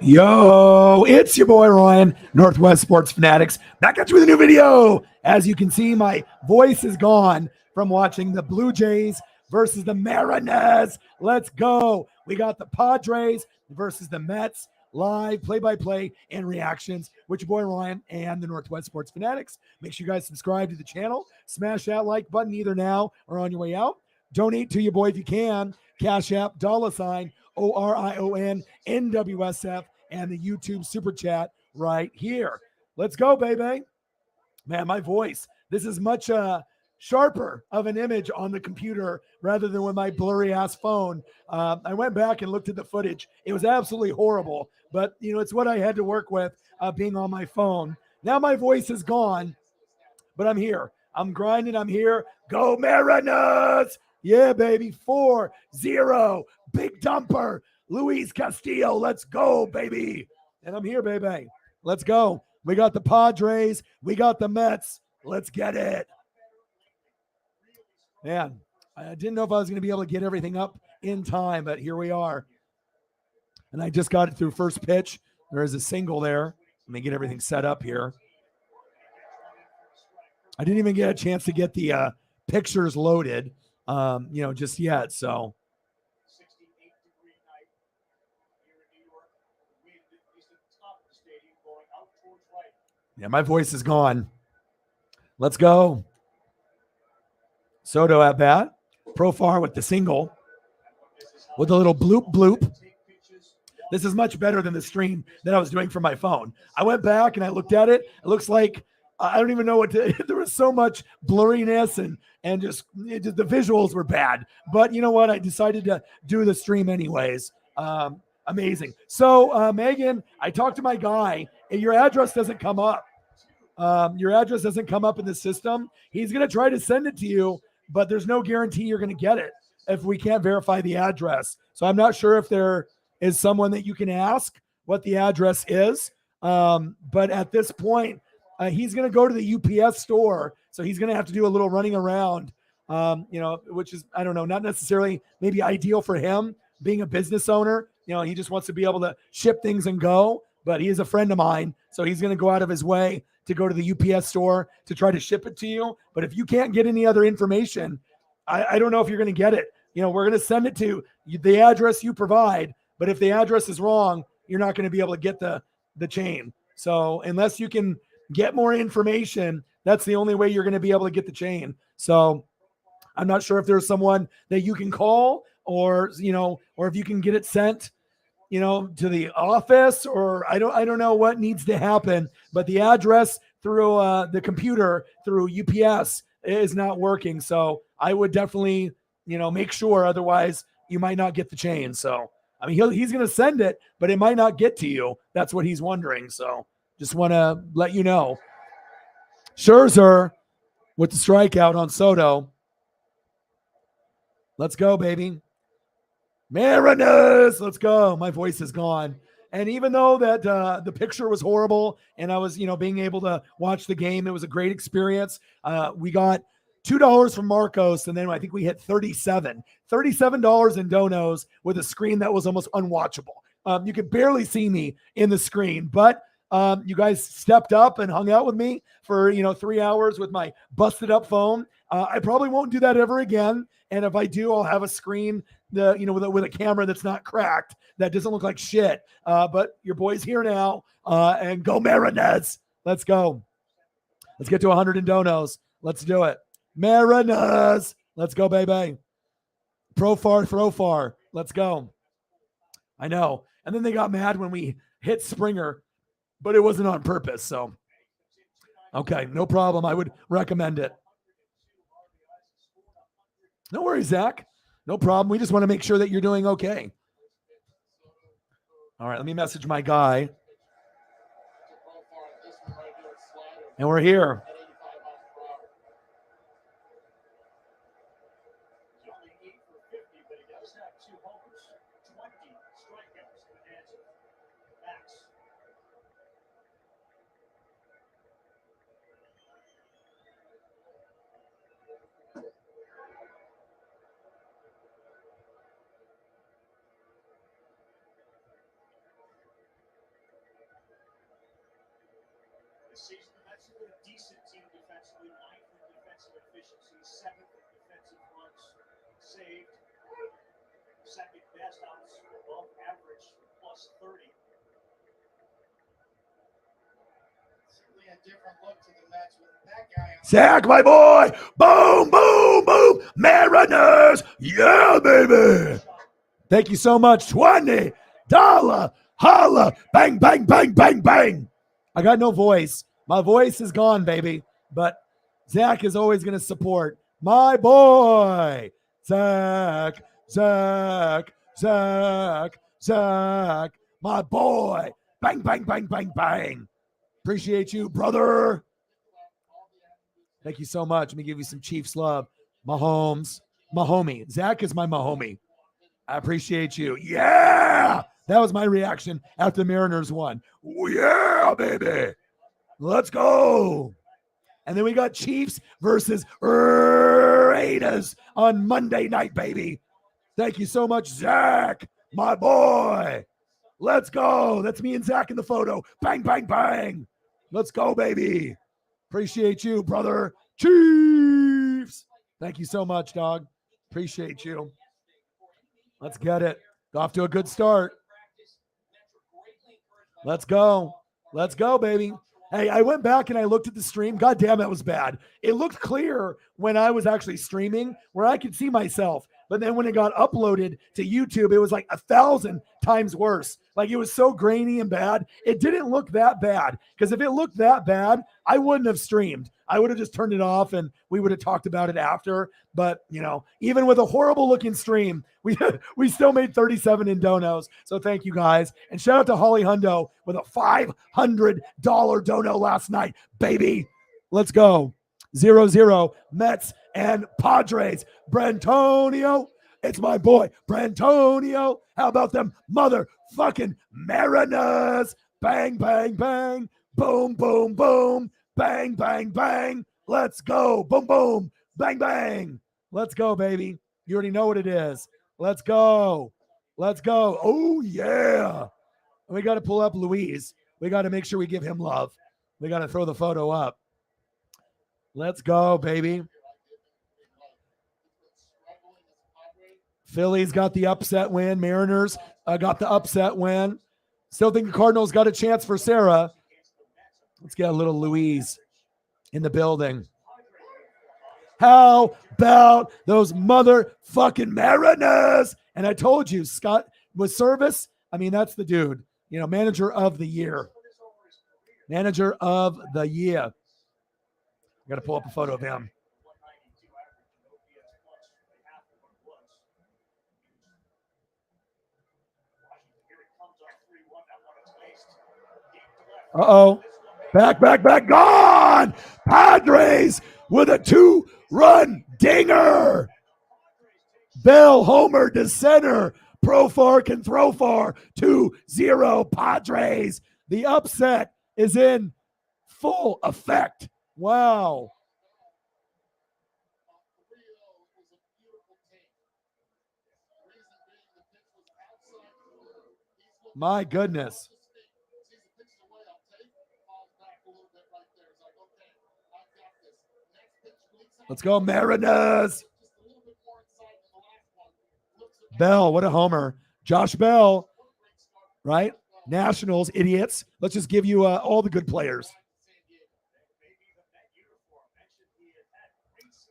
Yo, it's your boy Ryan, Northwest Sports Fanatics, back at you with a new video. As you can see, my voice is gone from watching the Blue Jays versus the Mariners. Let's go. We got the Padres versus the Mets, live play-by-play and reactions with your boy Ryan and the Northwest Sports Fanatics. Make sure you guys subscribe to the channel, smash that like button either now or on your way out. Donate to your boy if you can. Cash App, $ ORION NWSF, and the YouTube super chat right here. Let's go, baby. Man, my voice. This is much sharper of an image on the computer rather than with my blurry ass phone. I went back and looked at the footage. It was absolutely horrible, but it's what I had to work with being on my phone. Now my voice is gone, but I'm here. I'm grinding. I'm here. Go Mariners! Yeah, baby. 4-0. Big dumper. Luis Castillo. Let's go, baby. And I'm here, baby. Let's go. We got the Padres. We got the Mets. Let's get it. Man, I didn't know if I was going to be able to get everything up in time, but here we are. And I just got it through first pitch. There is a single there. Let me get everything set up here. I didn't even get a chance to get the pictures loaded, just yet. So, yeah, my voice is gone. Let's go. Soto at bat. Profar with the single. With a little bloop bloop. This is much better than the stream that I was doing from my phone. I went back and I looked at it. It looks like I don't even know what to. There was so much blurriness and just the visuals were bad. But you know what? I decided to do the stream anyways. Amazing. So Megan, I talked to my guy. And your address doesn't come up. Your address doesn't come up in the system. He's going to try to send it to you, but there's no guarantee you're going to get it if we can't verify the address. So I'm not sure if there is someone that you can ask what the address is. But at this point, he's going to go to the UPS store. So he's going to have to do a little running around, which is, I don't know, not necessarily maybe ideal for him being a business owner. He just wants to be able to ship things and go, but he is a friend of mine. So he's going to go out of his way to go to the UPS store to try to ship it to you. But if you can't get any other information, I don't know if you're going to get it. We're going to send it to the address you provide. But if the address is wrong, you're not going to be able to get the chain. So unless you can get more information, that's the only way you're going to be able to get the chain. So I'm not sure if there's someone that you can call or if you can get it sent, to the office, or I don't know what needs to happen, but the address through the computer through UPS is not working. So I would definitely, make sure, otherwise you might not get the chain. So, I mean, he's going to send it, but it might not get to you. That's what he's wondering. So just want to let you know. Scherzer with the strikeout on Soto. Let's go, baby. Mariners, let's go. My voice is gone. And even though that the picture was horrible and I was, being able to watch the game, it was a great experience. We got $2 from Marcos, and then I think we hit $37 in donos with a screen that was almost unwatchable. You could barely see me in the screen, but you guys stepped up and hung out with me for 3 hours with my busted up phone. I probably won't do that ever again. And if I do, I'll have a screen with a camera that's not cracked, that doesn't look like shit. But your boy's here now, and go Mariners. Let's go. Let's get to 100 in donos. Let's do it. Mariners. Let's go, baby. Pro far, throw far. Let's go. I know. And then they got mad when we hit Springer, but it wasn't on purpose. So, okay, no problem. I would recommend it. No worries, Zach. No problem. We just want to make sure that you're doing okay. All right, let me message my guy. And we're here. Zach, my boy. Boom, boom, boom. Mariners. Yeah, baby. Thank you so much. $20. Holla. Bang, bang, bang, bang, bang. I got no voice. My voice is gone, baby. But Zach is always going to support my boy. Zach. My boy. Bang, bang, bang, bang, bang. Appreciate you, brother. Thank you so much. Let me give you some Chiefs love. Mahomes, my homie. Zach is my homie. I appreciate you. Yeah. That was my reaction after the Mariners won. Yeah, baby. Let's go. And then we got Chiefs versus Raiders on Monday night, baby. Thank you so much, Zach, my boy. Let's go. That's me and Zach in the photo. Bang, bang, bang. Let's go, baby. Appreciate you, brother. Chiefs. Thank you so much, dog. Appreciate you. Let's get it. Off to a good start. Let's go. Let's go, baby. Hey, I went back and I looked at the stream. God damn, that was bad. It looked clear when I was actually streaming where I could see myself. But then when it got uploaded to YouTube, it was like 1,000 times worse. Like it was so grainy and bad. It didn't look that bad. Because if it looked that bad, I wouldn't have streamed. I would have just turned it off and we would have talked about it after. But, you know, even with a horrible looking stream, we still made 37 in donos. So thank you guys. And shout out to Holly Hundo with a $500 dono last night. Baby, let's go. 0-0 Mets and Padres. Brantonio, it's my boy Brantonio. How about them motherfucking Mariners? Bang, bang, bang. Boom, boom, boom. Bang, bang, bang. Let's go. Boom, boom. Bang, bang. Let's go, baby. You already know what it is. Let's go. Let's go. Oh, yeah. We got to pull up Luis. We got to make sure we give him love. We got to throw the photo up. Let's go, baby. Phillies got the upset win. Mariners got the upset win. Still think the Cardinals got a chance for Sarah. Let's get a little Louise in the building. How about those motherfucking Mariners? And I told you, Scott was service. I mean, that's the dude. You know, manager of the year. Manager of the year. I got to pull up a photo of him. Uh-oh. Back, gone! Padres with a 2-run dinger. Bell homer to center. Profar can throw far. 2-0 Padres. The upset is in full effect. Wow. My goodness. Let's go, Mariners. Bell, what a homer. Josh Bell, right? Nationals, idiots. Let's just give you all the good players.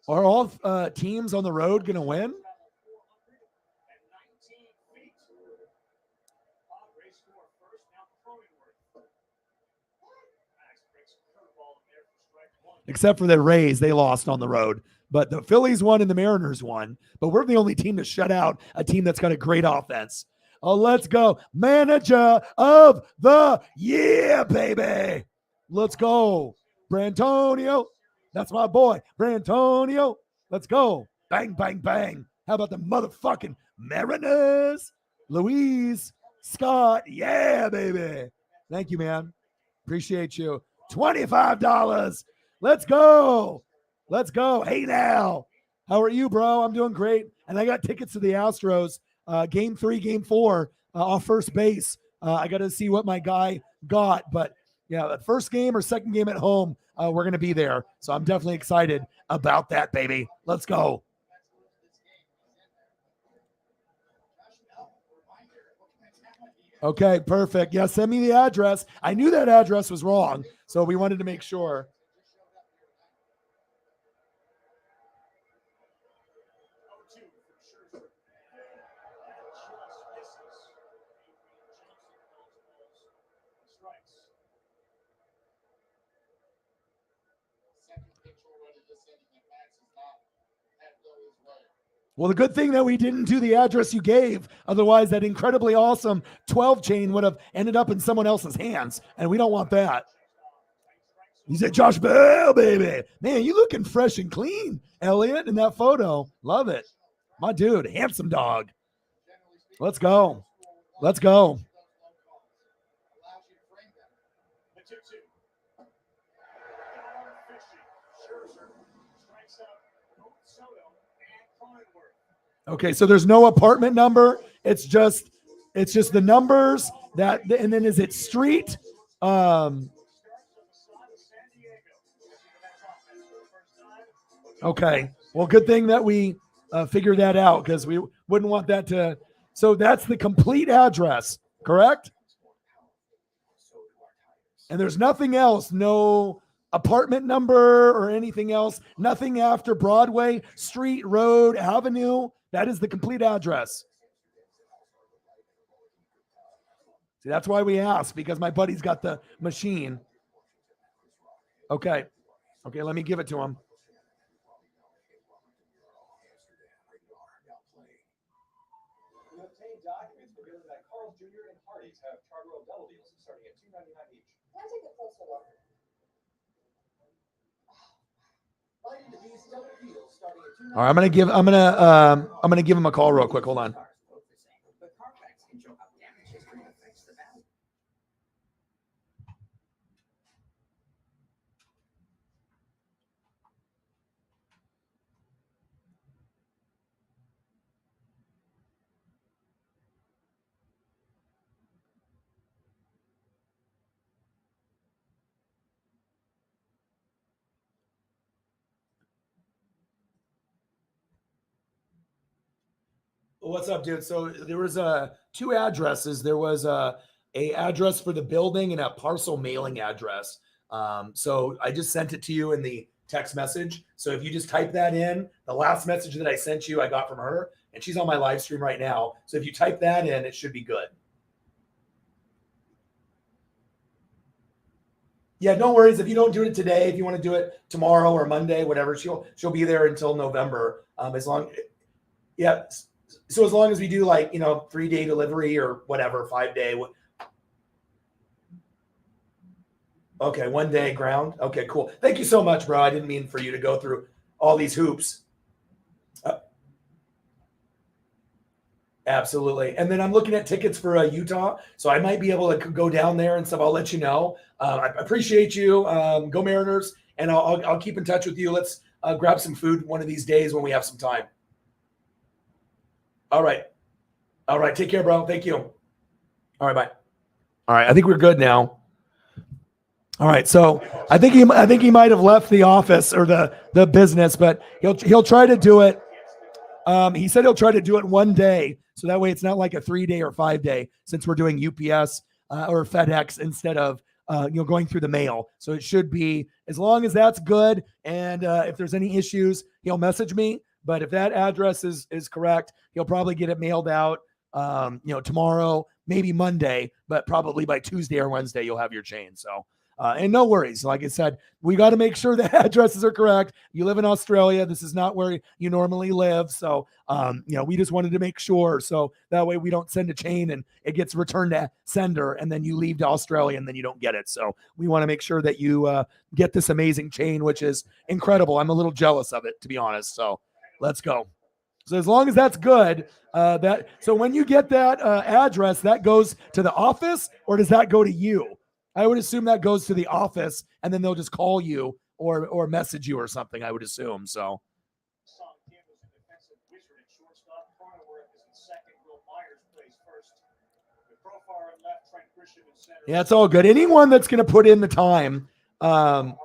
Are all teams on the road going to win? Except for the Rays, they lost on the road. But the Phillies won and the Mariners won. But we're the only team to shut out a team that's got a great offense. Oh, let's go. Manager of the year, baby. Let's go. Brantonio. That's my boy. Brantonio. Let's go. Bang, bang, bang. How about the motherfucking Mariners? Louise. Scott. Yeah, baby. Thank you, man. Appreciate you. $25. Let's go. Let's go. Hey, now. How are you, bro? I'm doing great. And I got tickets to the Astros. Game 3, Game 4 off first base. I got to see what my guy got. But Yeah, the first game or second game at home, we're going to be there. So I'm definitely excited about that, baby. Let's go. Okay, perfect. Yeah, send me the address. I knew that address was wrong, so we wanted to make sure. Well, the good thing that we didn't do the address you gave. Otherwise, that incredibly awesome 12 chain would have ended up in someone else's hands, and we don't want that. You said Josh Bell, baby. Man, you looking fresh and clean, Elliot, in that photo. Love it. My dude, handsome dog. Let's go. Let's go. Okay, so there's no apartment number. It's just the numbers that, and then is it street? Okay. Well, good thing that we figured that out because we wouldn't want that to. So that's the complete address, correct? And there's nothing else, no apartment number or anything else, nothing after Broadway, street, road, avenue. That is the complete address. See, that's why we asked, because my buddy's got the machine. Okay. Okay, let me give it to him. All right, I'm gonna give him a call real quick. Hold on. What's up, dude? So there was two addresses. There was a address for the building and a parcel mailing address. So I just sent it to you in the text message. So if you just type that in, the last message that I sent you, I got from her, and she's on my live stream right now. So if you type that in, it should be good. Yeah, no worries. If you don't do it today, if you want to do it tomorrow or Monday, whatever, she'll be there until November. As long, yeah. So as long as we do 3-day delivery or whatever, 5-day. Okay, 1 day ground. Okay, cool. Thank you so much, bro. I didn't mean for you to go through all these hoops. Absolutely. And then I'm looking at tickets for Utah, so I might be able to go down there and stuff. I'll let you know. I appreciate you. Go Mariners, and I'll keep in touch with you. Let's grab some food one of these days when we have some time. All right. All right. Take care, bro. Thank you. All right. Bye. All right. I think we're good now. All right. So I think he might have left the office or the business, but he'll try to do it. He said he'll try to do it 1 day, so that way it's not like a 3-day or 5-day, since we're doing UPS or FedEx instead of going through the mail. So it should be, as long as that's good. And if there's any issues, he'll message me. But if that address is correct, he'll probably get it mailed out, tomorrow, maybe Monday, but probably by Tuesday or Wednesday, you'll have your chain. So, and no worries. Like I said, we got to make sure the addresses are correct. You live in Australia. This is not where you normally live. So, we just wanted to make sure. So that way we don't send a chain and it gets returned to sender, and then you leave to Australia and then you don't get it. So we want to make sure that you get this amazing chain, which is incredible. I'm a little jealous of it, to be honest. So let's go. So as long as that's good, so when you get that address, that goes to the office, or does that go to you? I would assume that goes to the office, and then they'll just call you or message you or something, I would assume. So. Yeah, it's all good. Anyone that's going to put in the time, anyone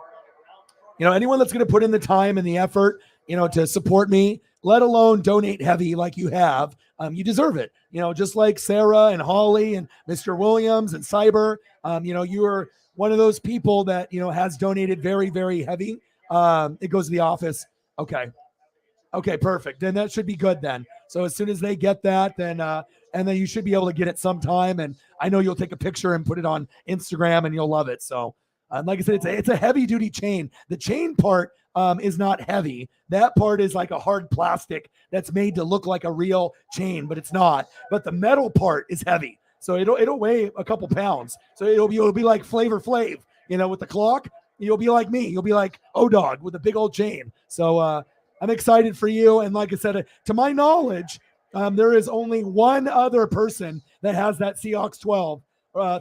that's going to put in the time and the effort, to support me, let alone donate heavy like you have, you deserve it. Just like Sarah and Holly and Mr. Williams and Cyber, you are one of those people that, has donated very, very heavy. It goes to the office. Okay. Okay, perfect. Then that should be good then. So as soon as they get that, then and then you should be able to get it sometime. And I know you'll take a picture and put it on Instagram, and you'll love it. So, like I said, it's a heavy duty chain. The chain part is not heavy. That part is like a hard plastic that's made to look like a real chain, but it's not. But the metal part is heavy, so it'll weigh a couple pounds. So it'll be like Flavor Flav, with the clock. You'll be like me. You'll be like O-Dog with a big old chain. So I'm excited for you. And like I said, to my knowledge, there is only one other person that has that Seahawks 12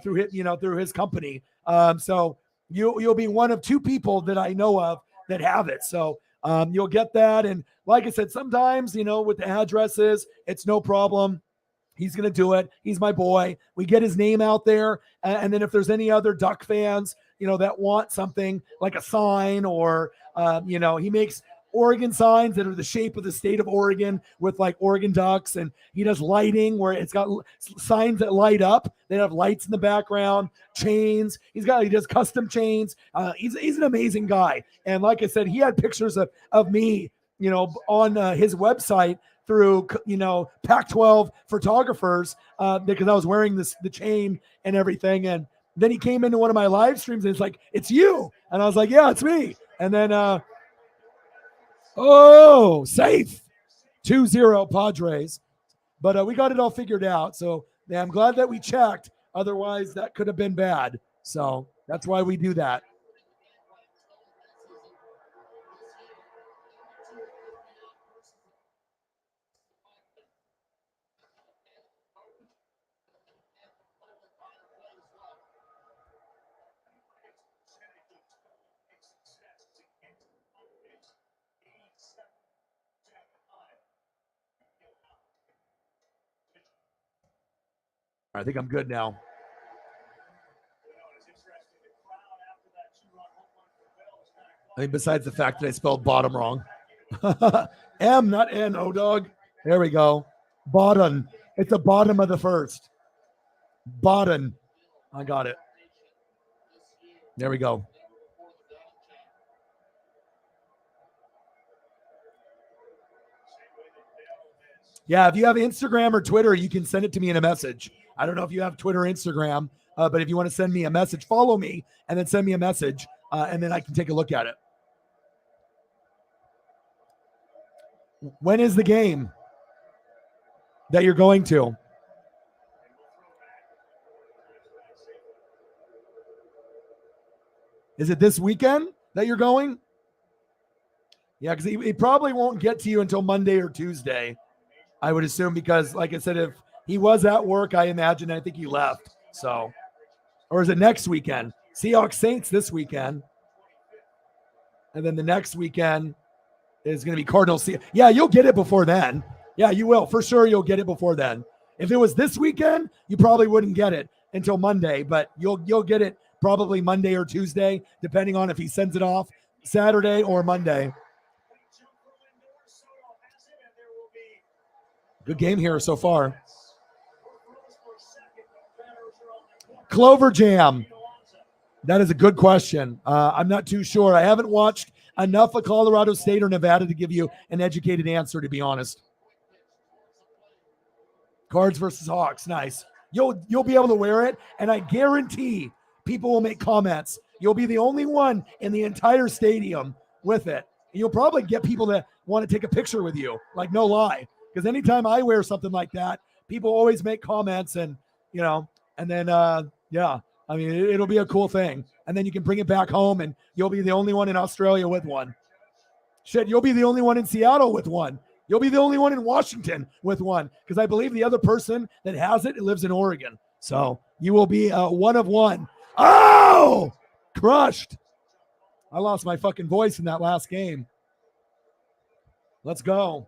through his company. So you'll be one of two people that I know of that have it. So you'll get that. And like I said, sometimes, with the addresses, it's no problem. He's going to do it. He's my boy. We get his name out there. And then if there's any other Duck fans, that want something like a sign or, he makes Oregon signs that are the shape of the state of Oregon with like Oregon Ducks. And he does lighting where it's got signs that light up. They have lights in the background, chains. He does custom chains. He's an amazing guy. And like I said, he had pictures of me, on his website through, Pac-12 photographers because I was wearing the chain and everything. And then he came into one of my live streams and it's like, it's you. And I was like, yeah, it's me. And then, safe 2-0 Padres. But we got it all figured out. So I'm glad that we checked. Otherwise, that could have been bad. So that's why we do that. I think I'm good now. I mean, besides the fact that I spelled bottom wrong. M, not N, O-Dog. There we go. Bottom. It's the bottom of the first. Bottom. I got it. There we go. Yeah, if you have Instagram or Twitter, you can send it to me in a message. I don't know if you have Twitter or Instagram, but if you want to send me a message, follow me and then send me a message, and then I can take a look at it. When is the game that you're going to? Is it this weekend that you're going? Yeah, because he probably won't get to you until Monday or Tuesday, I would assume, because like I said, if he was at work, I think he left. So, or is it next weekend? Seahawks Saints this weekend. And then the next weekend is going to be Cardinals. Yeah, you'll get it before then. Yeah, you will. For sure, you'll get it before then. If it was this weekend, you probably wouldn't get it until Monday, but you'll get it probably Monday or Tuesday, depending on if he sends it off Saturday or Monday. Good game here so far. Clover Jam. That is a good question. I'm not too sure. I haven't watched enough of Colorado State or Nevada to give you an educated answer, to be honest. Cards versus Hawks. Nice. You'll be able to wear it, and I guarantee people will make comments. You'll be the only one in the entire stadium with it. And you'll probably get people that want to take a picture with you, like no lie. Because anytime I wear something like that, people always make comments and then, yeah, I mean, it'll be a cool thing. And then you can bring it back home and you'll be the only one in Australia with one. Shit, you'll be the only one in Seattle with one. You'll be the only one in Washington with one. Because I believe the other person that has it lives in Oregon. So you will be one of one. Oh, crushed. I lost my fucking voice in that last game. Let's go.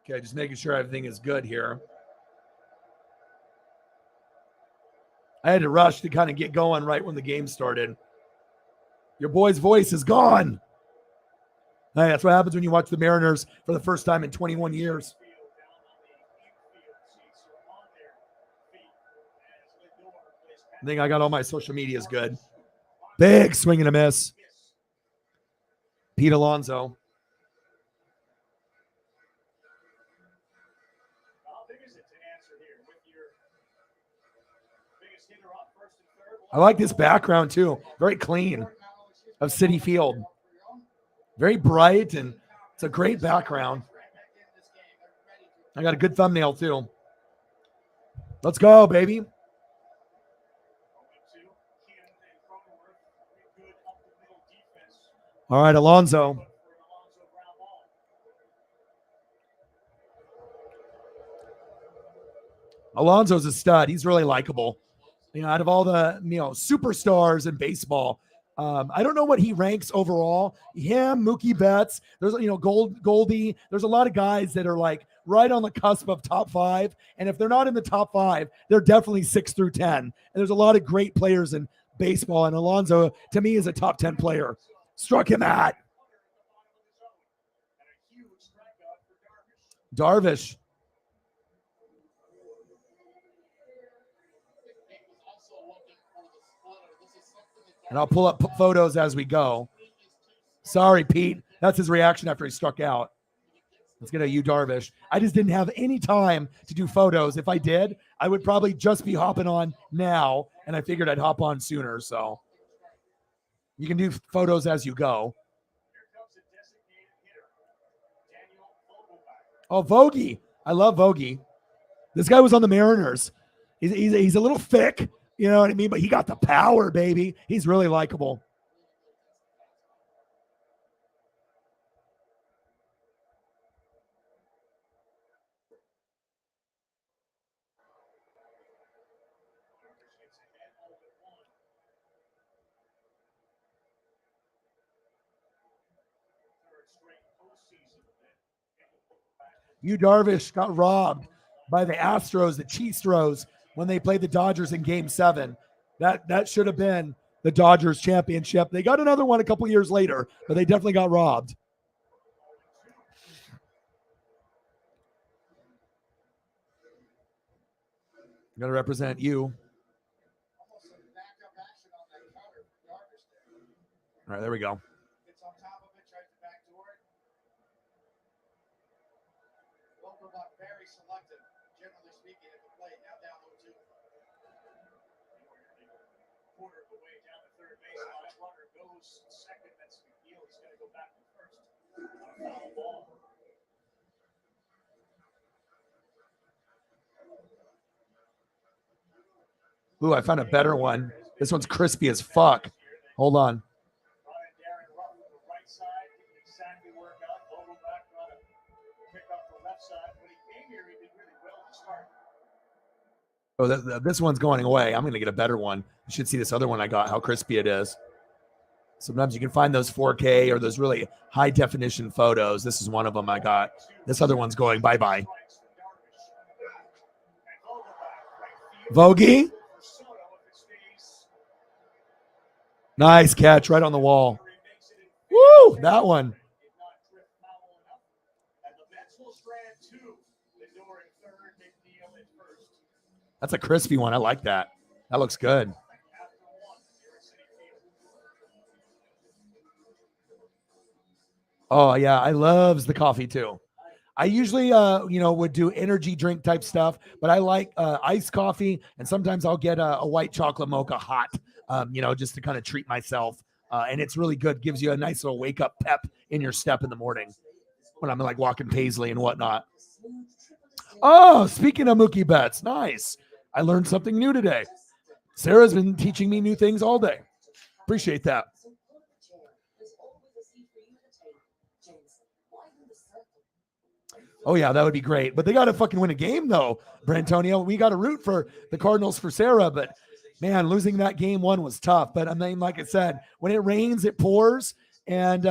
Okay, just making sure everything is good here. I had to rush to kind of get going right when the game started. Your boy's voice is gone. Hey, that's what happens when you watch the Mariners for the first time in 21 years. I think I got all my social medias good. Big swing and a miss. Pete Alonso. I like this background too. Very clean of Citi Field. Very bright, and it's a great background. I got a good thumbnail too. Let's go, baby. All right, Alonso. Alonso's a stud. He's really likable. You know, out of all the superstars in baseball, I don't know what he ranks overall. Him, Mookie Betts, there's Goldie. There's a lot of guys that are like right on the cusp of top 5, and if they're not in the top 5, they're definitely 6 through 10. And there's a lot of great players in baseball, and Alonso to me is a top 10 player. Struck him at Darvish. And I'll pull up photos as we go. Sorry, Pete. That's his reaction after he struck out. Let's get a Yu Darvish. I just didn't have any time to do photos. If I did, I would probably just be hopping on now, and I figured I'd hop on sooner. So you can do photos as you go. Oh, Vogie. I love Vogie. This guy was on the Mariners. He's a little thick. You know what I mean? But he got the power, baby. He's really likable. Yu Darvish got robbed by the Astros, the Cheestros, when they played the Dodgers in Game 7. That should have been the Dodgers championship. They got another one a couple years later, but they definitely got robbed. I'm going to represent you. All right, there we go. Ooh, I found a better one. This one's crispy as fuck. Hold on. Oh, this one's going away. I'm going to get a better one. You should see this other one I got, how crispy it is. Sometimes you can find those 4K or those really high definition photos. This is one of them I got. This other one's going bye-bye. Vogie. Nice catch right on the wall. Woo, that one. That's a crispy one. I like that. That looks good. Oh, yeah. I loves the coffee too. I usually, would do energy drink type stuff, but I like iced coffee, and sometimes I'll get a white chocolate mocha hot, just to kind of treat myself. And it's really good. Gives you a nice little wake up pep in your step in the morning when I'm like walking Paisley and whatnot. Oh, speaking of Mookie Betts, nice. I learned something new today. Sarah's been teaching me new things all day. Appreciate that. Oh, yeah, that would be great. But they got to fucking win a game, though, Brantonio. We got to root for the Cardinals for Sarah. But man, losing that game one was tough. But I mean, like I said, when it rains, it pours. And,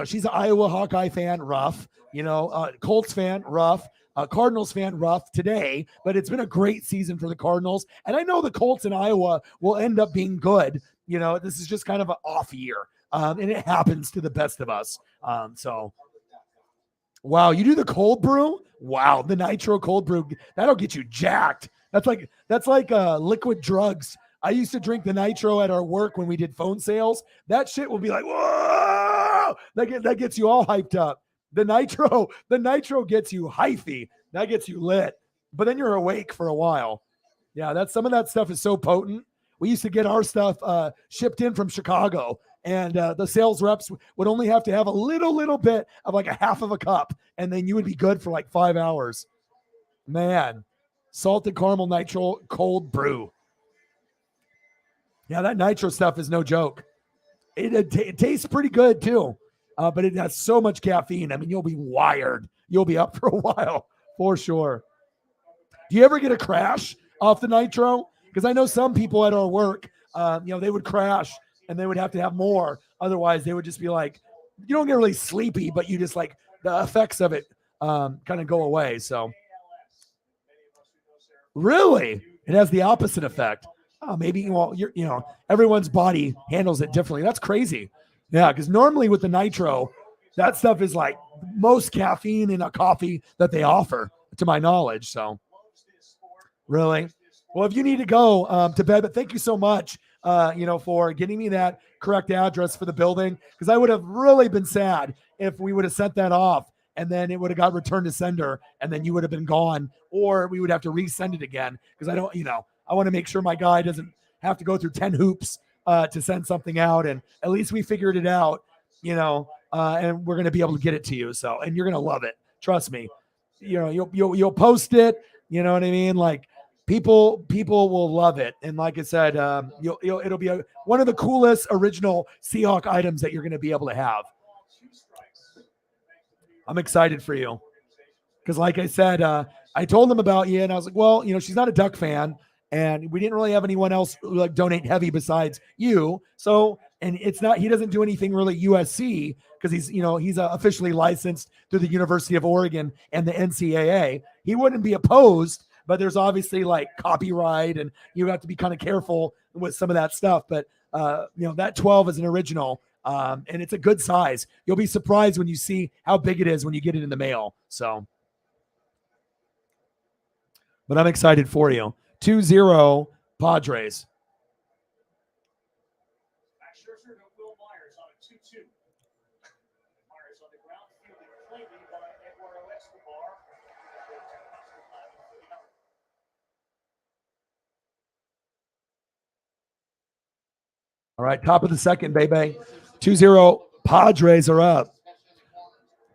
she's an Iowa Hawkeye fan, rough. Colts fan, rough. Cardinals fan, rough today. But it's been a great season for the Cardinals. And I know the Colts in Iowa will end up being good. This is just kind of an off year. And it happens to the best of us. Wow, you do the cold brew? Wow, the nitro cold brew, that'll get you jacked. That's like liquid drugs. I used to drink the nitro at our work when we did phone sales. That shit will be like, whoa! That gets you all hyped up. The nitro gets you hyphy. That gets you lit. But then you're awake for a while. Yeah, some of that stuff is so potent. We used to get our stuff shipped in from Chicago, and the sales reps would only have to have a little bit of like a half of a cup, and then you would be good for like 5 hours. Man, salted caramel nitro cold brew. Yeah, that nitro stuff is no joke. It tastes pretty good too, but it has so much caffeine. I mean, you'll be wired. You'll be up for a while for sure. Do you ever get a crash off the nitro? Because I know some people at our work, they would crash and they would have to have more. Otherwise, they would just be like, you don't get really sleepy, but you just like the effects of it kind of go away. So really, it has the opposite effect. Oh, maybe, everyone's body handles it differently. That's crazy. Yeah, because normally with the nitro, that stuff is like most caffeine in a coffee that they offer, to my knowledge. So really. Well, if you need to go to bed, but thank you so much, for getting me that correct address for the building, because I would have really been sad if we would have sent that off and then it would have got returned to sender and then you would have been gone, or we would have to resend it again because I want to make sure my guy doesn't have to go through 10 hoops to send something out, and at least we figured it out, and we're going to be able to get it to you. So, and you're going to love it. Trust me. You'll post it. You know what I mean? Like, people will love it, and like I said, it'll be one of the coolest original Seahawk items that you're going to be able to have. I'm excited for you because, like I said, I told them about you, and I was like, well, she's not a Duck fan, and we didn't really have anyone else like donate heavy besides you. So, and it's not, he doesn't do anything really USC because he's officially licensed through the University of Oregon and the NCAA. He wouldn't be opposed. But there's obviously like copyright, and you have to be kind of careful with some of that stuff. But, that 12 is an original, and it's a good size. You'll be surprised when you see how big it is when you get it in the mail. So, but I'm excited for you. 2-0 Padres. All right, top of the second, baby. 2-0 Padres are up.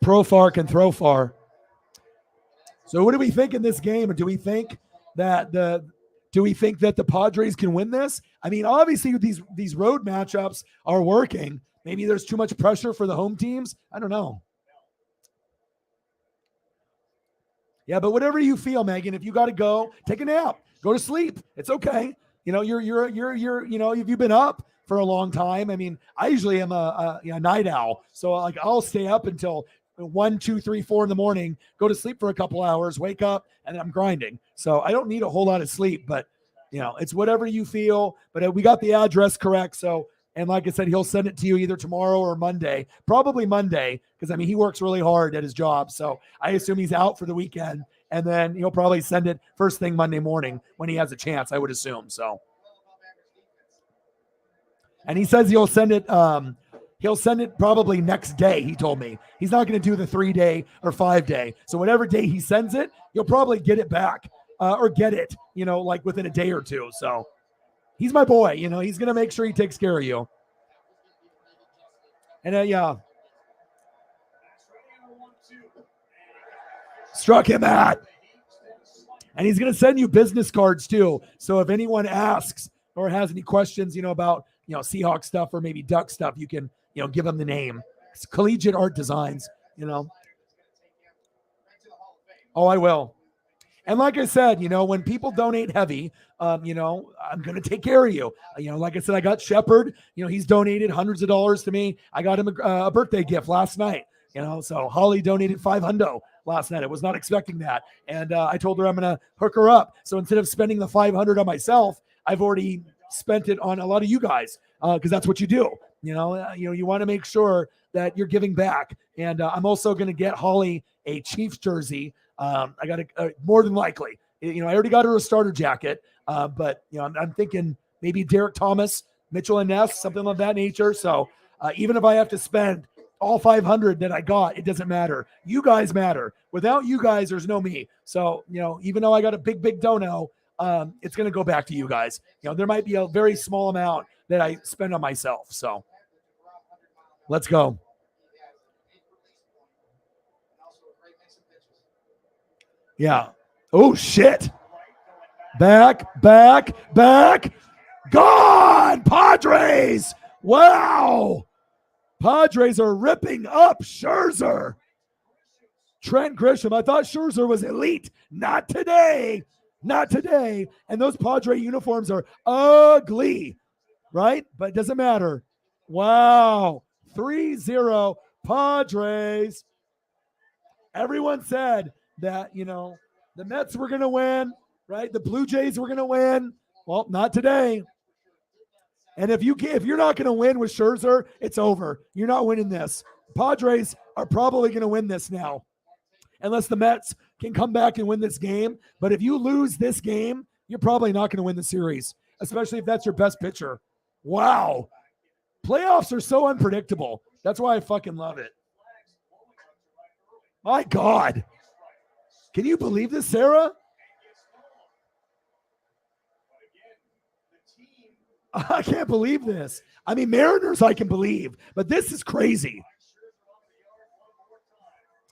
Profar can throw far. So what do we think in this game? Or do we think that the Padres can win this? I mean, obviously these road matchups are working. Maybe there's too much pressure for the home teams. I don't know. Yeah, but whatever you feel, Megan, if you got to go, take a nap, go to sleep. It's okay. You've been up for a long time. I mean, I usually am a night owl. So like I'll stay up until 1, 2, 3, 4 in the morning, go to sleep for a couple hours, wake up, and then I'm grinding. So I don't need a whole lot of sleep, but it's whatever you feel. But we got the address correct. So, and like I said, he'll send it to you either tomorrow or Monday, probably Monday, because I mean, he works really hard at his job. So I assume he's out for the weekend, and then he'll probably send it first thing Monday morning when he has a chance, I would assume. So. And he says he'll send it probably next day, he told me. He's not going to do the 3-day or 5-day. So whatever day he sends it, you'll probably get it back or get it, like within a day or two. So he's my boy. He's going to make sure he takes care of you. And yeah. Struck him out. And he's going to send you business cards too. So if anyone asks or has any questions, about Seahawks stuff or maybe Duck stuff, you can, give them the name. It's Collegiate Art Designs, Oh, I will. And like I said, when people donate heavy, I'm going to take care of you. Like I said, I got Shepard, he's donated hundreds of dollars to me. I got him a birthday gift last night, so Holly donated $500 last night. I was not expecting that. And I told her I'm going to hook her up. So instead of spending the $500 on myself, I've already spent it on a lot of you guys because that's what you do. You want to make sure that you're giving back. And I'm also going to get Holly a Chiefs jersey. I got more than likely. I already got her a starter jacket, but I'm thinking maybe Derek Thomas, Mitchell and Ness, something of that nature. So even if I have to spend all 500 that I got, it doesn't matter. You guys matter. Without you guys, there's no me. So even though I got a big dono, it's going to go back to you guys. There might be a very small amount that I spend on myself. So let's go. Yeah. Oh, shit. Back. Gone. Padres. Wow. Padres are ripping up Scherzer. Trent Grisham. I thought Scherzer was elite. Not today. And those Padre uniforms are ugly, right? But it doesn't matter. Wow. 3-0 Padres. Everyone said that, the Mets were going to win, right? The Blue Jays were going to win. Well, not today. And if you're not going to win with Scherzer, it's over. You're not winning this. Padres are probably going to win this now, unless the Mets can come back and win this game. But if you lose this game, you're probably not going to win the series, especially if that's your best pitcher. Wow. Playoffs are so unpredictable. That's why I fucking love it. My God. Can you believe this, Sarah? I can't believe this. I mean, Mariners I can believe, but this is crazy.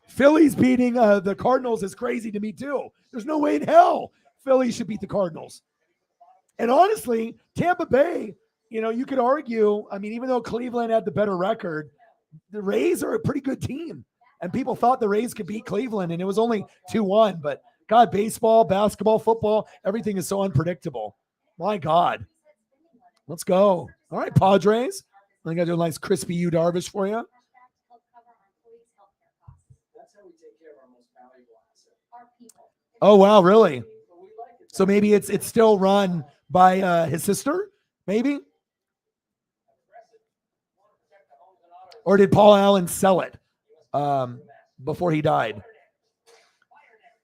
Phillies beating the Cardinals is crazy to me too. There's no way in hell Phillies should beat the Cardinals. And honestly, Tampa Bay, you could argue, I mean, even though Cleveland had the better record, the Rays are a pretty good team. And people thought the Rays could beat Cleveland, and it was only 2-1. But, God, baseball, basketball, football, everything is so unpredictable. My God. Let's go. All right, Padres. I got to do a nice crispy Yu Darvish for you. Oh, wow, really? So maybe it's still run by his sister, maybe? Or did Paul Allen sell it before he died?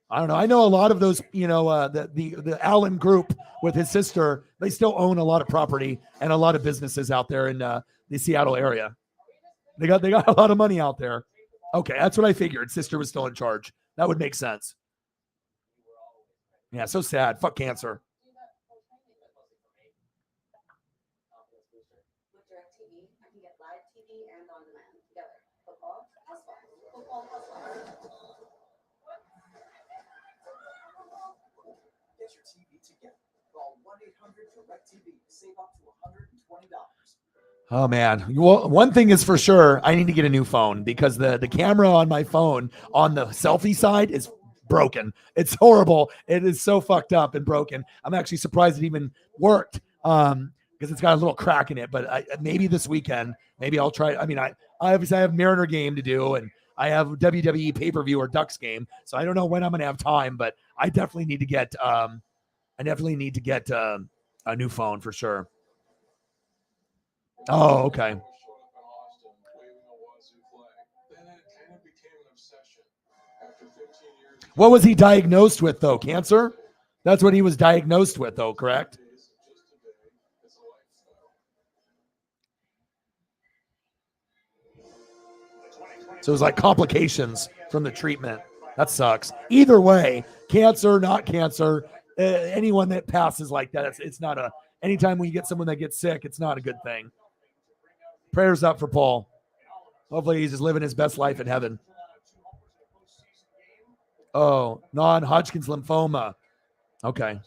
I don't know. I know a lot of those, the Allen group with his sister, they still own a lot of property and a lot of businesses out there in the Seattle area. They got a lot of money out there. Okay, that's what I figured. Sister was still in charge. That would make sense. Yeah, so sad. Fuck cancer. Get your TV together. Call 1-800-DIRECTV to save up to $120. Oh man. Well, one thing is for sure, I need to get a new phone because the camera on my phone on the selfie side is broken. It's horrible. It is so fucked up and broken. I'm actually surprised it even worked because it's got a little crack in it. But maybe this weekend, maybe I'll try. I mean, I obviously have Mariner game to do, and I have WWE pay-per-view or Ducks game, so I don't know when I'm gonna have time. But I definitely need to get a new phone for sure. Oh, okay. What was he diagnosed with, though? Cancer? That's what he was diagnosed with, though, correct? So it was like complications from the treatment. That sucks. Either way, cancer, not cancer, anyone that passes like that, it's not a, anytime when you get someone that gets sick, it's not a good thing. Prayers up for Paul. Hopefully he's just living his best life in heaven. Oh, non-Hodgkin's lymphoma. Okay.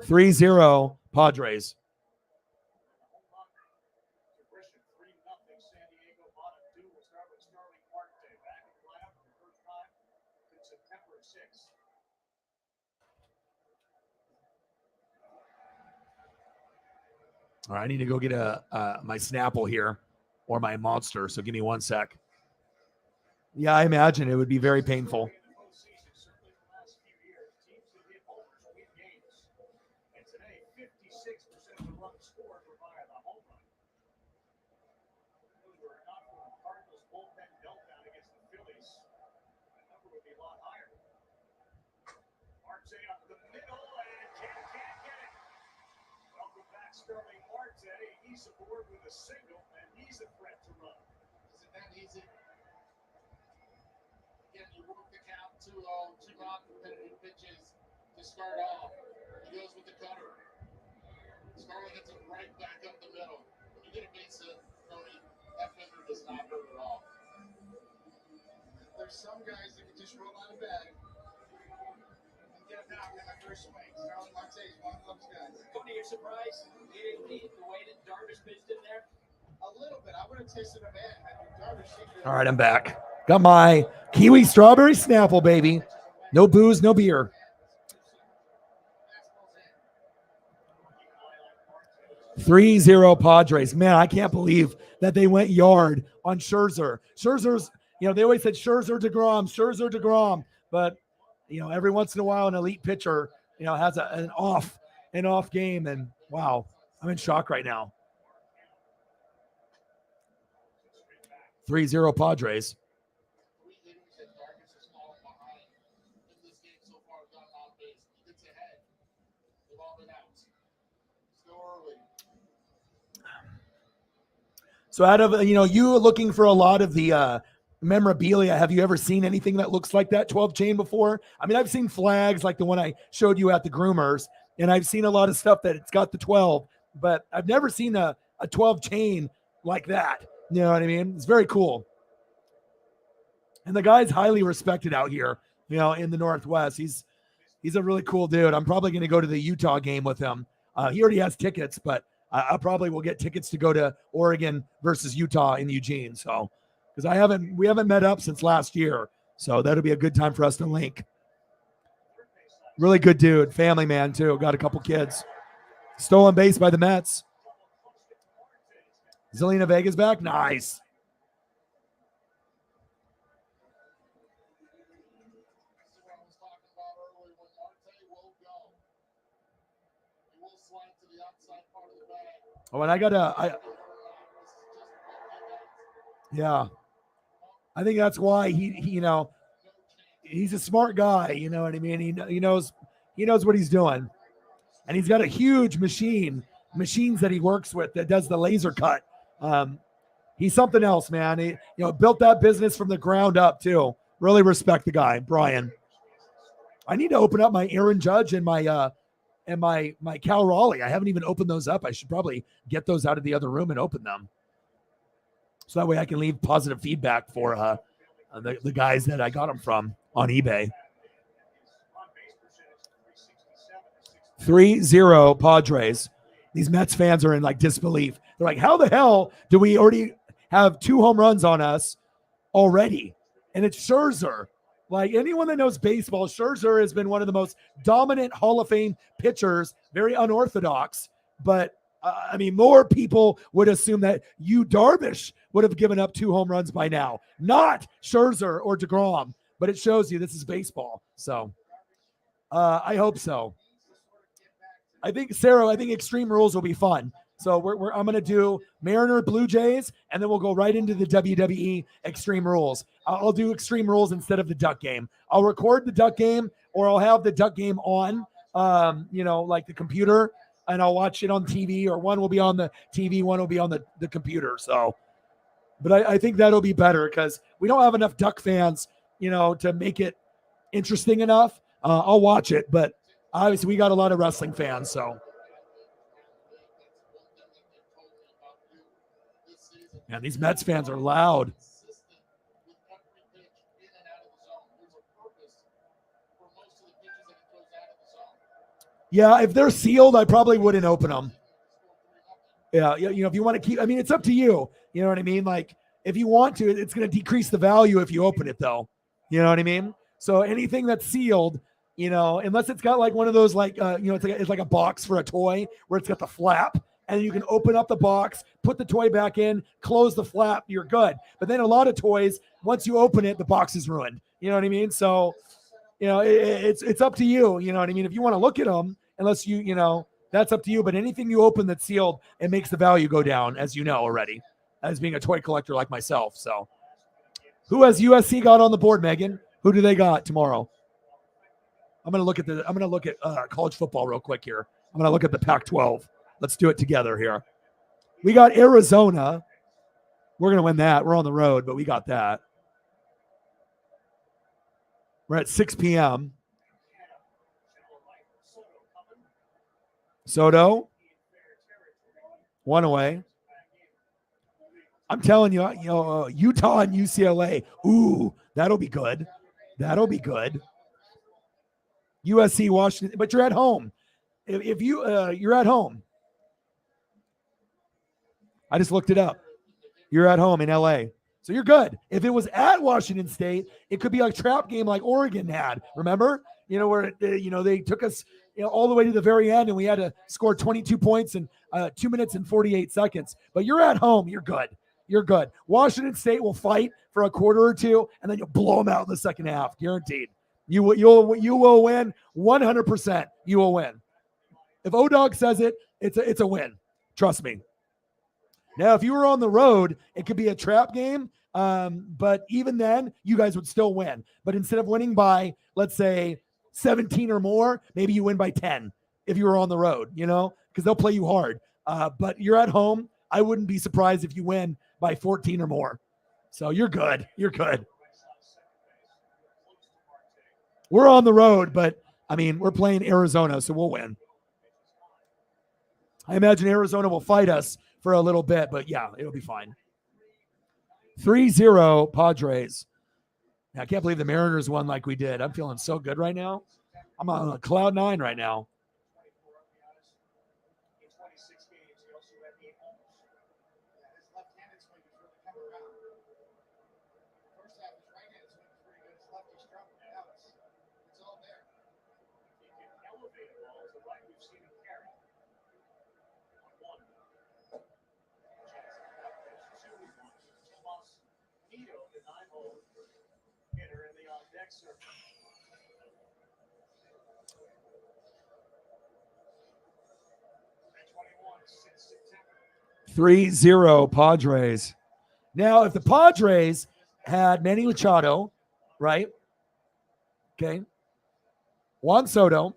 3-0 Padres. All right, I need to go get my Snapple here or my Monster. So give me 1 sec. Yeah, I imagine it would be very painful. He's aboard with a single, and he's a threat to run. Isn't that easy? Again, you work the count 2-0, 2 non-competitive pitches to start off. He goes with the cutter. Scarlett gets it right back up the middle. When you get a base hit, Tony, that finger does not hurt at all. There's some guys that can just roll out of bed and get a knock in the first swing. Scarlett Marte is one of those guys. Tony, you're surprised the way that Darvish pitched in there? A little bit. I would have tasted a man. All right, I'm back. Got my kiwi strawberry Snapple, baby. No booze, no beer. 3-0 Padres. Man, I can't believe that they went yard on Scherzer. Scherzer's, they always said Scherzer DeGrom. But, every once in a while, an elite pitcher, has an off game. And wow, I'm in shock right now. 3-0 Padres. So out of, you looking for a lot of the memorabilia, have you ever seen anything that looks like that 12 chain before? I mean, I've seen flags like the one I showed you at the groomers, and I've seen a lot of stuff that it's got the 12, but I've never seen a 12 chain like that. You know what I mean? It's very cool. And the guy's highly respected out here, in the Northwest. He's a really cool dude. I'm probably going to go to the Utah game with him. He already has tickets, but I probably will get tickets to go to Oregon versus Utah in Eugene. So, because we haven't met up since last year. So that'll be a good time for us to link. Really good dude. Family man too. Got a couple kids. Stolen base by the Mets. Zelina Vega's back. Nice. Oh, and yeah. I think that's why he's a smart guy. You know what I mean? He knows what he's doing. And he's got a huge machines that he works with that does the laser cut. He's something else, man. He, built that business from the ground up too. Really respect the guy, Brian. I need to open up my Aaron Judge and my Cal Raleigh. I haven't even opened those up. I should probably get those out of the other room and open them. So that way I can leave positive feedback for the guys that I got them from on eBay. 3-0 Padres. These Mets fans are in disbelief. They're like, how the hell do we already have 2 home runs on us already? And it's Scherzer. Like, anyone that knows baseball, Scherzer has been one of the most dominant Hall of Fame pitchers, very unorthodox. But, more people would assume that Darvish would have given up 2 home runs by now, not Scherzer or DeGrom. But it shows you this is baseball. So I hope so. I think Extreme Rules will be fun. So I'm going to do Mariner Blue Jays, and then we'll go right into the WWE Extreme Rules. I'll do Extreme Rules instead of the Duck Game. I'll record the Duck Game, or I'll have the Duck Game on, like the computer, and I'll watch it on TV, or one will be on the TV, one will be on the computer. So, but I think that'll be better because we don't have enough Duck fans, to make it interesting enough. I'll watch it, but obviously we got a lot of wrestling fans, so. Man, these Mets fans are loud. Yeah, if they're sealed, I probably wouldn't open them. Yeah, if you want to keep, it's up to you. You know what I mean? Like, if you want to, it's going to decrease the value if you open it, though. You know what I mean? So anything that's sealed, unless it's got like one of those, it's like a box for a toy where it's got the flap and you can open up the box, put the toy back in, close the flap, you're good. But then a lot of toys, once you open it, the box is ruined. You know what I mean? So, it's up to you. You know what I mean? If you want to look at them, unless that's up to you. But anything you open that's sealed, it makes the value go down, as you know already, as being a toy collector like myself. So, who has USC got on the board, Megan? Who do they got tomorrow? I'm gonna look at college football real quick here. I'm gonna look at the Pac-12. Let's do it together here. We got Arizona. We're gonna win that. We're on the road, but we got that. We're at 6 p.m. Soto, one away. I'm telling you, Utah and UCLA. Ooh, that'll be good. That'll be good. USC, Washington, but you're at home. If you're at home. I just looked it up. You're at home in LA. So you're good. If it was at Washington State, it could be like a trap game like Oregon had. Remember? Where they took us all the way to the very end and we had to score 22 points in 2 minutes and 48 seconds. But you're at home. You're good. You're good. Washington State will fight for a quarter or two, and then you'll blow them out in the second half. Guaranteed. You will win 100%. You will win. If O-Dog says it, it's a win. Trust me. Now, if you were on the road, it could be a trap game, but even then, you guys would still win. But instead of winning by, let's say, 17 or more, maybe you win by 10 if you were on the road, because they'll play you hard. But you're at home. I wouldn't be surprised if you win by 14 or more. So you're good. You're good. We're on the road, but, we're playing Arizona, so we'll win. I imagine Arizona will fight us for a little bit, but yeah, it'll be fine. 3-0 Padres. I can't believe the Mariners won like we did. I'm feeling so good right now. I'm on cloud 9 right now. Three 0 Padres. Now, if the Padres had Manny Machado, right? Okay. Juan Soto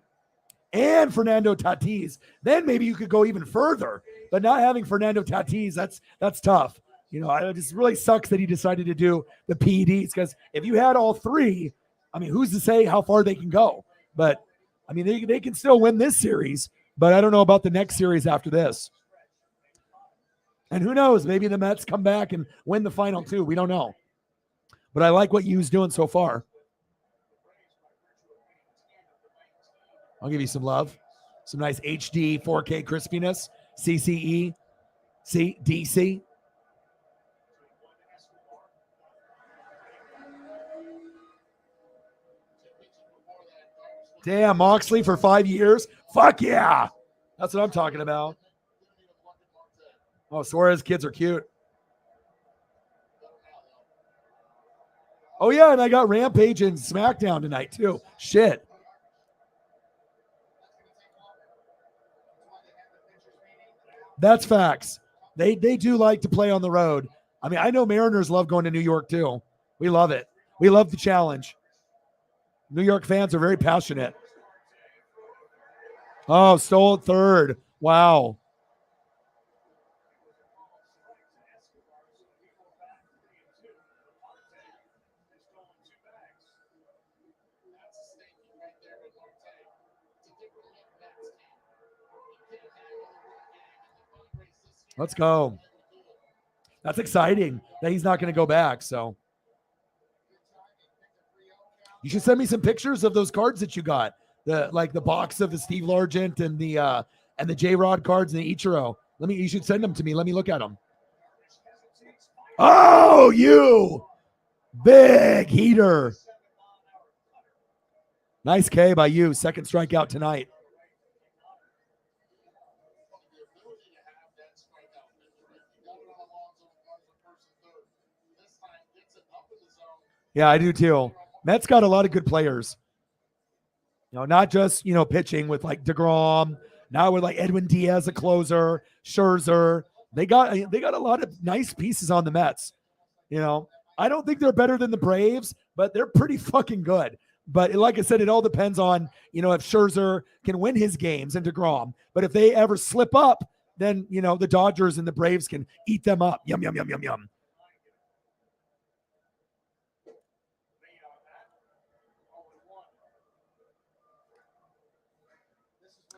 and Fernando Tatis, then maybe you could go even further. But not having Fernando Tatis, that's tough. It just really sucks that he decided to do the PEDs, because if you had all three, who's to say how far they can go? But, they can still win this series, but I don't know about the next series after this. And who knows? Maybe the Mets come back and win the final two. We don't know. But I like what Yu's doing so far. I'll give you some love. Some nice HD 4K crispiness. CCE. DC. Damn, Moxley for 5 years. Fuck yeah. That's what I'm talking about. Oh, Suarez kids are cute. Oh, yeah, and I got Rampage and SmackDown tonight, too. Shit. That's facts. They do like to play on the road. I know Mariners love going to New York, too. We love it. We love the challenge. New York fans are very passionate. Oh, stole it third. Wow. Let's go. That's exciting that he's not going to go back. So you should send me some pictures of those cards that you got. The box of the Steve Largent and the J-Rod cards and the Ichiro. You should send them to me. Let me look at them. Oh, you big heater. Nice K by you. Second strikeout tonight. Yeah, I do too. Mets got a lot of good players. Not just, pitching with like DeGrom, now with like Edwin Diaz, a closer, Scherzer. They got a lot of nice pieces on the Mets. You know, I don't think they're better than the Braves, but they're pretty fucking good. But like I said, it all depends on, if Scherzer can win his games and DeGrom. But if they ever slip up, then, the Dodgers and the Braves can eat them up. Yum, yum, yum, yum, yum.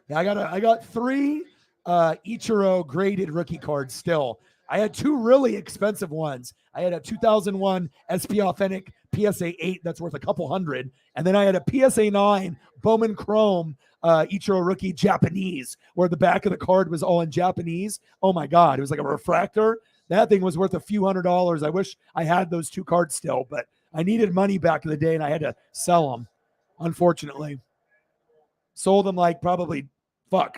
Yeah, I got three Ichiro graded rookie cards still. I had two really expensive ones. I had a 2001 SP Authentic PSA 8 that's worth a couple hundred, and then I had a PSA 9 Bowman Chrome Ichiro rookie Japanese, where the back of the card was all in Japanese. Oh my God, it was like a refractor. That thing was worth a few $100s. I wish I had those two cards still, but I needed money back in the day, and I had to sell them, unfortunately. Sold them like probably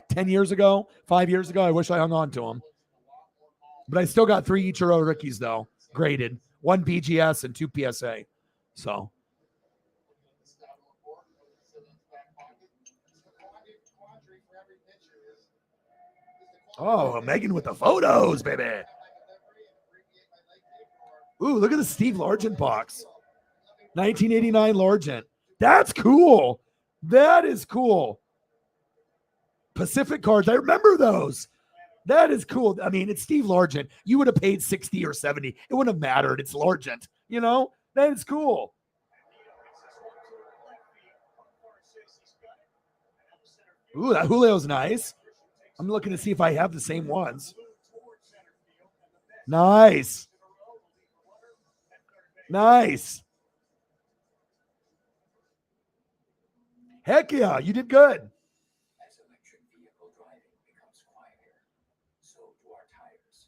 10 years ago, 5 years ago. I wish I hung on to them. But I still got three Ichiro rookies, though, graded. One BGS and two PSA. So. Oh, Megan with the photos, baby. Ooh, look at the Steve Largent box. 1989 Largent. That's cool. That is cool. Pacific cards. I remember those. That is cool. I mean, it's Steve Largent. You would have paid 60 or 70. It wouldn't have mattered. It's Largent. That is cool. Ooh, that Julio's nice. I'm looking to see if I have the same ones. Nice. Nice. Heck yeah, you did good.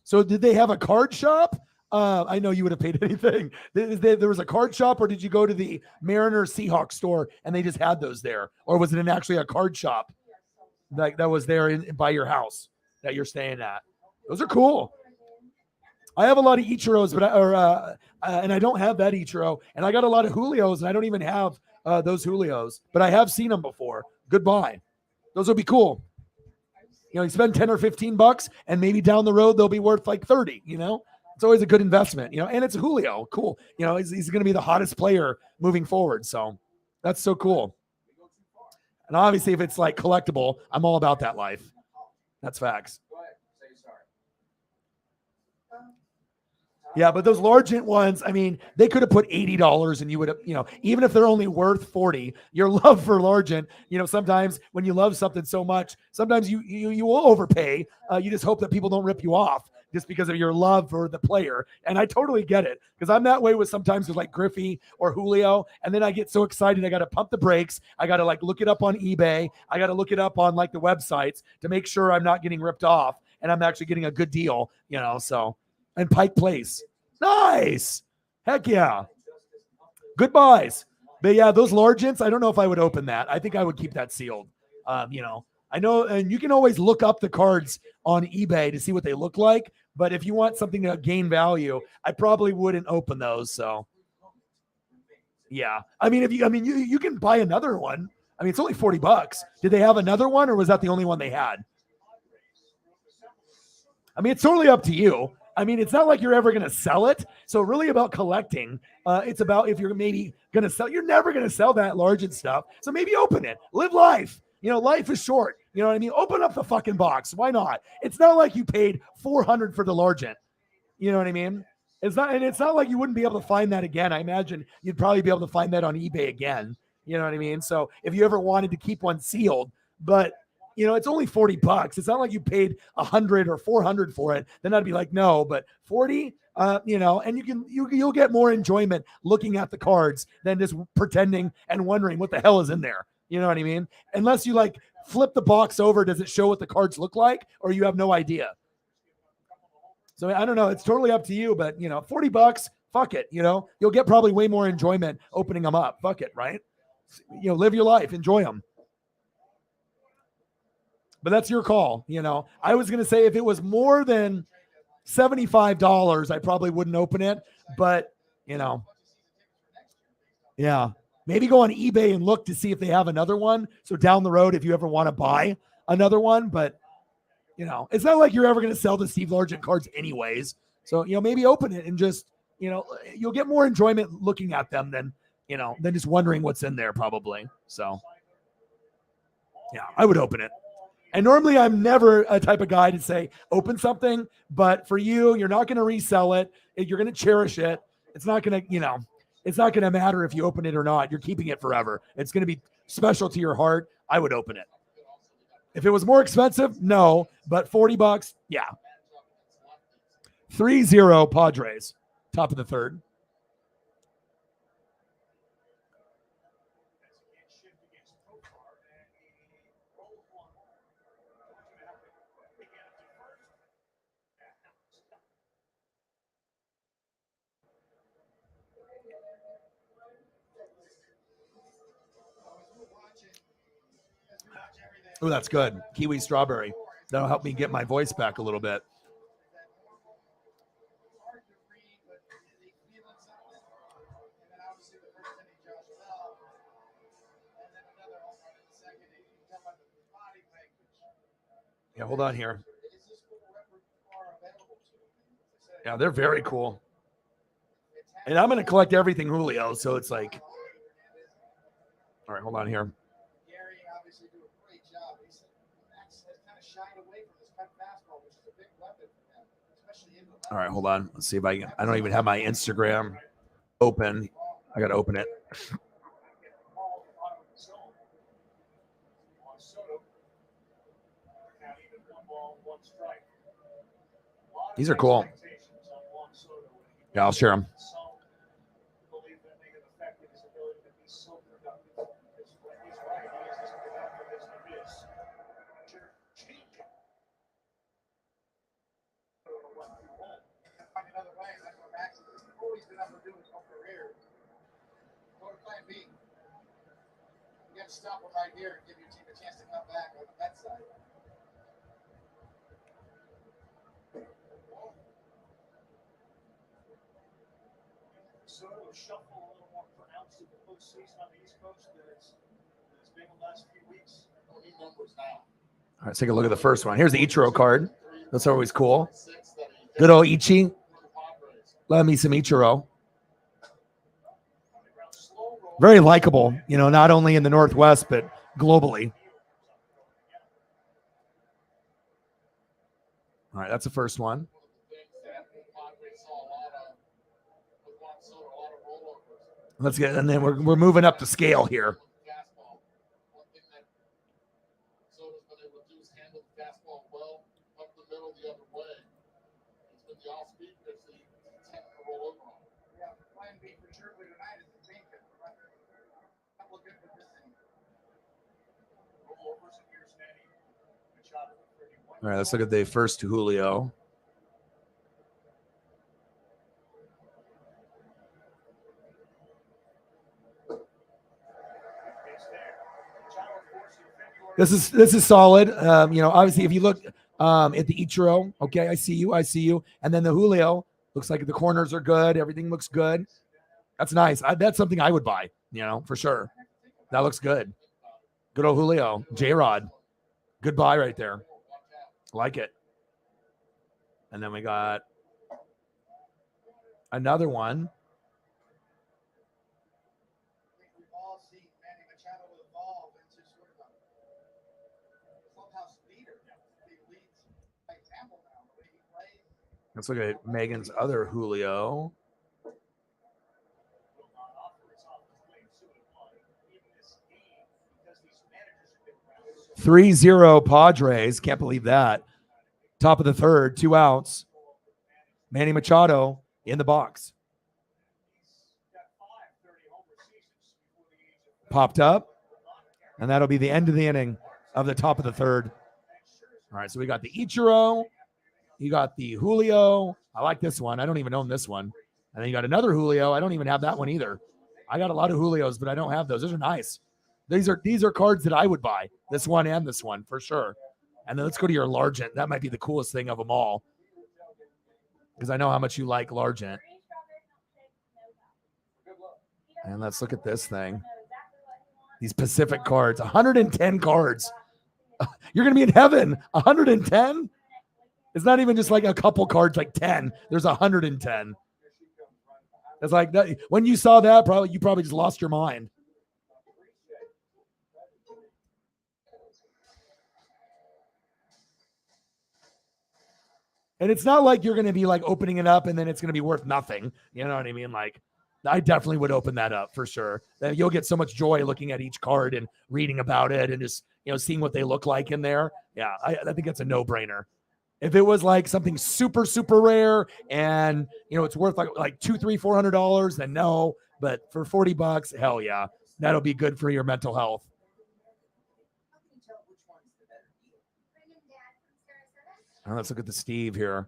So did they have a card shop? I know you would have paid anything. There was a card shop, or did you go to the Mariner Seahawks store and they just had those there? Or was it actually a card shop that was there by your house that you're staying at? Those are cool. I have a lot of Ichiros, and I don't have that Ichiro. And I got a lot of Julios, and I don't even have those Julios. But I have seen them before. Goodbye. Those would be cool. You spend 10 or 15 bucks, and maybe down the road they'll be worth like 30. It's always a good investment. And it's Julio. Cool. He's going to be the hottest player moving forward. So that's so cool. And obviously, if it's like collectible, I'm all about that life. That's facts. Yeah, but those Largent ones, I mean, they could have put $80 and you would have, even if they're only worth 40, your love for Largent, sometimes when you love something so much, sometimes you will overpay. You just hope that people don't rip you off just because of your love for the player. And I totally get it, because I'm that way with like Griffey or Julio. And then I get so excited, I got to pump the brakes. I got to like look it up on eBay. I got to look it up on like the websites to make sure I'm not getting ripped off and I'm actually getting a good deal, so. And Pike Place. Nice. Heck yeah. Goodbyes. But yeah, those Largents, I don't know if I would open that. I think I would keep that sealed. I know, and you can always look up the cards on eBay to see what they look like. But if you want something to gain value, I probably wouldn't open those. So yeah. I mean, you can buy another one. I mean, it's only $40. Did they have another one, or was that the only one they had? I mean, it's totally up to you. I mean, it's not like you're ever going to sell it. So really about collecting, it's about if you're maybe going to sell, you're never going to sell that Largent stuff. So maybe open it, live life. Life is short. You know what I mean? Open up the fucking box. Why not? It's not like you paid $400 for the Largent. You know what I mean? It's not like you wouldn't be able to find that again. I imagine you'd probably be able to find that on eBay again. You know what I mean? So if you ever wanted to keep one sealed, but it's only $40. It's not like you paid $100 or $400 for it. Then I'd be like, no, but 40, and you'll get more enjoyment looking at the cards than just pretending and wondering what the hell is in there. You know what I mean? Unless you like flip the box over, does it show what the cards look like, or you have no idea? So I don't know. It's totally up to you, but $40, fuck it. You'll get probably way more enjoyment opening them up. Fuck it, right? Live your life, enjoy them. But that's your call. I was going to say if it was more than $75, I probably wouldn't open it. But, Yeah. Maybe go on eBay and look to see if they have another one. So down the road, if you ever want to buy another one, but it's not like you're ever going to sell the Steve Largent cards anyways. So, maybe open it and just, you'll get more enjoyment looking at them than just wondering what's in there probably. So yeah, I would open it. And normally I'm never a type of guy to say, open something, but for you, you're not going to resell it. You're going to cherish it. It's not going to, it's not going to matter if you open it or not. You're keeping it forever. It's going to be special to your heart. I would open it. If it was more expensive, no, but $40, yeah. 3-0 Padres, top of the third. Oh, that's good. Kiwi strawberry. That'll help me get my voice back a little bit. Yeah, hold on here. Yeah, they're very cool. And I'm going to collect everything Julio, so it's like, all right, hold on here. All right, hold on. Let's see if I don't even have my Instagram open. I got to open it. These are cool. Yeah, I'll share them. Stop them right here and give your team a chance to come back on the bet side. So it was shuffle a little more pronounced in the postseason on the East Coast than it's been the last few weeks. All right, let's take a look at the first one. Here's the Ichiro card. That's always cool. Good old Ichi. Love me some Ichiro. Very likable, not only in the Northwest, but globally. All right, that's the first one. Let's get, and then we're moving up the scale here. All right, let's look at the first Julio. This is solid. Obviously, if you look at the Ichiro, okay, I see you, and then the Julio looks like the corners are good. Everything looks good. That's nice. That's something I would buy. For sure. That looks good. Good old Julio, J-Rod. Good buy right there. Like it. And then we got another one. Let's look at Megan's other Julio. (3-0) Padres. Can't believe that. Top of the third, 2 outs. Manny Machado in the box. Popped up. And that'll be the end of the inning of the top of the third. All right, so we got the Ichiro. You got the Julio. I like this one. I don't even own this one. And then you got another Julio. I don't even have that one either. I got a lot of Julios, but I don't have those. Those are nice. These are cards that I would buy. This one and this one for sure. And then let's go to your Largent. That might be the coolest thing of them all, because I know how much you like Largent. And let's look at this thing. These Pacific cards, 110 cards. You're going to be in heaven. 110? It's not even just like a couple cards, like 10. There's 110. It's like that. When you saw that, you probably just lost your mind. And it's not like you're going to be like opening it up and then it's going to be worth nothing. You know what I mean? Like, I definitely would open that up for sure. You'll get so much joy looking at each card and reading about it and just, seeing what they look like in there. Yeah, I think it's a no-brainer. If it was like something super, super rare and, it's worth like $200, $300, $400, then no. But for $40, hell yeah, that'll be good for your mental health. Now let's look at the Steve here.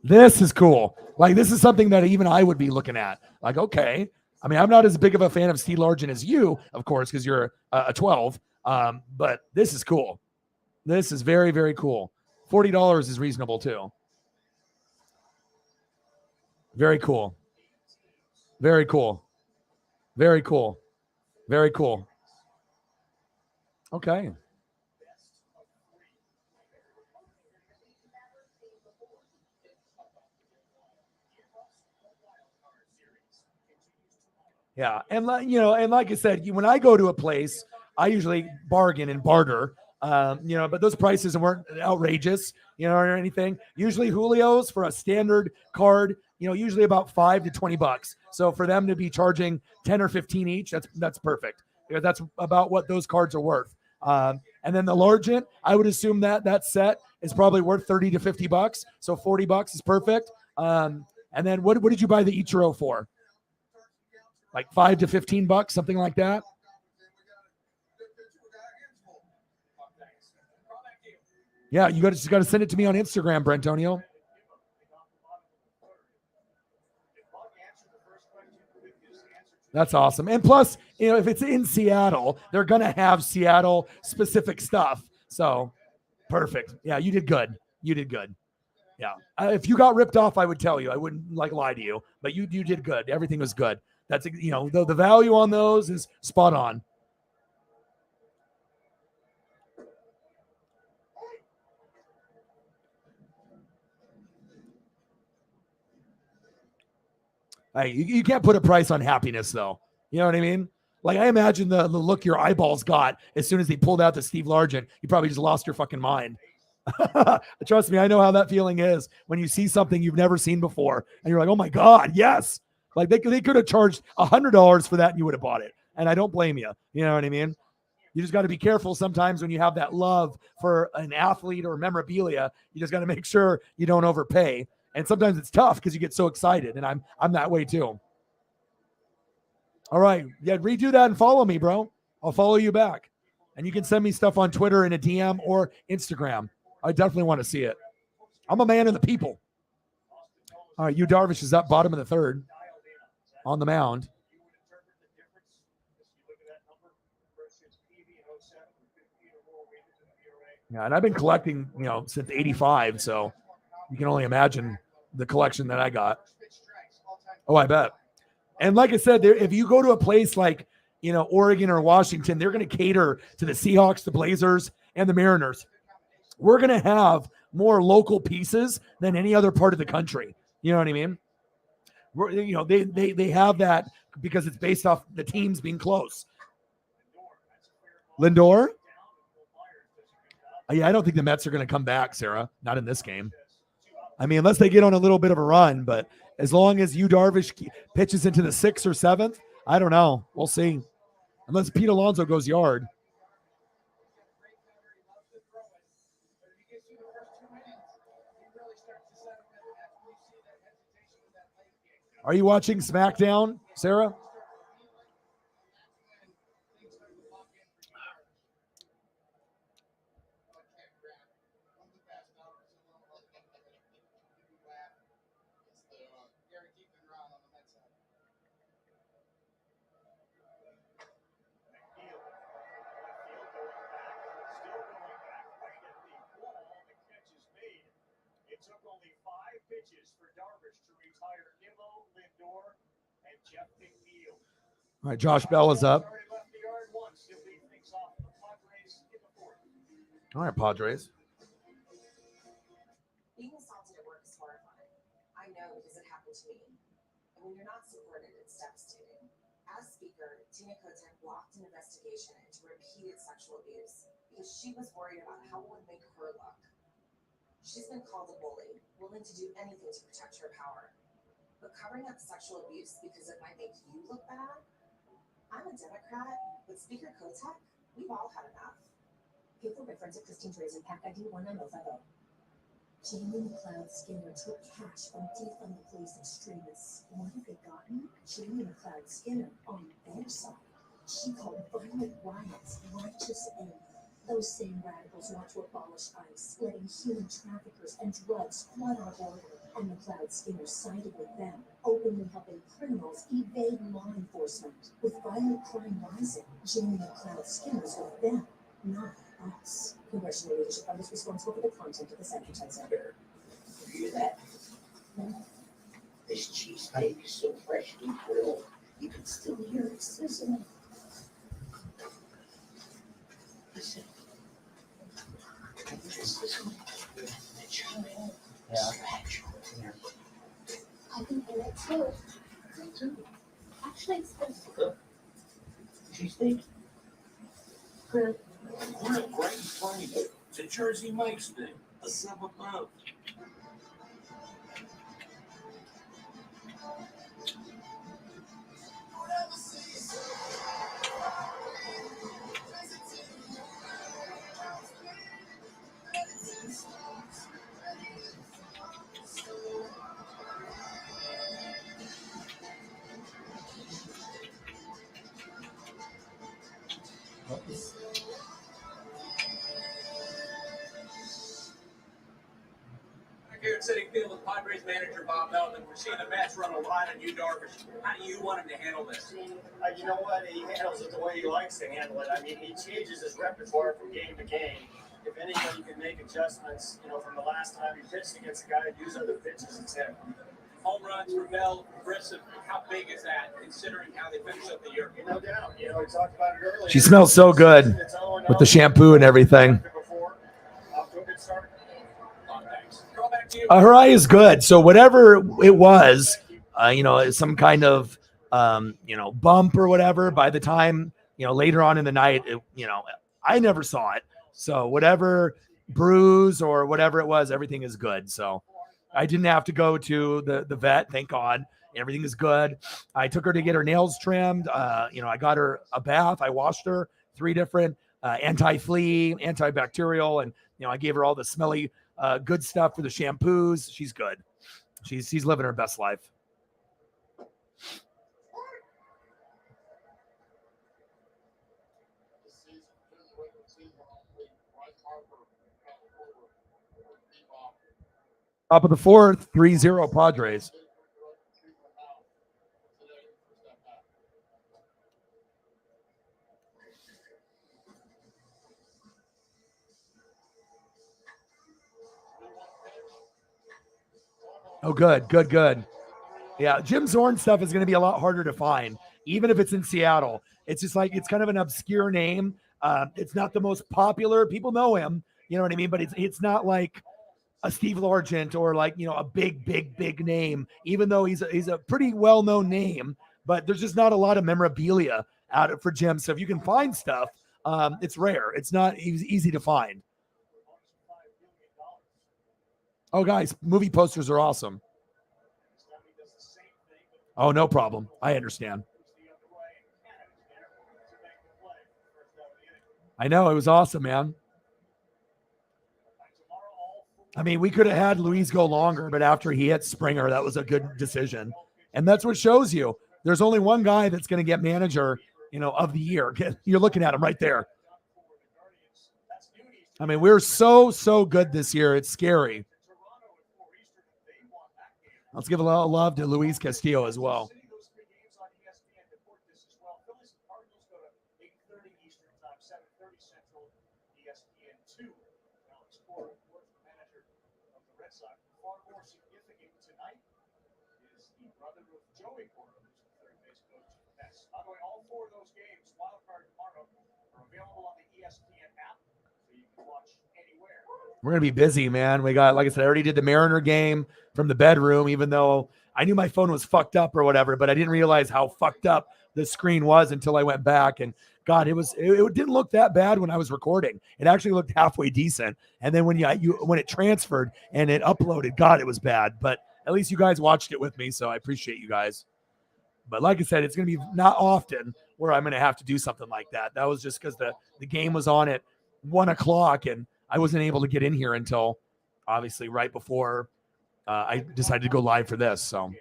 This is cool. Like, this is something that even I would be looking at. Like, okay. I mean, I'm not as big of a fan of Steve Largent as you, of course, because you're a 12. But this is cool. This is very, very cool. $40 is reasonable too. Very cool. Very cool. Very cool. Very cool. Okay. Yeah, and like I said, when I go to a place, I usually bargain and barter. But those prices weren't outrageous, or anything. Usually Julio's for a standard card, usually about $5 to $20. So for them to be charging 10 or 15 each, that's perfect. That's about what those cards are worth. And then the Largent, I would assume that set is probably worth 30 to $50. So $40 is perfect. And then what did you buy the Ichiro for? Like $5 to $15, something like that. Yeah, you just got to send it to me on Instagram, Brentonio. That's awesome. And plus, if it's in Seattle, they're going to have Seattle specific stuff. So perfect. Yeah, you did good. You did good. Yeah. If you got ripped off, I would tell you. I wouldn't lie to you, but you did good. Everything was good. That's, the value on those is spot on. Hey, you can't put a price on happiness, though. You know what I mean? Like, I imagine the look your eyeballs got as soon as he pulled out the Steve Largent. You probably just lost your fucking mind. Trust me, I know how that feeling is when you see something you've never seen before and you're like, oh my God, yes. Like, they could have charged $100 for that and you would have bought it. And I don't blame you. You know what I mean? You just got to be careful sometimes when you have that love for an athlete or memorabilia. You just got to make sure you don't overpay. And sometimes it's tough because you get so excited, and I'm that way too. All right, yeah, redo that and follow me, bro. I'll follow you back, and you can send me stuff on Twitter in a DM or Instagram. I definitely want to see it. I'm a man of the people. All right, Yu Darvish is up bottom of the third on the mound. Yeah, and I've been collecting, since '85, so you can only imagine the collection that I got. Oh, I bet. And like I said, if you go to a place like, Oregon or Washington, they're going to cater to the Seahawks, the Blazers, and the Mariners. We're going to have more local pieces than any other part of the country. You know what I mean? They have that because it's based off the teams being close. Lindor? Yeah, I don't think the Mets are going to come back, Sarah. Not in this game. I mean, unless they get on a little bit of a run, but as long as Yu Darvish pitches into the 6th or 7th, I don't know. We'll see. Unless Pete Alonso goes yard. Are you watching SmackDown, Sarah? It took only 5 pitches for Darvish to retire Nimmo, Lindor, All right, Josh Bell is up. All right, Padres. Being assaulted at work is horrifying. I know because it happened to me. And when you're not supported, it's devastating. As speaker, Tina Kotek blocked an investigation into repeated sexual abuse because she was worried about how it would make her look. She's been called a bully, willing to do anything to protect her power. But covering up sexual abuse because it might make you look bad? I'm a Democrat, but Speaker Kotek, we've all had enough. Paper reference at Christine Dre's and Pack ID 19050. Jamie McLeod Skinner took cash from defund the police extremists. What have they gotten? Jamie McLeod Skinner on their side. She called violent riots righteous anger. Those same radicals want to abolish ICE, letting human traffickers and drugs flood our border. And McLeod Skinner sided with them, openly helping criminals evade law enforcement. With violent crime rising, Jamie McLeod Skinner's with them, not us. Congressional leadership is responsible for the content of this advertising. You hear that? This cheesesteak is so freshly grilled, you can still hear it sizzling. Listen. This is the chime. Scratch. I can hear it too. Me too. Actually, it's good. Good. Cheesesteak? Good. Real great and funny. It's a Jersey Mike's thing. A sub above. Here at City Field with Padres manager Bob Melvin, we're seeing the Mets run a lot on you, Darvish. How do you want him to handle this? You know what? He handles it the way he likes to handle it. I mean, he changes his repertoire from game to game. If anybody can make adjustments, from the last time he pitched against a guy who used other pitches, it's him. Home runs, Ravel, Grissom, how big is that considering how they finish up the year? No doubt. We talked about it earlier. She smells so good with the shampoo and everything. Off to a good start. Call back to you. Her eye is good. So whatever it was, some kind of, bump or whatever, by the time, later on in the night, I never saw it. So whatever bruise or whatever it was, everything is good. So I didn't have to go to the vet. Thank God. Everything is good. I took her to get her nails trimmed. I got her a bath. I washed her 3 different anti-flea, antibacterial, and, I gave her all the smelly good stuff for the shampoos. She's good. She's living her best life. Top of the 4th, 3-0 Padres. Oh, good. Yeah, Jim Zorn stuff is going to be a lot harder to find, even if it's in Seattle. It's just like, it's kind of an obscure name. It's not the most popular. People know him, you know what I mean? But it's not like a Steve Largent or like, a big name, even though he's a pretty well-known name, but there's just not a lot of memorabilia out for Jim. So if you can find stuff, it's rare. It's not easy to find. Oh, guys, movie posters are awesome. Oh, no problem. I understand. I know. It was awesome, man. I mean, we could have had Luis go longer, but after he hit Springer, that was a good decision. And that's what shows you. There's only one guy that's going to get manager, of the year. You're looking at him right there. I mean, we're so good this year. It's scary. Let's give a lot of love to Luis Castillo as well. By the way, all 4 of those games, Wild Card tomorrow, are available on the ESPN app, so you can watch anywhere. We're going to be busy, man. We got, like I said, I already did the Mariner game from the bedroom, even though I knew my phone was fucked up or whatever, but I didn't realize how fucked up the screen was until I went back. And God, it didn't look that bad when I was recording. It actually looked halfway decent. And then when when it transferred and it uploaded, God, it was bad. But at least you guys watched it with me, so I appreciate you guys. But like I said, it's going to be not often where I'm going to have to do something like that. That was just because the game was on at 1:00 and I wasn't able to get in here until obviously right before I decided to go live for this. So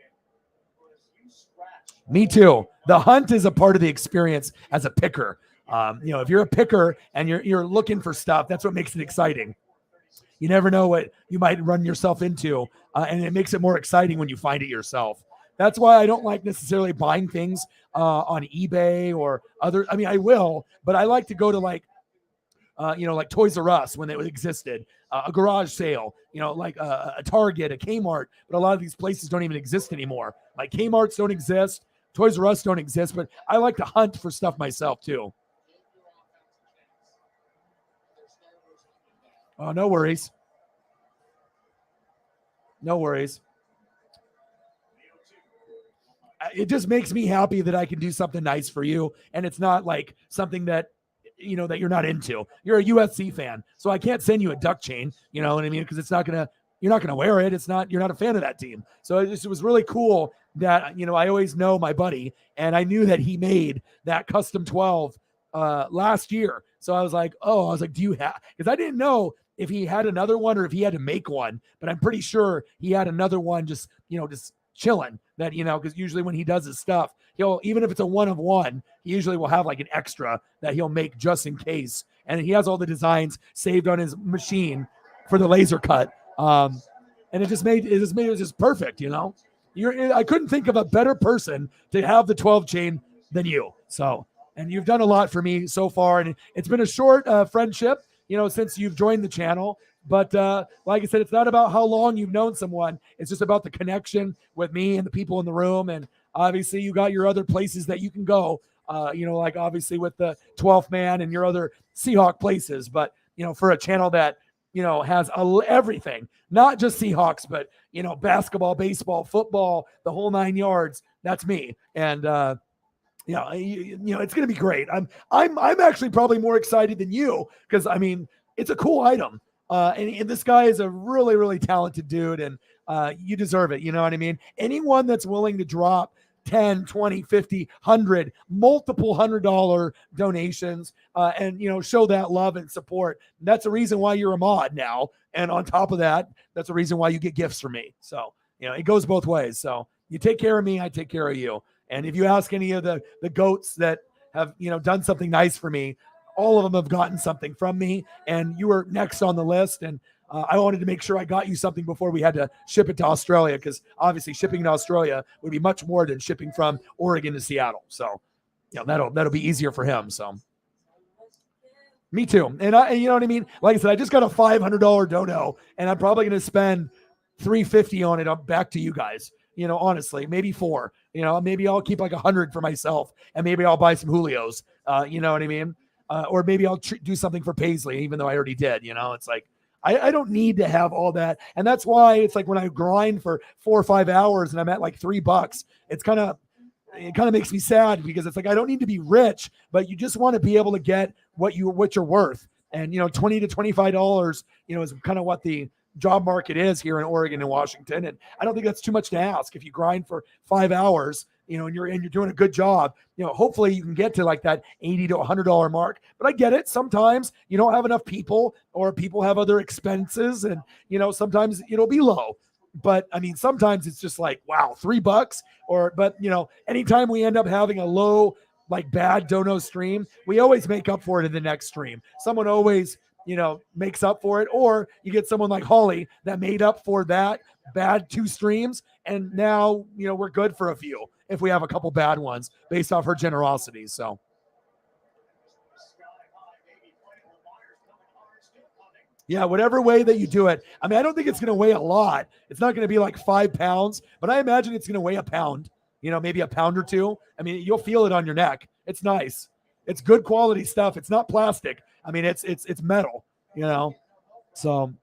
me too. The hunt is a part of the experience as a picker. If you're a picker and you're looking for stuff, that's what makes it exciting. You never know what you might run yourself into, and it makes it more exciting when you find it yourself. That's why I don't like necessarily buying things on eBay or other. I mean, I will, but I like to go to like Toys R Us when it existed, a garage sale, like a Target, a Kmart. But a lot of these places don't even exist anymore. Like Kmart's don't exist, Toys R Us don't exist. But I like to hunt for stuff myself too. Oh, no worries. No worries. It just makes me happy that I can do something nice for you. And it's not like something that, that you're not into. You're a USC fan. So I can't send you a duck chain, you know what I mean? Because you're not going to wear it. You're not a fan of that team. So it was really cool that, I always know my buddy, and I knew that he made that custom 12 last year. So I was like, do you have, because I didn't know if he had another one or if he had to make one, but I'm pretty sure he had another one just chilling that, because usually when he does his stuff, even if it's a 1 of 1, he usually will have like an extra that he'll make just in case. And he has all the designs saved on his machine for the laser cut. And it was just perfect. I couldn't think of a better person to have the 12 chain than you. So, and you've done a lot for me so far, and it's been a short friendship, since you've joined the channel. But like I said, it's not about how long you've known someone. It's just about the connection with me and the people in the room. And obviously you got your other places that you can go, like obviously with the 12th man and your other Seahawk places. But, for a channel that, has everything, not just Seahawks, but, basketball, baseball, football, the whole 9 yards, that's me. And, it's going to be great. I'm actually probably more excited than you because, it's a cool item. And this guy is a really, really talented dude, and you deserve it. You know what I mean? Anyone that's willing to drop 10, 20, 50, 100, multiple $100 donations, and, show that love and support. That's the reason why you're a mod now. And on top of that, that's the reason why you get gifts from me. So, it goes both ways. So you take care of me, I take care of you. And if you ask any of the goats that have, done something nice for me, all of them have gotten something from me, and you were next on the list. And I wanted to make sure I got you something before we had to ship it to Australia, because obviously shipping to Australia would be much more than shipping from Oregon to Seattle. So, that'll be easier for him. So me too. And you know what I mean? Like I said, I just got a $500 dono, and I'm probably going to spend $350 on it. I'm back to you guys. Honestly, maybe 4, maybe I'll keep like 100 for myself, and maybe I'll buy some Julios, you know what I mean? Or maybe I'll do something for Paisley, even though I already did. It's like, I don't need to have all that. And that's why it's like when I grind for 4 or 5 hours and I'm at like $3, it kind of makes me sad, because it's like, I don't need to be rich, but you just want to be able to get what you're worth. And, $20 to $25, is kind of what the job market is here in Oregon and Washington. And I don't think that's too much to ask. If you grind for 5 hours, and you're doing a good job, hopefully you can get to like that $80 to $100 mark. But I get it. Sometimes you don't have enough people, or people have other expenses, and, sometimes it'll be low. But sometimes it's just like, wow, $3 but anytime we end up having a low, like bad dono stream, we always make up for it in the next stream. Someone always, makes up for it, or you get someone like Holly that made up for that bad 2 streams. And now, we're good for a few if we have a couple bad ones based off her generosity. So. Yeah, whatever way that you do it. I don't think it's going to weigh a lot. It's not going to be like 5 pounds, but I imagine it's going to weigh a pound. maybe a pound or two. I mean, you'll feel it on your neck. It's nice. It's good quality stuff. It's not plastic. I mean, it's metal, So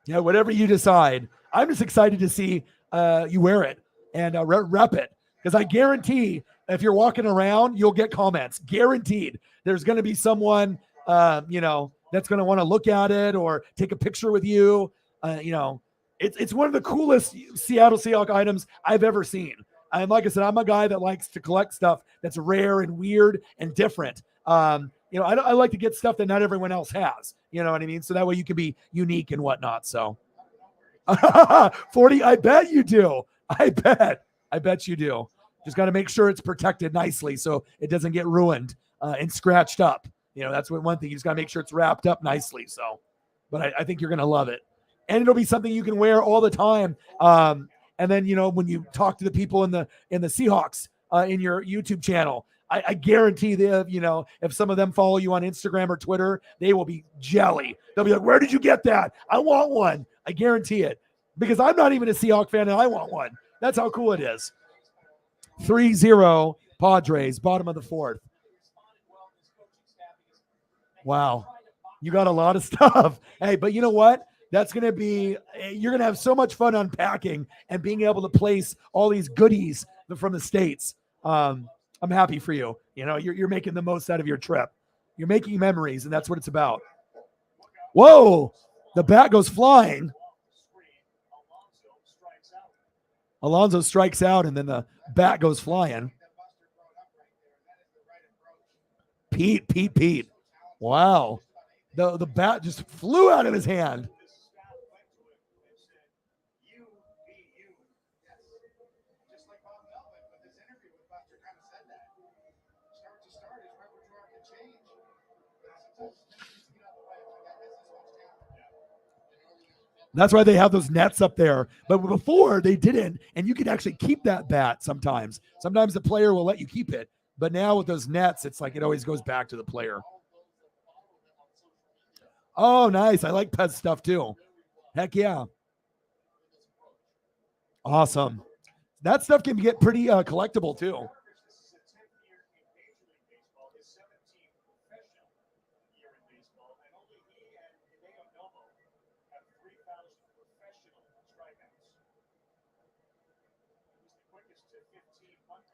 yeah, whatever you decide. I'm just excited to see you wear it and rep it, because I guarantee if you're walking around, you'll get comments. Guaranteed. There's going to be someone, that's going to want to look at it or take a picture with you. It's one of the coolest Seattle Seahawks items I've ever seen. And like I said, I'm a guy that likes to collect stuff that's rare and weird and different. I like to get stuff that not everyone else has. You know what I mean? So that way you can be unique and whatnot. So 40, I bet you do. I bet you do. Just got to make sure it's protected nicely so it doesn't get ruined and scratched up. That's one thing. You just got to make sure it's wrapped up nicely. So, but I think you're going to love it. And it'll be something you can wear all the time. And then, when you talk to the people in the Seahawks in your YouTube channel, I guarantee if some of them follow you on Instagram or Twitter, they will be jelly. They'll be like, where did you get that? I want one. I guarantee it. Because I'm not even a Seahawks fan and I want one. That's how cool it is. 3-0 Padres, bottom of the fourth. Wow. You got a lot of stuff. Hey, but you know what? That's going to be, you're going to have so much fun unpacking and being able to place all these goodies from the States. I'm happy for you. You're making the most out of your trip. You're making memories, and that's what it's about. Whoa, the bat goes flying. Alonso strikes out, and then the bat goes flying. Pete. Wow. The bat just flew out of his hand. That's why they have those nets up there. But before they didn't, and you could actually keep that bat sometimes. Sometimes the player will let you keep it. But now with those nets, it's like it always goes back to the player. Oh, nice. I like pet stuff too. Heck yeah. Awesome. That stuff can get pretty collectible too.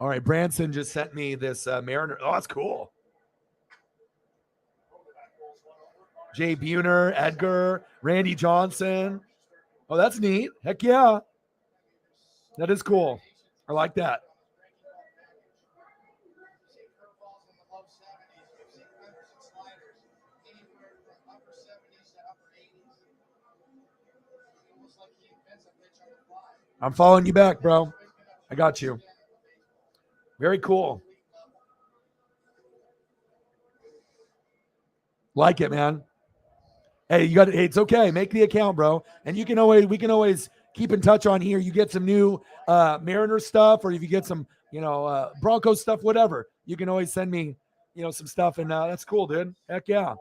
All right, Branson just sent me this Mariner. Oh, that's cool. Jay Buhner, Edgar, Randy Johnson. Oh, that's neat. Heck yeah. That is cool. I like that. I'm following you back, bro. I got you. Very cool. Like it, man. Hey, hey, it's okay. Make the account, bro. And we can always keep in touch on here. You get some new Mariner stuff, or if you get some, Broncos stuff, whatever. You can always send me, some stuff, and that's cool, dude. Heck yeah.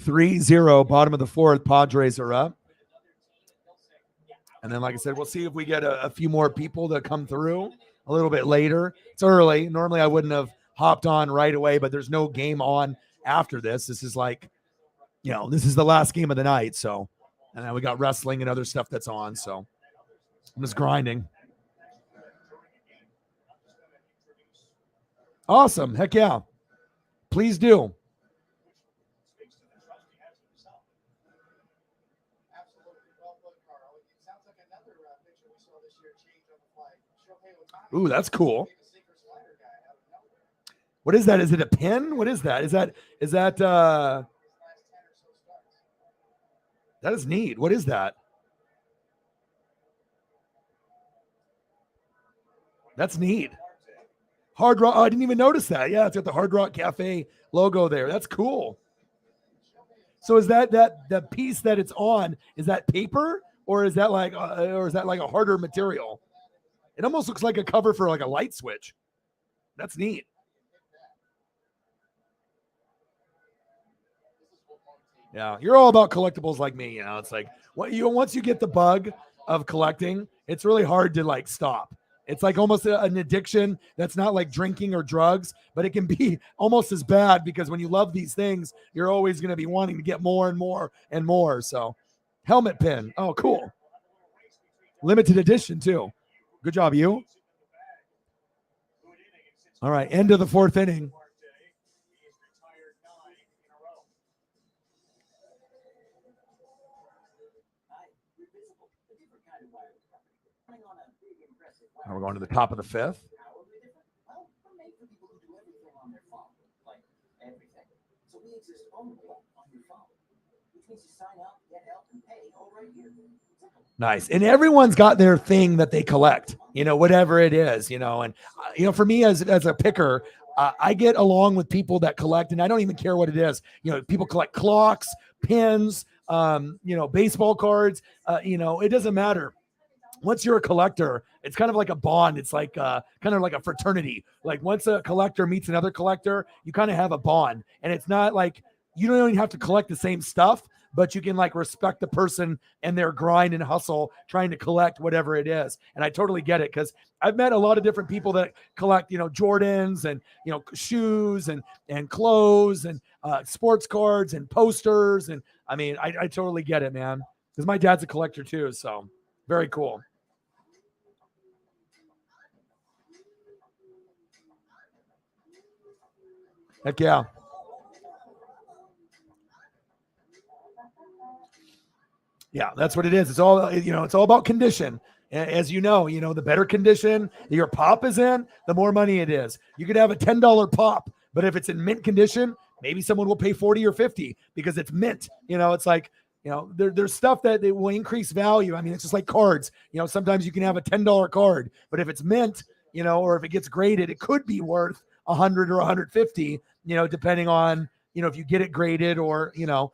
Three 3-0, bottom of the fourth. Padres are up. And then, like I said, we'll see if we get a few more people to come through a little bit later. It's early. Normally, I wouldn't have hopped on right away, but there's no game on after this. This is like, this is the last game of the night. So, and then we got wrestling and other stuff that's on. So I'm just grinding. Awesome. Heck yeah. Please do. Ooh, that's cool. What is that? Is it a pin? What is that? Is that that is neat. What is that? That's neat. Hard Rock. Oh, I didn't even notice that. Yeah, it's got the Hard Rock Cafe logo there. That's cool. So is that the piece that it's on? Is that paper or is that like a harder material? It almost looks like a cover for like a light switch. That's neat. Yeah, you're all about collectibles like me. You know, it's like once you get the bug of collecting, it's really hard to like stop. It's like almost an addiction that's not like drinking or drugs, but it can be almost as bad because when you love these things, you're always going to be wanting to get more and more and more. So, helmet pin. Oh, cool. Limited edition too. Good job, you. All right, end of the fourth inning. Now we're going to the top of the fifth. Nice. And everyone's got their thing that they collect, you know, whatever it is, you know, and, you know, for me as a picker, I get along with people that collect, and I don't even care what it is. You know, people collect clocks, pins, you know, baseball cards, you know, it doesn't matter. Once you're a collector, it's kind of like a bond. It's like kind of like a fraternity. Like once a collector meets another collector, you kind of have a bond. And it's not like you don't even have to collect the same stuff, but you can like respect the person and their grind and hustle trying to collect whatever it is. And I totally get it because I've met a lot of different people that collect, you know, Jordans and, you know, shoes and clothes and sports cards and posters. And I mean, I totally get it, man, because my dad's a collector too. So very cool. Heck yeah. Yeah, that's what it is. It's all, you know, it's all about condition. As you know, the better condition your pop is in, the more money it is. You could have a $10 pop, but if it's in mint condition, maybe someone will pay 40 or 50 because it's mint. You know, it's like, you know, there's stuff that it will increase value. I mean, it's just like cards. You know, sometimes you can have a $10 card, but if it's mint, you know, or if it gets graded, it could be worth 100 or 150, you know, depending on, you know, if you get it graded or, you know,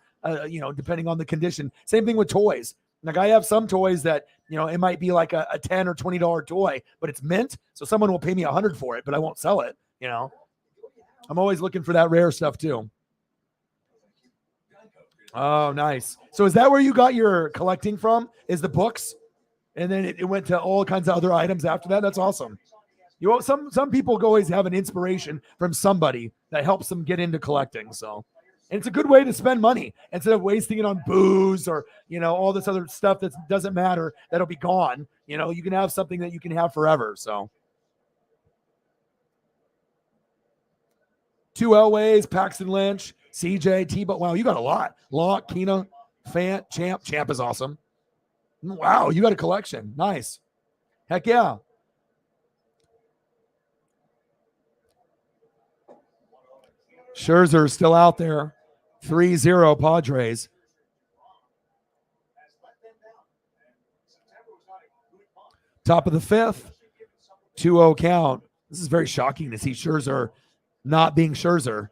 depending on the condition. Same thing with toys. Like I have some toys that, you know, it might be like a $10 or $20 toy, but it's mint. So someone will pay me 100 for it, but I won't sell it. You know, I'm always looking for that rare stuff too. Oh, nice. So is that where you got your collecting from? Is the books? And then it went to all kinds of other items after that? That's awesome. You know, some people always have an inspiration from somebody that helps them get into collecting. So, and it's a good way to spend money instead of wasting it on booze or, you know, all this other stuff that doesn't matter. That'll be gone. You know, you can have something that you can have forever. So 2 Elways, Paxton Lynch, CJ, T-Bo. Wow, you got a lot. Locke, Keena, Fant, Champ. Champ is awesome. Wow, you got a collection. Nice. Heck yeah. Scherzer still out there. 3-0 Padres. Top of the fifth. 2-0 count. This is very shocking to see Scherzer not being Scherzer.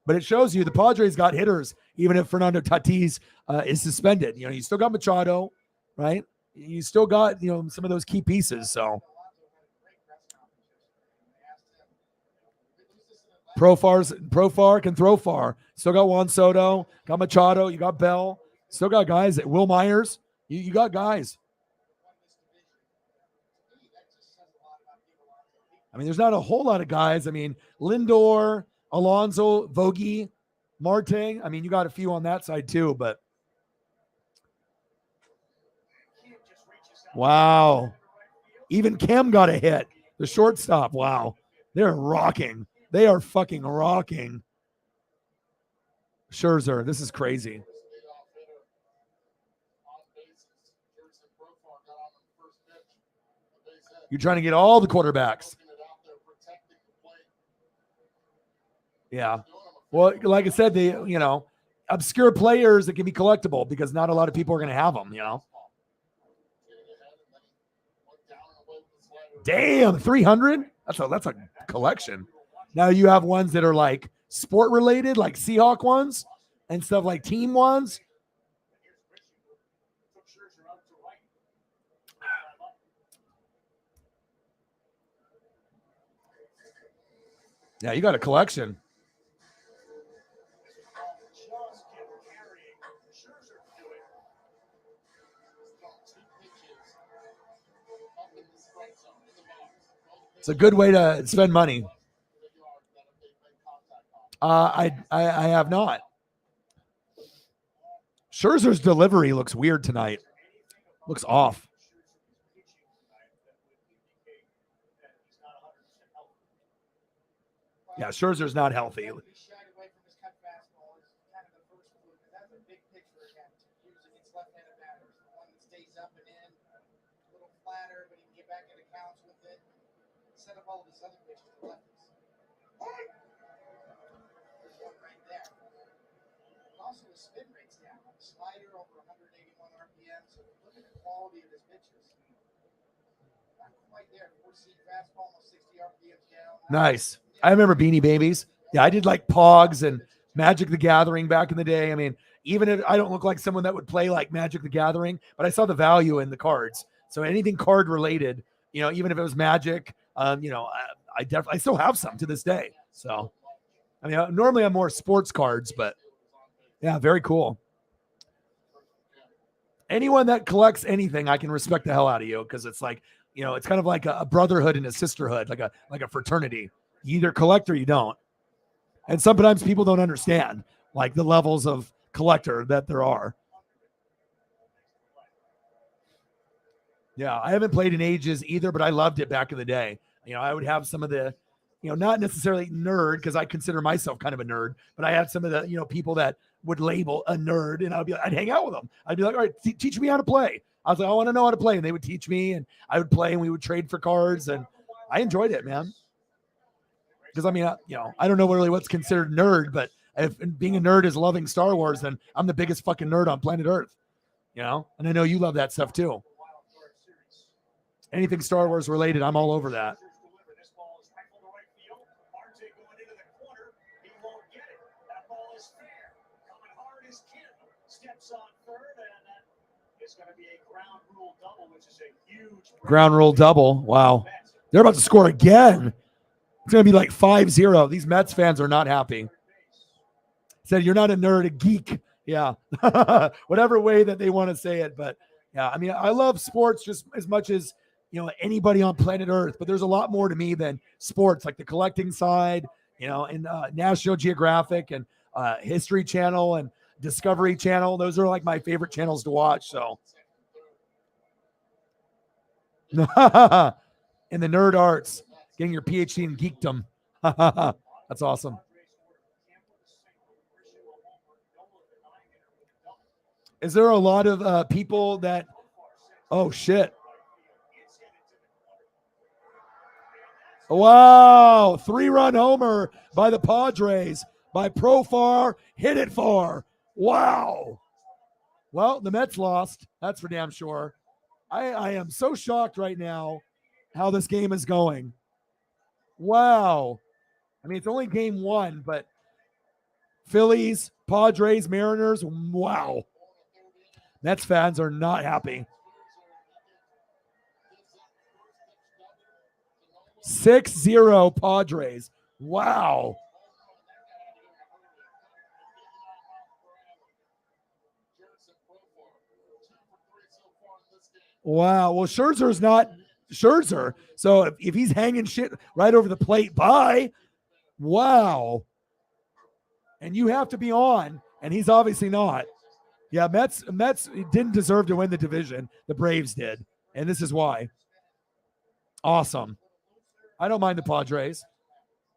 But it shows you the Padres got hitters, even if Fernando Tatis is suspended. You know, you still got Machado, right? You still got, you know, some of those key pieces. So Profar can throw far. Still got Juan Soto, got Machado, you got Bell. Still got guys. Will Myers, you got guys. I mean, there's not a whole lot of guys. I mean, Lindor, Alonso, Vogie, Marte. I mean, you got a few on that side too, but wow. Even Kim got a hit. The shortstop. Wow. They're rocking. They are fucking rocking. Scherzer, this is crazy. You're trying to get all the quarterbacks. Yeah. Well, like I said, the, you know, obscure players that can be collectible because not a lot of people are going to have them, you know. Damn, 300? That's a collection. Now you have ones that are like sport related, like Seahawk ones and stuff like team ones. Yeah, you got a collection. It's a good way to spend money. I have not. Scherzer's delivery looks weird tonight. Looks off. Yeah, Scherzer's not healthy. Set up all of his other pitches to lefties. There's one right there. And also his spin rate's down. Slider over 181 RPM. So look at the quality of his pitches. Not quite there. 4-seam fastball, almost 60 RPM down. Nice. I remember Beanie Babies. Yeah, I did like Pogs and Magic the Gathering back in the day. I mean, even if I don't look like someone that would play like Magic the Gathering, but I saw the value in the cards. So anything card related, even if it was Magic, I still have some to this day. So, I mean, normally I'm more sports cards, but yeah, very cool. Anyone that collects anything, I can respect the hell out of you because it's like, it's kind of like a brotherhood and a sisterhood, like a fraternity. You either collect or you don't. And sometimes people don't understand like the levels of collector that there are. Yeah, I haven't played in ages either, but I loved it back in the day. I would have some of the, not necessarily nerd because I consider myself kind of a nerd, but I had some of the, people that would label a nerd and I'd hang out with them. I'd be like, all right, teach me how to play. I was like, I want to know how to play. And they would teach me and I would play and we would trade for cards and I enjoyed it, man. Because I mean, I don't know really what's considered nerd, but if being a nerd is loving Star Wars, then I'm the biggest fucking nerd on planet Earth, and I know you love that stuff too. Anything Star Wars related, I'm all over that. Ground rule double. Wow. They're about to score again. It's going to be like 5-0. These Mets fans are not happy. Said you're not a nerd, a geek. Yeah. Whatever way that they want to say it. But yeah, I mean, I love sports just as much as, anybody on planet Earth, but there's a lot more to me than sports, like the collecting side, and National Geographic and History Channel and Discovery Channel. Those are like my favorite channels to watch. So. In the nerd arts, getting your PhD in geekdom. That's awesome. Is there a lot of people that, oh shit. Wow. 3-run homer by the Padres by Profar. Hit it far. Wow. Well, the Mets lost. That's for damn sure. I am so shocked right now how this game is going. Wow. I mean, it's only game 1, but Phillies, Padres, Mariners, wow. Mets fans are not happy. 6-0 Padres. Wow. Wow. Well, Scherzer's not Scherzer. So if he's hanging shit right over the plate, bye. Wow. And you have to be on, and he's obviously not. Yeah, Mets didn't deserve to win the division. The Braves did. And this is why. Awesome. I don't mind the Padres.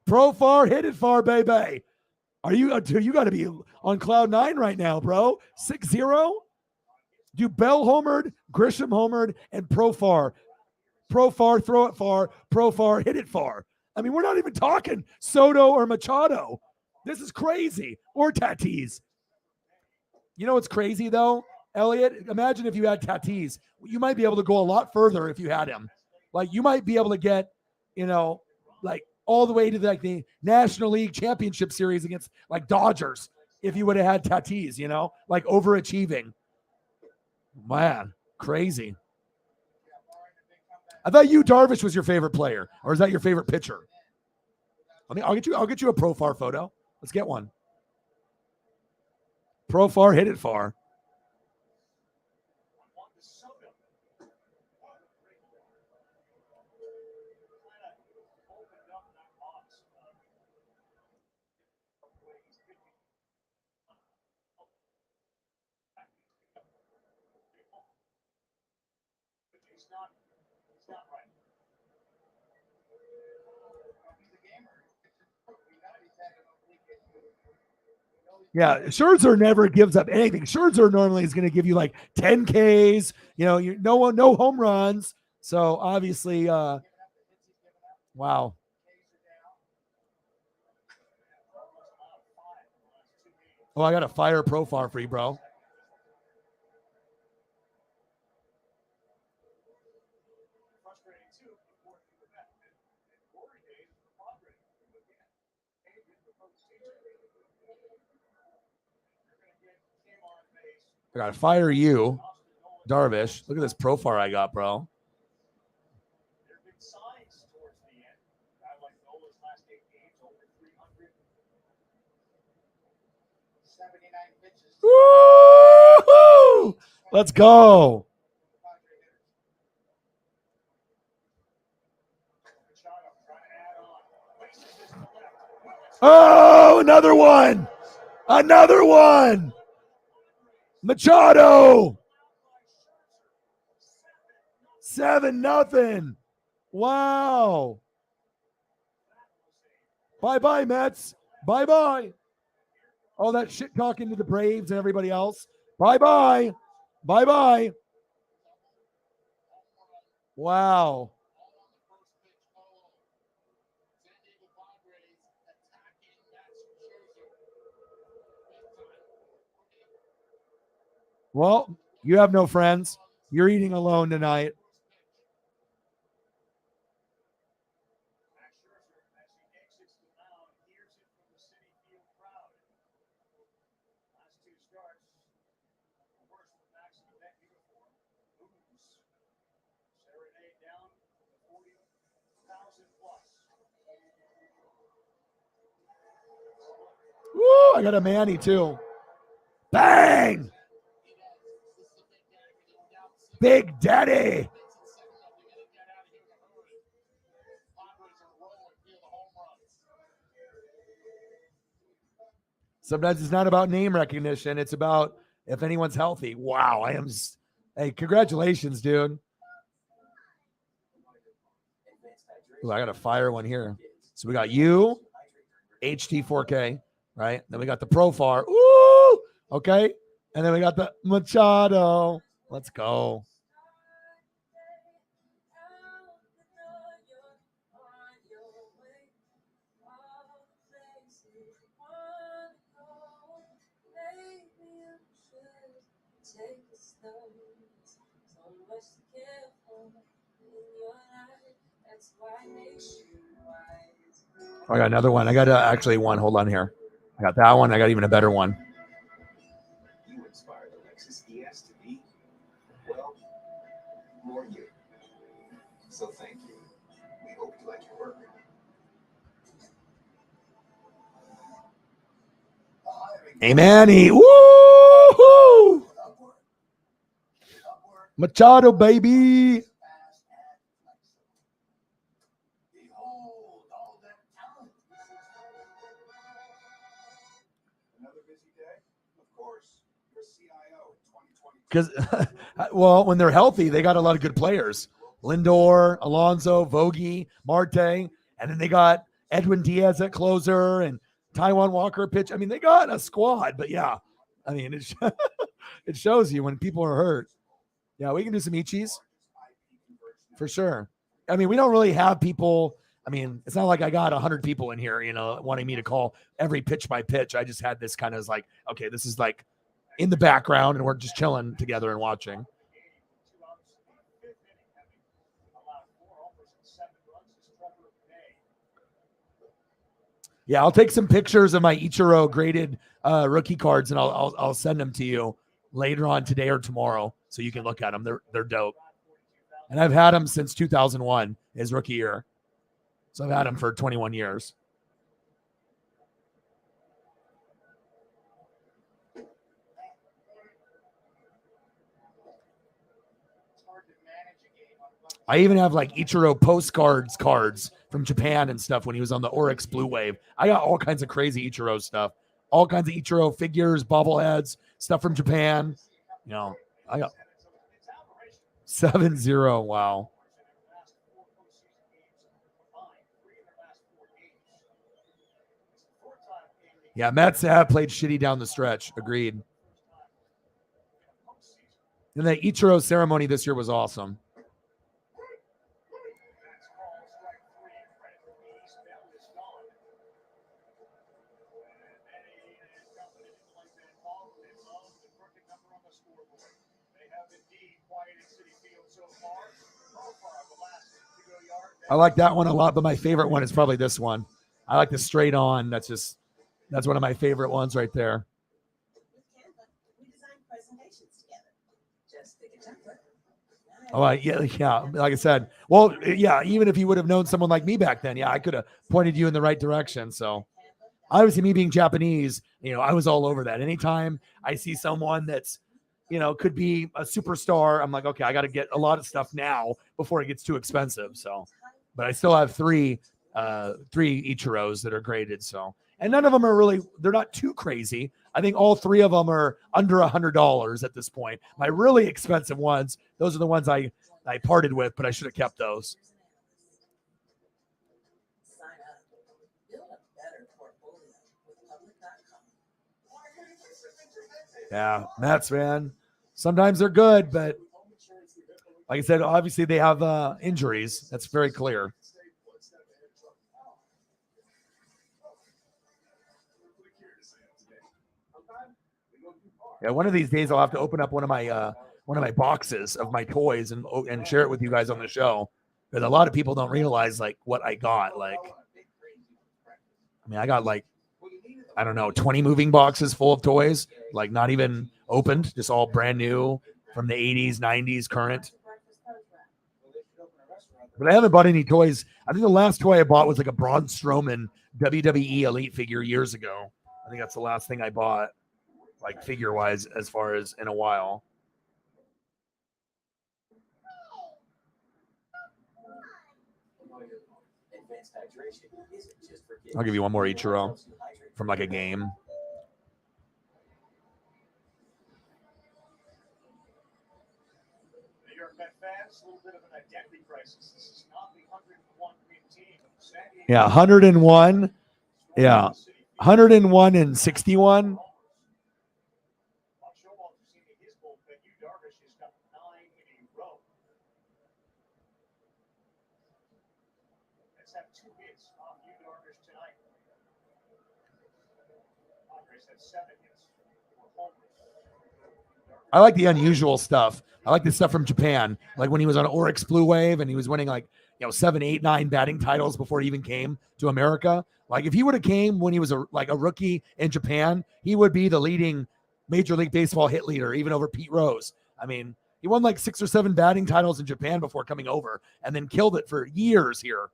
Profar, hit it far, baby. You got to be on cloud 9 right now, bro. 6-0. Do Bell homered, Grisham homered, and Profar. Profar, throw it far. Profar, hit it far. I mean, we're not even talking Soto or Machado. This is crazy. Or Tatis. You know what's crazy, though, Elliot? Imagine if you had Tatis. You might be able to go a lot further if you had him. Like you might be able to get, like all the way to the National League Championship Series against like Dodgers if you would have had Tatis, like overachieving. Man, crazy. I thought Darvish was your favorite player, or is that your favorite pitcher? I'll get you a Profar photo. Let's get one. Profar hit it far. Yeah, Scherzer never gives up anything. Scherzer normally is going to give you like 10 Ks, no home runs. So obviously, wow. Oh, I got a fire Profar for you, bro. I got to fire you, Darvish. Look at this Profar I got, bro. Woo! Let's go. Oh, another one. Another one. Machado. 7-0. Wow. Bye-bye, Mets. Bye-bye. All that shit talking to the Braves and everybody else. Bye-bye. Bye-bye. Wow. Well, you have no friends. You're eating alone tonight. Woo, I got a Manny too. Bang! Big Daddy. Sometimes it's not about name recognition. It's about if anyone's healthy. Wow, hey, congratulations, dude. Ooh, I got a fire one here. So we got you, HT 4K, right? Then we got the Profar. Ooh, okay. And then we got the Machado. Let's go. I got another one. I got actually one. Hold on here. I got that one. I got even a better one. You inspired the Lexus ES to be, well, more you. So thank you. We hope you like your work. Hey, Manny. Woo-hoo! Machado, baby. Because, well, when they're healthy, they got a lot of good players. Lindor, Alonso, Vogie, Marte, and then they got Edwin Diaz at closer and Taiwan Walker pitch. I mean, they got a squad, but yeah, I mean, it shows you when people are hurt. Yeah, we can do some Ichis for sure. I mean, we don't really have people. I mean, it's not like I got 100 people in here, wanting me to call every pitch by pitch. I just had this kind of like, okay, this is like in the background and we're just chilling together and watching. Yeah, I'll take some pictures of my Ichiro graded rookie cards, and I'll send them to you later on today or tomorrow, so you can look at them. They're dope, and I've had them since 2001, his rookie year. So I've had them for 21 years. I even have like Ichiro postcards cards from Japan and stuff when he was on the Oryx Blue Wave. I got all kinds of crazy Ichiro stuff, all kinds of Ichiro figures, bobbleheads, stuff from Japan. You know, I got 7-0. Wow. Yeah, Mets have played shitty down the stretch. Agreed. And the Ichiro ceremony this year was awesome. I like that one a lot, but my favorite one is probably this one. I like the straight on. That's one of my favorite ones right there. With Canva, we design presentations together. Just pick a template. Oh, yeah. Like I said, well, yeah. Even if you would have known someone like me back then, yeah, I could have pointed you in the right direction. So, obviously, me being Japanese, I was all over that. Anytime I see someone that's, could be a superstar, I'm like, okay, I got to get a lot of stuff now before it gets too expensive. So, but I still have three Ichiros that are graded. So, and none of them are really, they're not too crazy. I think all three of them are under $100 at this point. My really expensive ones, those are the ones I parted with, but I should have kept those. Sign up. Build a better portfolio with public.com. Yeah, Mets, man. Sometimes they're good, but like I said, obviously they have injuries. That's very clear. Yeah, one of these days I'll have to open up one of my boxes of my toys and share it with you guys on the show, because a lot of people don't realize like what I got. Like, I mean, I got like, I don't know, 20 moving boxes full of toys, like not even opened, just all brand new from the 80s, 90s, current. But I haven't bought any toys. I think the last toy I bought was like a Braun Strowman WWE Elite figure years ago. I think that's the last thing I bought, like figure-wise, as far as in a while. I'll give you one more Ichiro from like a game. New York Met fans, a little bit of an identity crisis. This is not the 101 win team. Yeah, 101. Yeah, 101 and 61. Let's have 2 hits off Yu Darvish tonight. Padres had 7 hits. I like the unusual stuff. I like the stuff from Japan, like when he was on Oryx Blue Wave and he was winning like 7, 8, 9 batting titles before he even came to America. Like if he would have came when he was a rookie in Japan, he would be the leading Major League Baseball hit leader, even over Pete Rose. I mean, he won like 6 or 7 batting titles in Japan before coming over, and then killed it for years here.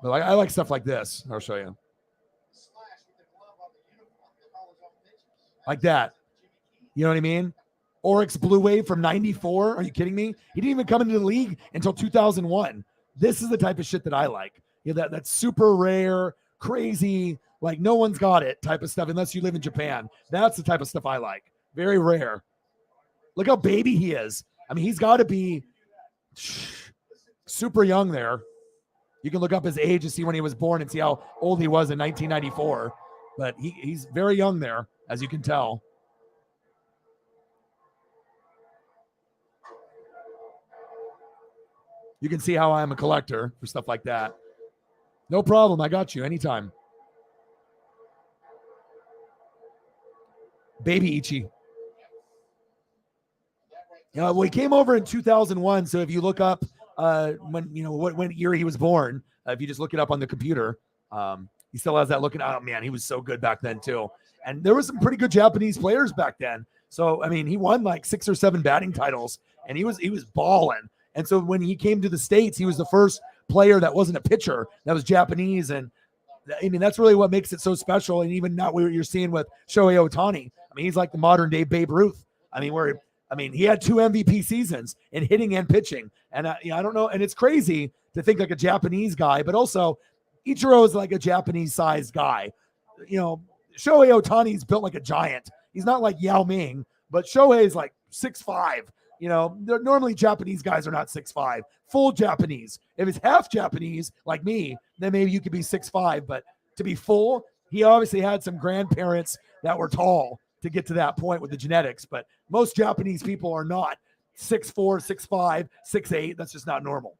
But I like stuff like this. I'll show you. Like that. You know what I mean? Oryx Blue Wave from 94. Are you kidding me? He didn't even come into the league until 2001. This is the type of shit that I like. That's super rare, crazy, like no one's got it type of stuff, unless you live in Japan. That's the type of stuff I like. Very rare. Look how baby he is. I mean, he's got to be super young there. You can look up his age and see when he was born and see how old he was in 1994. But he's very young there, as you can tell. You can see how I'm a collector for stuff like that. No problem. I got you anytime. Baby Ichi. Well, he came over in 2001. So if you look up when what year he was born, if you just look it up on the computer, he still has that looking. Oh man, he was so good back then too. And there were some pretty good Japanese players back then. So I mean, he won like 6 or 7 batting titles, and he was balling. And so when he came to the States, he was the first player that wasn't a pitcher that was Japanese. And I mean, that's really what makes it so special. And even not what you're seeing with Shohei Ohtani. I mean, he's like the modern day Babe Ruth. I mean, he had 2 MVP seasons in hitting and pitching. And I don't know. And it's crazy to think like a Japanese guy, but also Ichiro is like a Japanese sized guy. Shohei Ohtani's built like a giant. He's not like Yao Ming, but Shohei is like 6'5". Normally Japanese guys are not 6'5". Full Japanese. If it's half Japanese like me, then maybe you could be 6'5". But to be full, he obviously had some grandparents that were tall to get to that point with the genetics. But most Japanese people are not 6'4", 6'5", 6'8". That's just not normal,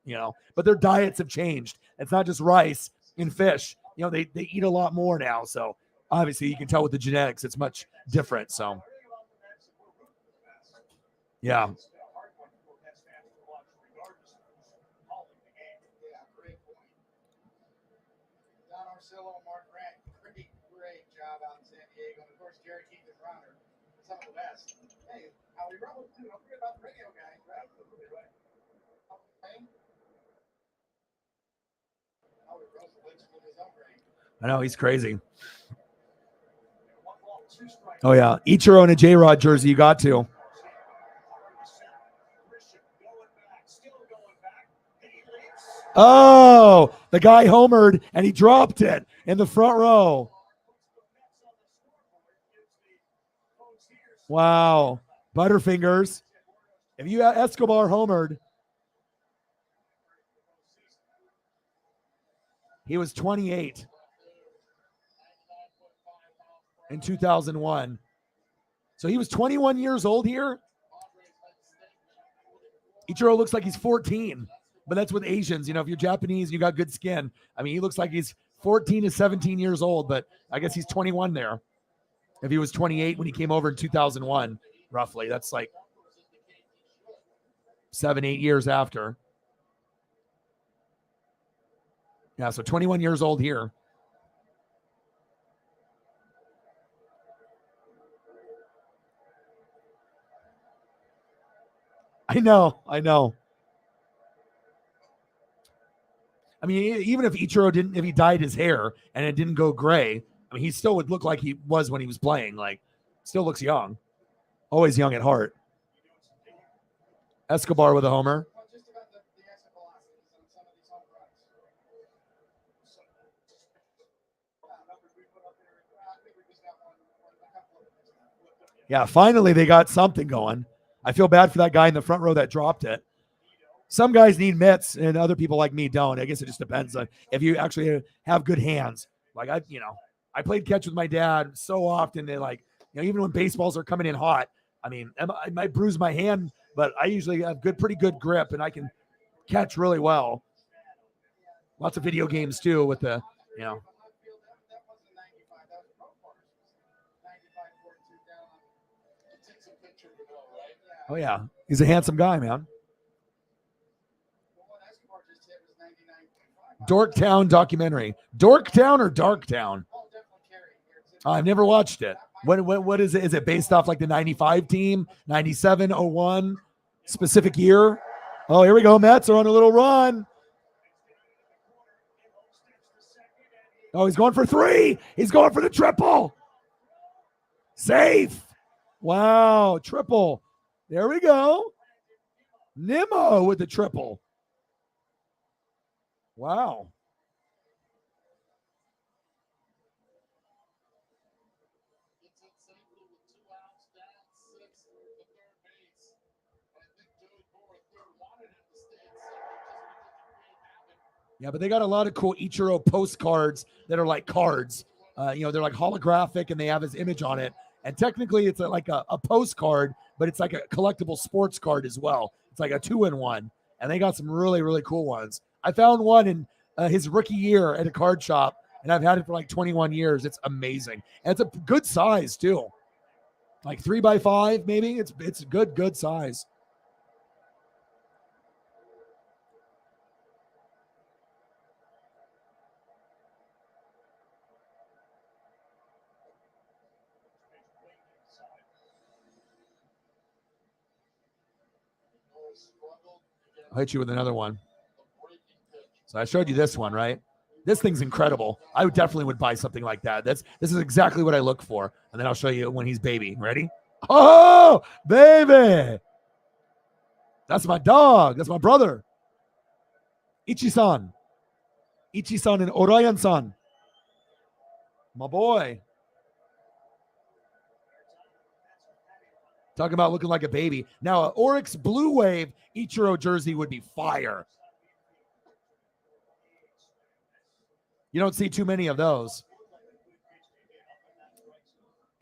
But their diets have changed. It's not just rice and fish. They eat a lot more now. So obviously you can tell with the genetics, it's much different. So yeah. Don Orsillo and Mark Grant, great job out in San Diego. And of course, Jerry Keith and Rounder, some of the best. Hey, Howie Rowe, too. Don't forget about the radio guy. Right? Howie Rowe lives with his own brain. I know, he's crazy. Oh, yeah. Ichiro in a J-Rod jersey, you got to. Oh, the guy homered, and he dropped it in the front row. Wow. Butterfingers. If you Escobar homered, he was 28 in 2001. So he was 21 years old here. Ichiro looks like he's 14, but that's with Asians. If you're Japanese and you got good skin, I mean, he looks like he's 14 to 17 years old, but I guess he's 21 there. If he was 28 when he came over in 2001, roughly, that's like 7-8 years after. Yeah, so 21 years old here. I know. I mean, even if if he dyed his hair and it didn't go gray, I mean, he still would look like he was when he was playing. Like, still looks young. Always young at heart. Escobar with a homer. Just about the exit velocities on some of these home runs. Yeah, finally they got something going. I feel bad for that guy in the front row that dropped it. Some guys need mitts and other people like me don't. I guess it just depends on if you actually have good hands. Like I played catch with my dad so often that even when baseballs are coming in hot, I mean, I might bruise my hand, but I usually have pretty good grip and I can catch really well. Lots of video games too with the, Oh yeah, he's a handsome guy, man. Dorktown documentary. Dorktown or Darktown? I've never watched it. What is it? Is it based off like the 95 team, 97, 01, specific year? Oh, here we go. Mets are on a little run. Oh, he's going for 3. He's going for the triple. Safe. Wow, triple. There we go. Nimmo with the triple. Wow. Yeah, but they got a lot of cool Ichiro postcards that are like cards. They're like holographic and they have his image on it. And technically it's like a postcard, but it's like a collectible sports card as well. It's like a 2-in-1. And they got some really, really cool ones. I found one in his rookie year at a card shop, and I've had it for like 21 years. It's amazing. And it's a good size too. Like 3x5, maybe. It's good size. I'll hit you with another one. So I showed you this one, right? This thing's incredible. I definitely would buy something like that. This is exactly what I look for. And then I'll show you when he's baby. Ready? Oh, baby. That's my dog. That's my brother. Ichi-san. Ichi-san and Orion-san. My boy. Talking about looking like a baby. Now, an Oryx Blue Wave Ichiro jersey would be fire. You don't see too many of those.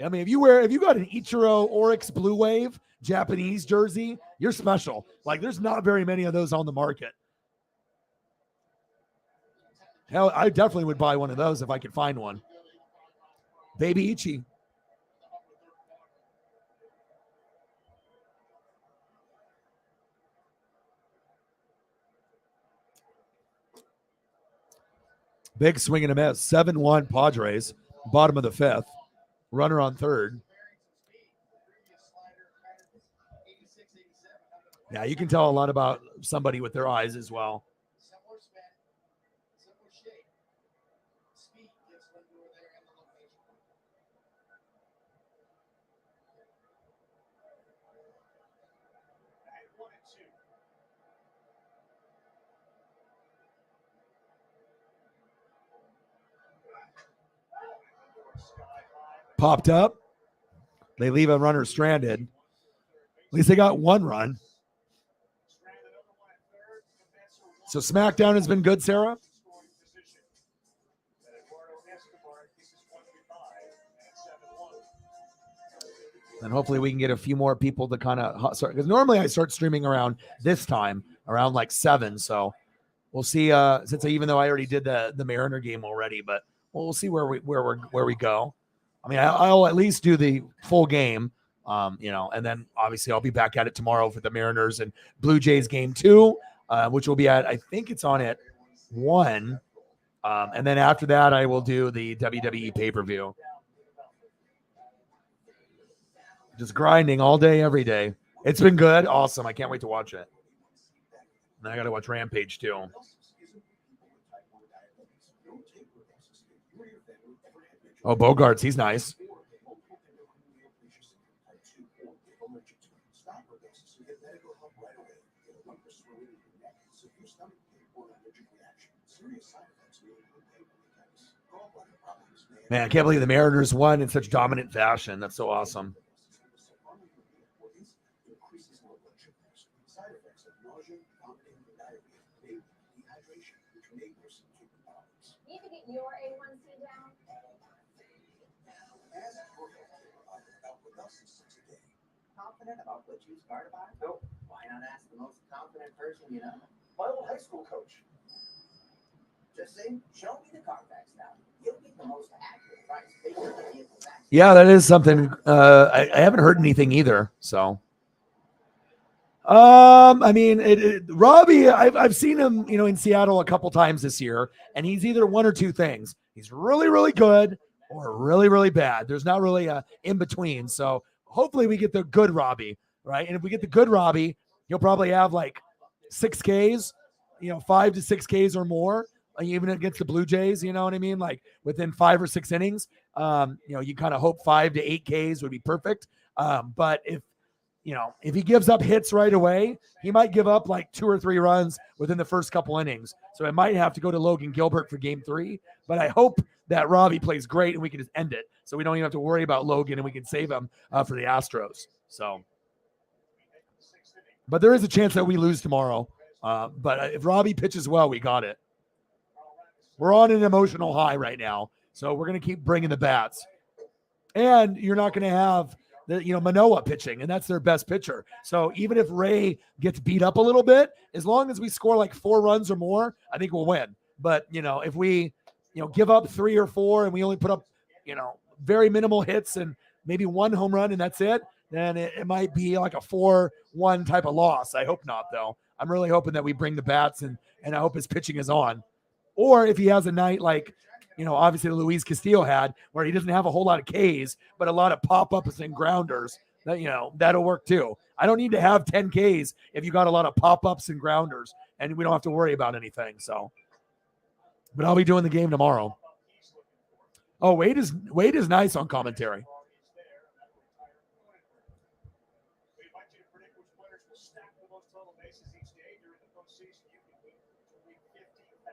I mean, if you got an Ichiro Oryx Blue Wave Japanese jersey, you're special. Like, there's not very many of those on the market. Hell, I definitely would buy one of those if I could find one. Baby Ichi. Big swing and a miss. 7-1 Padres. Bottom of the fifth. Runner on third. Yeah, you can tell a lot about somebody with their eyes as well. Popped up. They leave a runner stranded. At least they got one run. So SmackDown has been good, Sarah? And hopefully we can get a few more people to kind of start. Because normally I start streaming around this time, around like 7. So we'll see. Even though I already did the Mariner game already, but we'll see where we go. I mean, I'll at least do the full game, and then obviously I'll be back at it tomorrow for the Mariners and Blue Jays game 2, which will be I think it's on at 1. And then after that, I will do the WWE pay-per-view. Just grinding all day, every day. It's been good. Awesome. I can't wait to watch it. And I got to watch Rampage too. Oh, Bogarts, he's nice. Man, I can't believe the Mariners won in such dominant fashion. That's so awesome. Need to get your A1C down. Confident about what you start about? Nope. Why not ask the most confident person you know? My old high school coach. Just say, show me the Carfax now. You'll get the most accurate price. They will give you the facts. Yeah, that is something. I haven't heard anything either. So, I mean, Robbie, I've seen him, in Seattle a couple times this year, and he's either one or two things. He's really, really good or really, really bad. There's not really a in between. So hopefully we get the good Robbie, right? And if we get the good Robbie, he'll probably have like 6 Ks, 5 to 6 Ks or more, even against the Blue Jays, you know what I mean? Like within 5 or 6 innings, you kind of hope 5 to 8 Ks would be perfect. But if he gives up hits right away, he might give up like 2 or 3 runs within the first couple innings. So it might have to go to Logan Gilbert for game 3. But I hope that Robbie plays great and we can just end it. So we don't even have to worry about Logan and we can save him for the Astros. So, but there is a chance that we lose tomorrow. But if Robbie pitches well, we got it. We're on an emotional high right now. So we're going to keep bringing the bats. And you're not going to have Manoah pitching, and that's their best pitcher. So even if Ray gets beat up a little bit, as long as we score like 4 runs or more, I think we'll win. But, if we, give up 3 or 4 and we only put up, very minimal hits and maybe 1 home run and that's it, then it might be like a 4-1 type of loss. I hope not, though. I'm really hoping that we bring the bats and I hope his pitching is on. Or if he has a night like, obviously Luis Castillo had, where he doesn't have a whole lot of Ks, but a lot of pop-ups and grounders, That, that'll work too. I don't need to have 10 Ks if you got a lot of pop-ups and grounders and we don't have to worry about anything. So, but I'll be doing the game tomorrow. Oh, Wade is nice on commentary. We invite you to predict which players will stack the most total bases each day during the postseason. You can win $50,000.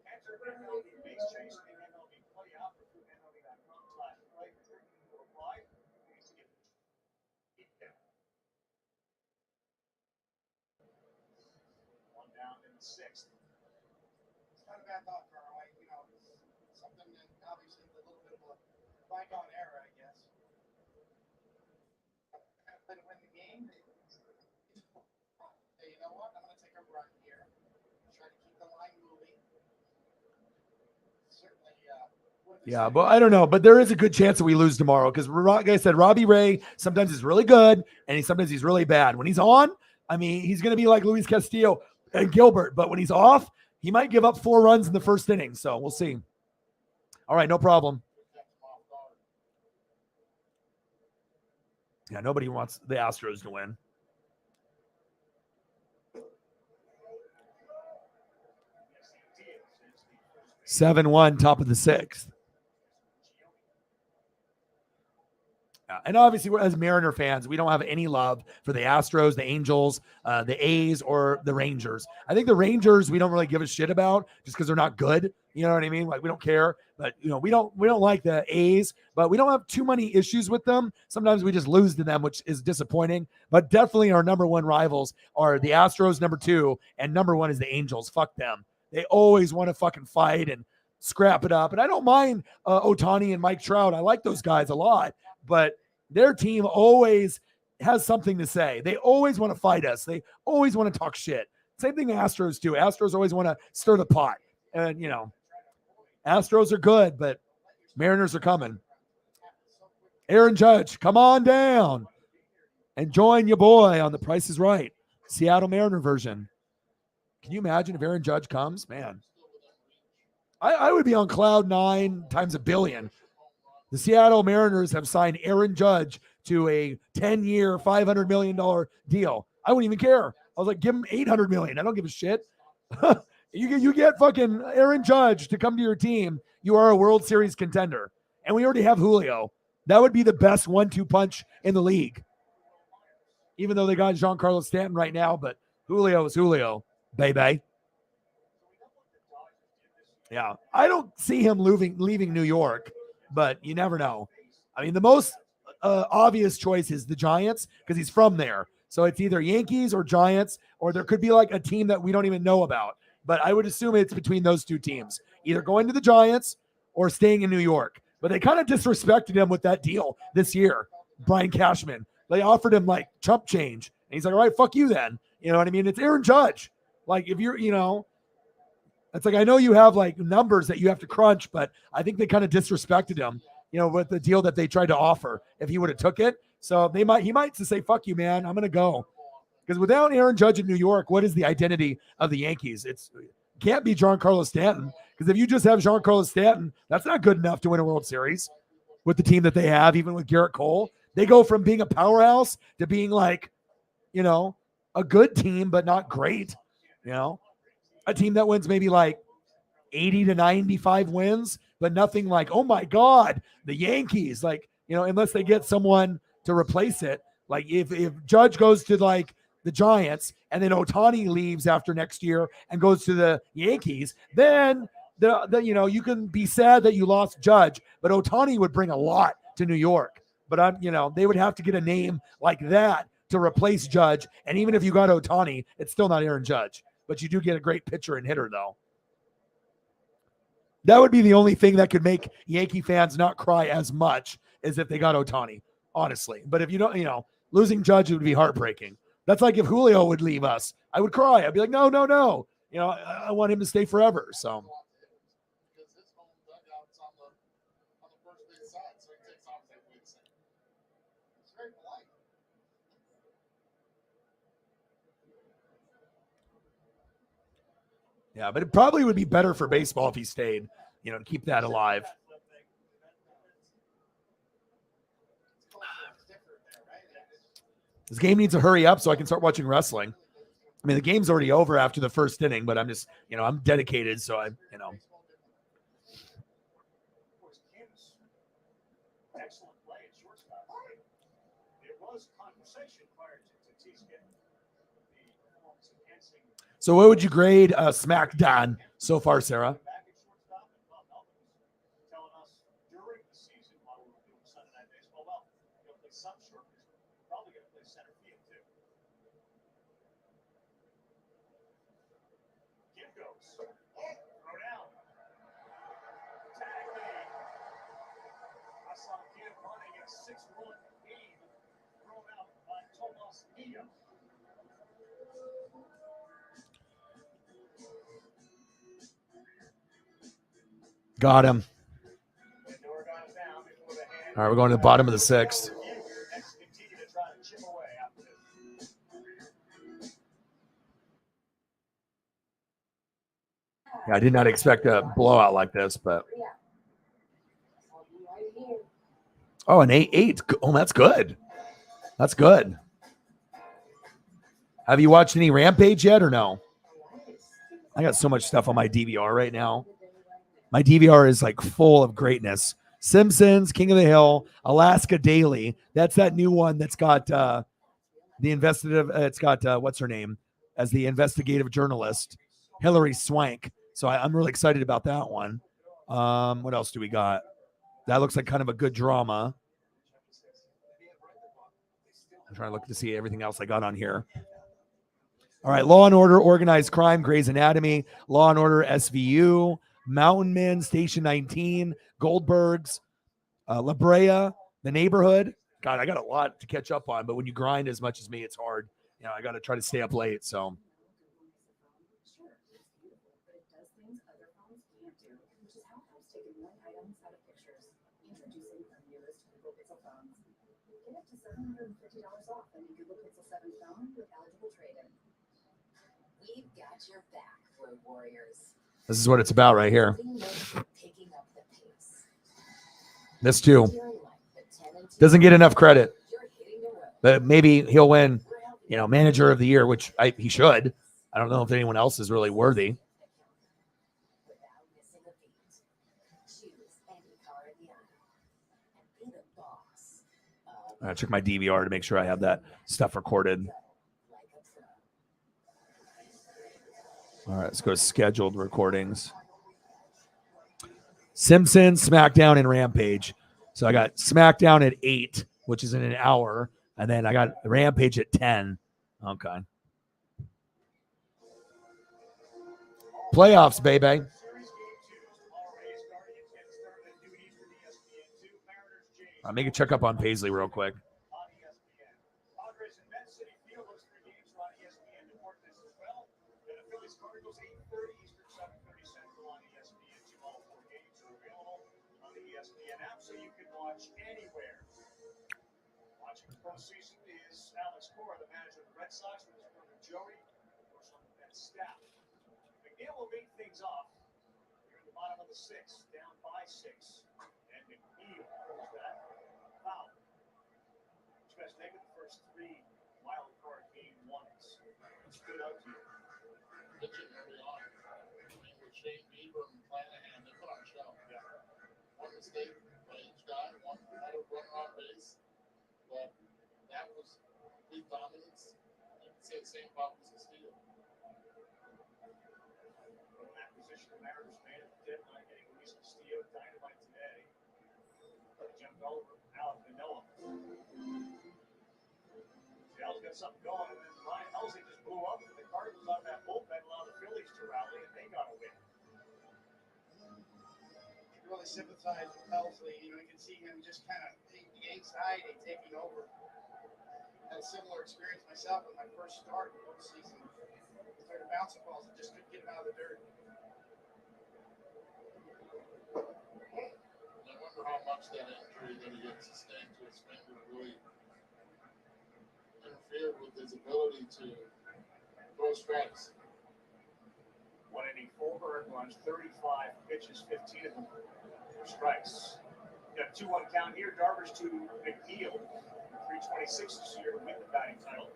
Enter MLB Base Chase and MLB Playout through MLB.com/play. To apply, you need to get one down in the sixth. It's not a bad thought, Carl. Something that obviously a little bit of a bygone era, I guess. But win the game. Hey, you know what? I'm going to take a run here. Try to keep the line moving. Certainly, Yeah, but I don't know. But there is a good chance that we lose tomorrow because, like I said, Robbie Ray sometimes is really good and sometimes he's really bad. When he's on, I mean, he's going to be like Luis Castillo and Gilbert. But when he's off, he might give up 4 runs in the first inning. So we'll see. All right, no problem. Yeah, nobody wants the Astros to win. 7-1, top of the 6th. And obviously, as Mariner fans, we don't have any love for the Astros, the Angels, the A's, or the Rangers. I think the Rangers we don't really give a shit about just because they're not good. You know what I mean? Like we don't care. But we don't like the A's, but we don't have too many issues with them. Sometimes we just lose to them, which is disappointing. But definitely our number 1 rivals are the Astros, number 2, and number 1 is the Angels. Fuck them. They always want to fucking fight and scrap it up. And I don't mind Ohtani and Mike Trout. I like those guys a lot. But their team always has something to say. They always want to fight us. They always want to talk shit. Same thing Astros do. Astros always want to stir the pot. And, Astros are good, but Mariners are coming. Aaron Judge, come on down and join your boy on The Price is Right. Seattle Mariner version. Can you imagine if Aaron Judge comes? Man, I would be on cloud 9 times a billion. The Seattle Mariners have signed Aaron Judge to a 10-year, $500 million deal. I wouldn't even care. I was like, give him $800 million. I don't give a shit. You get fucking Aaron Judge to come to your team. You are a World Series contender. And we already have Julio. That would be the best 1-2 punch in the league. Even though they got Giancarlo Stanton right now, but Julio is Julio, baby. Yeah, I don't see him leaving New York, but you never know. I mean, the most obvious choice is the Giants because he's from there. So it's either Yankees or Giants, or there could be like a team that we don't even know about. But I would assume it's between those 2 teams, either going to the Giants or staying in New York. But they kind of disrespected him with that deal this year, Brian Cashman. They offered him like chump change. And he's like, all right, fuck you then. You know what I mean? It's Aaron Judge. Like if you're, it's like, I know you have like numbers that you have to crunch, but I think they kind of disrespected him, with the deal that they tried to offer if he would have took it. So he might just say, fuck you, man. I'm going to go. Because without Aaron Judge in New York, what is the identity of the Yankees? It can't be Giancarlo Stanton. Because if you just have Giancarlo Stanton, that's not good enough to win a World Series with the team that they have, even with Garrett Cole. They go from being a powerhouse to being like, a good team, but not great. A team that wins maybe like 80 to 95 wins, but nothing like, oh my God, the Yankees, like, unless they get someone to replace it. Like if Judge goes to like the Giants and then Ohtani leaves after next year and goes to the Yankees, then you can be sad that you lost Judge, but Ohtani would bring a lot to New York. But they would have to get a name like that to replace Judge. And even if you got Ohtani, it's still not Aaron Judge. But you do get a great pitcher and hitter, though. That would be the only thing that could make Yankee fans not cry as much as if they got Ohtani, honestly. But if you don't, losing Judge would be heartbreaking. That's like if Julio would leave us. I would cry. I'd be like, no. I want him to stay forever. So. Because his home dugout's on the first base side, so he takes off that big side. It's very polite. Yeah, but it probably would be better for baseball if he stayed, to keep that alive. It's different. This game needs to hurry up so I can start watching wrestling. I mean, the game's already over after the first inning, but I'm just, I'm dedicated. So Of course, Kim's excellent play at shortstop. There was conversation prior to T's getting the performance enhancing. So what would you grade SmackDown so far, Sarah? Back at shortstop, and Bob Melvin was telling us during the season while we were doing Sunday Night Baseball, well, you'll play some short, we're probably going to play center field too. Kim goes. Throw down. Tag made. I saw Kim running a 6-1 lead thrown out by Tomas Mia. Got him. Lindor got it down before the hand. All right, we're going to the bottom of the sixth. Next, continue to try to chip away after this. Yeah, I did not expect a blowout like this, but an 8-8. Oh, that's good. That's good. Have you watched any Rampage yet or no? I got so much stuff on my DVR right now. My DVR is like full of greatness. Simpsons, King of the Hill, Alaska Daily. That's that new one that's got the investigative. It's got what's her name as the investigative journalist, Hillary Swank. So I'm really excited about that one. What else do we got? That looks like kind of a good drama. I'm trying to look to see everything else I got on here. All right, Law and Order, Organized Crime, Grey's Anatomy, Law and Order, SVU, Mountain Men, Station 19, Goldbergs, La Brea, The Neighborhood. God, I got a lot to catch up on, but when you grind as much as me, it's hard. I got to try to stay up late. So, We've got your back, Road Warriors. this is what it's about right here. Picking up the pace. This too You're like the 10 and 2. doesn't get enough credit, You're hitting the road. but maybe he'll win, Manager of the Year, which he should. I don't know if anyone else is really worthy. Without missing a beat. Choose any car in the aisle and be the boss of I check my DVR to make sure I have that stuff recorded. like a pro. All right, let's go to scheduled recordings. Simpsons, SmackDown, and Rampage. So I got SmackDown at 8, which is in an hour, and then I got Rampage at 10. Okay. Playoffs, baby. Series game 2 tomorrow. A's Guardians get started at noon Eastern, ESPN 2. Mariners Jays I'll make a check up on Paisley real quick. on ESPN. Padres and Mets City Field, those 3 games are on ESPN to work this as well. And the Phillies Cardinals 8:30 Eastern, 7:30 Central on ESPN 2. All 4 games are available on the ESPN app, so you can watch anywhere. Watching the postseason is Alex Cora, the manager of the Red Sox, with his brother Joey, of course, on the Mets staff. McNeil will lead things off. Here at the bottom of the 6th, down by 6. And McNeil throws that foul. What you guys think of the first 3 wild card game ones? What stood out to you? Pitching early on. With Shane Bieber and Flanahan, they put on a show. Yeah. One mistake by each guy, one had a runner on base. But that was complete dominance. You can say the same about Mr. Steele. From that position, the Mariners made at the deadline, getting Luis Castillo dynamite today. Jumped over Alec Manoah. Seattle's got something going, and then Ryan Helsing just blew up. And the Cardinals out of that bullpen allowed the Phillies to rally, and they got a win. You can really sympathize with Helsley. You can see him just kind of the anxiety taking over. Had a similar experience myself with my first start in the postseason. Started bouncing balls and just couldn't get them out of the dirt. And I wonder how much that injury that he had sustained to his finger really interfered with his ability to throw strikes. 1 inning, 4 earned runs, 35 pitches, 15 of them were strikes. Got 2-1 count here. Darvish to McNeil. 326 this year to win the batting title.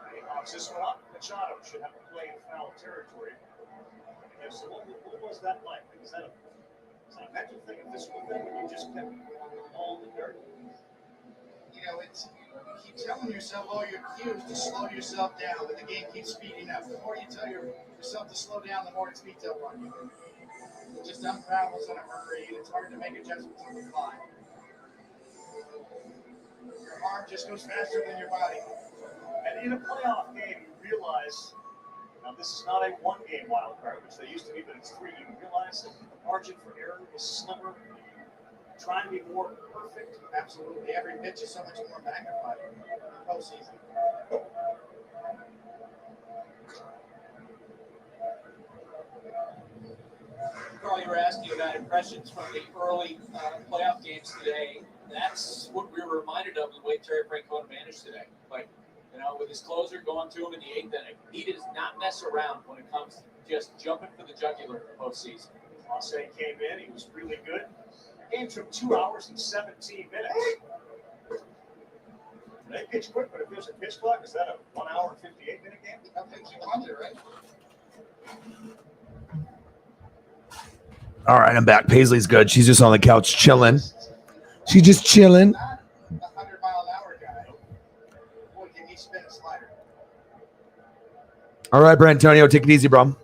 He knocks this one up. Machado should have to play in foul territory. Yeah, so what was that like? Is that a mental thing, a physical thing, or you just kept all in the dirt? You know, it's you keep telling yourself all your cues to slow yourself down, but the game keeps speeding up. The more you tell yourself to slow down, the more it speeds up on you. It just unravels in a hurry, and it's hard to make adjustments on the fly. Your arm just goes faster than your body. And in a playoff game, you realize, now this is not a one-game wild card, which they used to be, but it's 3. You realize that the margin for error is slimmer. Trying to be more perfect. Absolutely. Every pitch is so much more magnified in the postseason. Carl, you were asking about impressions from the early playoff games today. That's what we were reminded of the way Terry Francona managed today. Like, you know, with his closer going to him in the 8th inning, he does not mess around when it comes to just jumping for the jugular in the postseason. Jose came in, he was really good. The game took 2 hours and 17 minutes. They pitch quick, but if there's a pitch clock, is that a 1 hour and 58 minute game? That makes you wonder, right? All right, I'm back. Paisley's good. She's just on the couch chilling. She's just chilling. Not a 100-mile-an-hour guy. Boy, can he spin a slider. All right, Brantonio, take it easy, bro. Alonso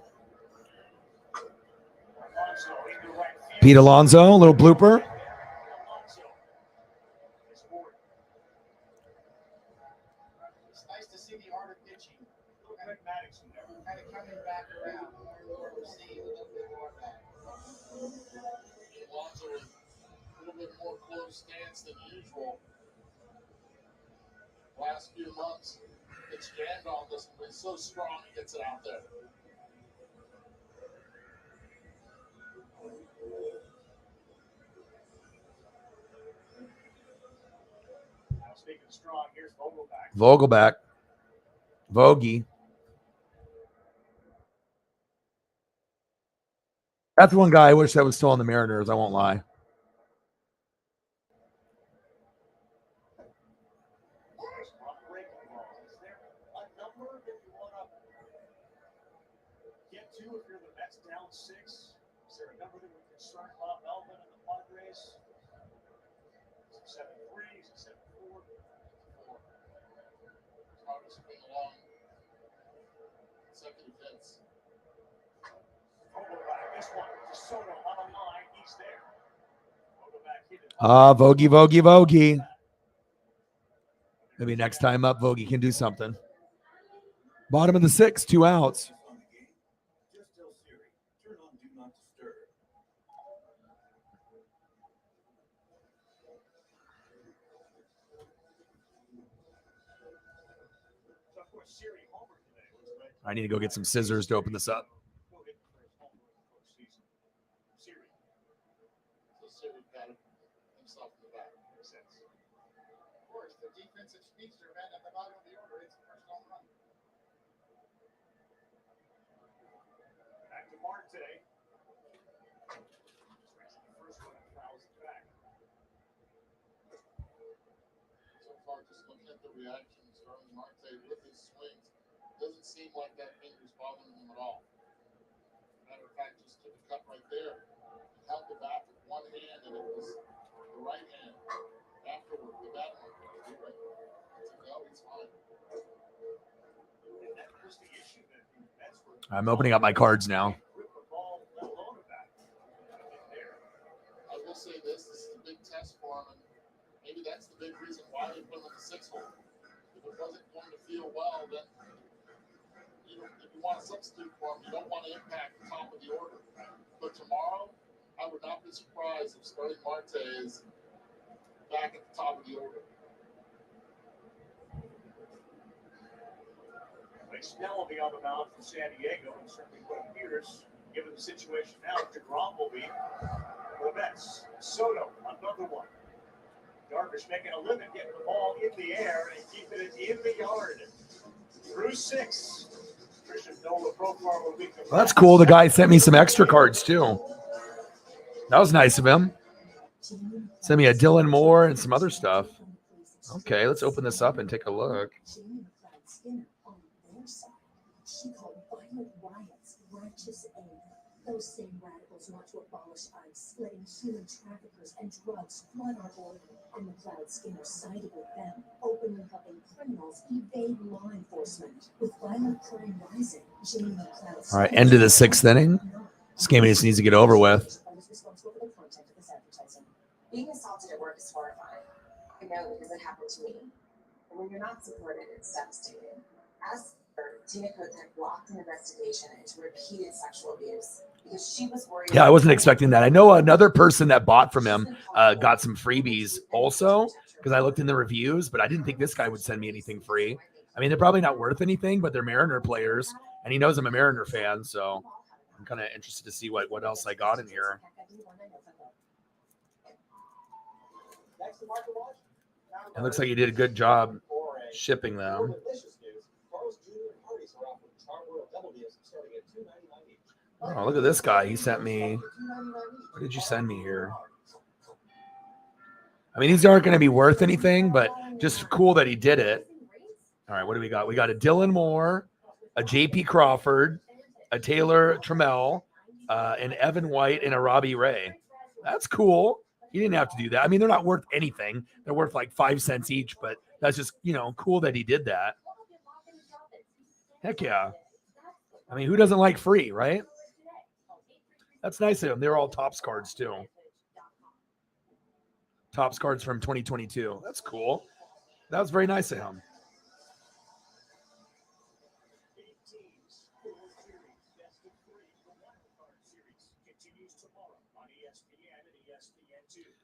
into right field. Pete Alonso, a little blooper. Alonso is forward. It's nice to see the art of pitching. Look at Maddox in there. Kind of coming back around. More and more we're seeing a little bit more of that. Alonso with a little bit more close stance than usual. Last few months, it's jammed on this, but he's so strong, he gets it out there. Now speaking strong, here's Vogelback. Vogelback. Vogie. That's one guy I wish that was still on the Mariners. I won't lie. Is there a number that you want to get to if you're the Mets down 6? Is there a number that would concern Bob Melvin and the Padres? Is it 7-3? Is it 7-4? Padres have been along consecutive hits. Vogelback, this one, just Soto on the line, he's there. Vogelback hit it. Vogie. Maybe next time up, Vogie can do something. Bottom of the 6th, 2 outs. On the game, just tell Siri, turn on Do Not Disturb. So, of course, Siri homered today. Was I need to go get some scissors to open this up. Go hit the first home run of the postseason. Siri, So Siri got himself in the back. makes sense. Of course, the defensive speedster man at the bottom of the order. It's the first home run. Back to Marte. The first one fouls it back. So far, just looking at the reactions, Starling Marte with his swings, doesn't seem like that finger's bothering him at all. Matter of fact, just took a cut right there, held the bat with one hand, and it was the right hand. Afterward, the bat went right. It's like, oh, he's fine. And that was the issue that the Mets were. I'm opening up my cards now. Grip the ball, let alone a bat. There. I will say this is a big test for him, and maybe that's the big reason why they put him in the 6th hole. If it wasn't going to feel well, then if you want to substitute for him, you don't want to impact the top of the order. But tomorrow, I would not be surprised if Starling Marte is back at the top of the order. Blake Snell will be on the mound for San Diego, and certainly what appears, given the situation now, DeGrom will be for the Mets. Soto, another one. Darvish making a living, getting the ball in the air and keeping it in the yard. Through 6. Christian Nola profile will be. Well, that's cool. The guy sent me some extra cards too. That was nice of him. Send me a Dylan Moore and some other stuff. Okay, let's open this up and take a look. She called violent riots righteous aid. Those same radicals want to abolish ICE, letting human traffickers and drugs flood our border. And McLeod Skinner sided with them, openly helping criminals evade law enforcement. With violent crime rising, Jimmy McLeod. All right, end of the 6th inning. This game just needs to get over with. Being assaulted at work is horrifying. I know because it happened to me. And when you're not supported, it's devastating. As Tina Kotek blocked an investigation into repeated sexual abuse because she was worried. Yeah, I wasn't expecting that. I know another person that bought from him got some freebies also because I looked in the reviews, but I didn't think this guy would send me anything free. I mean, they're probably not worth anything, but they're Mariner players, and he knows I'm a Mariner fan, so I'm kind of interested to see what else I got in here. It looks like you did a good job shipping them. Oh, look at this guy. He sent me. What did you send me here? I mean, these aren't going to be worth anything, but just cool that he did it. All right, what do we got? We got a Dylan Moore, a J.P. Crawford, a Taylor Trammell, an Evan White, and a Robbie Ray. That's cool. He didn't have to do that. I mean, they're not worth anything. They're worth like 5 cents each, but that's just, cool that he did that. Heck yeah. I mean, who doesn't like free, right? That's nice of him. They're all Topps cards, too. Topps cards from 2022. That's cool. That was very nice of him.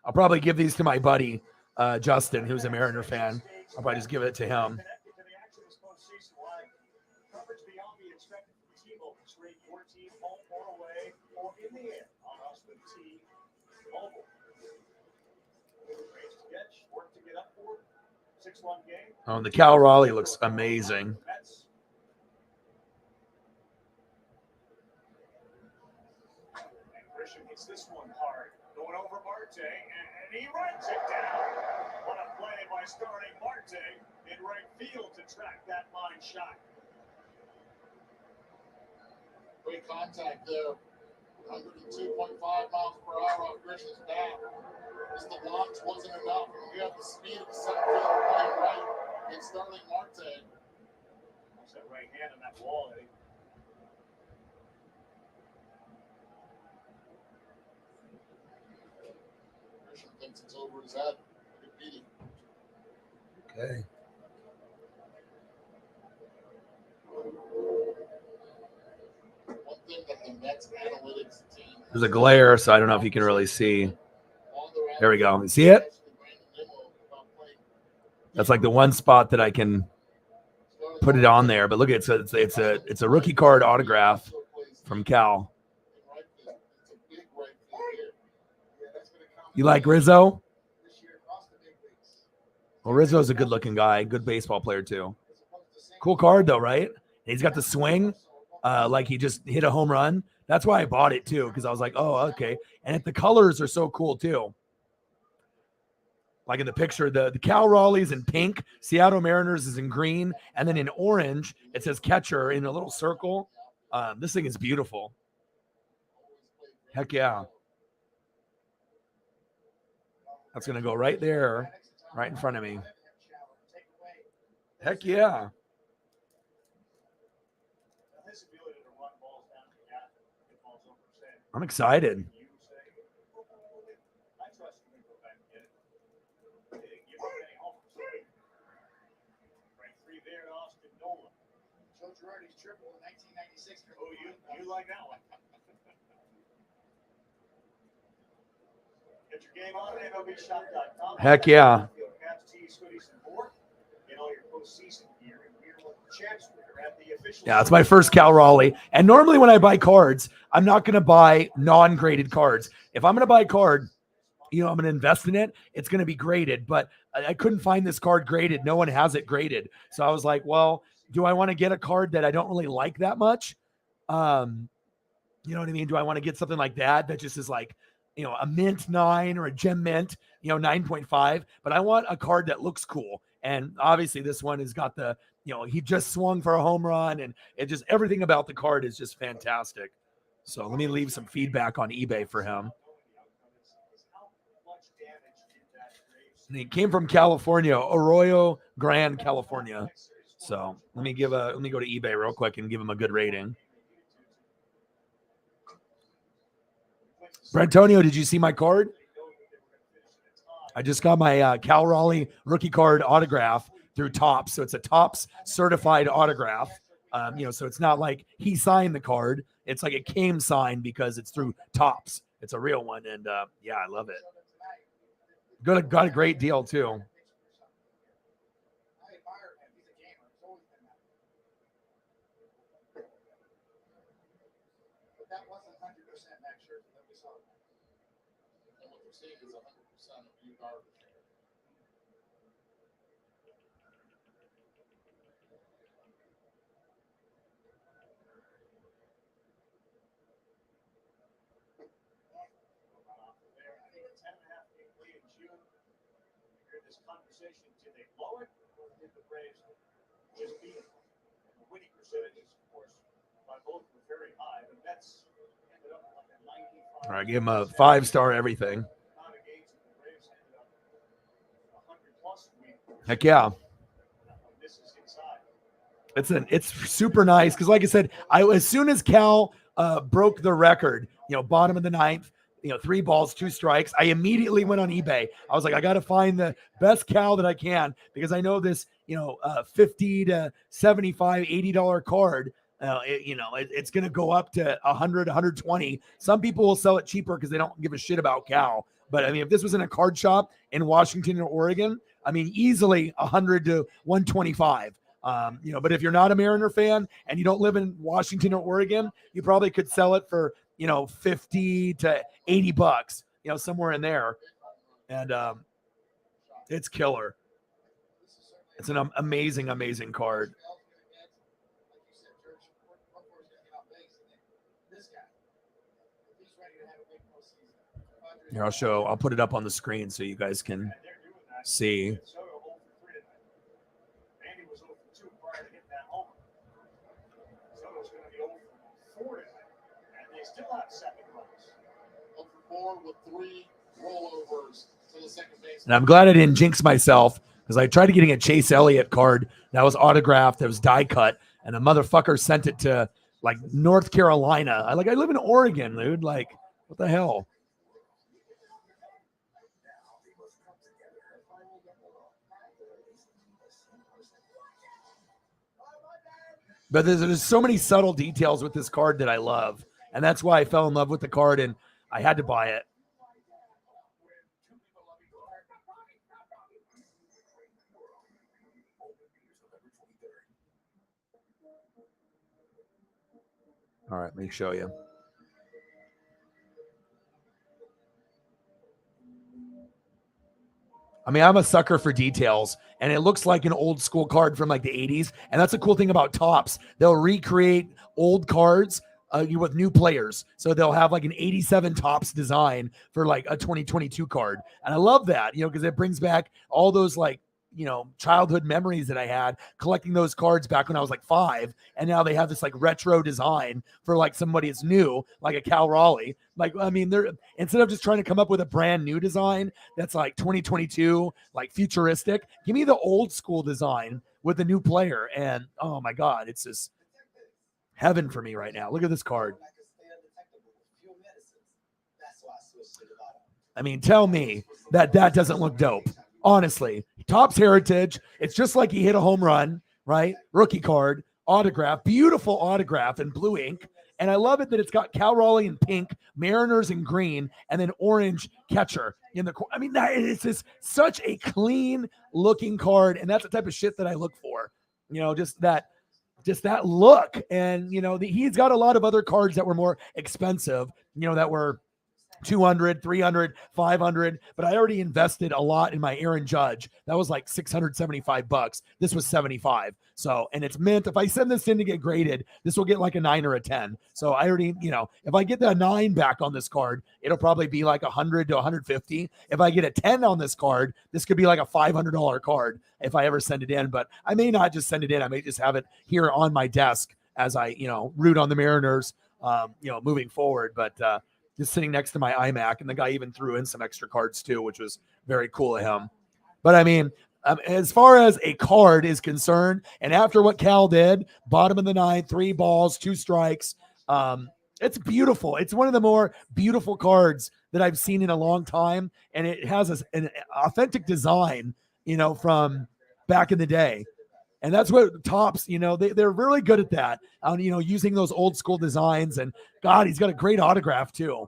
I'll probably give these to my buddy, Justin, who's a Mariner fan. I'll probably just give it to him. Oh, the Cal Raleigh looks amazing. This one hard, going over Marte, and he runs it down. What a play by starting Marte in right field to track that line shot. Great contact there. 102.5 miles per hour off Grisham's bat. Just the launch wasn't enough. And we have the speed of the center fielder playing right and Starling Marte. That's that right hand on that wall, Eddie. Thinks it's over his head. Good beating. Okay. One thing that the Mets analytics team. There's a glare, so I don't know if you can really see. There we go. You see it? That's like the one spot that I can put it on there. But look, it's a rookie card autograph from Cal. You like Rizzo? Well, Rizzo's a good-looking guy, good baseball player too. Cool card though, right? He's got the swing, like he just hit a home run. That's why I bought it too, because I was like, oh, okay. And the colors are so cool too. Like in the picture, the Cal Raleigh's in pink, Seattle Mariners is in green, and then in orange, it says catcher in a little circle. This thing is beautiful. Heck yeah. That's going to go right there, right in front of me. Heck yeah. I'm excited. Joe Girardi's triple in 1996. Oh, you like that one? Get your game on MLBshop.com. Heck yeah. Yeah, it's my first Cal Raleigh. And normally when I buy cards, I'm not going to buy non-graded cards. If I'm going to buy a card, I'm going to invest in it. It's going to be graded. But I couldn't find this card graded. No one has it graded. So I was like, well, do I want to get a card that I don't really like that much? You know what I mean? Do I want to get something like that just is like, I don't know, a little bit better than what I have? Or do I want to get something that I like a lot? So I was like, well, do I want to get a card that I don't really like that much? You know what I mean? Do I want to get something like that that just is like, I don't know, a little bit better than what I have? a mint 9 or a gem mint, 9.5, but I want a card that looks cool. And obviously this one has got the, he just swung for a home run, and it just, everything about the card is just fantastic. So let me leave some feedback on eBay for him. And he came from California, Arroyo Grande, California. So let me go to eBay real quick and give him a good rating. Brantonio, did you see my card? I just got my Cal Raleigh rookie card autograph through Topps. So it's a Topps certified autograph. So it's not like he signed the card. It's like it came signed because it's through Topps. It's a real one. And yeah, I love it. Got a great deal too. This conversation, did they blow it, or did the Braves just beat them? The winning percentages, of course, by both were very high. The Mets ended up like a 95. All right, give him a 5-star everything. Heck yeah. It's super nice because, like I said, as soon as Cal broke the record, bottom of the ninth, 3 balls, 2 strikes, I immediately went on eBay. I was like, I got to find the best Cal that I can, because I know this, $50 to $75, $80 card, it's going to go up to 100, 120. Some people will sell it cheaper because they don't give a shit about Cal. But I mean, if this was in a card shop in Washington or Oregon, I mean, easily 100 to 125. But if you're not a Mariner fan and you don't live in Washington or Oregon, you probably could sell it for, 50 to $80, somewhere in there. And it's killer. It's an amazing, amazing card. Here, I'll put it up on the screen so you guys can see. Still have second runs. 0-4 with 3 rollovers to the second base. And I'm glad I didn't jinx myself, because I tried getting a Chase Elliott card that was autographed, that was die cut, and a motherfucker sent it to like North Carolina. I live in Oregon, dude. Like, what the hell? But there's so many subtle details with this card that I love. And that's why I fell in love with the card, and I had to buy it. All right, let me show you. I mean, I'm a sucker for details, and it looks like an old school card from like the 80s. And that's a cool thing about Topps. They'll recreate old cards with new players. So they'll have like an 87 Topps design for like a 2022 card. And I love that, because it brings back all those like, childhood memories that I had collecting those cards back when I was like 5. And now they have this like retro design for like somebody that's new, like a Cal Raleigh. Like, I mean, they're, instead of just trying to come up with a brand new design that's like 2022, like futuristic, give me the old school design with a new player. And oh my God, it's just heaven for me right now. Look at this card. I mean, tell me that doesn't look dope. Honestly, Topps heritage. It's just like he hit a home run, right? Rookie card, autograph, beautiful autograph in blue ink. And I love it that it's got Cal Raleigh in pink, Mariners in green, and then orange catcher in the corner. I mean, it's just such a clean looking card. And that's the type of shit that I look for, just that look. And, he's got a lot of other cards that were more expensive, that were 200, 300, 500, but I already invested a lot in my Aaron Judge. That was like $675. This was 75. So, and it's mint. If I send this in to get graded, this will get like a 9 or a 10. So I already, if I get the 9 back on this card, it'll probably be like 100 to 150. If I get a 10 on this card, this could be like a $500 card if I ever send it in, but I may not just send it in. I may just have it here on my desk as I, root on the Mariners, moving forward. But, just sitting next to my iMac, and the guy even threw in some extra cards too, which was very cool of him. But I mean, as far as a card is concerned, and after what Cal did, bottom of the 9th, 3 balls, 2 strikes, it's beautiful. It's one of the more beautiful cards that I've seen in a long time, and it has an authentic design, from back in the day. And that's what Topps, they're really good at that, using those old school designs. And God, he's got a great autograph too.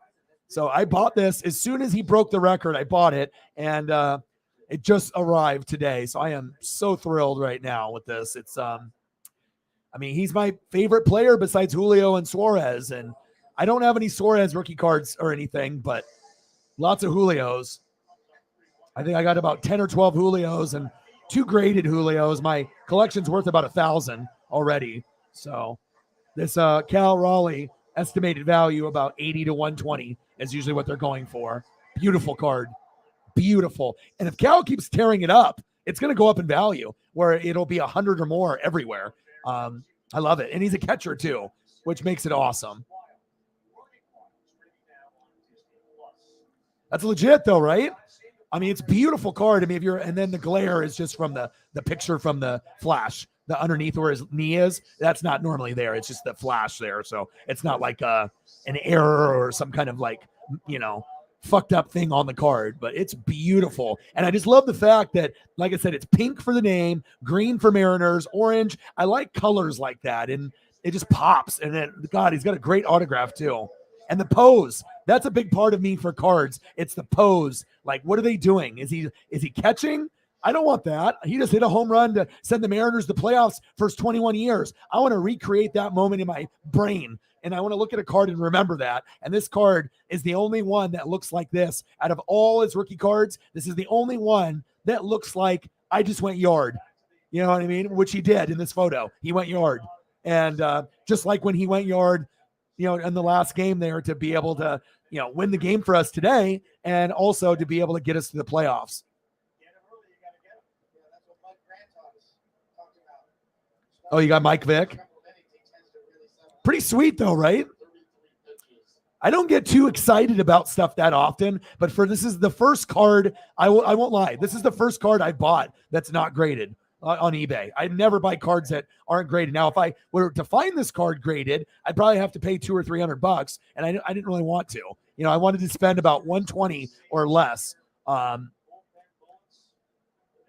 So I bought this as soon as he broke the record. I bought it, and it just arrived today. So I am so thrilled right now with this. It's, he's my favorite player besides Julio and Suarez. And I don't have any Suarez rookie cards or anything, but lots of Julios. I think I got about 10 or 12 Julios and 2 graded Julios. My collection's worth about $1,000 already. So this Cal Raleigh estimated value about 80 to 120 is usually what they're going for. Beautiful card. Beautiful. And if Cal keeps tearing it up, it's going to go up in value where it'll be 100 or more everywhere. I love it. And he's a catcher too, which makes it awesome. That's legit though, right? It's a beautiful card. And then the glare is just from the picture from the flash, the underneath where his knee is. That's not normally there. It's just the flash there. So it's not like an error or some kind of like, fucked up thing on the card, but it's beautiful. And I just love the fact that, like I said, it's pink for the name, green for Mariners, orange. I like colors like that. And it just pops. And then, God, he's got a great autograph too. And the pose, that's a big part of me for cards. It's the pose. Like, what are they doing? Is he catching? I don't want that. He just hit a home run to send the Mariners to playoffs first 21 years. I want to recreate that moment in my brain. And I want to look at a card and remember that. And this card is the only one that looks like this. Out of all his rookie cards, this is the only one that looks like I just went yard. You know what I mean? Which he did in this photo. He went yard. And just like when he went yard, in the last game there, to be able to, win the game for us today, and also to be able to get us to the playoffs. Oh, you got Mike Vick? Pretty sweet though, right? I don't get too excited about stuff that often, but this is the first card, I won't lie, this is the first card I bought that's not graded on eBay. I never buy cards that aren't graded. Now, if I were to find this card graded, I'd probably have to pay $200 or $300, and I didn't really want to. I wanted to spend about $120 or less.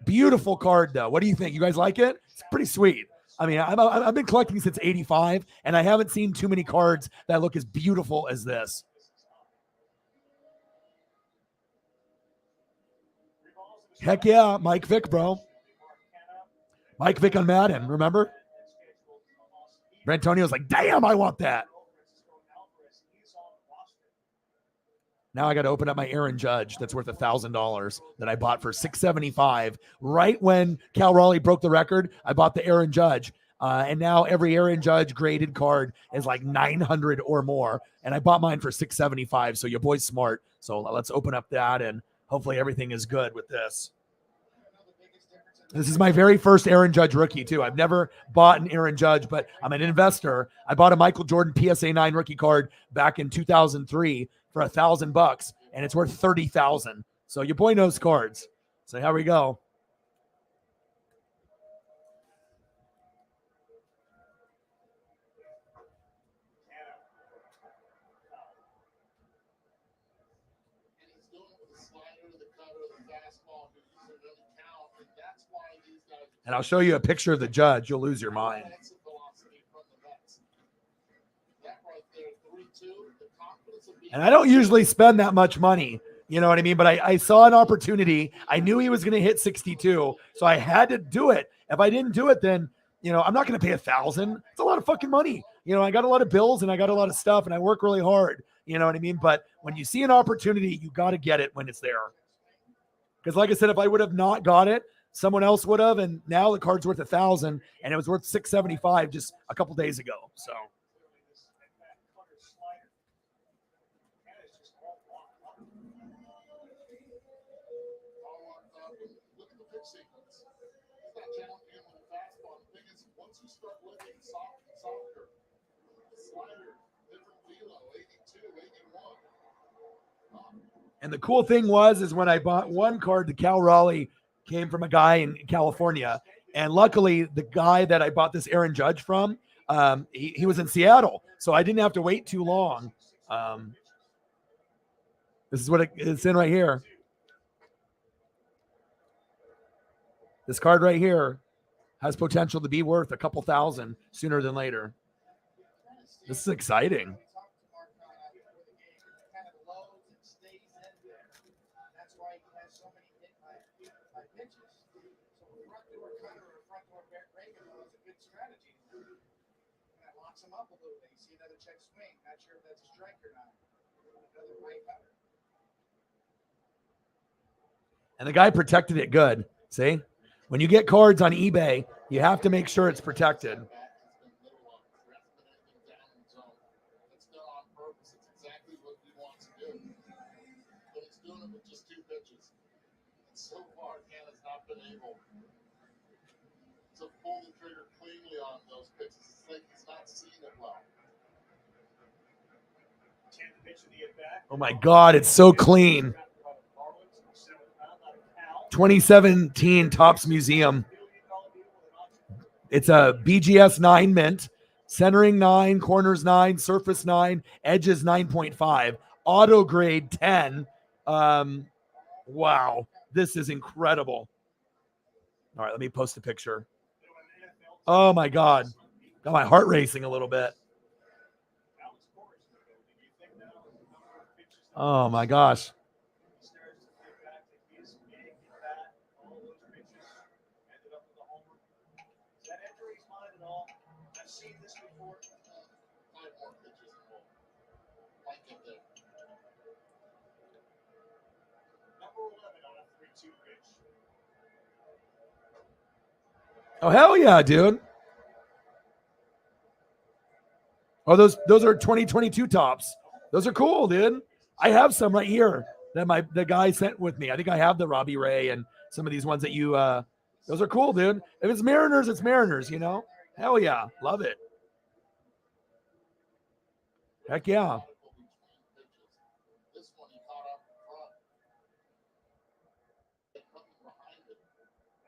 Beautiful card though. What do you think? You guys like it? It's pretty sweet. I've been collecting since '85, and I haven't seen too many cards that look as beautiful as this. Heck yeah, Mike Vick, bro. Mike Vick on Madden, remember? Brantonio's like, damn, I want that. Now I got to open up my Aaron Judge that's worth $1,000 that I bought for $675. Right when Cal Raleigh broke the record, I bought the Aaron Judge. And now every Aaron Judge graded card is like 900 or more. And I bought mine for $675. So your boy's smart. So let's open up that, and hopefully everything is good with this. This is my very first Aaron Judge rookie too. I've never bought an Aaron Judge, but I'm an investor. I bought a Michael Jordan PSA 9 rookie card back in 2003 for $1,000, and it's worth $30,000. So your boy knows cards. So here we go. And I'll show you a picture of the Judge. You'll lose your mind. And I don't usually spend that much money. You know what I mean? But I saw an opportunity. I knew he was going to hit 62. So I had to do it. If I didn't do it, then, I'm not going to pay $1,000. It's a lot of fucking money. I got a lot of bills and I got a lot of stuff and I work really hard. You know what I mean? But when you see an opportunity, you got to get it when it's there. Because like I said, if I would have not got it, someone else would have, and now the card's worth $1,000, and it was worth $675 just a couple days ago. So. Look at the pitch sequence. He's not challenging him with a fastball. The thing is, once you start looking softer, slider, different velo, 82, 81. And the cool thing is when I bought one card, the Cal Raleigh came from a guy in California. And luckily, the guy that I bought this Aaron Judge from, he was in Seattle. So I didn't have to wait too long. This is what it's in right here. This card right here has potential to be worth a couple thousand sooner than later. This is exciting. Him up a little bit. You see another check swing. Not sure if that's a strike or not. Another right cutter. And the guy protected it good. See? When you get cards on eBay, you have to make sure it's protected. It's done on purpose. It's exactly what he wants to do. But he's doing it with just 2 pitches. And so far, Ken has not been able to pull the trigger cleanly on those pitches. It's like he's not seeing it well. Oh my God, it's so clean. 2017 Topps Museum. It's a BGS 9 mint, centering 9, corners 9, surface 9, edges 9.5, auto grade 10. Wow, this is incredible. All right, let me post a picture. Oh my God, got my heart racing a little bit. Oh my gosh. Oh hell yeah, dude. Oh, those are 2022 tops. Those are cool, dude. I have some right here that the guy sent with me. I think I have the Robbie Ray and some of these ones that you those are cool, dude. If it's Mariners, it's Mariners, you know? Hell yeah. Love it. Heck yeah. This one he caught up in front. Nothing behind it.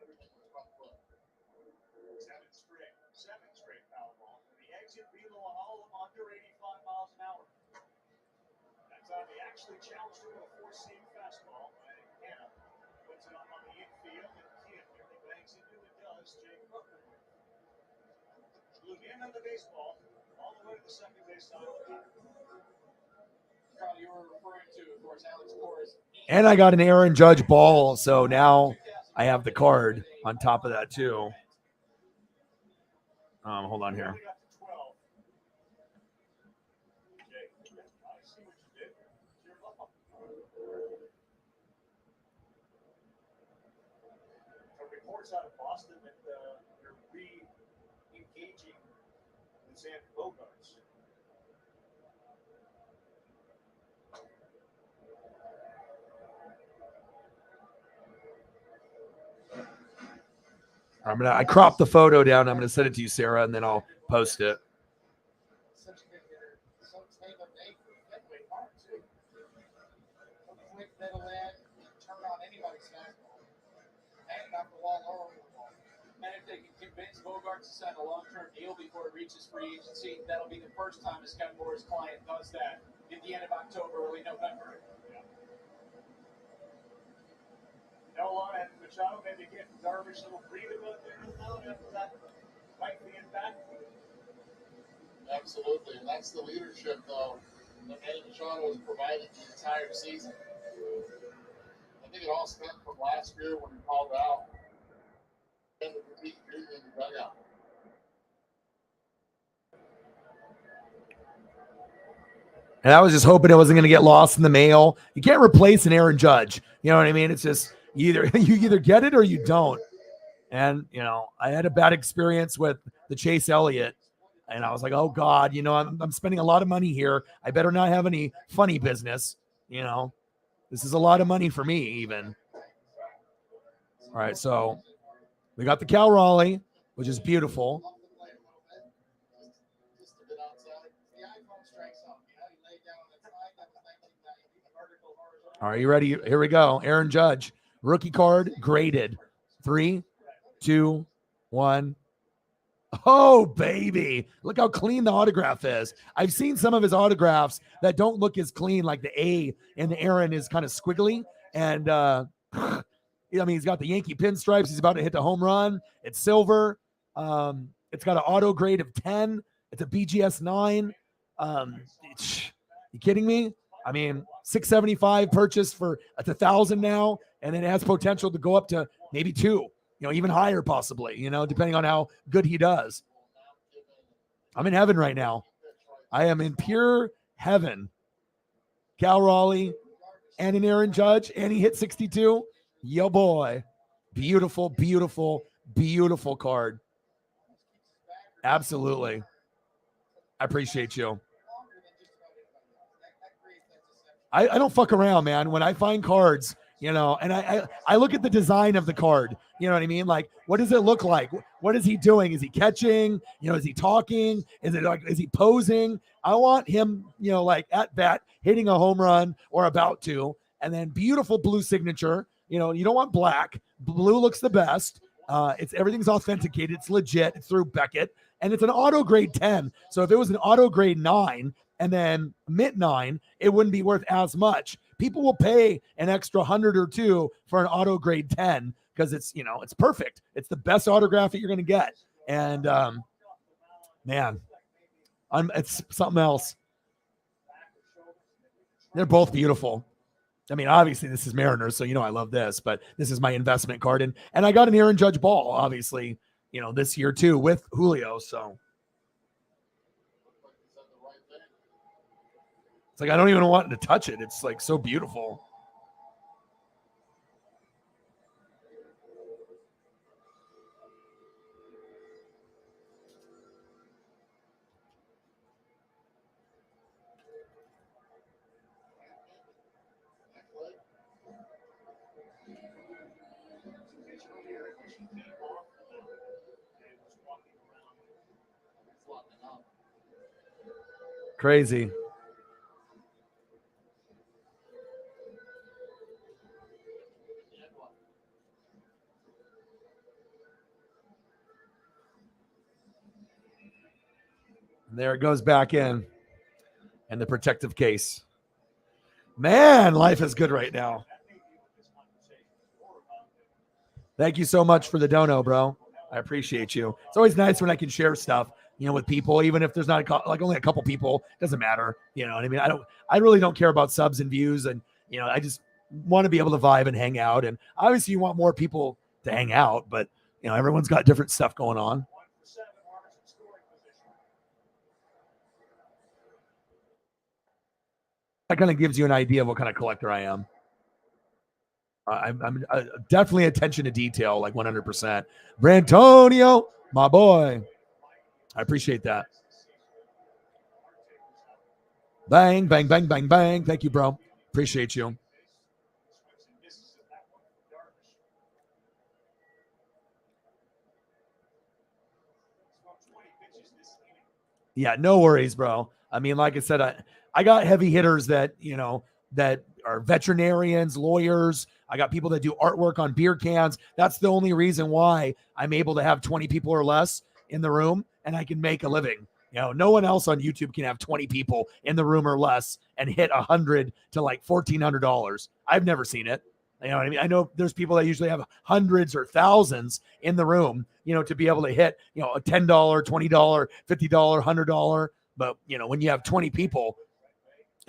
Everything was front foot. 7 straight foul ball. And the exit below a hollow under 85 miles an hour. That time he actually challenged him with a 4-seam fastball. And Hannah puts it up on the infield, and Kim nearly bangs into it. Does Jake Hooker. Flew in on the baseball all the way to the second base side of the field. Carl, you were referring to, of course, Alex Cora's. And I got an Aaron Judge ball, so now I have the card on top of that too. Hold on here. Reports out of Boston that they're re-engaging with Xander Bogaerts. I cropped the photo down. I'm gonna send it to you, Sarah, and then I'll post it. Such a good hitter. So take a day for Fenway Park, too. Quick middle end, turn on anybody's fastball. Hanging off the wall or over the wall. And if they can convince Bogarts to sign a long-term deal before it reaches free agency, that'll be the first time a Scott Moore's client does that at the end of October, early November. Nola and Machado maybe get Darvish a little breathing out there now after that lengthy impact. Absolutely, and that's the leadership, though, that Manny Machado was providing the entire season. I think it all stemmed from last year when he called out and the Pete Jr. in the dugout. And I was just hoping it wasn't going to get lost in the mail. You can't replace an Aaron Judge. You know what I mean? It's just you either get it or you don't. And, I had a bad experience with the Chase Elliott. And I was like, oh, God, I'm spending a lot of money here. I better not have any funny business. This is a lot of money for me even. All right, so we got the Cal Raleigh, which is beautiful. All right, you ready? Here we go. Aaron Judge, rookie card, graded. 3, 2, 1. Oh, baby. Look how clean the autograph is. I've seen some of his autographs that don't look as clean, like the A and the Aaron is kind of squiggly. And, he's got the Yankee pinstripes. He's about to hit the home run. It's silver. It's got an auto grade of 10. It's a BGS 9. You kidding me? I mean, $675 purchased for $1,000 now, and then it has potential to go up to maybe 2, even higher possibly, depending on how good he does. I'm in heaven right now. I am in pure heaven. Cal Raleigh and an Aaron Judge, and he hit 62. Yo, boy. Beautiful, beautiful, beautiful card. Absolutely. I appreciate you. I don't fuck around, man. When I find cards, and I look at the design of the card. You know what I mean? Like, what does it look like? What is he doing? Is he catching? Is he talking? Is he posing? I want him, like at bat, hitting a home run or about to, and then beautiful blue signature. You don't want black. Blue looks the best. Everything's authenticated. It's legit. It's through Beckett, and it's an auto grade 10. So if it was an auto grade 9 and then mint 9, it wouldn't be worth as much. People will pay an extra 100 or 2 for an auto grade 10 because it's perfect. It's the best autograph that you're going to get. And man, it's something else. They're both beautiful. I mean, obviously this is Mariners, so I love this, but this is my investment card. And I got an Aaron Judge ball, obviously, this year too with Julio. So it's like I don't even want to touch it. It's like so beautiful. Crazy. And there it goes back in. And the protective case. Man, life is good right now. Thank you so much for the dono, bro. I appreciate you. It's always nice when I can share stuff, with people, even if there's not only a couple people. Doesn't matter. You know what I mean? I really don't care about subs and views, and I just want to be able to vibe and hang out. And obviously, you want more people to hang out, but everyone's got different stuff going on. That kind of gives you an idea of what kind of collector I am. I'm definitely attention to detail, like 100%. Brantonio, my boy. I appreciate that. Bang, bang, bang, bang, bang. Thank you, bro. Appreciate you. Yeah, no worries, bro. I mean, like I said, I got heavy hitters that, that are veterinarians, lawyers. I got people that do artwork on beer cans. That's the only reason why I'm able to have 20 people or less in the room and I can make a living. No one else on YouTube can have 20 people in the room or less and hit $100 to like $1,400. I've never seen it. You know what I mean? I know there's people that usually have hundreds or thousands in the room, to be able to hit, a $10, $20, $50, $100. But, when you have 20 people,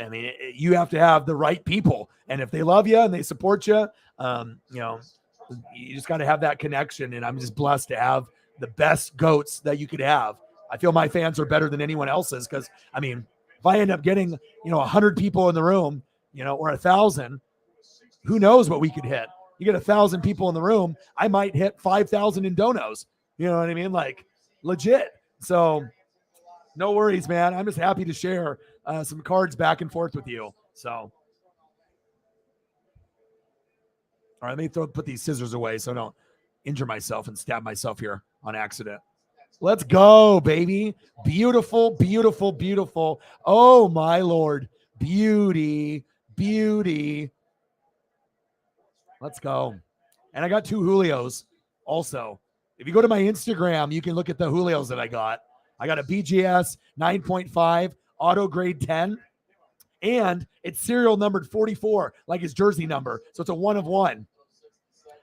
I mean, you have to have the right people. And if they love you and they support you, you just got to have that connection. And I'm just blessed to have the best goats that you could have. I feel my fans are better than anyone else's because, I mean, if I end up getting, 100 people in the room, or 1,000, who knows what we could hit? You get 1,000 people in the room, I might hit 5,000 in donos. You know what I mean? Like legit. So no worries, man. I'm just happy to share some cards back and forth with you. So, all right, let me put these scissors away so I don't injure myself and stab myself here on accident. Let's go, baby. Beautiful, beautiful, beautiful. Oh, my Lord. Beauty, beauty. Let's go. And I got 2 Julios also. If you go to my Instagram, you can look at the Julios that I got. I got a BGS 9.5, auto grade 10, and it's serial numbered 44, like his jersey number. So it's a 1 of 1.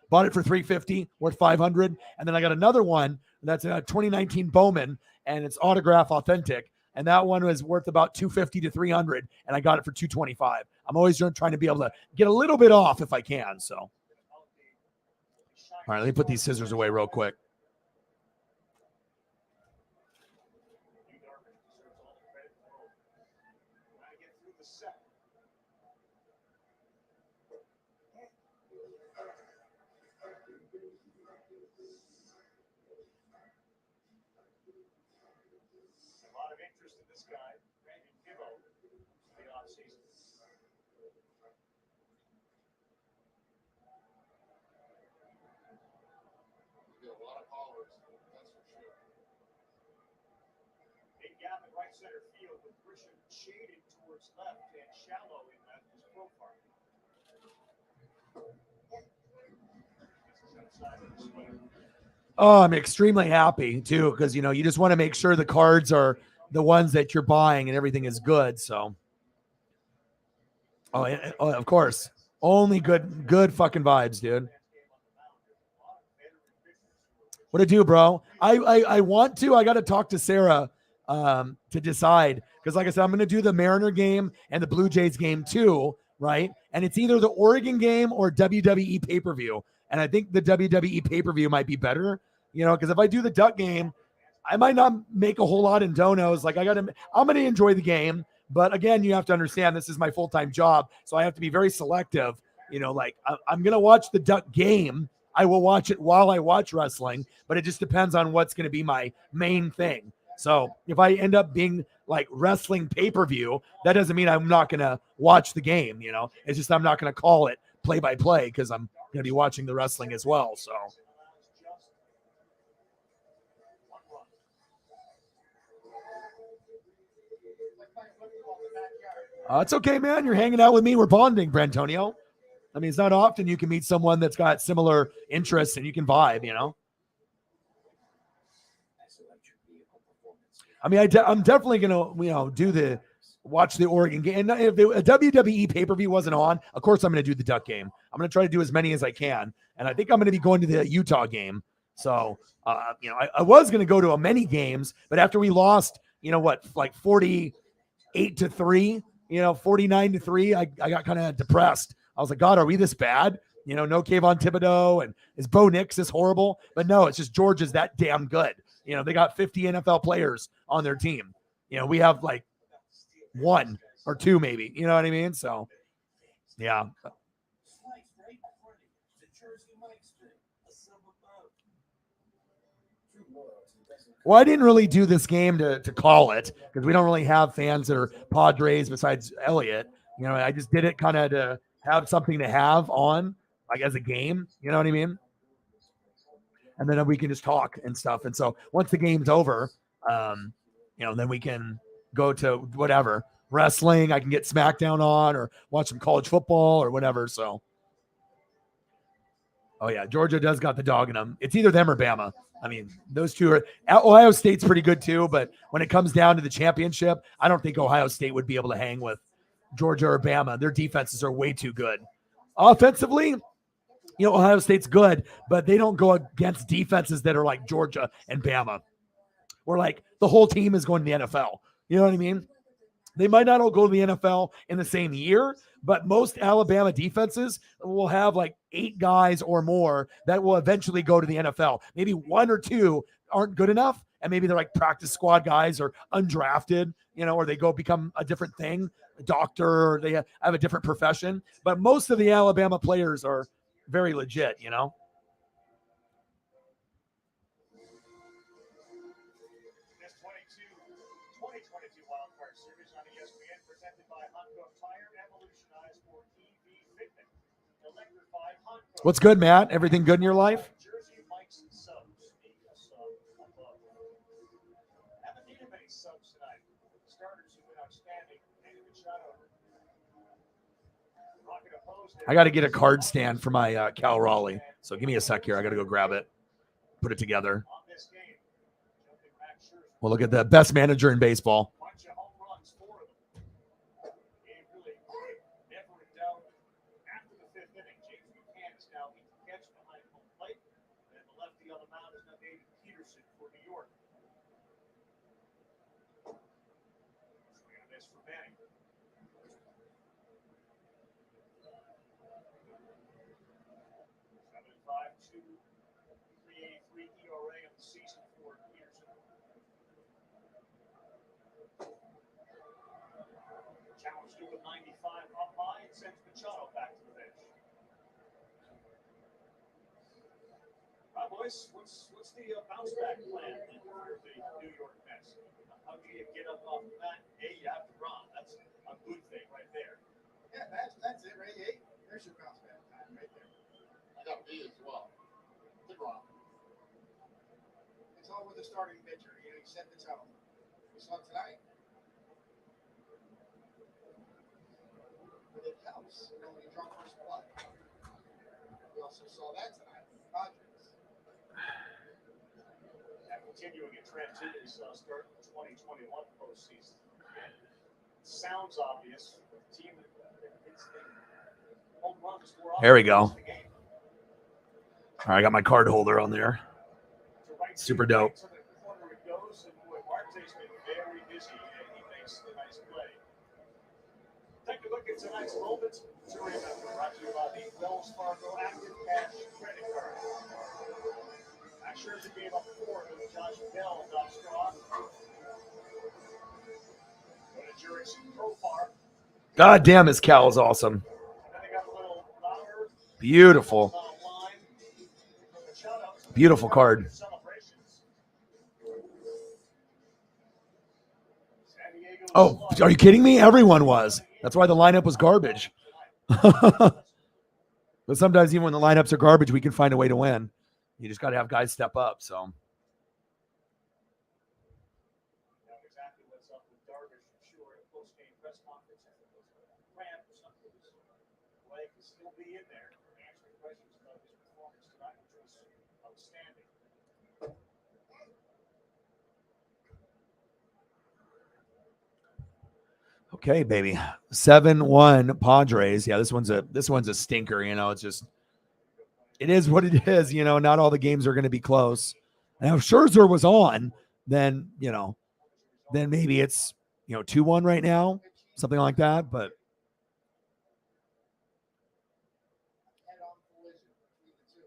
Bought it for $350, worth $500. And then I got another one that's a 2019 Bowman, and it's autograph authentic. And that one was worth about $250 to $300, and I got it for $225. I'm always trying to be able to get a little bit off if I can. So, all right, let me put these scissors away real quick. You get a lot of callers, that's for sure. Big gap in right center field with Grisham shaded towards left and shallow in his profile. Oh, I'm extremely happy too, because you just want to make sure the cards are the ones that you're buying and everything is good. So, of course, only good fucking vibes, dude. What to do, bro? I want to. I got to talk to Sarah to decide, because, like I said, I'm going to do the Mariner game and the Blue Jays game too, right? And it's either the Oregon game or WWE pay-per-view. And I think the WWE pay-per-view might be better, because if I do the Duck game, I might not make a whole lot in donos. Like I'm going to enjoy the game. But again, you have to understand this is my full-time job. So I have to be very selective. Like I'm going to watch the Duck game. I will watch it while I watch wrestling, but it just depends on what's going to be my main thing. So if I end up being like wrestling pay-per-view, that doesn't mean I'm not going to watch the game. It's just I'm not going to call it play-by-play because I'm going to be watching the wrestling as well. So. It's okay, man. You're hanging out with me. We're bonding, Brantonio. I mean, it's not often you can meet someone that's got similar interests and you can vibe, I mean, I'm definitely going to, watch the Oregon game. And if a WWE pay-per-view wasn't on, of course I'm going to do the Duck game. I'm going to try to do as many as I can. And I think I'm going to be going to the Utah game. So, I was going to go to many games, but after we lost, like 48-3, 49-3, I got kind of depressed. I was like, God, are we this bad? No Kayvon Thibodeau, and is Bo Nix this horrible? But no, it's just Georgia's that damn good. They got 50 NFL players on their team. We have like 1 or 2 maybe. You know what I mean? So, yeah. Well, I didn't really do this game to call it because we don't really have fans that are Padres besides Elliot. I just did it kind of to have something to have on, like as a game. You know what I mean? And then we can just talk and stuff. And so once the game's over, then we can go to whatever wrestling. I can get SmackDown on or watch some college football or whatever. So, oh yeah, Georgia does got the dog in them. It's either them or Bama. I mean, those two are. Ohio State's pretty good too, but when it comes down to the championship, I don't think Ohio State would be able to hang with Georgia or Bama. Their defenses are way too good. Offensively, Ohio State's good, but they don't go against defenses that are like Georgia and Bama, where like the whole team is going to the NFL. You know what I mean? They might not all go to the NFL in the same year, but most Alabama defenses will have like 8 guys or more that will eventually go to the NFL. Maybe 1 or 2 aren't good enough, and maybe they're like practice squad guys or undrafted, or they go become a different thing, a doctor, or they have a different profession. But most of the Alabama players are very legit, This 2022 Wild Card Series on ESPN presented by Honko Tire, evolutionized for EV fitment. Electrified Honko. What's good, Matt? Everything good in your life? Jersey Mike's subs. The sub above. Haven't needed many subs tonight. Starters have been outstanding. David Machado. Rocket opposed. I got to get a card stand for my Cal Raleigh. So give me a sec here. I got to go grab it, put it together. On this game, jumping back Scherzer. We'll look at the best manager in baseball. Bunch of home runs, 4 of them. Game really never in doubt. After the 5th inning, James Buchanan is now being catch behind home plate. And the lefty on the mound is now David Peterson for New York. Swing and a miss for Manning. 7.52, 3.83 ERA of the season for Peterson. Challenge to a 95 up high and sends Machado back to the bench. All right, boys, what's the bounce back plan for the New York Mets? How do you get up off of that? A, you have to run. That's a good thing right there. Yeah, that's it, right? Hey, there's your bounce back time right there. I got B as well. Good run. It's all with the starting pitcher. You set the tone. We saw tonight. But it helps when you draw first blood. We also saw that tonight. Padres. And continuing a trend to this start of the 2021 postseason. Sounds obvious. The team that hits the home runs more often There we go. wins the game. All right, I got my card holder on there. To right Super field, dope. right to the corner it goes, and boy, Marte's been very busy, and he makes a nice play. Take a look at tonight's moments to remember. Brought to you by the Wells Fargo Active Cash Credit Card. Max Scherzer gave up 4 to Josh Bell got strong. Go to Jurick's Profar. God damn, this Cal is awesome. And then they got a little louder Beautiful. line. Machado. Beautiful card. Celebrations. San Diego Oh, are you kidding me? Everyone was. That's why the lineup was garbage. But sometimes even when the lineups are garbage, we can find a way to win. You just got to have guys step up. So Not exactly what's up with Darvish, I'm sure, at a post-game press conference. I think it was a cramp or something. His leg will still be in there, answering questions about his performance tonight, which was outstanding. okay, baby. 7-1 Padres. Yeah, this one's a stinker. It's just it is what it is. Not all the games are going to be close. Now, if Scherzer was on, then then maybe it's 2-1 right now, something like that. But Head-on collision between the two.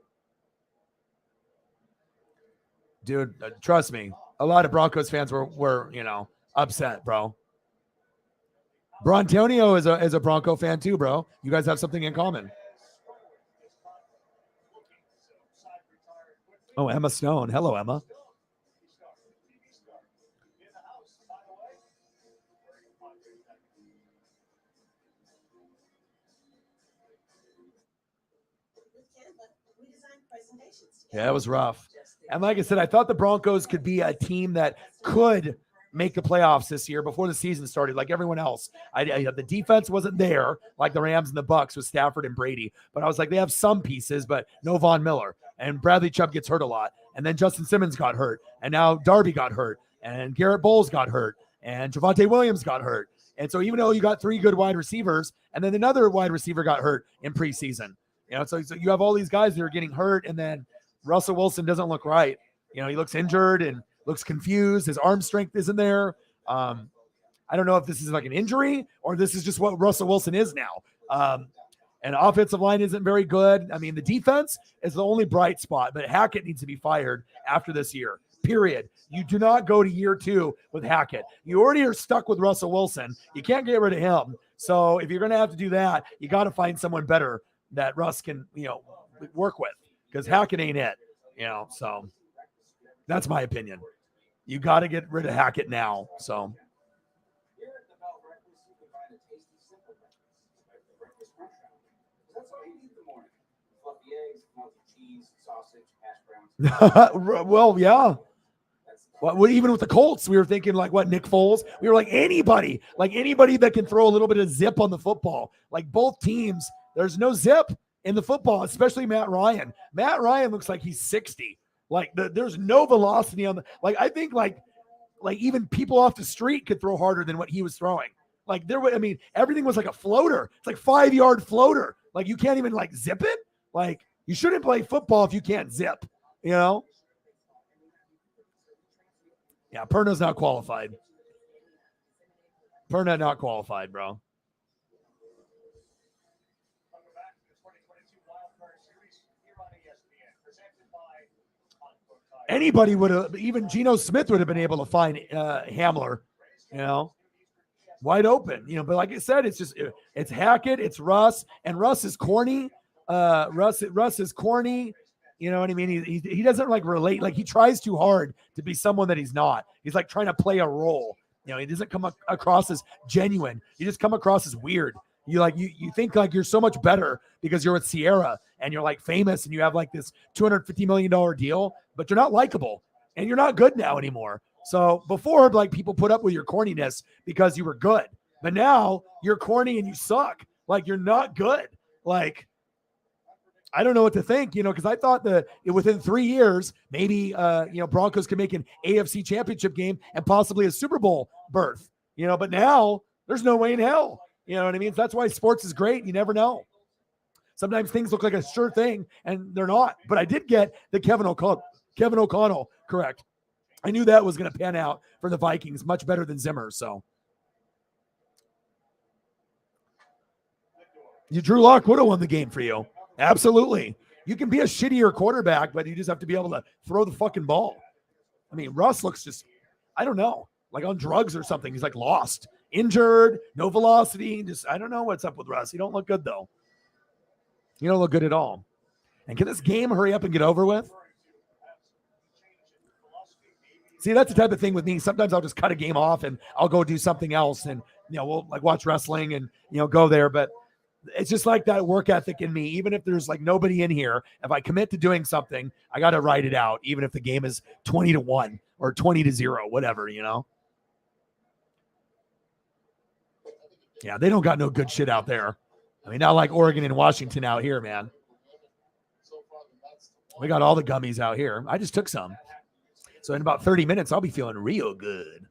dude, trust me, a lot of Broncos fans were upset, bro. Brontonio is a Bronco fan too, bro. You guys have something in common. Oh, Emma Stone. Hello, Emma. Yeah, it was rough. And like I said, I thought the Broncos could be a team that could make the playoffs this year before the season started, like everyone else. The defense wasn't there like the Rams and the Bucks with Stafford and Brady, but I was like, they have some pieces, but no Von Miller. And Bradley Chubb gets hurt a lot. And then Justin Simmons got hurt. And now Darby got hurt. And Garrett Bowles got hurt. And Javonte Williams got hurt. And so even though you got 3 good wide receivers, and then another wide receiver got hurt in preseason, so you have all these guys that are getting hurt, and then Russell Wilson doesn't look right. He looks injured and looks confused. His arm strength isn't there. I don't know if this is like an injury or this is just what Russell Wilson is now. And offensive line isn't very good. I mean, the defense is the only bright spot, but Hackett needs to be fired after this year. period. You do not go to year 2 with Hackett. You already are stuck with Russell Wilson. You can't get rid of him. So if you're going to have to do that, you got to find someone better that Russ can, work with, because Hackett ain't it, so that's my opinion. You got to get rid of Hackett now. So Here at the Bell Breakfast, you can find a tasty, simple breakfast, like the breakfast crunch wrap. That's all you need in the morning. Fluffy eggs, melted cheese, sausage, hash browns. well, yeah. Well, even with the Colts, we were thinking like what, Nick Foles? We were like anybody that can throw a little bit of zip on the football. Like both teams, there's no zip in the football, especially Matt Ryan. Matt Ryan looks like he's 60. Like there's no velocity on the, like, I think like even people off the street could throw harder than what he was throwing. Like everything was like a floater. It's like 5-yard floater. Like you can't even like zip it. Like you shouldn't play football if you can't zip, Yeah, Perna's not qualified. Perna not qualified, bro. Welcome back to the 2022 Wild Card Series here on ESPN, presented by Unpredictability. Anybody would have, even Geno Smith would have been able to find Hamler, wide open, but like I said, it's just, it's Hackett, it's Russ, and Russ is corny. Russ is corny. You know what I mean? He doesn't like relate. Like he tries too hard to be someone that he's not. He's like trying to play a role. He doesn't come across as genuine. You just come across as weird. You think like you're so much better because you're with Sierra and you're like famous and you have like this $250 million deal, but you're not likable and you're not good now anymore. So before, like people put up with your corniness because you were good, but now you're corny and you suck. Like you're not good. Like, I don't know what to think, because I thought that within 3 years, maybe, Broncos could make an AFC championship game and possibly a Super Bowl berth, but now there's no way in hell. You know what I mean? So that's why sports is great. You never know. Sometimes things look like a sure thing and they're not, but I did get the Kevin O'Connell correct. I knew that was going to pan out for the Vikings much better than Zimmer. So Drew Lock would have won the game for you. Absolutely. You can be a shittier quarterback, but you just have to be able to throw the fucking ball. I mean, Russ looks just, I don't know, like on drugs or something. He's like lost, injured, no velocity. Just, I don't know what's up with Russ. You don't look good though. You don't look good at all. And can this game hurry up and get over with? See, that's the type of thing with me. Sometimes I'll just cut a game off and I'll go do something else and, we'll like watch wrestling and, go there. But it's just like that work ethic in me. Even if there's like nobody in here, if I commit to doing something, I got to write it out, even if the game is 20-1 or 20-0, whatever, Yeah, they don't got no good shit out there. I mean, not like Oregon and Washington out here, man. We got all the gummies out here. I just took some. So in about 30 minutes, I'll be feeling real good.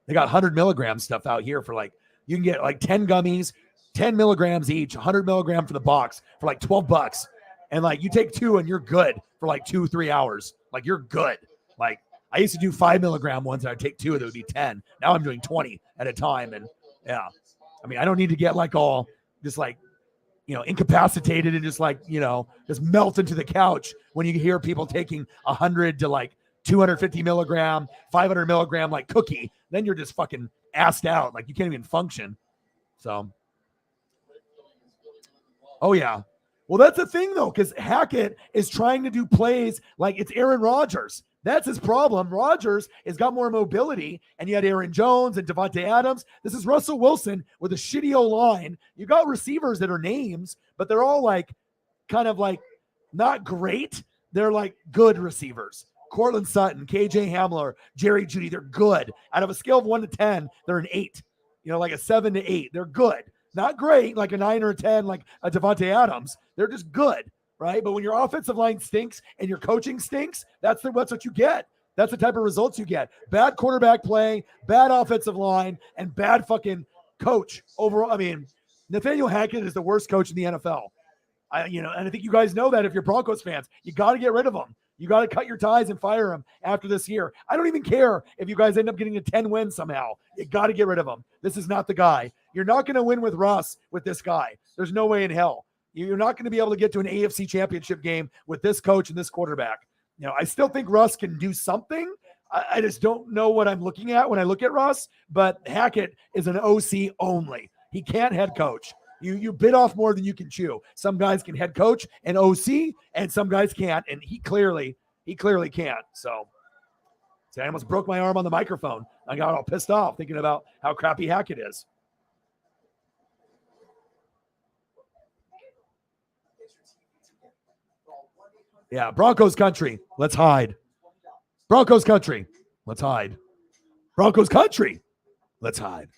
They got 100 milligram stuff out here for like, you can get like 10 gummies, 10 milligrams each, 100 milligram for the box for like $12. And like you take 2 and you're good for like 2-3 hours. Like you're good. Like I used to do 5 milligram ones and I'd take 2 and it would be 10. Now I'm doing 20 at a time. And yeah, I mean, I don't need to get like all just like, incapacitated and just like, just melt into the couch when you hear people taking 100 to like 250 milligram, 500 milligram, like cookie, then you're just fucking assed out. Like you can't even function. So. Oh, yeah. Well, that's the thing, though, because Hackett is trying to do plays like it's Aaron Rodgers. That's his problem. Rodgers has got more mobility, and you had Aaron Jones and Devontae Adams. This is Russell Wilson with a shitty O-line. You got receivers that are names, but they're all like kind of like not great. They're like good receivers. Cortland Sutton, KJ Hamler, Jerry Jeudy, they're good. Out of a scale of 1 to 10, they're an 8. Like a 7 to 8. They're good. Not great, like a 9 or a 10, like a Devontae Adams. They're just good, right? But when your offensive line stinks and your coaching stinks, that's what you get. That's the type of results you get. Bad quarterback play, bad offensive line, and bad fucking coach overall. I mean, Nathaniel Hackett is the worst coach in the NFL. And I think you guys know that if you're Broncos fans. You got to get rid of him. You got to cut your ties and fire him after this year. I don't even care if you guys end up getting a 10 win somehow. You got to get rid of him. This is not the guy. You're not going to win with Russ with this guy. There's no way in hell. You're not going to be able to get to an AFC championship game with this coach and this quarterback. I still think Russ can do something. I just don't know what I'm looking at when I look at Russ, but Hackett is an OC only. He can't head coach. You bit off more than you can chew. Some guys can head coach and OC, and some guys can't, and he clearly can't. So I almost broke my arm on the microphone. I got all pissed off thinking about how crappy Hackett is. Yeah, Broncos country. Let's hide. Broncos country. Let's hide. Broncos country. Let's hide.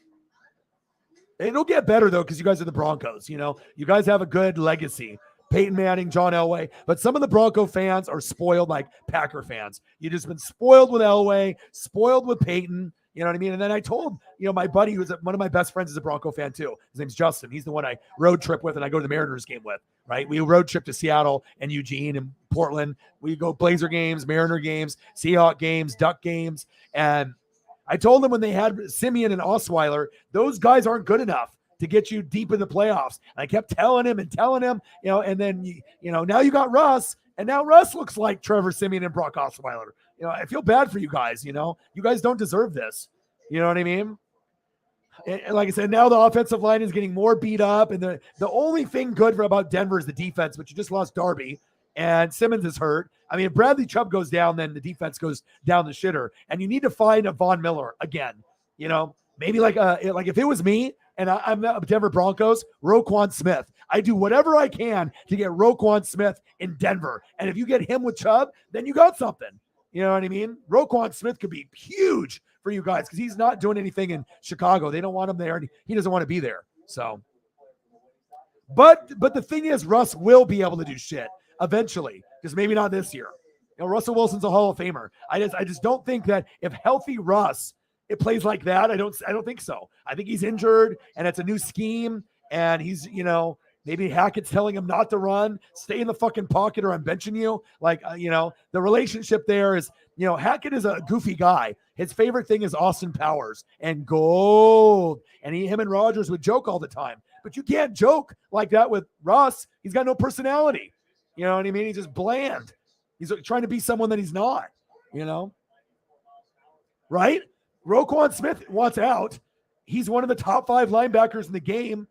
It'll get better, though, because you guys are the Broncos. You guys have a good legacy. Peyton Manning, John Elway. But some of the Bronco fans are spoiled like Packer fans. You've just been spoiled with Elway, spoiled with Peyton. You know what I mean? And then I told, my buddy who's one of my best friends is a Bronco fan too. His name's Justin. He's the one I road trip with and I go to the Mariners game with, right? We road trip to Seattle and Eugene and Portland. We go Blazer games, Mariner games, Seahawk games, Duck games. And I told him when they had Simeon and Osweiler, those guys aren't good enough to get you deep in the playoffs. And I kept telling him, and then, now you got Russ, and now Russ looks like Trevor Simeon and Brock Osweiler. I feel bad for you guys, you guys don't deserve this. You know what I mean? And like I said, now the offensive line is getting more beat up, and the only thing good about Denver is the defense, but you just lost Darby, and Simmons is hurt. I mean, if Bradley Chubb goes down, then the defense goes down the shitter, and you need to find a Von Miller again. Maybe like if it was me and I'm the Denver Broncos, Roquan Smith. I do whatever I can to get Roquan Smith in Denver, and if you get him with Chubb, then you got something. You know what I mean? Roquan Smith could be huge for you guys because he's not doing anything in Chicago. They don't want him there, and he doesn't want to be there. So, but the thing is, Russ will be able to do shit eventually, just maybe not this year. Russell Wilson's a Hall of Famer. I just don't think that if healthy Russ, it plays like that. I don't think so. I think he's injured, and it's a new scheme, and he's maybe Hackett's telling him not to run, stay in the fucking pocket, or I'm benching you. The relationship there is, Hackett is a goofy guy. His favorite thing is Austin Powers and gold. And him and Rodgers would joke all the time. But you can't joke like that with Russ. He's got no personality. You know what I mean? He's just bland. He's trying to be someone that he's not, Right? Roquan Smith wants out. He's one of the top 5 linebackers in the game.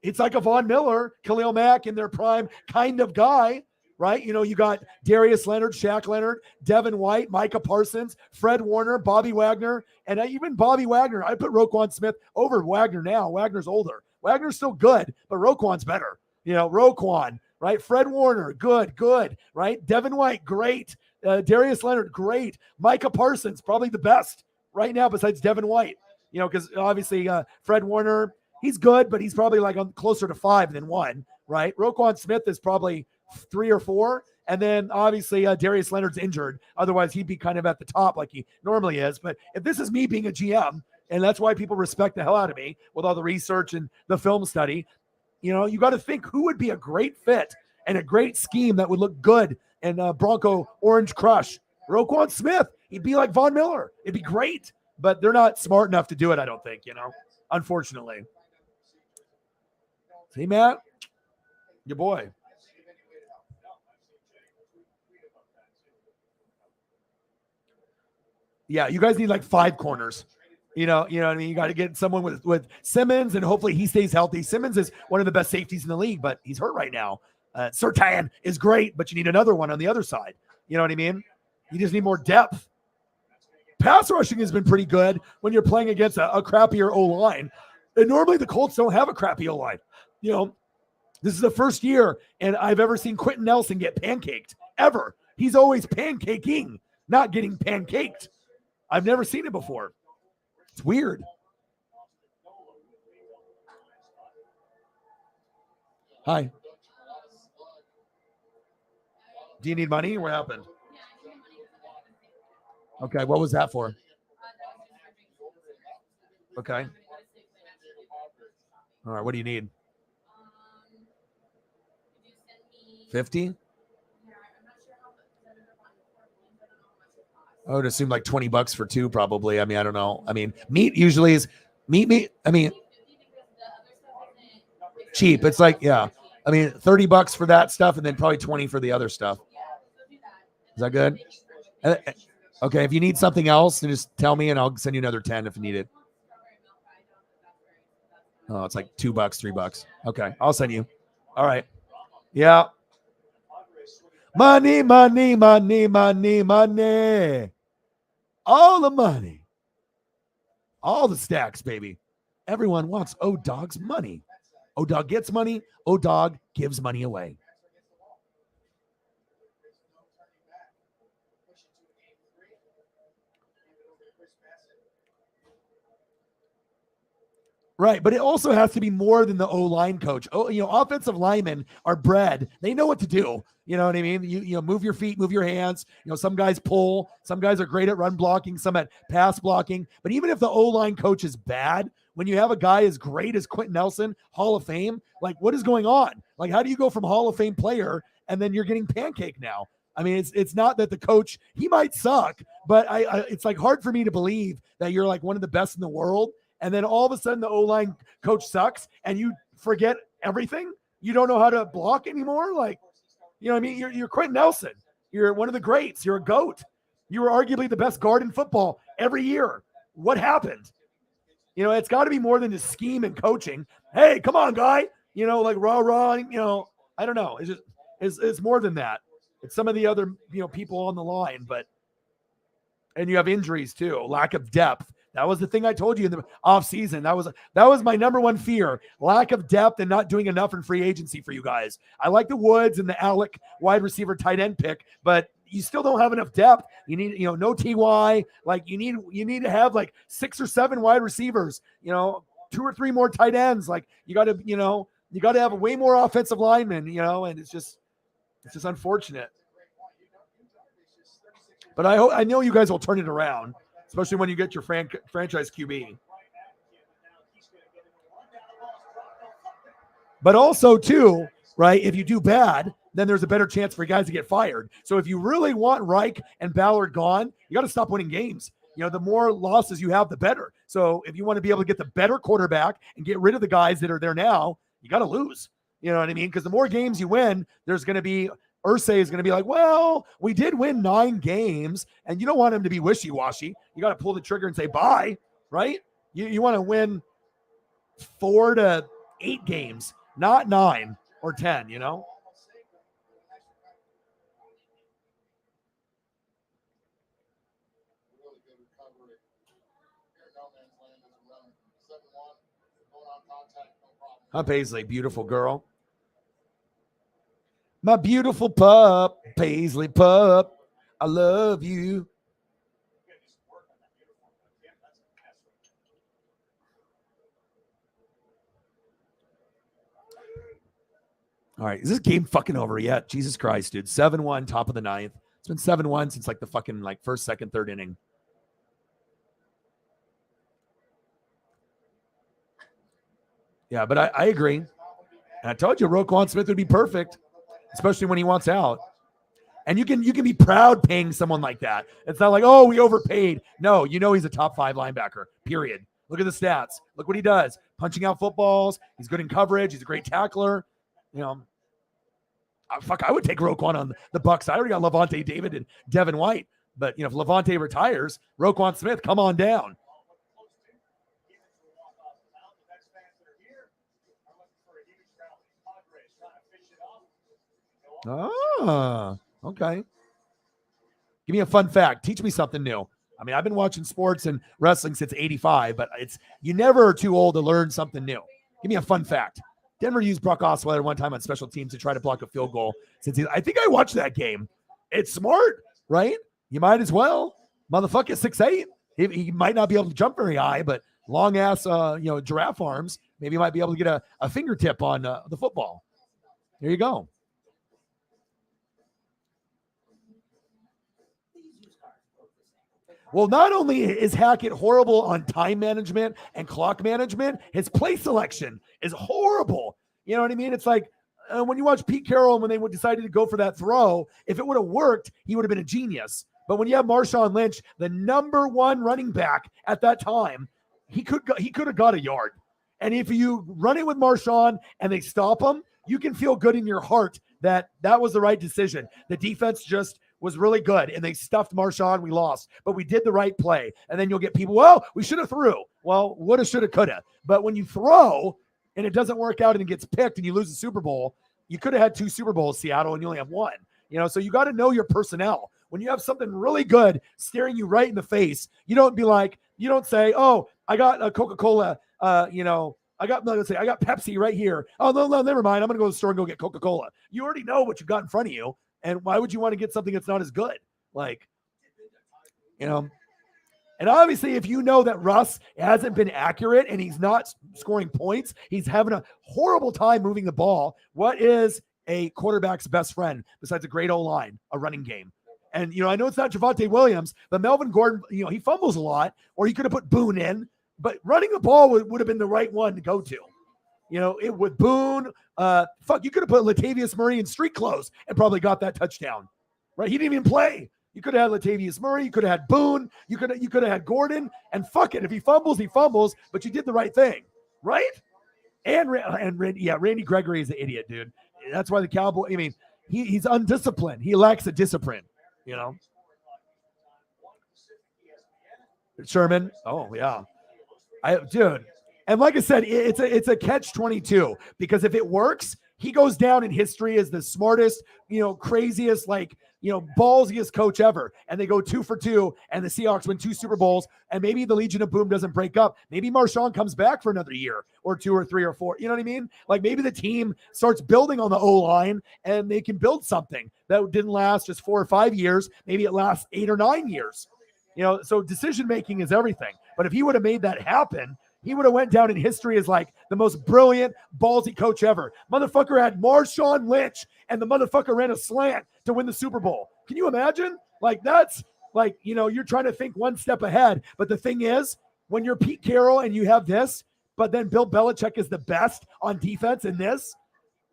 It's like a Von Miller, Khalil Mack in their prime kind of guy, right? You got Darius Leonard, Shaq Leonard, Devin White, Micah Parsons, Fred Warner, Bobby Wagner, and even Bobby Wagner. I put Roquan Smith over Wagner now. Wagner's older. Wagner's still good, but Roquan's better. Roquan, right? Fred Warner, good, right? Devin White, great. Darius Leonard, great. Micah Parsons, probably the best right now besides Devin White, because obviously Fred Warner, he's good, but he's probably like closer to 5 than 1, right? Roquan Smith is probably 3 or 4. And then obviously Darius Leonard's injured. Otherwise, he'd be kind of at the top like he normally is. But if this is me being a GM, and that's why people respect the hell out of me with all the research and the film study, you got to think who would be a great fit and a great scheme that would look good in Bronco Orange Crush. Roquan Smith, he'd be like Von Miller. It'd be great. But they're not smart enough to do it, I don't think, unfortunately. See, Matt? Your boy. Yeah, you guys need like 5 corners. You know what I mean? You got to get someone with Simmons, and hopefully he stays healthy. Simmons is one of the best safeties in the league, but he's hurt right now. Surtain is great, but you need another one on the other side. You know what I mean? You just need more depth. Pass rushing has been pretty good when you're playing against a crappier O-line. And normally the Colts don't have a crappy O-line. This is the first year, and I've ever seen Quentin Nelson get pancaked, ever. He's always pancaking, not getting pancaked. I've never seen it before. It's weird. Hi. Do you need money? What happened? Okay, what was that for? Okay. All right, what do you need? 50? I would assume like $20 for 2, probably. I mean, I don't know. I mean, meat usually is meat. I mean, cheap. It's like, yeah. I mean, $30 for that stuff, and then probably 20 for the other stuff. Is that good? Okay, if you need something else, then just tell me and I'll send you another 10 if you need it. Oh, it's like $2, $3. Okay, I'll send you. All right. Yeah. Money, money, money, money, money. All the money. All the stacks, baby. Everyone wants O-Dog's money. O-Dog gets money. O-Dog gives money away. Right, but it also has to be more than the O-line coach. Oh, offensive linemen are bred. They know what to do. You know what I mean? You move your feet, move your hands. Some guys pull. Some guys are great at run blocking, some at pass blocking. But even if the O-line coach is bad, when you have a guy as great as Quentin Nelson, Hall of Fame, like what is going on? Like how do you go from Hall of Fame player and then you're getting pancake now? I mean, it's not that the coach, he might suck, but it's like hard for me to believe that you're like one of the best in the world. And then all of a sudden the O-line coach sucks and you forget everything. You don't know how to block anymore. Like, what I mean? You're Quentin Nelson. You're one of the greats. You're a GOAT. You were arguably the best guard in football every year. What happened? It's got to be more than just scheme and coaching. Hey, come on, guy. Like rah. I don't know. It's more than that. It's some of the other, people on the line, and you have injuries too, lack of depth. That was the thing I told you in the offseason. That was my number one fear, lack of depth and not doing enough in free agency for you guys. I like the Woods and the Alec wide receiver tight end pick, but you still don't have enough depth. You need, no TY. Like you need to have like 6 or 7 wide receivers, 2 or 3 more tight ends. Like you got to have way more offensive linemen, and it's just unfortunate. But I know you guys will turn it around, especially when you get your franchise QB. But also, too, right, if you do bad, then there's a better chance for guys to get fired. So if you really want Reich and Ballard gone, you got to stop winning games. The more losses you have, the better. So if you want to be able to get the better quarterback and get rid of the guys that are there now, you got to lose. You know what I mean? Because the more games you win, there's going to be Irsay is going to be like, well, we did win 9 games, and you don't want him to be wishy-washy. You got to pull the trigger and say bye, right? You want to win 4 to 8 games, not 9 or 10, Really good recovery. Here in no man's land is a runner. 7-1, going on contact, no problem. Huh, Paisley, beautiful girl. My beautiful pup, Paisley pup. I love you. All right, is this game fucking over yet? Jesus Christ, dude. 7-1, top of the 9th. It's been 7-1 since like the fucking first, second, third inning. Yeah, but I agree. And I told you Roquan Smith would be perfect, especially when he wants out. And you can be proud paying someone like that. It's not like, oh, we overpaid. No, he's a top 5 linebacker, period. Look at the stats. Look what he does. Punching out footballs. He's good in coverage. He's a great tackler. I would take Roquan on the Bucs. I already got Levante David and Devin White. But, if Levante retires, Roquan Smith, come on down. Ah, okay. Give me a fun fact. Teach me something new. I mean, I've been watching sports and wrestling since 85, but you never are too old to learn something new. Give me a fun fact. Denver used Brock Osweiler one time on special teams to try to block a field goal. I think I watched that game. It's smart, right? You might as well. Motherfucker, 6'8". He might not be able to jump very high, but long ass, giraffe arms. Maybe he might be able to get a fingertip on the football. There you go. Well, not only is Hackett horrible on time management and clock management, his play selection is horrible. You know what I mean? It's like when you watch Pete Carroll, when they decided to go for that throw, if it would have worked, he would have been a genius. But when you have Marshawn Lynch, the number 1 running back at that time, he could have got a yard. And if you run it with Marshawn and they stop him, you can feel good in your heart that was the right decision. The defense just was really good, and they stuffed Marshawn. We lost, but we did the right play. And then you'll get people, well, we should have threw. Well, woulda, shoulda, coulda. But when you throw and it doesn't work out and it gets picked and you lose the Super Bowl, you could have had 2 Super Bowls, Seattle, and you only have 1. So you got to know your personnel. When you have something really good staring you right in the face, you don't say, oh, I got a Coca-Cola, let's say I got Pepsi right here. Oh, no, never mind. I'm going to go to the store and go get Coca-Cola. You already know what you've got in front of you. And why would you want to get something that's not as good? And obviously, if you know that Russ hasn't been accurate and he's not scoring points, he's having a horrible time moving the ball. What is a quarterback's best friend besides a great O-line, a running game? And, I know it's not Javonte Williams, but Melvin Gordon, he fumbles a lot, or he could have put Boone in, but running the ball would have been the right one to go to. It would Boone, you could have put Latavius Murray in street clothes and probably got that touchdown, right? He didn't even play. You could have had Latavius Murray. You could have had Boone. You could have had Gordon. And fuck it, if he fumbles, he fumbles. But you did the right thing, right? And Randy Gregory is an idiot, dude. That's why the Cowboy. He's undisciplined. He lacks a discipline. Sherman. Oh yeah, dude. And like I said, it's a catch-22 because if it works, he goes down in history as the smartest, craziest, ballsiest coach ever. And they go 2 for 2, and the Seahawks win 2 Super Bowls. And maybe the Legion of Boom doesn't break up. Maybe Marshawn comes back for another year or 2 or 3 or 4. You know what I mean? Maybe the team starts building on the O-line and they can build something that didn't last just 4 or 5 years. Maybe it lasts 8 or 9 years. So decision-making is everything. But if he would have made that happen, he would have went down in history as the most brilliant, ballsy coach ever. Motherfucker had Marshawn Lynch, and the motherfucker ran a slant to win the Super Bowl. Can you imagine? That's you're trying to think one step ahead. But the thing is, when you're Pete Carroll and you have this, but then Bill Belichick is the best on defense in this,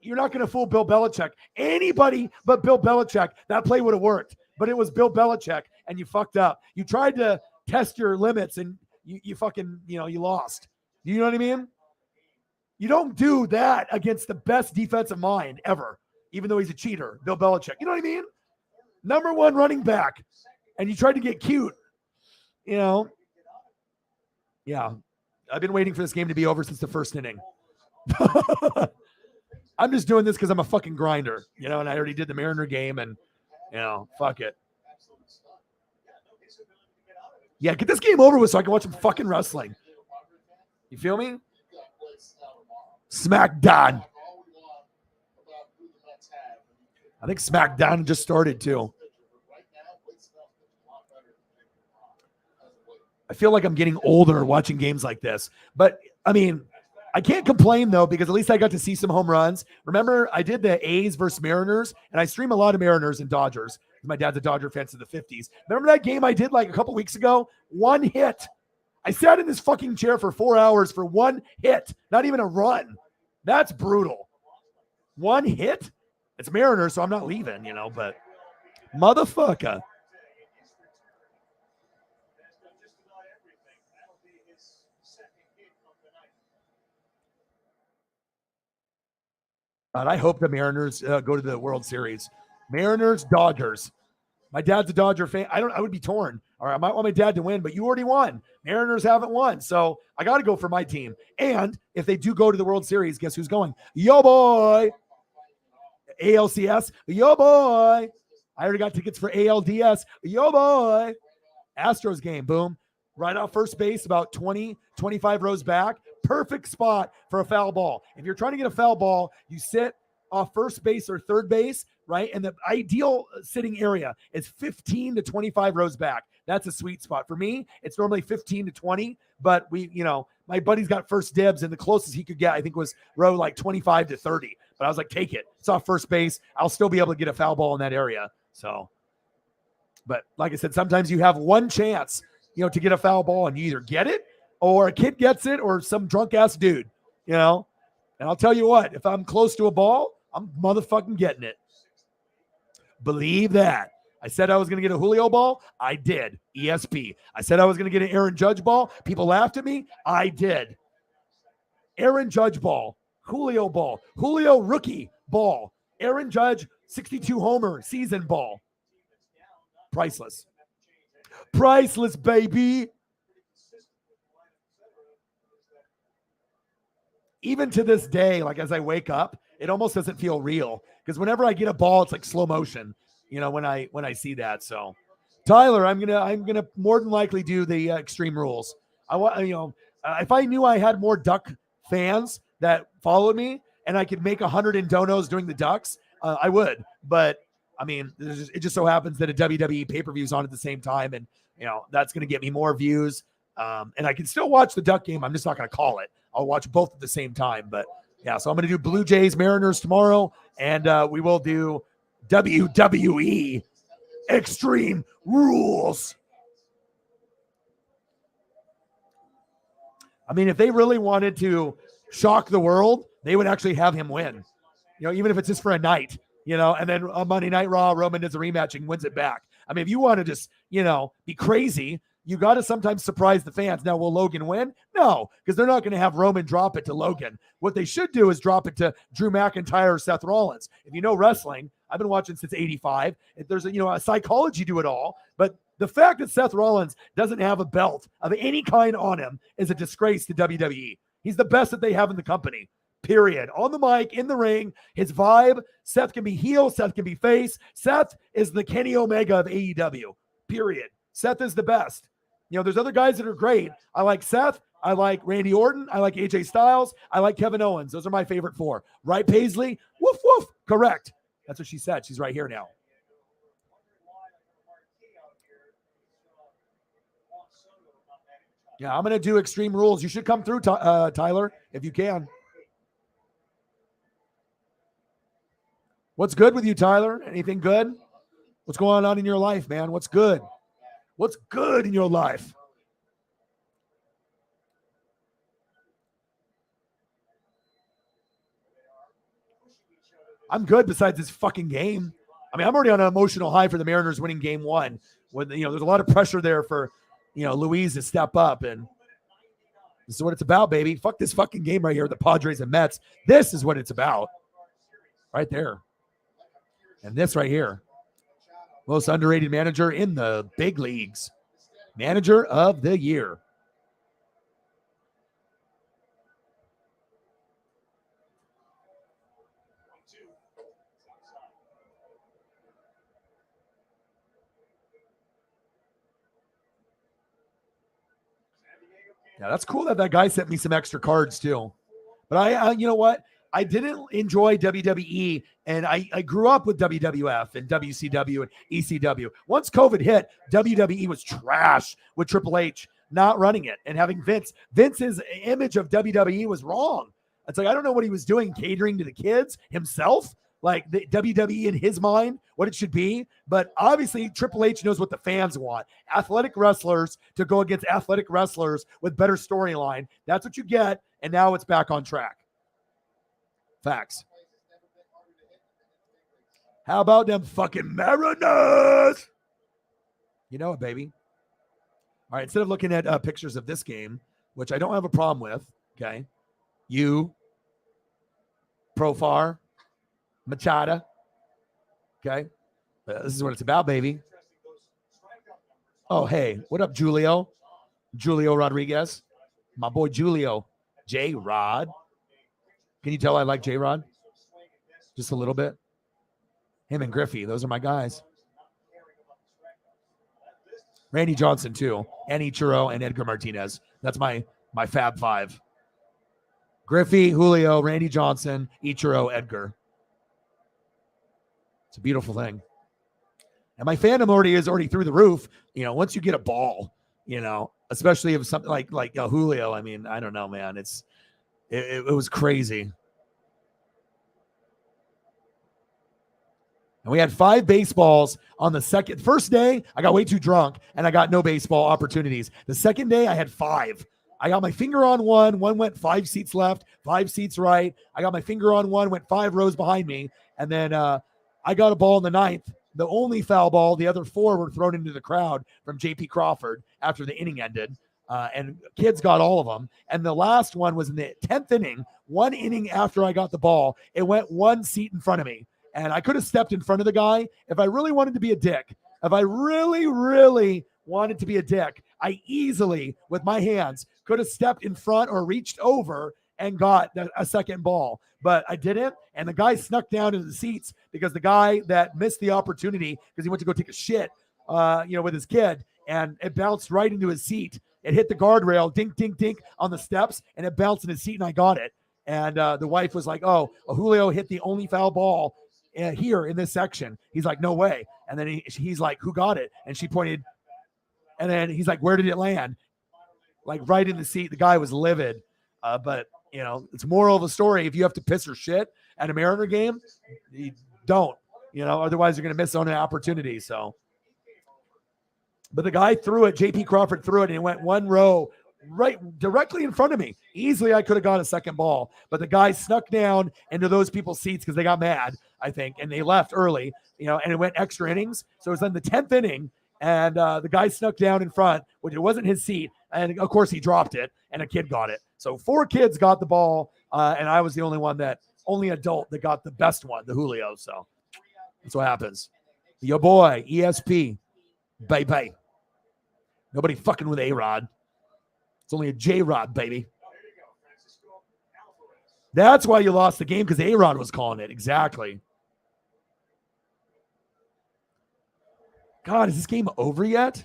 you're not going to fool Bill Belichick. Anybody but Bill Belichick, that play would have worked. But it was Bill Belichick, and you fucked up. You tried to test your limits, and you fucking, you lost. You know what I mean? You don't do that against the best defensive mind ever, even though he's a cheater, Bill Belichick. You know what I mean? Number 1 running back, and you tried to get cute. Yeah. I've been waiting for this game to be over since the first inning. I'm just doing this because I'm a fucking grinder, and I already did the Mariner game, and, fuck it. Yeah, get this game over with so I can watch some fucking wrestling. You feel me? SmackDown. I think SmackDown just started too. I feel like I'm getting older watching games like this. But, I can't complain, though, because at least I got to see some home runs. Remember, I did the A's versus Mariners, and I stream a lot of Mariners and Dodgers. My dad's a Dodger fan since the 50s. Remember that game I did a couple weeks ago? 1 hit. I sat in this fucking chair for 4 hours for 1 hit, not even a run. That's brutal. 1 hit? It's Mariners, so I'm not leaving, but motherfucker. And I hope the Mariners go to the World Series. Mariners, Dodgers. My dad's a Dodger fan. I would be torn. All right, I might want my dad to win, but you already won. Mariners haven't won, so I got to go for my team. And if they do go to the World Series, guess who's going? Yo, boy. ALCS. Yo, boy. I already got tickets for ALDS. Yo, boy. Astros game. Boom. Right off first base, about 20, 25 rows back. Perfect spot for a foul ball. If you're trying to get a foul ball, you sit off first base or third base, right? And the ideal sitting area is 15 to 25 rows back. That's a sweet spot. For me, it's normally 15 to 20, but my buddy's got first dibs, and the closest he could get, I think, was row 25 to 30. But I was like, take it. It's off first base. I'll still be able to get a foul ball in that area. So, but like I said, sometimes you have one chance, to get a foul ball, and you either get it or a kid gets it or some drunk ass dude, And I'll tell you what, if I'm close to a ball, I'm motherfucking getting it. Believe that. I said I was going to get a Julio ball. I did. ESP. I said I was going to get an Aaron Judge ball. People laughed at me. I did. Aaron Judge ball. Julio ball. Julio rookie ball. Aaron Judge 62 homer season ball. Priceless. Priceless, baby. Even to this day, like as I wake up, it almost doesn't feel real because whenever I get a ball, it's like slow motion, when I see that. So Tyler, I'm gonna more than likely do the Extreme Rules. I want, if I knew I had more Duck fans that followed me and I could make 100 in donos doing the Ducks, I would. But I mean, it just so happens that a WWE pay-per-view is on at the same time, and that's going to get me more views. And I can still watch the Duck game. I'm just not going to call it. I'll watch both at the same time. But yeah, so I'm going to do Blue Jays Mariners tomorrow, and we will do WWE Extreme Rules. I mean, if they really wanted to shock the world, they would actually have him win. Even if it's just for a night, and then on Monday Night Raw, Roman does a rematch and wins it back. I mean, if you want to just, be crazy, you got to sometimes surprise the fans. Now, will Logan win? No, because they're not going to have Roman drop it to Logan. What they should do is drop it to Drew McIntyre or Seth Rollins. If you know wrestling, I've been watching since '85. There's a psychology to it all, but the fact that Seth Rollins doesn't have a belt of any kind on him is a disgrace to WWE. He's the best that they have in the company, period. On the mic, in the ring, his vibe. Seth can be heel, Seth can be face. Seth is the Kenny Omega of AEW, period. Seth is the best. There's other guys that are great. I like Seth. I like Randy Orton. I like AJ Styles. I like Kevin Owens. Those are my favorite four. Right, Paisley? Woof, woof. Correct. That's what she said. She's right here now. Yeah, I'm going to do Extreme Rules. You should come through, Tyler, if you can. What's good with you, Tyler? Anything good? What's going on in your life, man? What's good? What's good in your life? I'm good besides this fucking game. I mean, I'm already on an emotional high for the Mariners winning game one. When there's a lot of pressure there for Luis to step up, and this is what it's about, baby. Fuck this fucking game right here, the Padres and Mets. This is what it's about. Right there. And this right here. Most underrated manager in the big leagues. Manager of the year. Yeah, that's cool that guy sent me some extra cards too. But I you know what? I didn't enjoy WWE, and I grew up with WWF and WCW and ECW. Once COVID hit, WWE was trash with Triple H not running it and having Vince. Vince's image of WWE was wrong. It's like, I don't know what he was doing, catering to the kids himself, like the WWE in his mind, what it should be. But obviously, Triple H knows what the fans want. Athletic wrestlers to go against athletic wrestlers with better storyline. That's what you get, and now it's back on track. Facts. How about them fucking Mariners? You know it, baby. All right, instead of looking at pictures of this game, which I don't have a problem with, okay, you, Profar, Machada, okay, this is what it's about, baby. Oh, hey, what up, Julio? Julio Rodriguez, my boy Julio, J-Rod. Can you tell I like J-Rod? Just a little bit. Him and Griffey, those are my guys. Randy Johnson, too. And Ichiro and Edgar Martinez. That's my Fab Five. Griffey, Julio, Randy Johnson, Ichiro, Edgar. It's a beautiful thing. And my fandom is already through the roof. Once you get a ball, especially if something like Julio, I mean, I don't know, man. It was crazy. And we had 5 baseballs on the first day. I got way too drunk and I got no baseball opportunities. The second day I had 5. I got my finger on one went 5 seats left, 5 seats right. I got my finger on one, went 5 rows behind me. And then I got a ball in the 9th, the only foul ball. The other 4 were thrown into the crowd from J.P. Crawford after the inning ended. And kids got all of them. And the last one was in the 10th inning, 1 inning after I got the ball. It went 1 seat in front of me. And I could have stepped in front of the guy if I really wanted to be a dick. If I really, really wanted to be a dick, I easily, with my hands, could have stepped in front or reached over and got a second ball. But I didn't, and the guy snuck down into the seats because the guy that missed the opportunity because he went to go take a shit, with his kid, and it bounced right into his seat. It hit the guardrail, dink, dink, dink on the steps, and it bounced in his seat, and I got it. And the wife was like, "Oh, Julio hit the only foul ball here in this section." He's like, "No way." And then he's like, "Who got it?" And she pointed, and then he's like, "Where did it land?" Like right in the seat. The guy was livid. But it's moral of the story. If you have to piss or shit at a Mariner game, you don't. Otherwise you're going to miss on an opportunity. So, but the guy threw it. JP Crawford threw it, and it went one row right directly in front of me. Easily, I could have got a second ball, but the guy snuck down into those people's seats because they got mad, I think, and they left early. And it went extra innings. So it was in the 10th inning, and the guy snuck down in front, which it wasn't his seat, and of course he dropped it, and a kid got it. So 4 kids got the ball, and I was the only adult that got the best one, the Julio. So that's what happens. Your boy, ESP, baby. Nobody fucking with A-Rod. It's only a J-Rod, baby. That's why you lost the game, because A-Rod was calling it. Exactly. God, is this game over yet?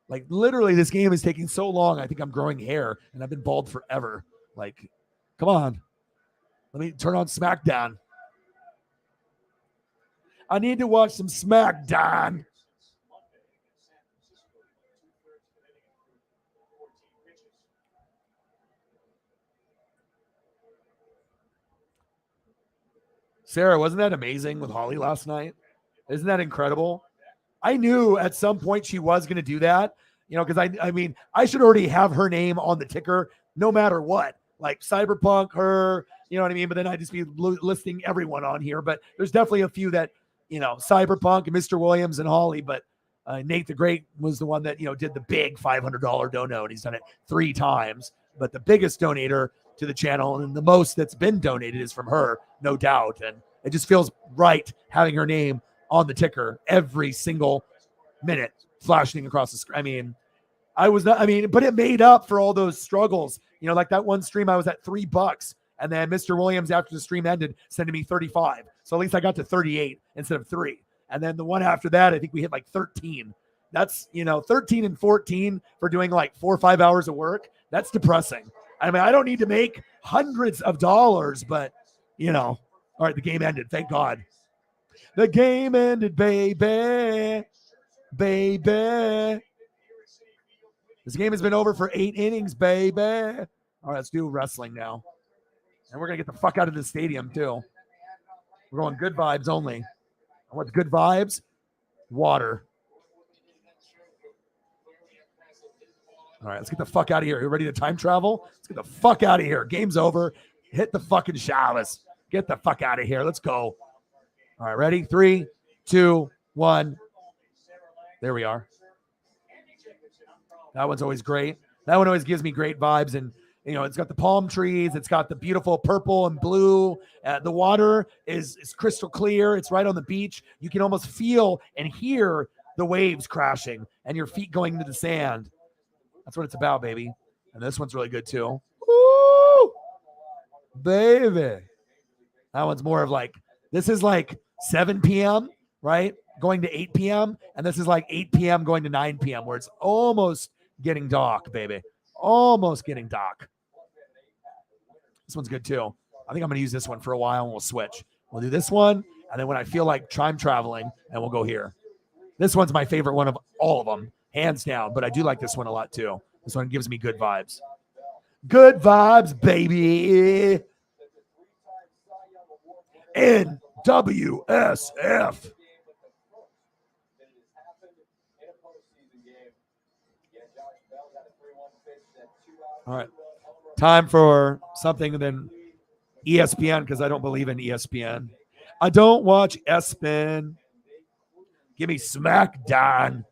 Like, literally, this game is taking so long. I think I'm growing hair, and I've been bald forever. Like, come on. Let me turn on SmackDown. I need to watch some SmackDown. Sarah, wasn't that amazing with Holly last night? Isn't that incredible? I knew at some point she was going to do that, because I should already have her name on the ticker no matter what. Like Cyberpunk, her, you know what I mean? But then I'd just be listing everyone on here. But there's definitely a few that, Cyberpunk and Mr. Williams and Holly. But Nate the Great was the one that, did the big $500 dono, and he's done it 3 times. But the biggest donator to the channel and the most that's been donated is from her, no doubt. And it just feels right having her name on the ticker every single minute flashing across the screen. But it made up for all those struggles. Like that one stream, I was at $3, and then Mr. Williams, after the stream ended, sending me 35. So at least I got to 38 instead of 3. And then the one after that, I think we hit like 13. That's, 13 and 14 for doing like 4 or 5 hours of work. That's depressing. I don't need to make hundreds of dollars, but, all right, the game ended. Thank God. The game ended, baby. Baby. This game has been over for 8 innings, baby. All right, let's do wrestling now. And we're going to get the fuck out of the stadium, too. We're going good vibes only. And what's good vibes? Water. All right, let's get the fuck out of here. You ready to time travel? Let's get the fuck out of here. Game's over. Hit the fucking showers. Get the fuck out of here. Let's go. All right, ready? 3, 2, 1. There we are. That one's always great. That one always gives me great vibes. And, it's got the palm trees. It's got the beautiful purple and blue. The water is crystal clear. It's right on the beach. You can almost feel and hear the waves crashing and your feet going into the sand. That's what it's about, baby. And this one's really good, too. Woo! Baby. That one's more of like, this is like 7 p.m., right? Going to 8 p.m. And this is like 8 p.m. going to 9 p.m. where it's almost getting dark, baby. Almost getting dark. This one's good too. I think I'm going to use this one for a while and we'll switch. We'll do this one. And then when I feel like time traveling, and we'll go here. This one's my favorite one of all of them, hands down. But I do like this one a lot too. This one gives me good vibes. Good vibes, baby. NWSF. All right. Time for something than ESPN, because I don't believe in ESPN. I don't watch ESPN. Give me SmackDown.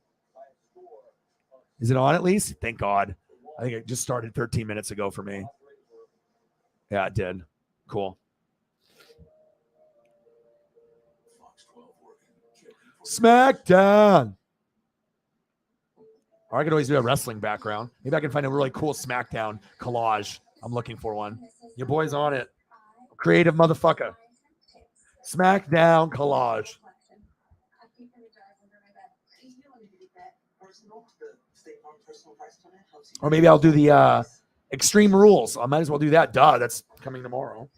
Is it on at least? Thank God. I think it just started 13 minutes ago for me. Yeah, it did. Cool. SmackDown. Or I could always do a wrestling background. Maybe I can find a really cool SmackDown collage. I'm looking for one. Your boy's on it. Creative motherfucker. SmackDown collage. Or maybe I'll do the Extreme Rules. I might as well do that. Duh, that's coming tomorrow.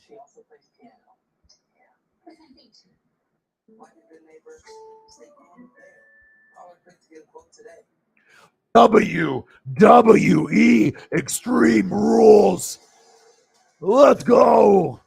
WWE Extreme Rules. Let's go.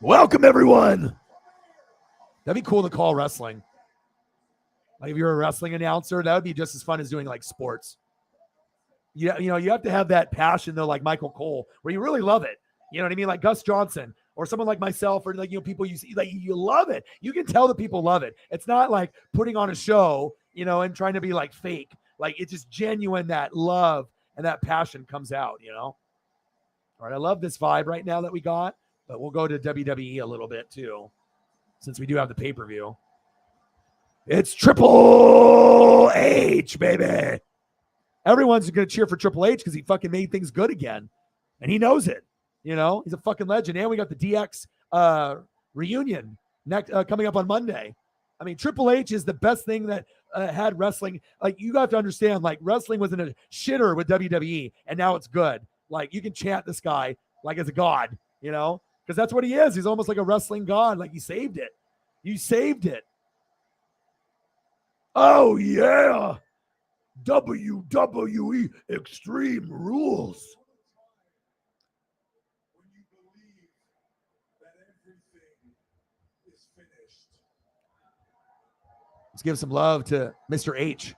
Welcome, everyone. That'd be cool to call wrestling. Like if you're a wrestling announcer, that would be just as fun as doing like sports. You know, you have to have that passion though, like Michael Cole, where you really love it. You know what I mean? Like Gus Johnson or someone like myself, or like, you know, people you see, like you love it. You can tell that people love it. It's not like putting on a show, you know, and trying to be like fake. Like it's just genuine, that love and that passion comes out, you know? All right. I love this vibe right now that we got, but we'll go to WWE a little bit too, since we do have the pay-per-view. It's Triple H, baby. Everyone's going to cheer for Triple H because he fucking made things good again. And he knows it. You know, he's a fucking legend. And we got the DX reunion next coming up on Monday. I mean, Triple H is the best thing that had wrestling. Like, you have to understand, like, wrestling was in a shitter with WWE, and now it's good. Like, you can chant this guy like as a god, you know, because that's what he is. He's almost like a wrestling god. Like, he saved it. You saved it. Oh, yeah. WWE Extreme Rules. When you believe that everything is finished. Let's give some love to Mr. H.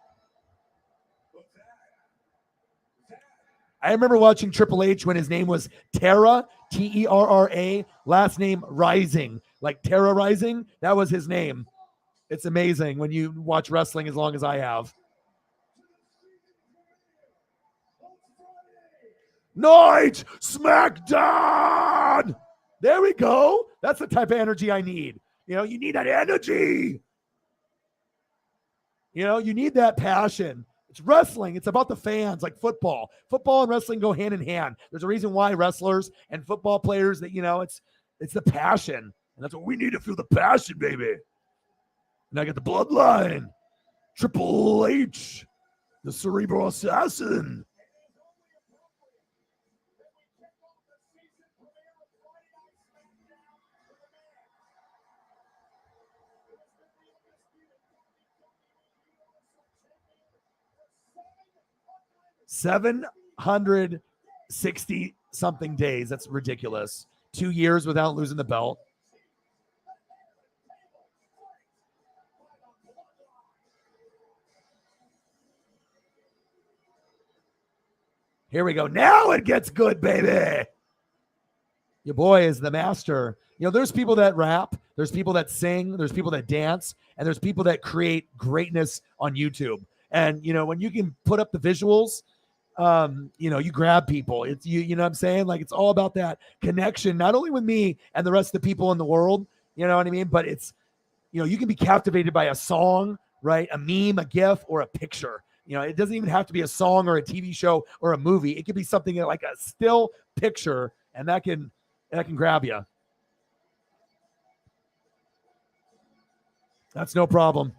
I remember watching Triple H when his name was Terra, Terra, last name Rising, like Terra Rising. That was his name. It's amazing when you watch wrestling as long as I have. Night SmackDown. There we go. That's the type of energy I need. You know, you need that energy. You know, you need that passion. It's wrestling. It's about the fans, like football. Football and wrestling go hand in hand. There's a reason why wrestlers and football players, that, you know, it's the passion. And that's what we need, to feel the passion, baby. And I got the bloodline. Triple H, the cerebral assassin. $760 something days. That's ridiculous. 2 years without losing the belt. Here we go. Now it gets good, baby. Your boy is the master. You know, there's people that rap, there's people that sing, there's people that dance, and there's people that create greatness on YouTube. And, you know, when you can put up the visuals, you know, you grab people. It's you know what I'm saying? Like, it's all about that connection, not only with me and the rest of the people in the world, you know what I mean? But it's, you know, you can be captivated by a song, right? A meme, a GIF, or a picture. You know, it doesn't even have to be a song or a TV show or a movie. It could be something like a still picture, and that can grab you. That's no problem.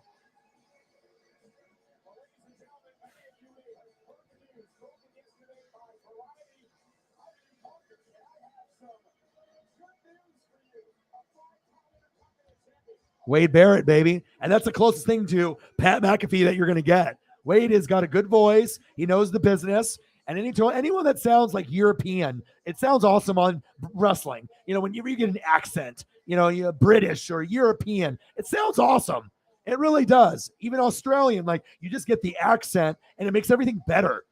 Wade Barrett, baby. And that's the closest thing to Pat McAfee that you're going to get. Wade has got a good voice. He knows the business. And anyone that sounds like European, it sounds awesome on wrestling. You know, when you get an accent, you know, you're British or European, it sounds awesome. It really does. Even Australian, like, you just get the accent and it makes everything better.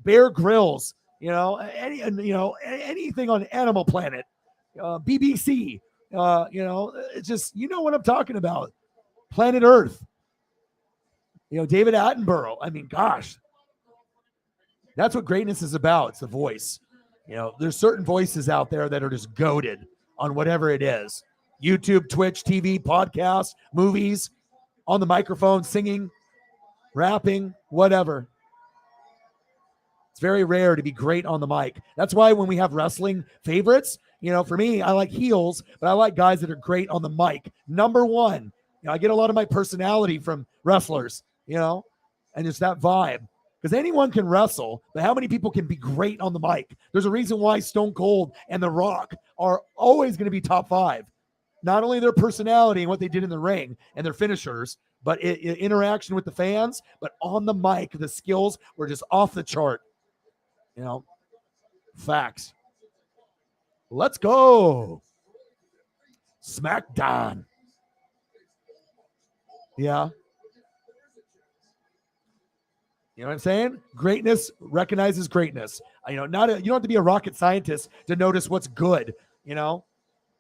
Bear Grylls, anything on Animal Planet, BBC, it's just, what I'm talking about. Planet Earth, David Attenborough. I mean, gosh, that's what greatness is about. It's the voice. There's certain voices out there that are just goated on whatever it is. YouTube, Twitch, TV, podcasts, movies, on the microphone, singing, rapping, whatever. It's very rare to be great on the mic. That's why when we have wrestling favorites, for me, I like heels, but I like guys that are great on the mic. Number one, I get a lot of my personality from wrestlers, and it's that vibe. Because anyone can wrestle, but how many people can be great on the mic? There's a reason why Stone Cold and The Rock are always going to be top 5. Not only their personality and what they did in the ring and their finishers, but interaction with the fans, but on the mic, the skills were just off the chart. Facts. Let's go. SmackDown. Yeah. You know what I'm saying? Greatness recognizes greatness. You don't have to be a rocket scientist to notice what's good.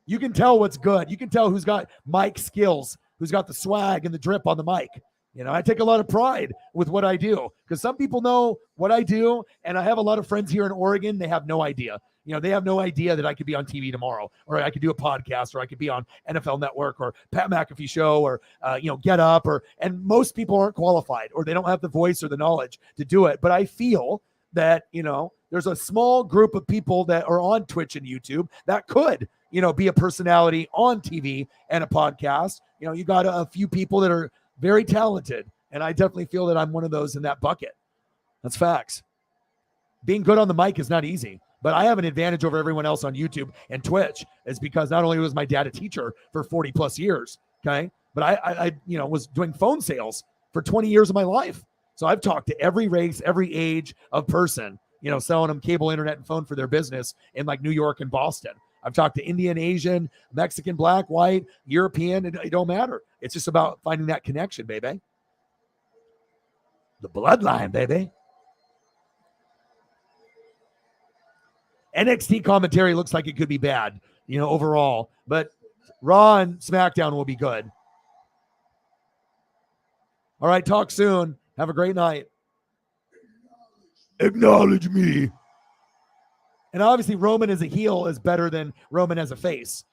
You can tell what's good. You can tell who's got mic skills, who's got the swag and the drip on the mic. I take a lot of pride with what I do because some people know what I do. And I have a lot of friends here in Oregon. They have no idea. They have no idea that I could be on TV tomorrow, or I could do a podcast, or I could be on NFL Network or Pat McAfee show, or, Get Up, and most people aren't qualified, or they don't have the voice or the knowledge to do it. But I feel that, there's a small group of people that are on Twitch and YouTube that could, be a personality on TV and a podcast. You got a few people that are very talented. And I definitely feel that I'm one of those in that bucket. That's facts. Being good on the mic is not easy, but I have an advantage over everyone else on YouTube and Twitch is because not only was my dad a teacher for 40 plus years. Okay. But I was doing phone sales for 20 years of my life. So I've talked to every race, every age of person, selling them cable, internet, and phone for their business in like New York and Boston. I've talked to Indian, Asian, Mexican, black, white, European. It don't matter. It's just about finding that connection, baby. The bloodline, baby. NXT commentary looks like it could be bad, overall. But Raw and SmackDown will be good. All right, talk soon. Have a great night. Acknowledge me. And obviously Roman as a heel is better than Roman as a face.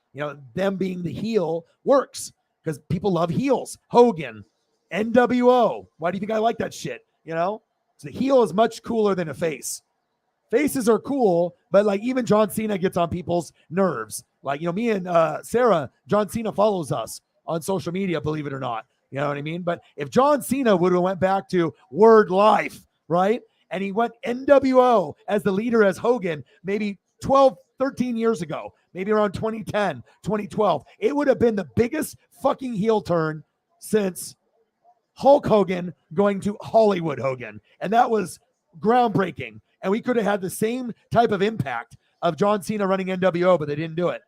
Them being the heel works because people love heels. Hogan, NWO. Why do you think I like that shit? So the heel is much cooler than a face. Faces are cool, but like even John Cena gets on people's nerves. Like, me and Sarah, John Cena follows us on social media, believe it or not. You know what I mean? But if John Cena would have went back to Word Life, right? And he went NWO as the leader as Hogan, maybe 12, 13 years ago, maybe around 2010, 2012. It would have been the biggest fucking heel turn since Hulk Hogan going to Hollywood Hogan. And that was groundbreaking. And we could have had the same type of impact of John Cena running NWO, but they didn't do it.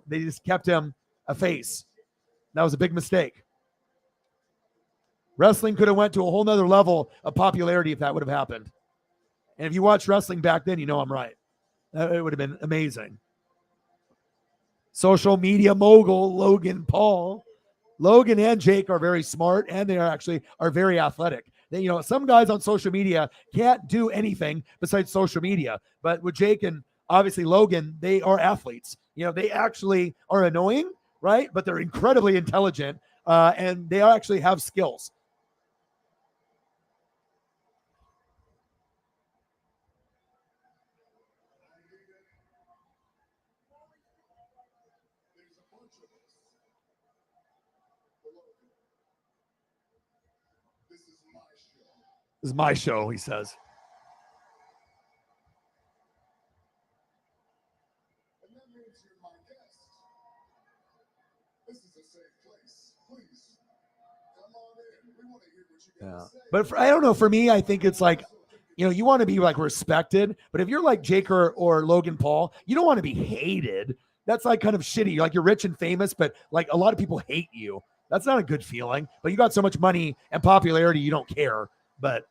They just kept him a face. That was a big mistake. Wrestling could have went to a whole nother level of popularity if that would have happened. And if you watched wrestling back then, I'm right. It would have been amazing. Social media mogul Logan Paul. Logan and Jake are very smart, and they are very athletic. They, some guys on social media can't do anything besides social media. But with Jake and obviously Logan, they are athletes. They actually are annoying, right? But they're incredibly intelligent, and they actually have skills. This is my show, he says. And that means you're my guest. This is a safe place. Please, come on in. We want to hear what you got to say. But I don't know. For me, I think it's like, you want to be like respected. But if you're like Jake or Logan Paul, you don't want to be hated. That's like kind of shitty. Like you're rich and famous, but like a lot of people hate you. That's not a good feeling. But you got so much money and popularity, you don't care. But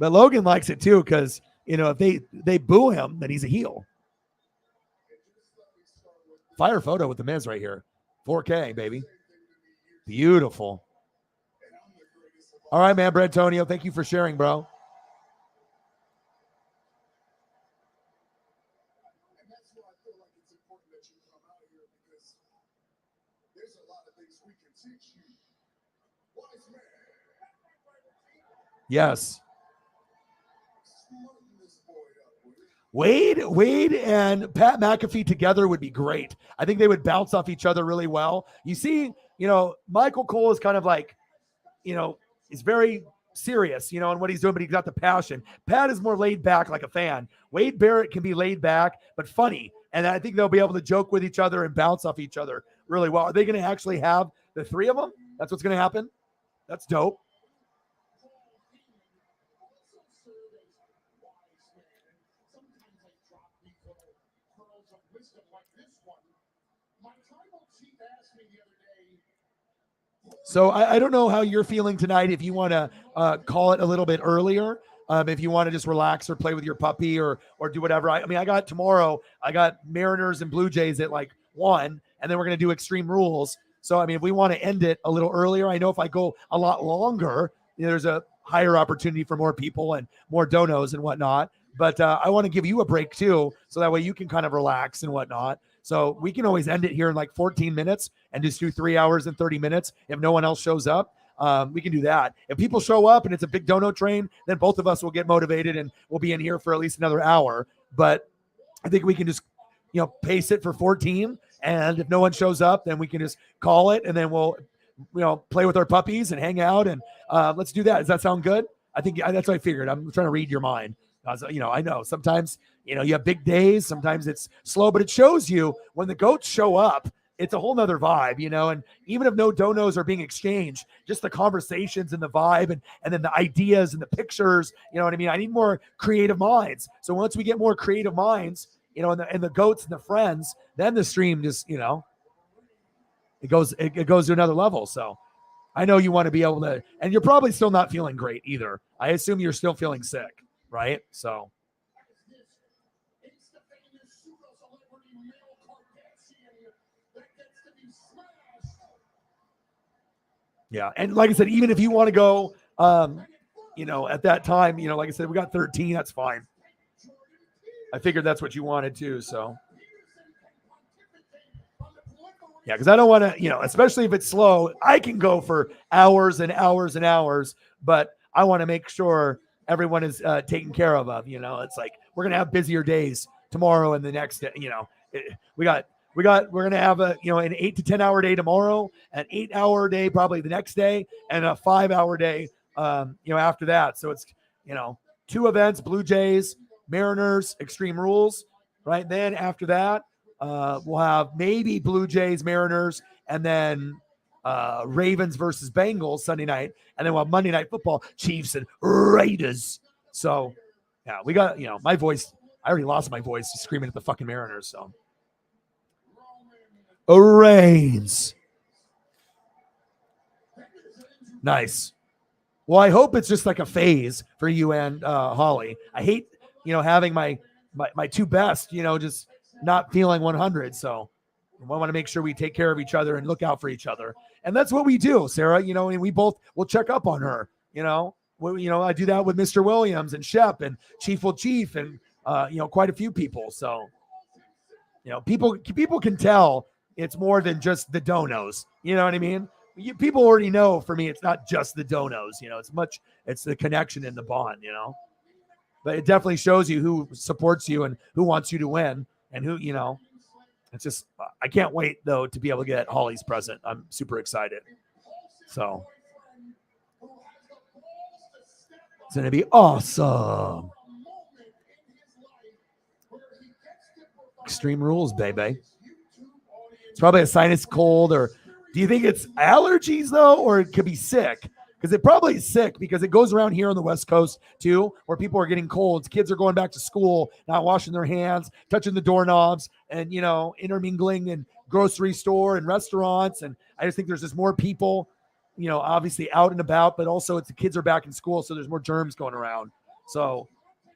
But Logan likes it too because, if they boo him, then he's a heel. Fire photo with the Miz right here. 4K, baby. Beautiful. All right, man, Bretonio, thank you for sharing, bro. And that's why I feel like it's important that you come out here because there's a lot of things we can teach you. Wise man. Yes. Smarten this boy up, will you? Wade and Pat McAfee together would be great. I think they would bounce off each other really well. You see, Michael Cole is kind of like, he's very serious, on what he's doing, but he's got the passion. Pat is more laid back like a fan. Wade Barrett can be laid back, but funny. And I think they'll be able to joke with each other and bounce off each other really well. Are they going to actually have the three of them? That's what's going to happen. That's dope. So I don't know how you're feeling tonight. If you want to call it a little bit earlier, if you want to just relax or play with your puppy or do whatever. I got tomorrow. I got Mariners and Blue Jays at like 1, and then we're going to do Extreme Rules. So if we want to end it a little earlier, I know if I go a lot longer, there's a higher opportunity for more people and more donos and whatnot. But I want to give you a break too, so that way you can kind of relax and whatnot. So we can always end it here in like 14 minutes and just do 3 hours and 30 minutes. If no one else shows up, we can do that. If people show up and it's a big dono train, then both of us will get motivated and we'll be in here for at least another hour. But I think we can just, pace it for 14. And if no one shows up, then we can just call it and then we'll, play with our puppies and hang out. And let's do that. Does that sound good? I think that's what I figured. I'm trying to read your mind. I know sometimes, you have big days. Sometimes it's slow, but it shows you when the goats show up, it's a whole nother vibe, and even if no donos are being exchanged, just the conversations and the vibe and then the ideas and the pictures, you know what I mean? I need more creative minds. So once we get more creative minds, and the goats and the friends, then the stream just, it goes to another level. So I know you want to be able to, and you're probably still not feeling great either. I assume you're still feeling sick. Right? So yeah. And like I said, even if you want to go, at that time, like I said, we got 13, that's fine. I figured that's what you wanted too. So yeah, because I don't want to, especially if it's slow, I can go for hours and hours and hours, but I want to make sure everyone is taken care of. It's like we're gonna have busier days tomorrow and the next day. We're gonna have an 8 to 10 hour day tomorrow, an 8 hour day probably the next day, and a 5 hour day after that. So it's 2 events: Blue Jays, Mariners, Extreme Rules. Right then after that, we'll have maybe Blue Jays, Mariners, and then Ravens versus Bengals Sunday night, and then we'll have Monday Night Football, Chiefs and Raiders. So yeah, we got, my voice, I already lost my voice screaming at the fucking Mariners. So Reigns. Nice. Well, I hope it's just like a phase for you and Holly. I hate, having my 2 best, just not feeling 100. So I want to make sure we take care of each other and look out for each other. And that's what we do, Sarah, and we both will check up on her, I do that with Mr. Williams and Shep and Chief will Chief and, quite a few people. So, people can tell it's more than just the donos. You know what I mean? People already know for me, it's not just the donos, it's the connection and the bond, but it definitely shows you who supports you and who wants you to win and who, it's just, I can't wait though to be able to get Holly's present. I'm super excited. So it's going to be awesome. Extreme Rules, baby. It's probably a sinus cold, or do you think it's allergies though, or it could be sick? Because it probably is sick because it goes around here on the West Coast too, where people are getting colds. Kids are going back to school, not washing their hands, touching the doorknobs, and intermingling in grocery store and restaurants. And I just think there's just more people, obviously out and about, but also it's the kids are back in school, so there's more germs going around. So,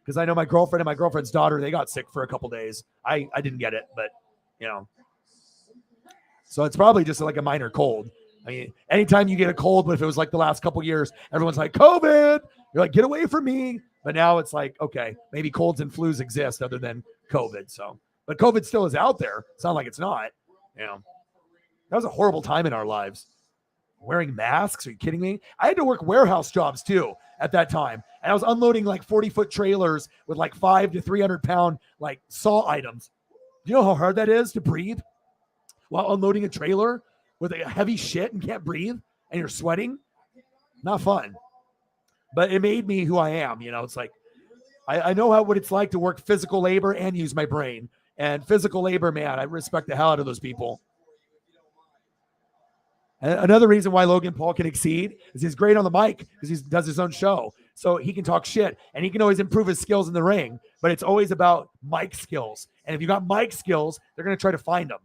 because I know my girlfriend and my girlfriend's daughter, they got sick for a couple days. I didn't get it, but so it's probably just like a minor cold. I mean, anytime you get a cold, but if it was like the last couple years, everyone's like, COVID, you're like, get away from me. But now it's like, okay, maybe colds and flus exist other than COVID. So, but COVID still is out there. It's not like it's not. That was a horrible time in our lives. Wearing masks? Are you kidding me? I had to work warehouse jobs too at that time. And I was unloading like 40-foot trailers with like 5 to 300 pound like saw items. Do you know how hard that is to breathe while unloading a trailer with a heavy shit and can't breathe and you're sweating? Not fun. But it made me who I am. It's like, I know what it's like to work physical labor and use my brain. And physical labor, man, I respect the hell out of those people. And another reason why Logan Paul can exceed is he's great on the mic because he does his own show. So he can talk shit and he can always improve his skills in the ring. But it's always about mic skills. And if you got mic skills, they're going to try to find them.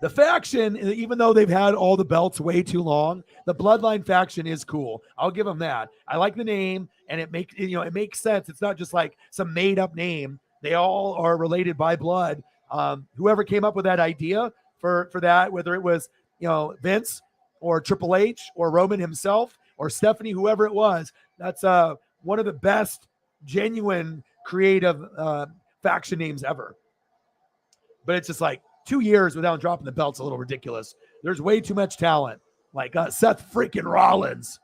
The faction, even though they've had all the belts way too long, the Bloodline faction is cool. I'll give them that. I like the name, and it makes sense. It's not just like some made up name. They all are related by blood. Whoever came up with that idea for that, whether it was Vince or Triple H or Roman himself or Stephanie, whoever it was, that's one of the best genuine creative faction names ever. But it's just like 2 years without dropping the belt's a little ridiculous. There's way too much talent. Like Seth freaking Rollins.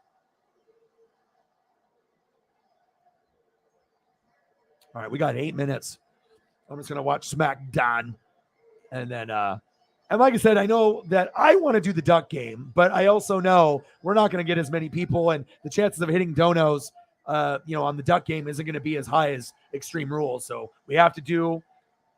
All right, we got 8 minutes. I'm just going to watch SmackDown. And then, and like I said, I know that I want to do the duck game, but I also know we're not going to get as many people, and the chances of hitting donos, on the duck game isn't going to be as high as Extreme Rules. So we have to do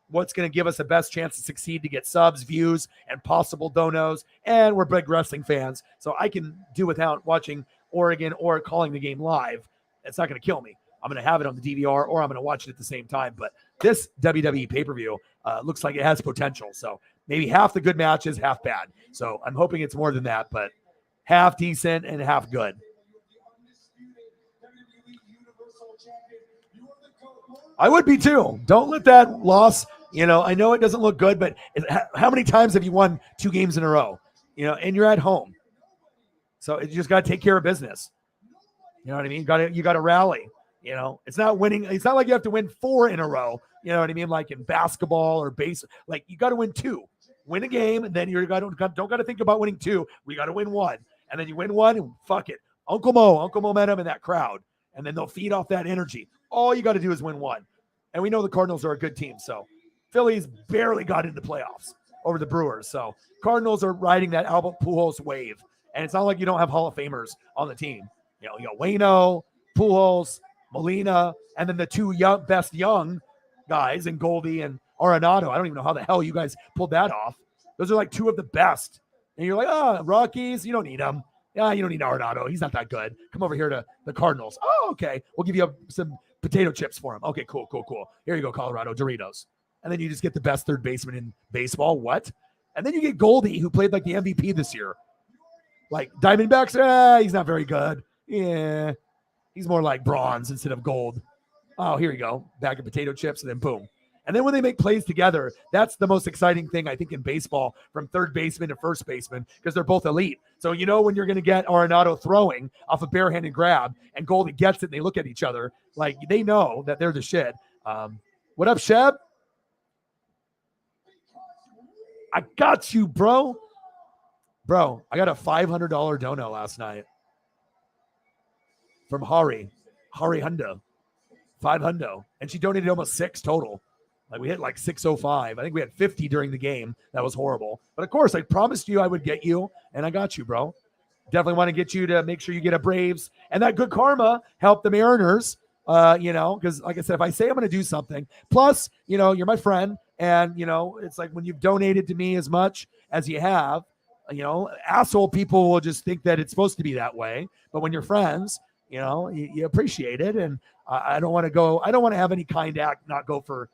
what's going to give us the best chance to succeed to get subs, views, and possible donos. And we're big wrestling fans, so I can do without watching Oregon or calling the game live. It's not going to kill me. I'm going to have it on the DVR or I'm going to watch it at the same time. But this WWE pay-per-view looks like it has potential. So maybe half the good matches, half bad. So I'm hoping it's more than that, but half decent and half good. I would be too. Don't let that loss, I know it doesn't look good, but how many times have you won 2 games in a row? And you're at home. So you just got to take care of business. You know what I mean? You got to rally. It's not winning. It's not like you have to win 4 in a row. You know what I mean? Like in basketball or base, like you got to win 2. Win a game, and then you don't got to think about winning 2. We got to win 1, and then you win 1, and fuck it, Uncle Momentum in that crowd, and then they'll feed off that energy. All you got to do is win 1, and we know the Cardinals are a good team. So Phillies barely got into the playoffs over the Brewers. So Cardinals are riding that Albert Pujols wave, and it's not like you don't have Hall of Famers on the team. You got Waino, Pujols, Molina, and then the 2 best young guys in Goldie and Arenado. I don't even know how the hell you guys pulled that off. Those are like 2 of the best. And you're like, Rockies, you don't need them. Yeah, you don't need Arenado. He's not that good. Come over here to the Cardinals. Oh, okay. We'll give you some potato chips for him. Okay, cool. Here you go, Colorado, Doritos. And then you just get the best third baseman in baseball. What? And then you get Goldie, who played like the MVP this year. Like Diamondbacks, he's not very good. Yeah, he's more like bronze instead of gold. Oh, here you go. Bag of potato chips, and then boom. And then when they make plays together, that's the most exciting thing, I think, in baseball, from third baseman to first baseman, because they're both elite. So when you're going to get Arenado throwing off a barehanded grab and Goldie gets it and they look at each other, like they know that they're the shit. What up, Sheb? I got you, bro. Bro, I got a $500 dono last night from Hari Hundo. 500. And she donated almost 6 total. Like we hit like 605. I think we had 50 during the game. That was horrible. But of course, I promised you I would get you, and I got you, bro. Definitely want to get you to make sure you get a Braves. And that good karma helped the Mariners, because like I said, if I say I'm going to do something, plus, you're my friend. And, it's like when you've donated to me as much as you have, asshole people will just think that it's supposed to be that way. But when you're friends, you appreciate it. And I don't want to have any kind act not go for,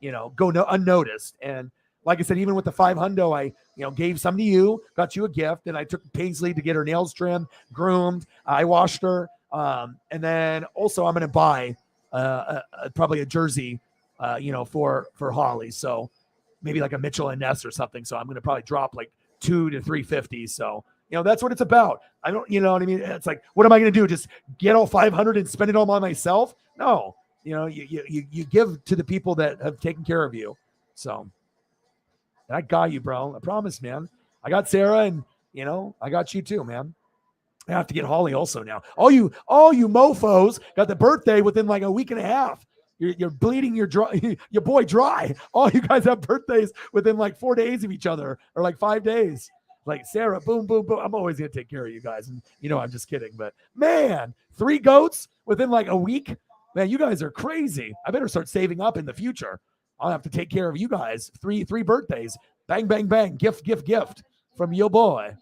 unnoticed. And like I said, even with the $500, I, gave some to you, got you a gift. And I took Paisley to get her nails trimmed, groomed. I washed her. And then also I'm going to buy probably a jersey, for Holly. So maybe like a Mitchell and Ness or something. So I'm going to probably drop like $200 to $350. So, that's what it's about. I don't, you know what I mean? It's like, what am I going to do? Just get all 500 and spend it all by myself? No, you give to the people that have taken care of you. So I got you, bro. I promise, man. I got Sarah and, I got you too, man. I have to get Holly also now. All you mofos got the birthday within like a week and a half. You're bleeding your boy dry. All you guys have birthdays within like 4 days of each other or like 5 days. Like Sarah, boom, boom, boom. I'm always going to take care of you guys. And I'm just kidding. But man, 3 goats within like a week. Man, you guys are crazy. I better start saving up in the future. I'll have to take care of you guys. Three birthdays. Bang, bang, bang. Gift from your boy.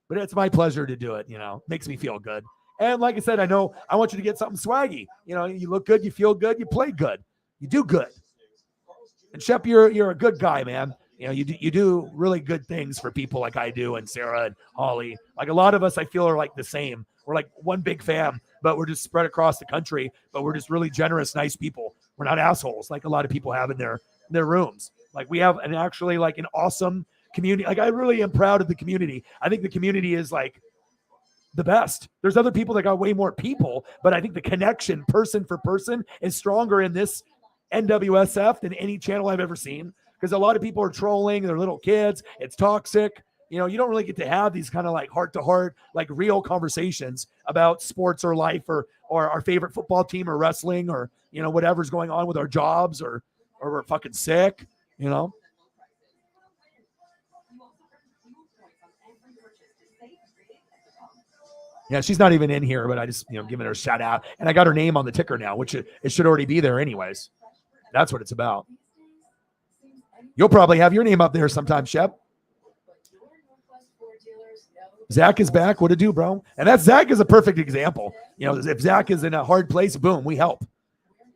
But it's my pleasure to do it. Makes me feel good. And like I said, I know I want you to get something swaggy. You look good, you feel good, you play good, you do good. And Shep, you're a good guy, man. You do really good things for people like I do, and Sarah and Holly. Like a lot of us, I feel are like the same. We're like one big fam, but we're just spread across the country. But we're just really generous, nice people. We're not assholes like a lot of people have in their rooms. Like we have an awesome community. Like I really am proud of the community. I think the community is like the best. There's other people that got way more people, but I think the connection person for person is stronger in this NWSF than any channel I've ever seen. Because a lot of people are trolling, they're little kids, it's toxic. You don't really get to have these kind of like heart to heart, like real conversations about sports or life or our favorite football team or wrestling or, whatever's going on with our jobs or we're fucking sick, Yeah, she's not even in here, but I just, giving her a shout out. And I got her name on the ticker now, which it should already be there anyways. That's what it's about. You'll probably have your name up there sometime, Shep. Zach is back. What to do, bro? And Zach is a perfect example. If Zach is in a hard place, boom, we help.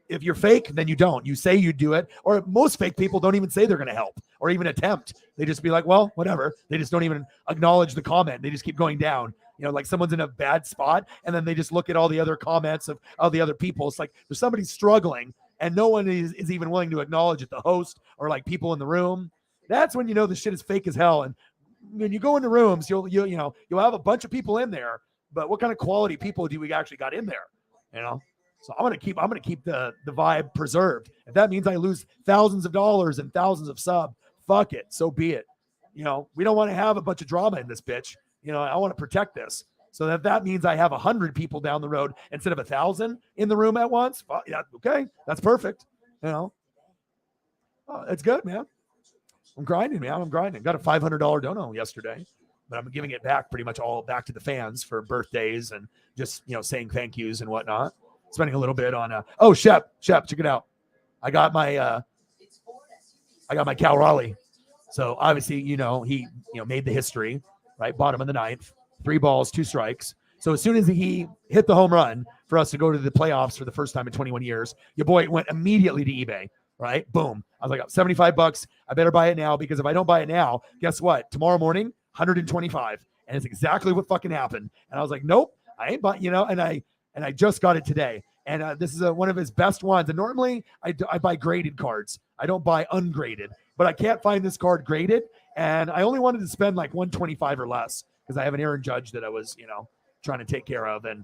If you're fake, then you don't. You say you do it. Or most fake people don't even say they're going to help or even attempt. They just be like, well, whatever. They just don't even acknowledge the comment. They just keep going down. Like someone's in a bad spot and then they just look at all the other comments of all the other people. It's like there's somebody struggling and no one is even willing to acknowledge it, the host or like people in the room. That's when the shit is fake as hell. And when you go into rooms, you'll have a bunch of people in there, but what kind of quality people do we actually got in there? So I'm gonna keep the vibe preserved. If that means I lose thousands of dollars and thousands of sub, fuck it. So be it. We don't want to have a bunch of drama in this bitch. I want to protect this. So that means I have 100 people down the road instead of 1,000 in the room at once. Yeah, okay, that's perfect. It's good, man. I'm grinding, man. I'm grinding. Got a $500 dono yesterday, but I'm giving it back pretty much all back to the fans for birthdays and just saying thank yous and whatnot. Spending a little bit on Shep, check it out. I got my Cal Raleigh. So obviously, he made the history. Right, bottom of the ninth, 3 balls, 2 strikes. So as soon as he hit the home run for us to go to the playoffs for the first time in 21 years, your boy went immediately to eBay, right? Boom. I was like, $75. I better buy it now because if I don't buy it now, guess what? Tomorrow morning, 125. And it's exactly what fucking happened. And I was like, nope, I ain't buying, and I just got it today. And this is one of his best ones. And normally I buy graded cards. I don't buy ungraded, but I can't find this card graded. And I only wanted to spend like 125 or less because I have an Aaron Judge that I was, trying to take care of. And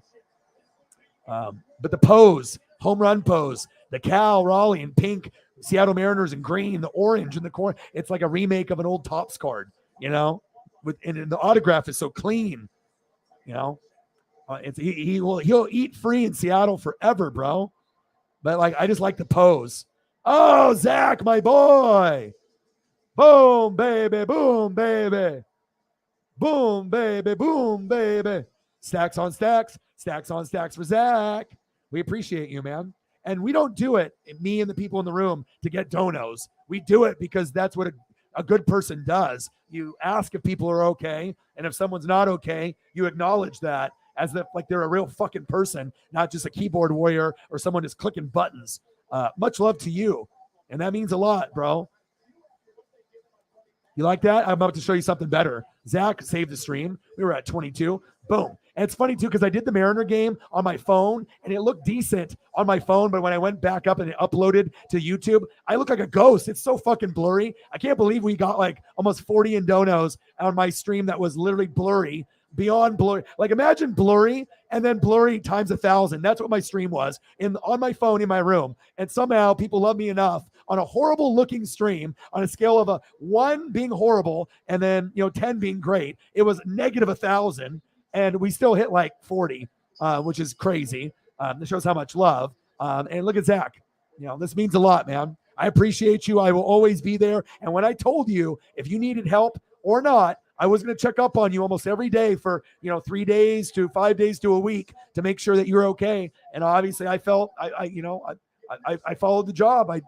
but the pose, home run pose, the Cal Raleigh in pink, Seattle Mariners in green, the orange in the corner. It's like a remake of an old Topps card, and the autograph is so clean, he'll eat free in Seattle forever, bro. But like I just like the pose. Oh, Zach, my boy. Boom, baby. Boom, baby. Boom, baby. Boom, baby. Stacks on stacks. Stacks on stacks for Zach. We appreciate you, man. And we don't do it, me and the people in the room, to get donos. We do it because that's what a good person does. You ask if people are okay, and if someone's not okay, you acknowledge that as if like they're a real fucking person, not just a keyboard warrior or someone just clicking buttons. Much love to you, and that means a lot, bro. You like that? I'm about to show you something better. Zach saved the stream. We were at 22. Boom. And it's funny, too, because I did the Mariner game on my phone, and it looked decent on my phone. But when I went back up and it uploaded to YouTube, I look like a ghost. It's so fucking blurry. I can't believe we got like almost 40 in donos on my stream that was literally blurry, beyond blurry. Like imagine blurry and then blurry times 1,000. That's what my stream was on my phone in my room. And somehow people love me enough on a horrible looking stream on a scale of a 1 being horrible and then 10 being great. It was negative 1,000. And we still hit like 40, which is crazy. This shows how much love. And look at Zach. This means a lot, man. I appreciate you. I will always be there. And when I told you, if you needed help or not, I was going to check up on you almost every day for, 3 days to 5 days to a week to make sure that you're okay. And obviously I felt, I followed the job. I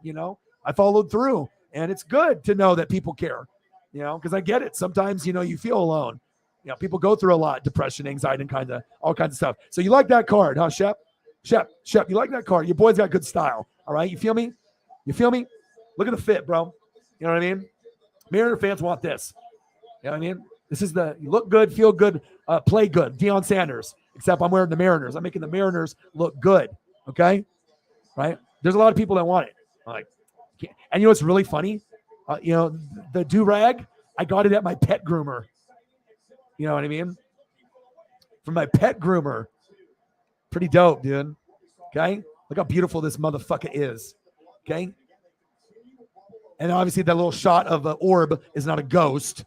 followed through. And it's good to know that people care, because I get it. Sometimes, you feel alone. People go through a lot, depression, anxiety, and all kinds of stuff. So you like that card, huh, Shep? Shep, you like that card. Your boy's got good style, all right? You feel me? Look at the fit, bro. You know what I mean? Mariner fans want this. You know what I mean? This is you look good, feel good, play good. Deion Sanders, except I'm wearing the Mariners. I'm making the Mariners look good, okay? Right? There's a lot of people that want it. And you know what's really funny? The do-rag, I got it at my pet groomer. You know what I mean? From my pet groomer. Pretty dope, dude. Okay? Look how beautiful this motherfucker is. Okay? And obviously that little shot of an orb is not a ghost.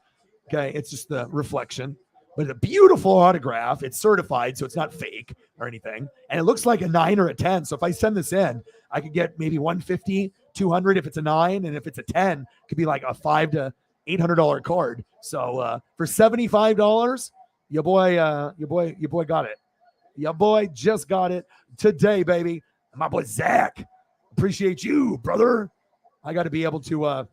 Okay? It's just the reflection. But it's a beautiful autograph. It's certified, so it's not fake or anything. And it looks like a 9 or a 10. So if I send this in, I could get maybe 150, 200 if it's a 9. And if it's a 10, it could be like a $500 to $800 card. So for $75, your boy got it. Your boy just got it today, baby. And my boy Zach, appreciate you, brother. I got to be able to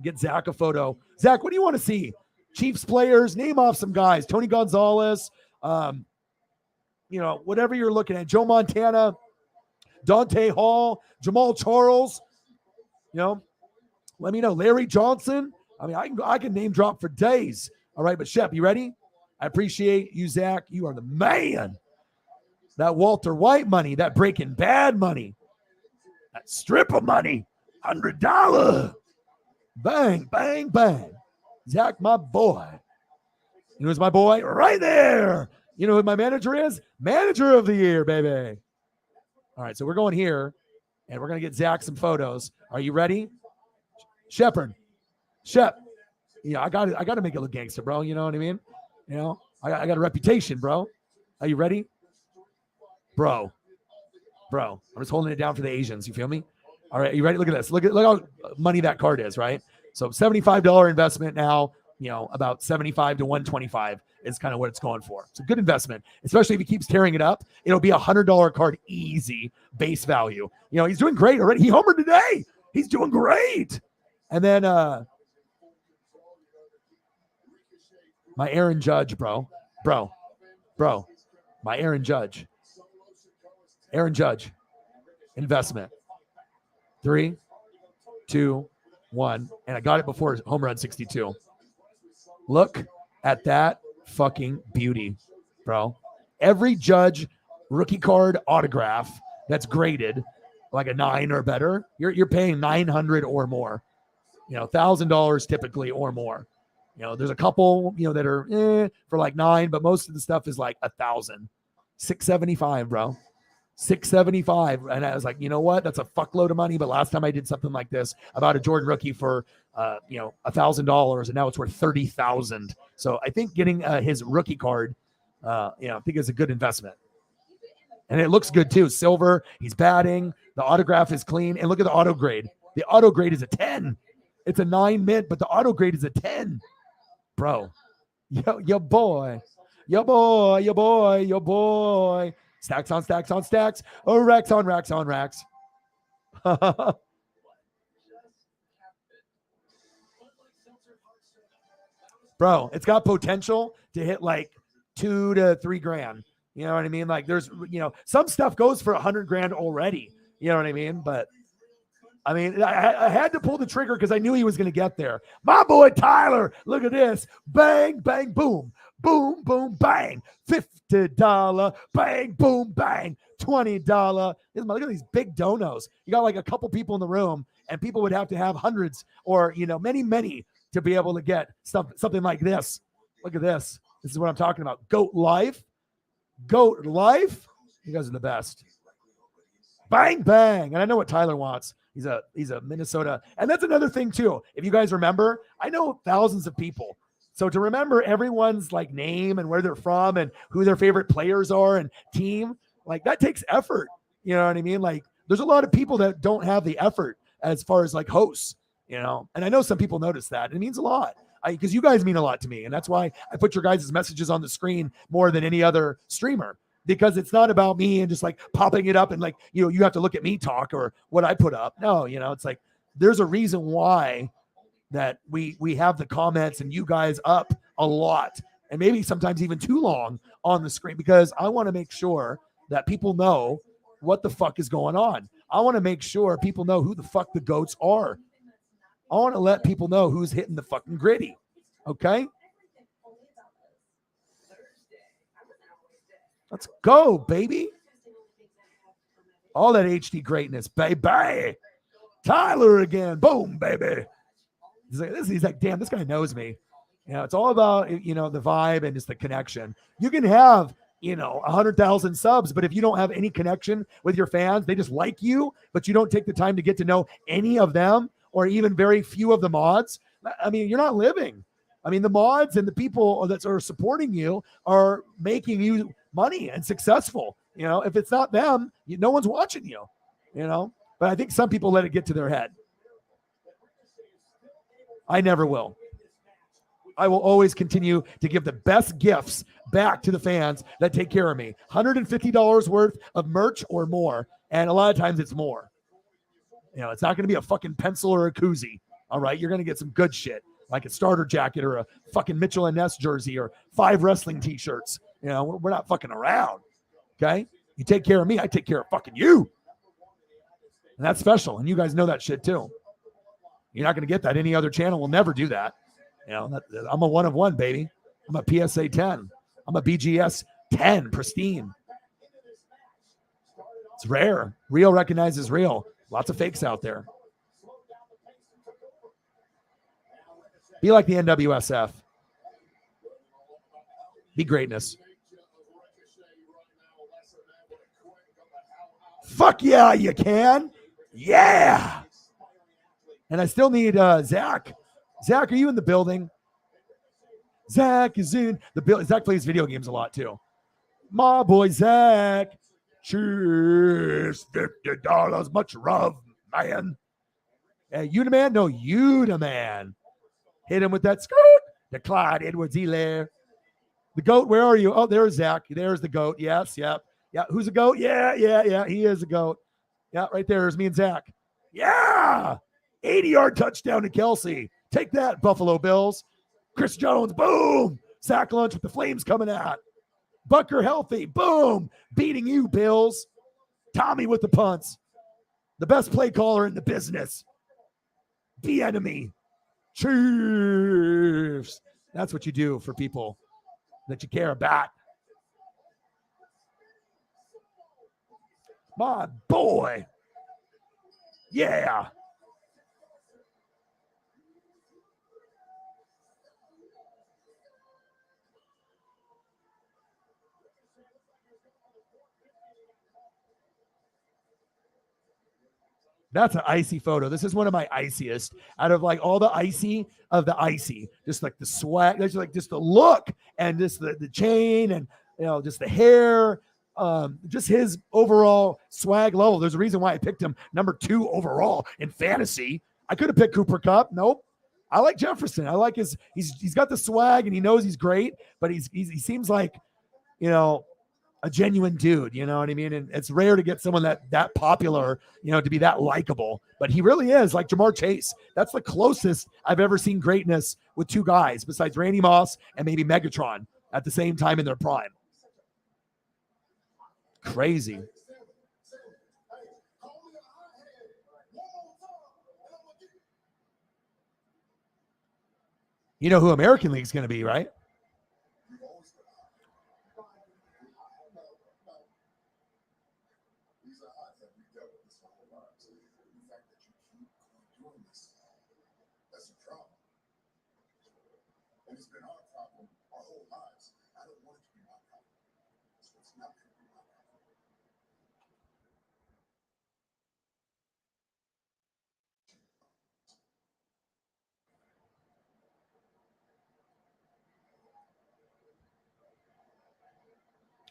get Zach a photo. Zach, what do you want to see? Chiefs players, name off some guys. Tony Gonzalez, whatever you're looking at. Joe Montana, Dante Hall, Jamal Charles. Let me know. Larry Johnson. I mean, I can name drop for days. All right, but Shep, you ready? I appreciate you, Zach. You are the man. That Walter White money, that Breaking Bad money, that stripper money, $100. Bang, bang, bang. Zach, my boy. You know who's my boy? Right there. You know who my manager is? Manager of the year, baby. All right, so we're going here, and we're going to get Zach some photos. Are you ready? Shep, I got to make it look gangster, bro. You know what I mean? I got a reputation, bro. Are you ready? Bro. I'm just holding it down for the Asians. You feel me? All right, you ready? Look at this. Look how money that card is, right? So $75 investment now, about 75 to 125 is kind of what it's going for. It's a good investment, especially if he keeps tearing it up. It'll be $100 card easy base value. He's doing great already. He homered today. He's doing great. And then my Aaron Judge, bro. My Aaron Judge investment. 3, 2, 1. And I got it before home run 62. Look at that fucking beauty, bro. Every Judge rookie card autograph that's graded like a 9 or better, you're paying $900 or more. $1,000 typically or more. There's a couple, that are for like 9, but most of the stuff is like 1,000. $675, bro. $675. And I was like, you know what? That's a fuckload of money. But last time I did something like this about a Jordan rookie for $1,000, and now it's worth $30,000. So I think getting his rookie card, I think is a good investment. And it looks good too. Silver, he's batting. The autograph is clean. And look at the auto grade. The auto grade is a 10. It's a 9 mint, but the auto grade is a 10. Bro, your boy. Stacks on stacks on stacks. Oh, racks on racks on racks. Bro, it's got potential to hit like $2 to $3 grand. You know what I mean? Like there's, some stuff goes for $100 grand already. You know what I mean? But I mean, I had to pull the trigger because I knew he was going to get there. My boy Tyler, look at this. Bang, bang, boom. Boom, boom, bang. $50. Bang, boom, bang. $20. Look at these big donos. You got like a couple people in the room, and people would have to have hundreds or, many, many to be able to get something like this. Look at this. This is what I'm talking about. Goat life. Goat life. You guys are the best. Bang, bang. And I know what Tyler wants. He's a Minnesota. And that's another thing too. If you guys remember, I know thousands of people. So to remember everyone's like name and where they're from and who their favorite players are and team, like that takes effort. You know what I mean? Like there's a lot of people that don't have the effort as far as like hosts, and I know some people notice that. It means a lot because you guys mean a lot to me. And that's why I put your guys' messages on the screen more than any other streamer. Because it's not about me and just like popping it up and like, you have to look at me talk or what I put up. No, it's like there's a reason why that we have the comments and you guys up a lot and maybe sometimes even too long on the screen because I want to make sure that people know what the fuck is going on. I want to make sure people know who the fuck the goats are. I want to let people know who's hitting the fucking gritty. Okay? Let's go, baby. All that HD greatness, baby. Tyler again. Boom, baby. He's like, damn, this guy knows me. It's all about, the vibe and just the connection. You can have, 100,000 subs, but if you don't have any connection with your fans, they just like you, but you don't take the time to get to know any of them or even very few of the mods. I mean, you're not living. I mean, the mods and the people that are supporting you are making you money and successful. If it's not them, no one's watching you, but I think some people let it get to their head. I never will. I will always continue to give the best gifts back to the fans that take care of me. $150 worth of merch or more. And a lot of times it's more. It's not going to be a fucking pencil or a koozie. All right. You're going to get some good shit like a starter jacket or a fucking Mitchell and Ness jersey or 5 wrestling t-shirts. We're not fucking around. Okay. You take care of me. I take care of fucking you. And that's special. And you guys know that shit too. You're not going to get that. Any other channel will never do that. I'm a 1 of 1, baby. I'm a PSA 10. I'm a BGS 10, pristine. It's rare. Real recognizes real. Lots of fakes out there. Be like the NWSF. Be greatness. Fuck yeah, you can. Yeah. And I still need Zach. Zach, are you in the building? Zach is in the building. Zach plays video games a lot too. My boy Zach. Cheers. $50. Much love, man. Hey, Uniman? No, Uniman. Hit him with that skirt. The Clyde Edwards-Helaire. The goat, where are you? Oh, there's Zach. There's the goat. Yes, yep. Yeah, who's a goat? Yeah. He is a goat. Yeah, right there is me and Zach. Yeah. 80-yard touchdown to Kelsey. Take that, Buffalo Bills. Chris Jones, boom. Sack lunch with the flames coming out. Bucker healthy, boom. Beating you, Bills. Tommy with the punts. The best play caller in the business. The enemy. Chiefs. That's what you do for people that you care about. My boy. Yeah. That's an icy photo. This is one of my iciest out of like all the icy of the icy. Just like the swag, there's like just the look and just the chain and just the hair, just his overall swag level. There's a reason why I picked him number 2 overall in fantasy. I could have picked Cooper Kupp. Nope. I like Jefferson. I like he's got the swag and he knows he's great, but he seems like, a genuine dude, you know what I mean? And it's rare to get someone that popular, you know, to be that likable. But he really is, like Jamar Chase. That's the closest I've ever seen greatness with two guys besides Randy Moss and maybe Megatron at the same time in their prime. Crazy. You know who American League's going to be, right?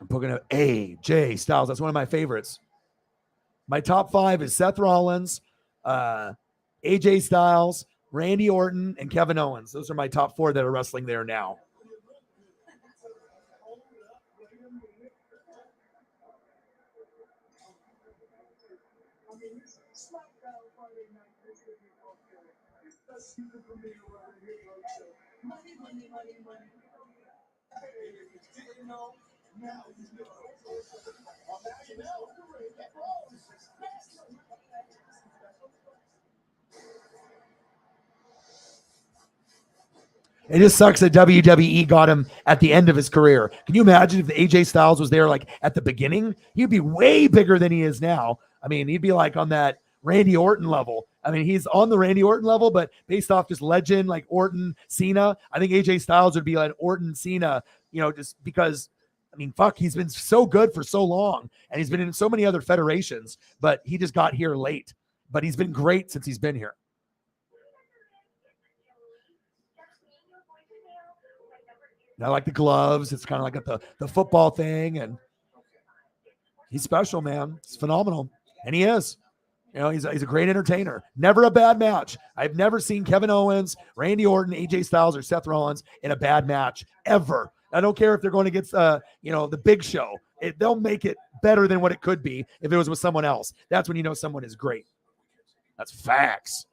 I'm putting up AJ Styles. That's one of my favorites. My top 5 is Seth Rollins, AJ Styles, Randy Orton, and Kevin Owens. Those are my top 4 that are wrestling there now. It just sucks that WWE got him at the end of his career. Can you imagine if the AJ Styles was there like at the beginning? He'd be way bigger than he is now. I mean, he'd be like on that Randy Orton level. I mean, he's on the Randy Orton level, but based off just legend like Orton, Cena, I think AJ Styles would be like Orton, Cena, you know, just because, I mean, fuck, he's been so good for so long and he's been in so many other federations, but he just got here late. But he's been great since he's been here. And I like the gloves. It's kind of like the football thing. And he's special, man. It's phenomenal. And he is. You know, he's a great entertainer. Never a bad match. I've never seen Kevin Owens, Randy Orton, AJ Styles, or Seth Rollins in a bad match ever. I don't care if they're going against, you know, the Big Show. They'll make it better than what it could be if it was with someone else. That's when you know someone is great. That's facts.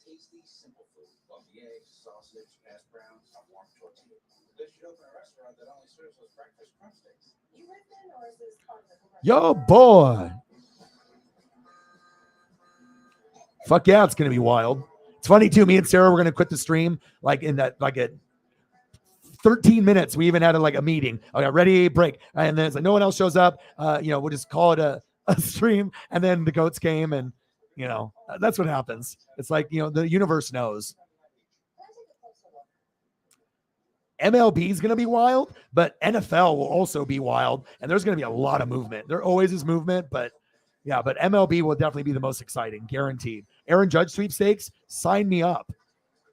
Tasty, simple food. Fluffy eggs, sausage, hash browns, and warm tortilla. They should open a restaurant that only serves those breakfast crunch sticks. You with them, or is this part of the program? Yo, boy. Fuck yeah, it's going to be wild. It's funny, too. Me and Sarah were going to quit the stream like in that, like at 13 minutes. We even had a meeting. I got ready, break. And then it's like no one else shows up. You know, we'll just call it a stream. And then the goats came and, you know, that's what happens. It's like, you know, the universe knows. MLB is going to be wild, but NFL will also be wild. And there's going to be a lot of movement. There always is movement, but yeah, but MLB will definitely be the most exciting, guaranteed. Aaron Judge sweepstakes, sign me up.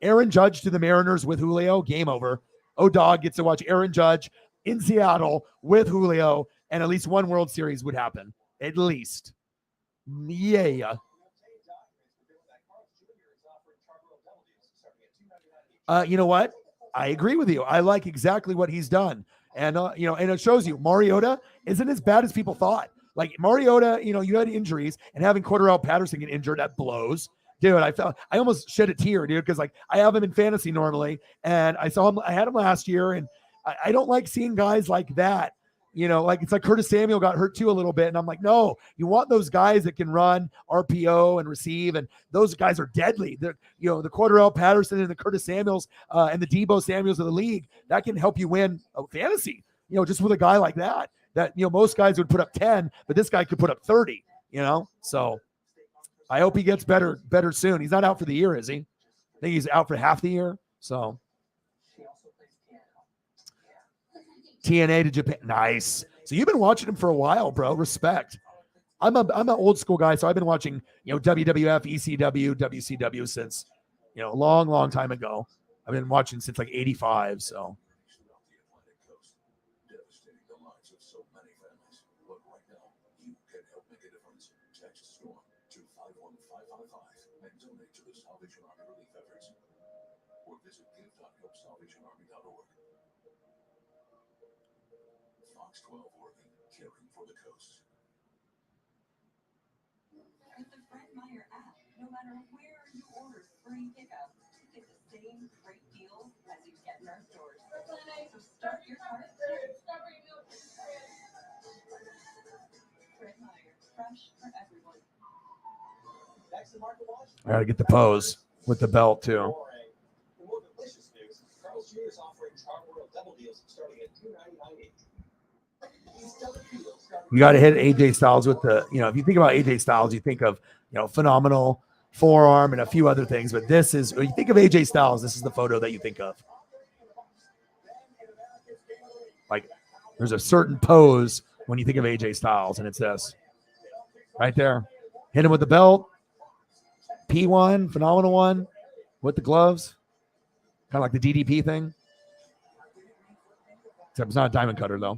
Aaron Judge to the Mariners with Julio, game over. O-Dog gets to watch Aaron Judge in Seattle with Julio, and at least one World Series would happen. At least. Yeah. You know what? I agree with you. I like exactly what he's done. And, you know, and it shows you Mariota isn't as bad as people thought. Like Mariota, you know, you had injuries and having Cordell Patterson get injured, that blows. Dude, I almost shed a tear, dude, because like I have him in fantasy normally, and I had him last year, and I don't like seeing guys like that. You know, like it's like Curtis Samuel got hurt too a little bit, and I'm like, no, you want those guys that can run RPO and receive, and those guys are deadly. They're, you know, the Cordell Patterson and the Curtis Samuels and the Debo Samuels of the league that can help you win a fantasy. You know, just with a guy like that, you know, most guys would put up 10, but this guy could put up 30. You know, so. I hope he gets better soon. He's not out for the year, is he? I think he's out for half the year. So TNA to Japan. Nice. So you've been watching him for a while, bro. Respect. I'm an old school guy, so I've been watching, you know, WWF, ECW, WCW since, you know, a long, long time ago. I've been watching since like 85. So. or visit give.helpsalvageanarmy.org. Fox 12 Oregon, caring for the coast. With the Fred Meyer app, no matter where you order free pickup, you get the same great deals as you get in our stores. So start your cart today. Fred Meyer, fresh for everyone. Next to Marco Washington. I got to get the pose with the belt too. The more delicious news, Carl's Jr. is offering Charbroiled double deals starting at $2.99 each. You got to hit AJ Styles with the, if you think about AJ Styles, you think of, phenomenal forearm and a few other things. But this is, when you think of AJ Styles, this is the photo that you think of. Like, there's a certain pose when you think of AJ Styles, and it's this right there. Hit him with the belt. P1, phenomenal one with the gloves. Kind of like the DDP thing. Except it's not a diamond cutter, though.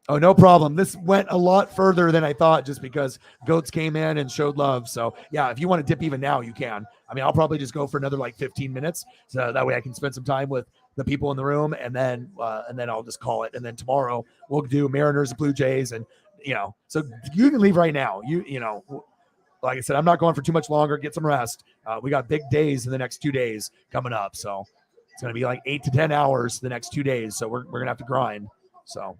Oh, no problem. This went a lot further than I thought just because Goats came in and showed love. So, yeah, if you want to dip even now, you can. I mean, I'll probably just go for another 15 minutes. So that way I can spend some time with the people in the room, and then I'll just call it. And then tomorrow we'll do Mariners and Blue Jays, and, so you can leave right now. Like I said, I'm not going for too much longer. Get some rest. We got big days in the next 2 days coming up. So it's going to be like 8 to 10 hours the next 2 days. So we're going to have to grind. So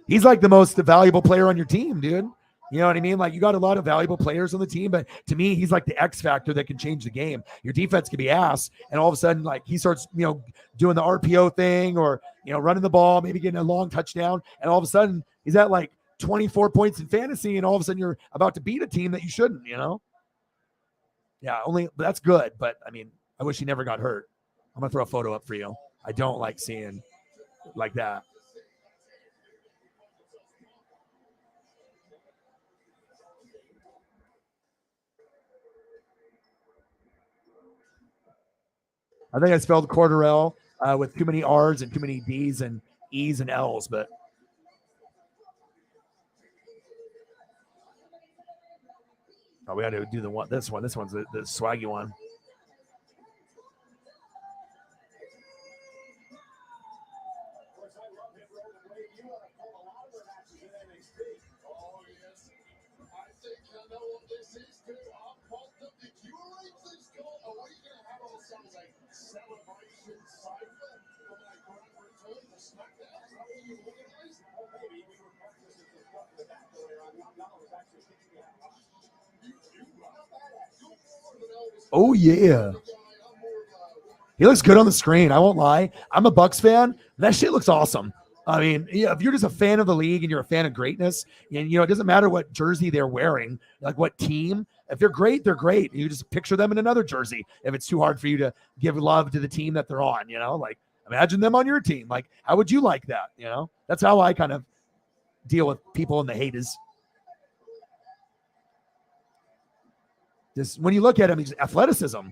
he's like the most valuable player on your team, dude. You know what I mean? Like, you got a lot of valuable players on the team, but to me, he's like the X factor that can change the game. Your defense can be ass, and all of a sudden, like, he starts, doing the RPO thing, or, running the ball, maybe getting a long touchdown, and all of a sudden he's at like 24 points in fantasy, and all of a sudden you're about to beat a team that you shouldn't, Yeah, that's good, but I mean, I wish he never got hurt. I'm gonna throw a photo up for you. I don't like seeing like that. I think I spelled Cordarrelle with too many R's and too many D's and E's and L's, but we got to do this one. This one's the swaggy one. Oh, yeah. He looks good on the screen. I won't lie. I'm a Bucks fan. That shit looks awesome. I mean, if you're just a fan of the league and you're a fan of greatness, and, it doesn't matter what jersey they're wearing, like what team. If they're great, they're great. You just picture them in another jersey if it's too hard for you to give love to the team that they're on, Like, imagine them on your team. Like, how would you like that, That's how I kind of deal with people and the haters. Just when you look at him, he's athleticism,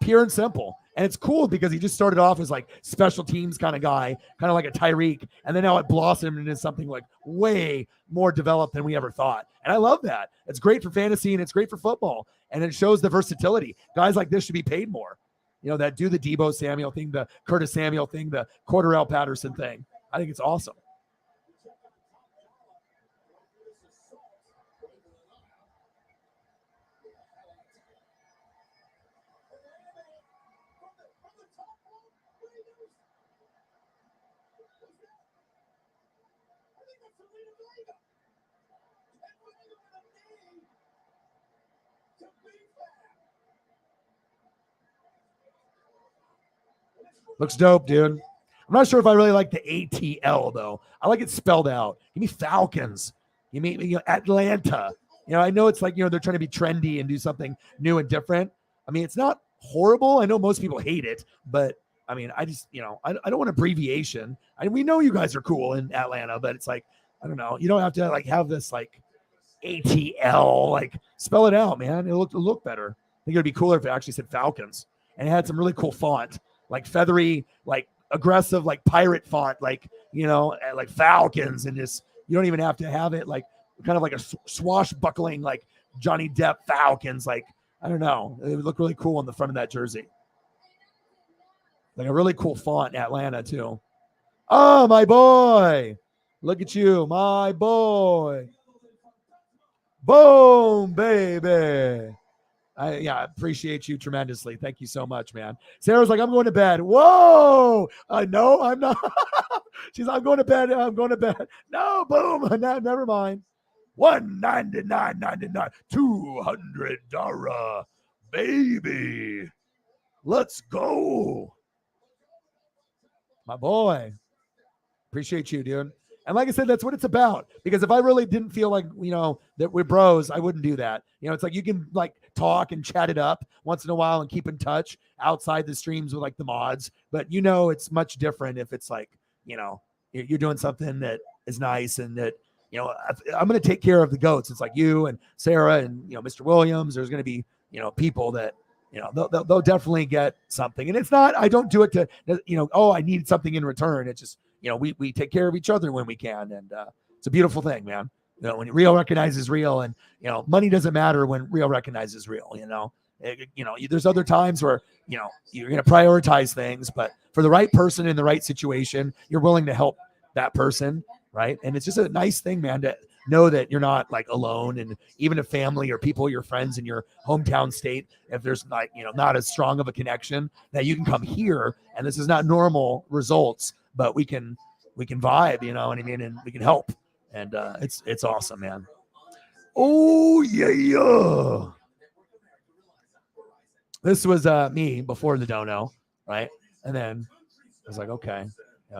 pure and simple. And it's cool because he just started off as like special teams kind of guy, kind of like a Tyreek. And then now it blossomed into something like way more developed than we ever thought. And I love that. It's great for fantasy and it's great for football. And it shows the versatility. Guys like this should be paid more. That do the Deebo Samuel thing, the Curtis Samuel thing, the Cordarrelle Patterson thing. I think it's awesome. Looks dope, dude. I'm not sure if I really like the ATL, though. I like it spelled out. Give me Falcons. Give me Atlanta. I know it's like, they're trying to be trendy and do something new and different. I mean, it's not horrible. I know most people hate it, but I mean, I just, I don't want abbreviation. We know you guys are cool in Atlanta, but it's like, I don't know. You don't have to like have this like ATL, like spell it out, man. It'll look better. I think it'd be cooler if it actually said Falcons and it had some really cool font. Like feathery, like aggressive, like pirate font, like, like Falcons, and just, you don't even have to have it like kind of like a swashbuckling, like Johnny Depp Falcons, like, I don't know. It would look really cool on the front of that jersey. Like a really cool font in Atlanta, too. Oh, my boy. Look at you, my boy. Boom, baby. I appreciate you tremendously. Thank you so much, man. Sarah's like, I'm going to bed. Whoa. No, I'm not. She's like, I'm going to bed. I'm going to bed. No, boom. No, never mind. $199.99. $200. Baby. Let's go. My boy. Appreciate you, dude. And like I said, that's what it's about. Because if I really didn't feel like, that we're bros, I wouldn't do that. It's like you can like talk and chat it up once in a while and keep in touch outside the streams with like the mods. But it's much different if it's like, you're doing something that is nice and that, I'm going to take care of the goats. It's like you and Sarah and, Mr. Williams. There's going to be, people that, they'll definitely get something. And it's not, I don't do it to, I need something in return. It's just, we take care of each other when we can. And it's a beautiful thing, man. When real recognizes real, and, money doesn't matter when real recognizes real, there's other times where, you're going to prioritize things, but for the right person in the right situation, you're willing to help that person. Right. And it's just a nice thing, man, to know that you're not like alone. And even if family or people, your friends in your hometown state, if there's like, not as strong of a connection, that you can come here, and this is not normal results, but we can vibe, you know what I mean? And we can help. And it's awesome, man. Oh yeah. This was me before the dono, right? And then I was like, okay.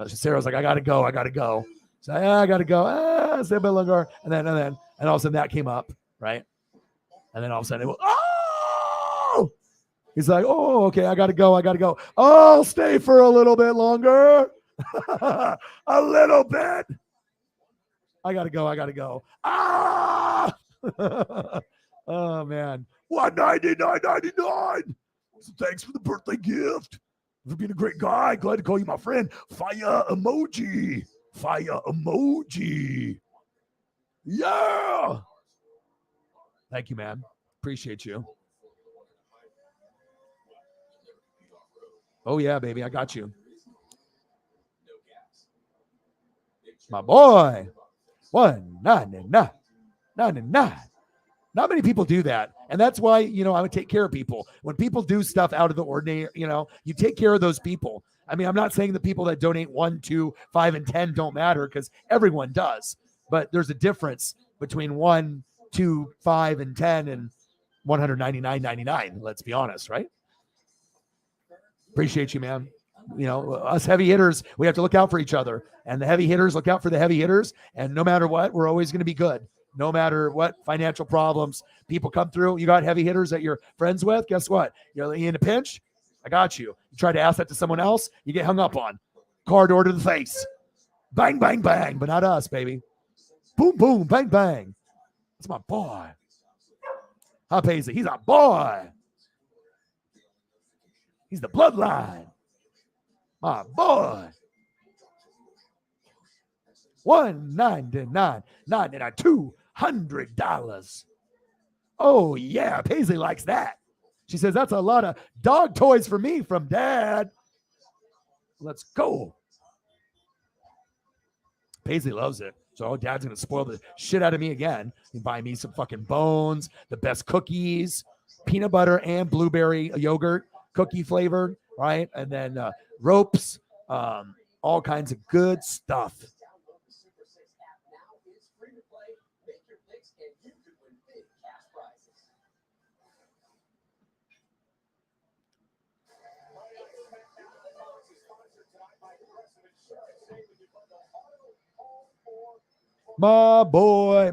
Sarah was like, I gotta go. So I gotta go. Stay a bit longer. And all of a sudden that came up, right? And then all of a sudden it was, oh! He's like, oh, okay, I gotta go. I'll stay for a little bit longer. A little bit. I gotta go. Ah! Oh man. $199.99. So thanks for the birthday gift. For being a great guy. Glad to call you my friend. Fire emoji. Yeah. Thank you, man. Appreciate you. Oh, yeah, baby. I got you. My boy. $199.99. Not many people do that. And that's why, I would take care of people. When people do stuff out of the ordinary, you take care of those people. I mean, I'm not saying the people that donate 1, 2, 5, and 10 don't matter, because everyone does. But there's a difference between 1, 2, 5, and 10 and $199.99. Let's be honest, right? Appreciate you, man. Us heavy hitters, we have to look out for each other. And the heavy hitters look out for the heavy hitters. And no matter what, we're always going to be good. No matter what financial problems people come through, you got heavy hitters that you're friends with. Guess what? You're in a pinch. I got you. You try to ask that to someone else, you get hung up on. Car door to the face. Bang, bang, bang. But not us, baby. Boom, boom, bang, bang. That's my boy. How pays it? He's a boy. He's the bloodline. My boy. $199.99. $200. Oh, yeah. Paisley likes that. She says, that's a lot of dog toys for me from Dad. Let's go. Paisley loves it. So Dad's going to spoil the shit out of me again. He buy me some fucking bones, the best cookies, peanut butter and blueberry yogurt, cookie flavored, right? And then ropes, all kinds of good stuff. My boy.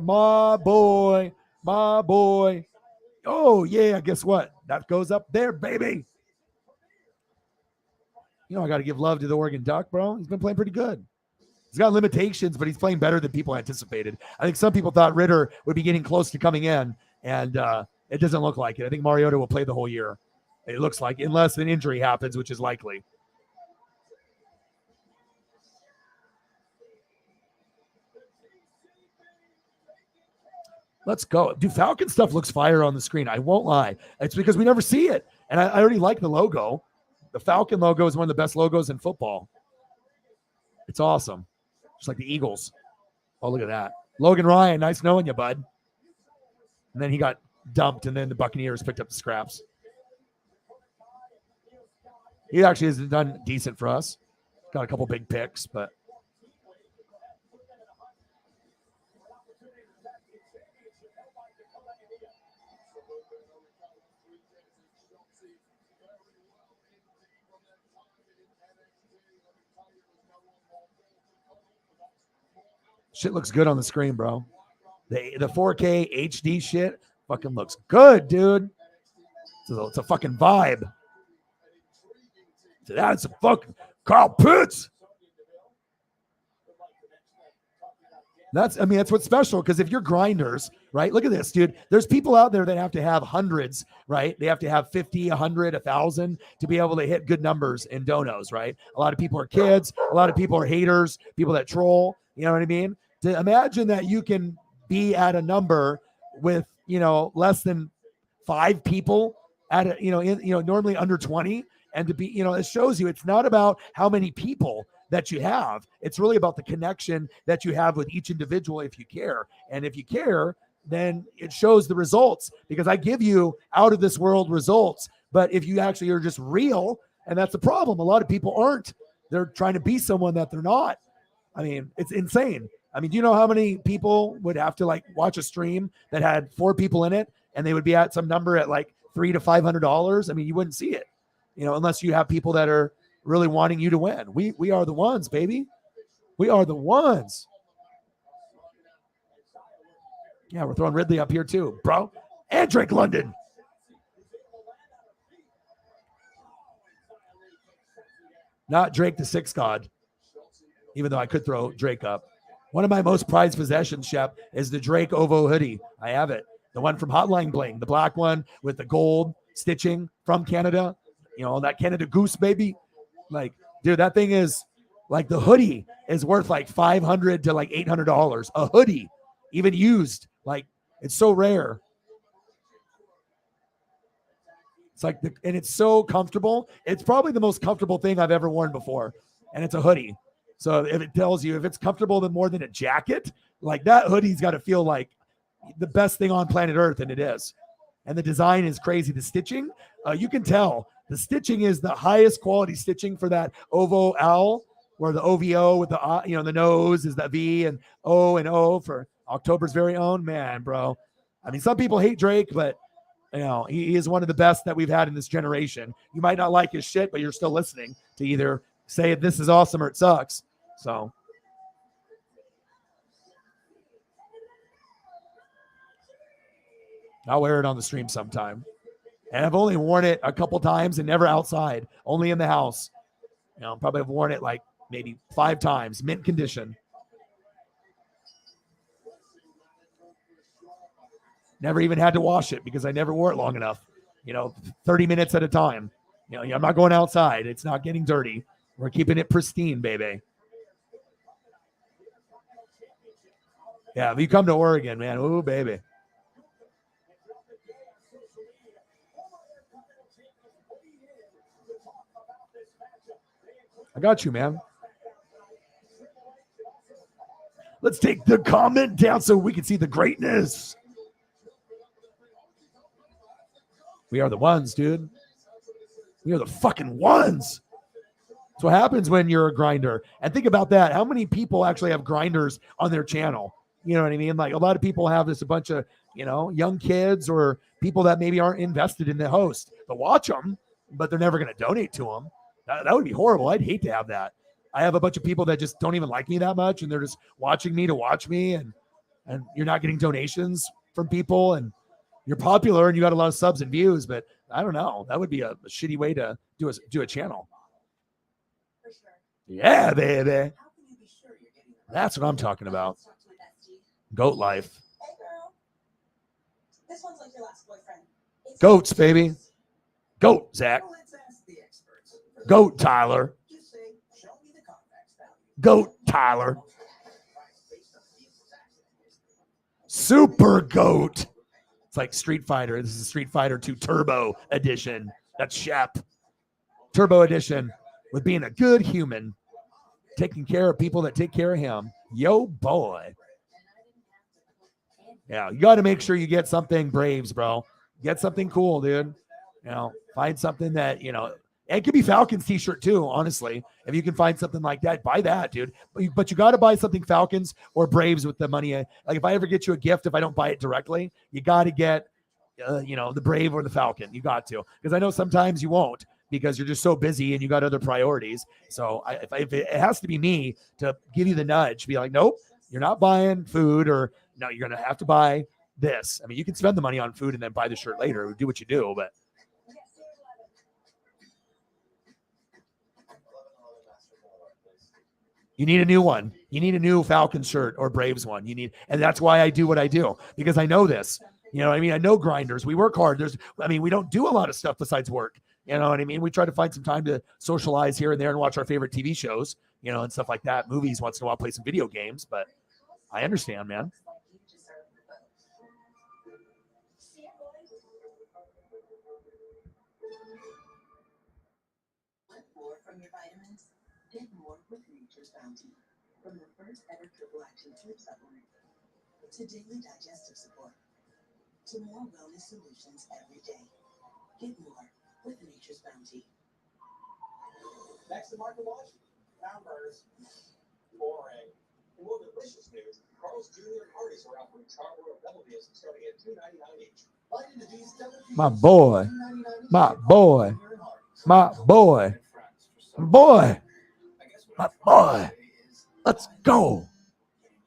Oh, yeah, guess what? That goes up there, baby. I got to give love to the Oregon Duck, bro. He's been playing pretty good. He's got limitations, but he's playing better than people anticipated. I think some people thought Ritter would be getting close to coming in, and it doesn't look like it. I think Mariota will play the whole year. It looks like, unless an injury happens, which is likely. Let's go. Dude, Falcon stuff looks fire on the screen. I won't lie. It's because we never see it. And I already like the logo. The Falcon logo is one of the best logos in football. It's awesome. Just like the Eagles. Oh, look at that. Logan Ryan, nice knowing you, bud. And then he got dumped, and then the Buccaneers picked up the scraps. He actually has done decent for us. Got a couple big picks, but shit looks good on the screen, bro. The 4K HD shit fucking looks good, dude. It's a fucking vibe. So that's a fucking Kyle Pitts. That's what's special, because if you're grinders, right? Look at this, dude. There's people out there that have to have hundreds, right? They have to have 50, 100, 1,000 to be able to hit good numbers in donos, right? A lot of people are kids. A lot of people are haters, people that troll. You know what I mean? To imagine that you can be at a number with, less than 5 people at a, normally under 20, and to be, it shows you it's not about how many people that you have. It's really about the connection that you have with each individual if you care. And if you care, then it shows the results, because I give you out of this world results. But if you actually are just real, and that's the problem, a lot of people aren't. They're trying to be someone that they're not. I mean, it's insane. I mean, do you know how many people would have to watch a stream that had 4 people in it, and they would be at some number at $300 to $500? I mean, you wouldn't see it, unless you have people that are really wanting you to win. We are the ones, baby. We are the ones. Yeah, we're throwing Ridley up here too, bro. And Drake London. Not Drake the 6 God, even though I could throw Drake up. One of my most prized possessions, Shep, is the Drake Ovo hoodie. I have it. The one from Hotline Bling, the black one with the gold stitching from Canada. That Canada Goose, baby. Dude, that thing is the hoodie is worth $500 to $800. A hoodie, even used. It's so rare. It's and it's so comfortable. It's probably the most comfortable thing I've ever worn before. And it's a hoodie. So if it tells you if it's comfortable more than a jacket, that hoodie's got to feel like the best thing on planet Earth, and it is. And the design is crazy. The stitching, you can tell the stitching is the highest quality stitching for that Ovo owl, where the OVO with the the nose is the V, and O for October's very own. Man, bro. I mean, some people hate Drake, but he is one of the best that we've had in this generation. You might not like his shit, but you're still listening to either say this is awesome or it sucks. So I'll wear it on the stream sometime. And I've only worn it a couple times and never outside, only in the house. Probably have worn it maybe 5 times, mint condition. Never even had to wash it because I never wore it long enough. 30 minutes at a time. I'm not going outside. It's not getting dirty. We're keeping it pristine, baby. Yeah, if you come to Oregon, man, ooh, baby. I got you, man. Let's take the comment down so we can see the greatness. We are the ones, dude. We are the fucking ones. That's what happens when you're a grinder. And think about that. How many people actually have grinders on their channel? You know what I mean? A lot of people have this, a bunch of, young kids or people that maybe aren't invested in the host. They'll watch them, but they're never going to donate to them. That would be horrible. I'd hate to have that. I have a bunch of people that just don't even like me that much, and they're just watching me to watch me, and you're not getting donations from people, and you're popular and you got a lot of subs and views, but I don't know. That would be a shitty way to do a channel. For sure. Yeah, baby. How can you be sure you're getting the right That's what I'm talking about. Talk to my bestie. Goat life. Hey girl. This one's like your last boyfriend. It's Goats, baby. Goat, Zach. Well, let's ask the experts. Goat, Tyler. Just say, show me the Carfax value. Goat, Tyler. Super Goat. It's like Street Fighter. This is Street Fighter 2 Turbo Edition. That's Shep. Turbo Edition with being a good human, taking care of people that take care of him. Yo, boy. Yeah, you got to make sure you get something Braves, bro. Get something cool, dude. Find something that, it could be Falcons t-shirt too, honestly. If you can find something like that, buy that, dude. But you got to buy something Falcons or Braves with the money. Like if I ever get you a gift, if I don't buy it directly, you got to get, the Brave or the Falcon. You got to. Because I know sometimes you won't because you're just so busy and you got other priorities. So if it has to be me to give you the nudge, be like, nope, you're not buying food, or no, you're going to have to buy this. I mean, you can spend the money on food and then buy the shirt later. Do what you do, but you need a new one. You need a new Falcons shirt or Braves one. And that's why I do what I do, because I know this. You know what I mean? I know grinders. We work hard. We don't do a lot of stuff besides work. You know what I mean? We try to find some time to socialize here and there and watch our favorite TV shows, and stuff like that. Movies once in a while, play some video games, but I understand, man. Want more from your vitamins? Get more with Nature's Bounty. From the first ever triple action sleep supplement to daily digestive support to more wellness solutions every day. Get more with Nature's Bounty. Next to Mark and Washington. Hamburgers. Boring. In more delicious news, Carl's Jr. parties are offering Charbroil double deals starting at $2.99 each. Bite into these double deals. My boy. My boy. My boy. Boy. My boy. Let's go.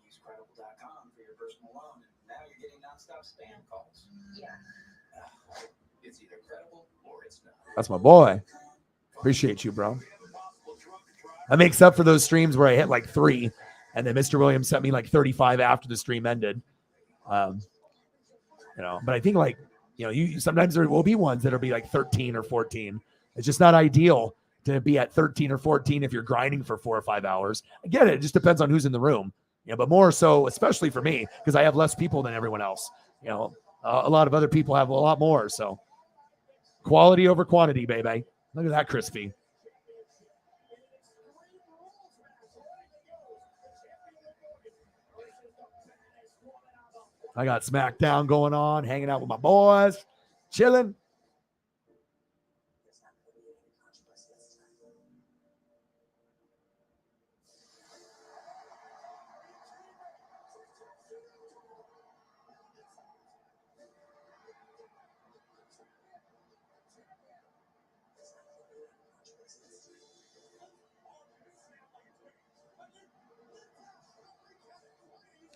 Use Credible.com for your personal loan, and now you're getting nonstop spam calls. Yeah. It's either credible or it's not. That's my boy. Appreciate you, bro. That makes up for those streams where I hit like 3, and then Mr. Williams sent me like 35 after the stream ended. But I think you sometimes there will be ones that'll be like 13 or 14. It's just not ideal to be at 13 or 14 if you're grinding for 4 or 5 hours. I get it. It just depends on who's in the room. But more so, especially for me, because I have less people than everyone else. A lot of other people have a lot more. So quality over quantity, baby. Look at that crispy. I got SmackDown going on, hanging out with my boys, chilling.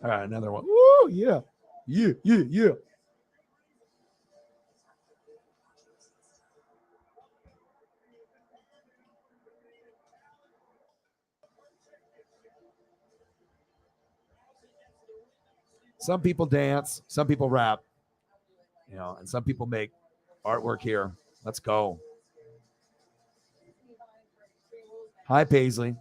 All right, another one. Woo, yeah. Yeah. Some people dance, some people rap, and some people make artwork here. Let's go. Hi, Paisley.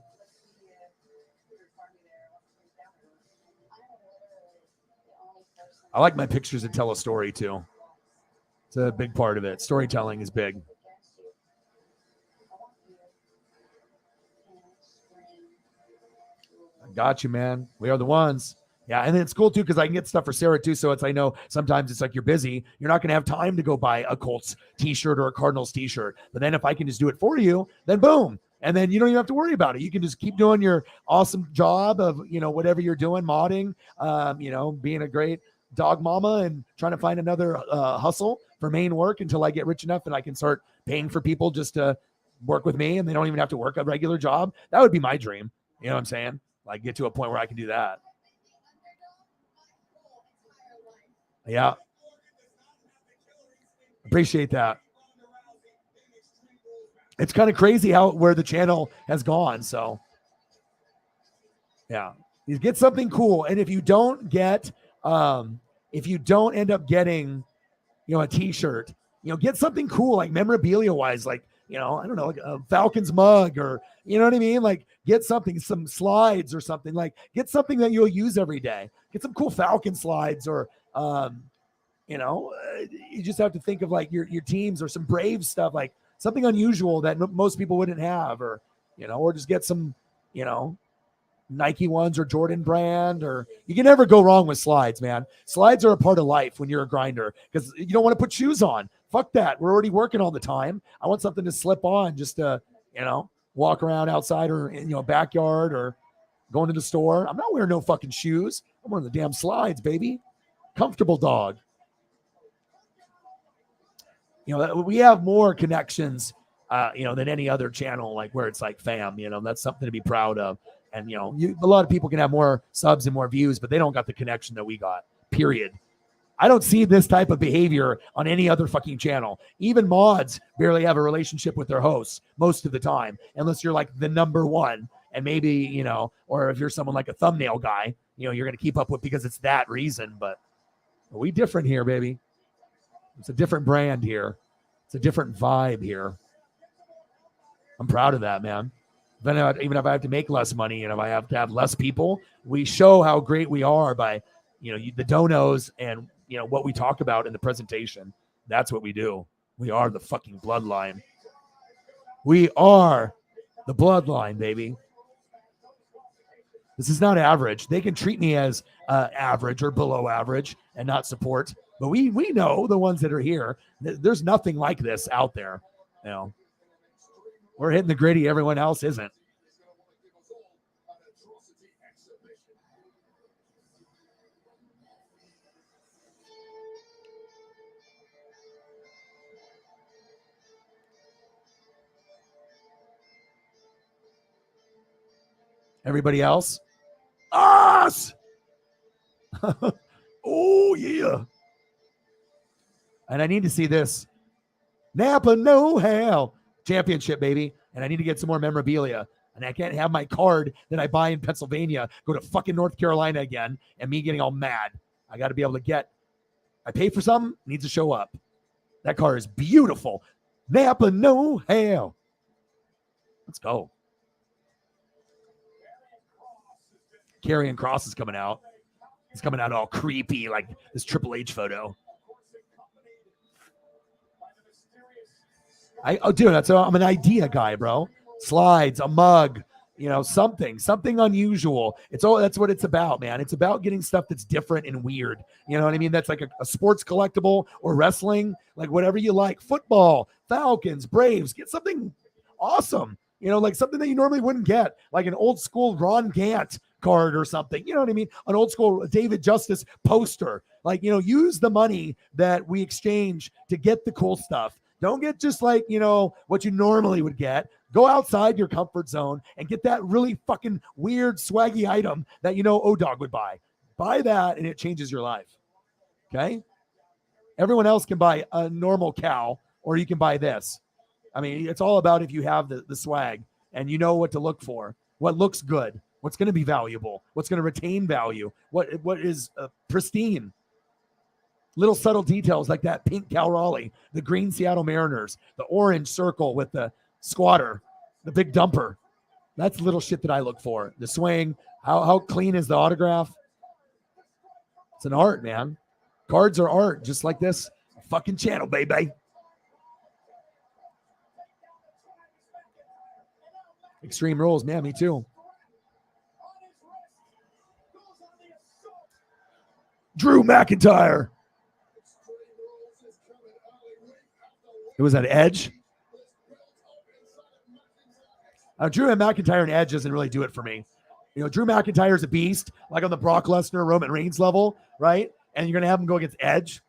I like my pictures that tell a story too. It's a big part of it. Storytelling is big. I got you, man. We are the ones. Yeah, and then it's cool too because I can get stuff for Sarah too. So I know sometimes it's like you're busy. You're not going to have time to go buy a Colts t-shirt or a Cardinals t-shirt. But then if I can just do it for you, then boom. And then you don't even have to worry about it. You can just keep doing your awesome job of, whatever you're doing, modding, being a great dog mama and trying to find another hustle for main work until I get rich enough and I can start paying for people just to work with me and they don't even have to work a regular job. That would be my dream. You know what I'm saying? Like get to a point where I can do that. Yeah. Appreciate that. It's kind of crazy where the channel has gone. So yeah, you get something cool. And if you don't end up getting, a t-shirt, get something cool, like memorabilia wise, like, you know, I don't know, like a Falcons mug or, you know what I mean? Like get something, some slides or something, like get something that you'll use every day. Get some cool Falcon slides or, you know, you just have to think of like your teams or some Brave stuff, like something unusual that most people wouldn't have, or, you know, or just get some, you know, Nike ones or Jordan brand, or you can never go wrong with slides, man. Slides are a part of life when you're a grinder because you don't want to put shoes on. Fuck that. We're already working all the time. I want something to slip on just to, you know, walk around outside or, you know, backyard or going to the store. I'm not wearing no fucking shoes. I'm wearing the damn slides, baby. Comfortable dog. You know, we have more connections, you know, than any other channel, like where it's like fam, you know, that's something to be proud of. And, you know, a lot of people can have more subs and more views, but they don't got the connection that we got, period. I don't see this type of behavior on any other fucking channel. Even mods barely have a relationship with their hosts most of the time, unless you're like the number one. And maybe, you know, or if you're someone like a thumbnail guy, you know, you're going to keep up with because it's that reason. But we different here, baby. It's a different brand here. It's a different vibe here. I'm proud of that, man. Even if I have to make less money and if I have to have less people, we show how great we are by, you know, the donos and, you know, what we talk about in the presentation. That's what we do. We are the fucking bloodline. We are the bloodline, baby. This is not average. They can treat me as average or below average and not support. But we know the ones that are here. There's nothing like this out there. You know, we're hitting the gritty. Everyone else isn't. Everybody else? Us! Oh, yeah. And I need to see this. Napa know-how championship, baby. And I need to get some more memorabilia. And I can't have my card that I buy in Pennsylvania go to fucking North Carolina again and me getting all mad. I got to be able to get, I pay for something, needs to show up. That car is beautiful. Napa know-how. Let's go. Karrion Kross is coming out. He's coming out all creepy, like this Triple H photo. I'm an idea guy, bro. Slides, a mug, you know, something unusual. That's what it's about, man. It's about getting stuff that's different and weird. You know what I mean? That's like a sports collectible or wrestling, like whatever you like. Football, Falcons, Braves. Get something awesome. You know, like something that you normally wouldn't get, like an old school Ron Gant card or something. You know what I mean? An old school David Justice poster. Like, you know, use the money that we exchange to get the cool stuff. Don't get just like, you know, what you normally would get. Go outside your comfort zone and get that really fucking weird swaggy item that, you know, O-Dog would buy. Buy that and it changes your life. Okay? Everyone else can buy a normal cow or you can buy this. I mean, it's all about if you have the swag and you know what to look for, what looks good, what's going to be valuable, what's going to retain value, what is pristine. Little subtle details like that pink Cal Raleigh, the green Seattle Mariners, the orange circle with the squatter, the big dumper. That's little shit that I look for. The swing, how clean is the autograph? It's an art, man. Cards are art, just like this fucking channel, baby. Extreme Rules, man, me too. Drew McIntyre. It was an Edge. Drew McIntyre and Edge doesn't really do it for me. You know, Drew McIntyre is a beast, like on the Brock Lesnar, Roman Reigns level, right? And you're going to have him go against Edge.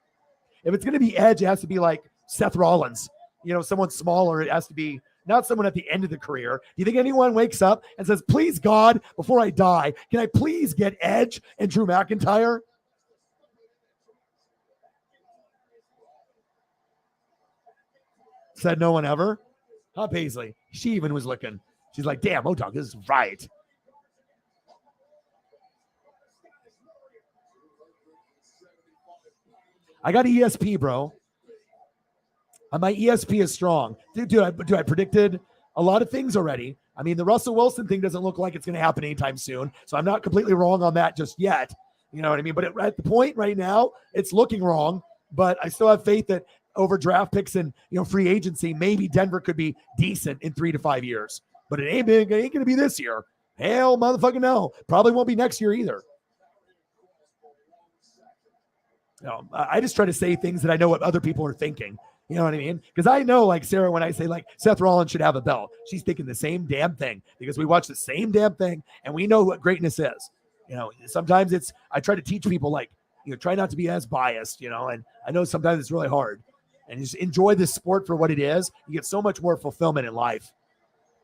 If it's going to be Edge, it has to be like Seth Rollins. You know, someone smaller. It has to be not someone at the end of the career. Do you think anyone wakes up and says, please, God, before I die, can I please get Edge and Drew McIntyre? Said no one ever. Huh, Paisley? She even was looking. She's like, damn, O-Dog, this is right. I got ESP, bro. My ESP is strong. Dude, I predicted a lot of things already. I mean, the Russell Wilson thing doesn't look like it's going to happen anytime soon. So I'm not completely wrong on that just yet. You know what I mean? But at the point right now, it's looking wrong. But I still have faith that over draft picks and free agency, maybe Denver could be decent in 3 to 5 years. But it ain't going to be this year. Hell, motherfucking no. Probably won't be next year either. I just try to say things that I know what other people are thinking. You know what I mean? Because I know, like Sarah, when I say like Seth Rollins should have a belt, she's thinking the same damn thing because we watch the same damn thing and we know what greatness is. Sometimes I try to teach people like, try not to be as biased, and I know sometimes it's really hard. And just enjoy this sport for what it is. You get so much more fulfillment in life.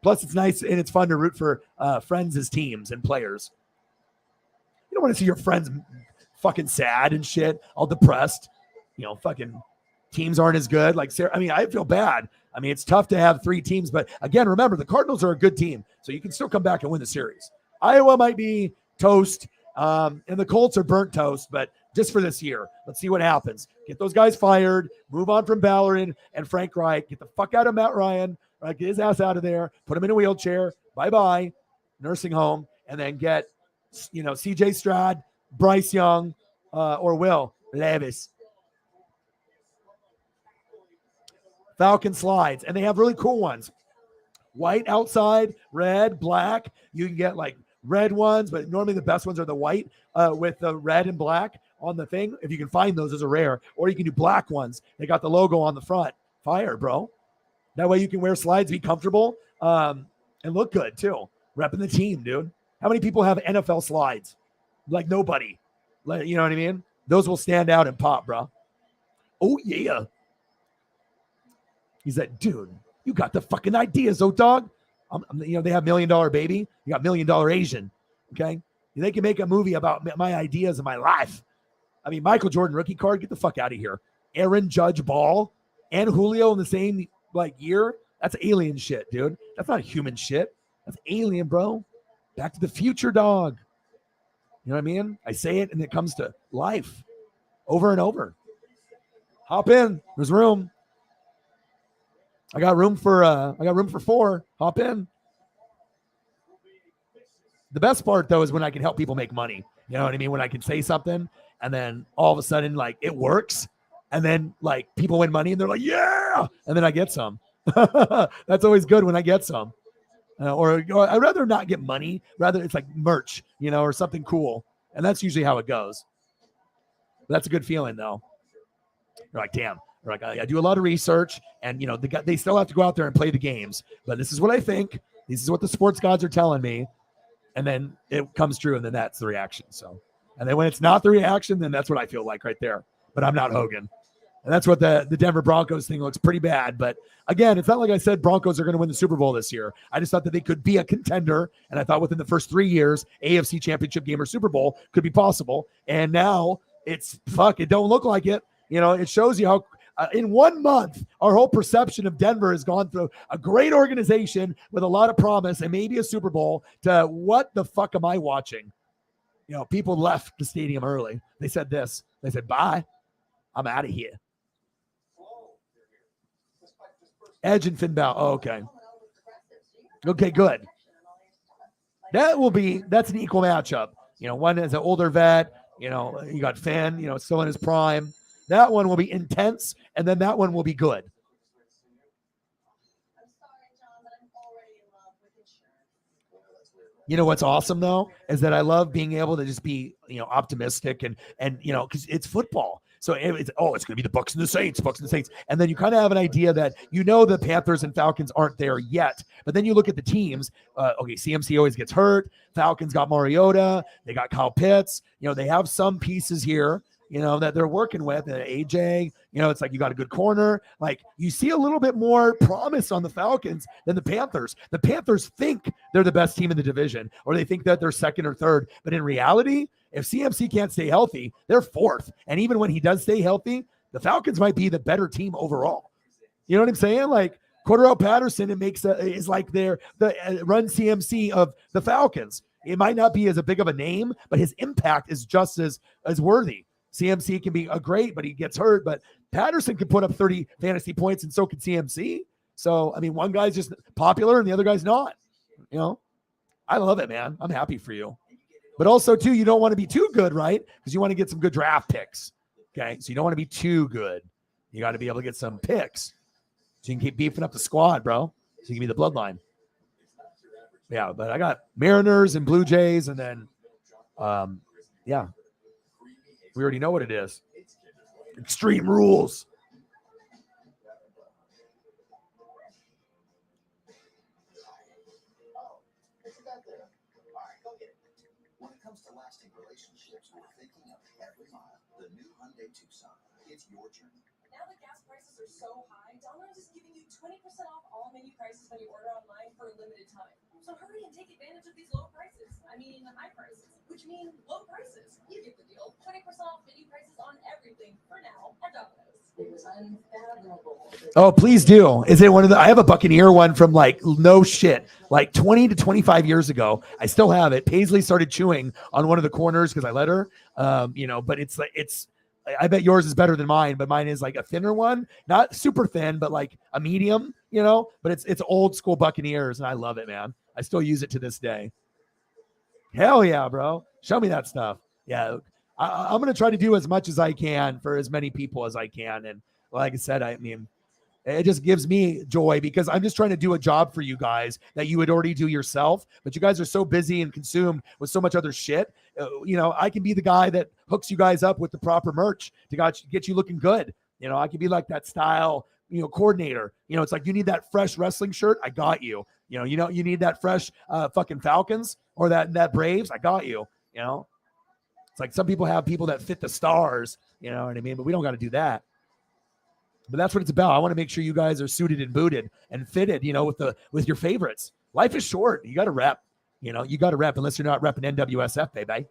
Plus, it's nice and it's fun to root for friends as teams and players. You don't want to see your friends fucking sad and shit, all depressed. Fucking teams aren't as good. Like Sarah, I feel bad. It's tough to have 3 teams, but again, remember the Cardinals are a good team, so you can still come back and win the series. Iowa might be toast, and the Colts are burnt toast, but just for this year, let's see what happens. Get those guys fired, move on from Ballard and Frank Reich, get the fuck out of Matt Ryan, right? Get his ass out of there, put him in a wheelchair, bye-bye, nursing home, and then get, CJ Stroud, Bryce Young, or Will Levis. Falcon slides, and they have really cool ones. White outside, red, black. You can get like red ones, but normally the best ones are the white with the red and black on the thing. If you can find those are rare. Or you can do black ones. They got the logo on the front. Fire, bro. That way you can wear slides, be comfortable, and look good too. Repping the team, dude. How many people have NFL slides? Like nobody. Like, you know what I mean? Those will stand out and pop, bro. Oh, yeah. He's like, dude, you got the fucking ideas, oh dog. They have $1 Million Baby. You got $1 Million Asian. Okay. They can make a movie about my ideas and my life. Michael Jordan rookie card, get the fuck out of here. Aaron Judge Ball and Julio in the same year. That's alien shit, dude. That's not human shit. That's alien, bro. Back to the Future, dog. You know what I mean? I say it and it comes to life over and over. Hop in. There's room. I got room for 4. Hop in. The best part though is when I can help people make money. You know what I mean? When I can say something and then all of a sudden it works, and then people win money and they're like, yeah, and then I get some. That's always good when I get some. Or I'd rather not get money. Rather it's like merch, or something cool, and that's usually how it goes. But that's a good feeling though. You're like, damn. I do a lot of research, and they still have to go out there and play the games. But this is what I think. This is what the sports gods are telling me, and then it comes true, and then that's the reaction. So, and then when it's not the reaction, then that's what I feel like right there. But I'm not Hogan, and that's what the Denver Broncos thing looks pretty bad. But again, it's not like I said Broncos are going to win the Super Bowl this year. I just thought that they could be a contender, and I thought within the first 3 years, AFC Championship game or Super Bowl could be possible. And now it don't look like it. It shows you how. In 1 month, our whole perception of Denver has gone through a great organization with a lot of promise and maybe a Super Bowl to what the fuck am I watching? People left the stadium early. They said this. They said, bye. I'm out of here. Edge and Finn Balor. Oh, okay. Okay, good. That's an equal matchup. One is an older vet. You got Finn, still in his prime. That one will be intense, and then that one will be good. What's awesome though is that I love being able to just be optimistic and because it's football. So it's going to be the Bucs and the Saints, and then you kind of have an idea that the Panthers and Falcons aren't there yet. But then you look at the teams. CMC always gets hurt. Falcons got Mariota. They got Kyle Pitts. They have some pieces here. That they're working with. AJ, it's like you got a good corner. Like you see a little bit more promise on the Falcons than the Panthers. The Panthers think they're the best team in the division, or they think that they're second or third. But in reality, if CMC can't stay healthy, they're fourth. And even when he does stay healthy, the Falcons might be the better team overall. You know what I'm saying? Like Cordero Patterson, is like the run CMC of the Falcons. It might not be as big of a name, but his impact is just as worthy. CMC can be a great, but he gets hurt. But Patterson can put up 30 fantasy points, and so can CMC. So, I mean, one guy's just popular and the other guy's not. You know, I love it, man. I'm happy for you. But also, too, you don't want to be too good, right? Because you want to get some good draft picks. Okay, so you don't want to be too good. You got to be able to get some picks so you can keep beefing up the squad, bro. So you can be the bloodline. Yeah, but I got Mariners and Blue Jays, and then, yeah, we already know what it is. Extreme Rules. When it comes to lasting relationships, we're thinking of every mile. The new Hyundai Tucson. It's your journey. Now that gas prices are so high, Domino's is giving you 20% off all menu prices when you order online for a limited time. So hurry and take advantage of these low prices. I mean, high prices, which mean low prices. You get the deal. 20% off menu prices on everything for now at Domino's. It was unfathomable. Oh, please do. Is it one of the, I have a Buccaneer one from like, no shit, like 20 to 25 years ago. I still have it. Paisley started chewing on one of the corners because I let her, you know, but it's like, I bet yours is better than mine, but mine is like a thinner one, not super thin, but like a medium, you know, but it's old school Buccaneers and I love it, man. I still use it to this day. Hell yeah, bro. Show me that stuff. Yeah. I'm going to try to do as much as I can for as many people as I can. And like I said, I mean, it just gives me joy because I'm just trying to do a job for you guys that you would already do yourself. But you guys are so busy and consumed with so much other shit. You know, I can be the guy that hooks you guys up with the proper merch to get you looking good. You know, I can be like that style, you know, coordinator. You know, it's like you need that fresh wrestling shirt. I got you. You know, you need that fresh fucking Falcons or that Braves. I got you. You know, it's like some people have people that fit the stars. You know what I mean? But we don't got to do that. But that's what it's about. I want to make sure you guys are suited and booted and fitted, you know, with your favorites. Life is short. You got to rep. You know, you got to rep unless you're not repping NWSF, baby.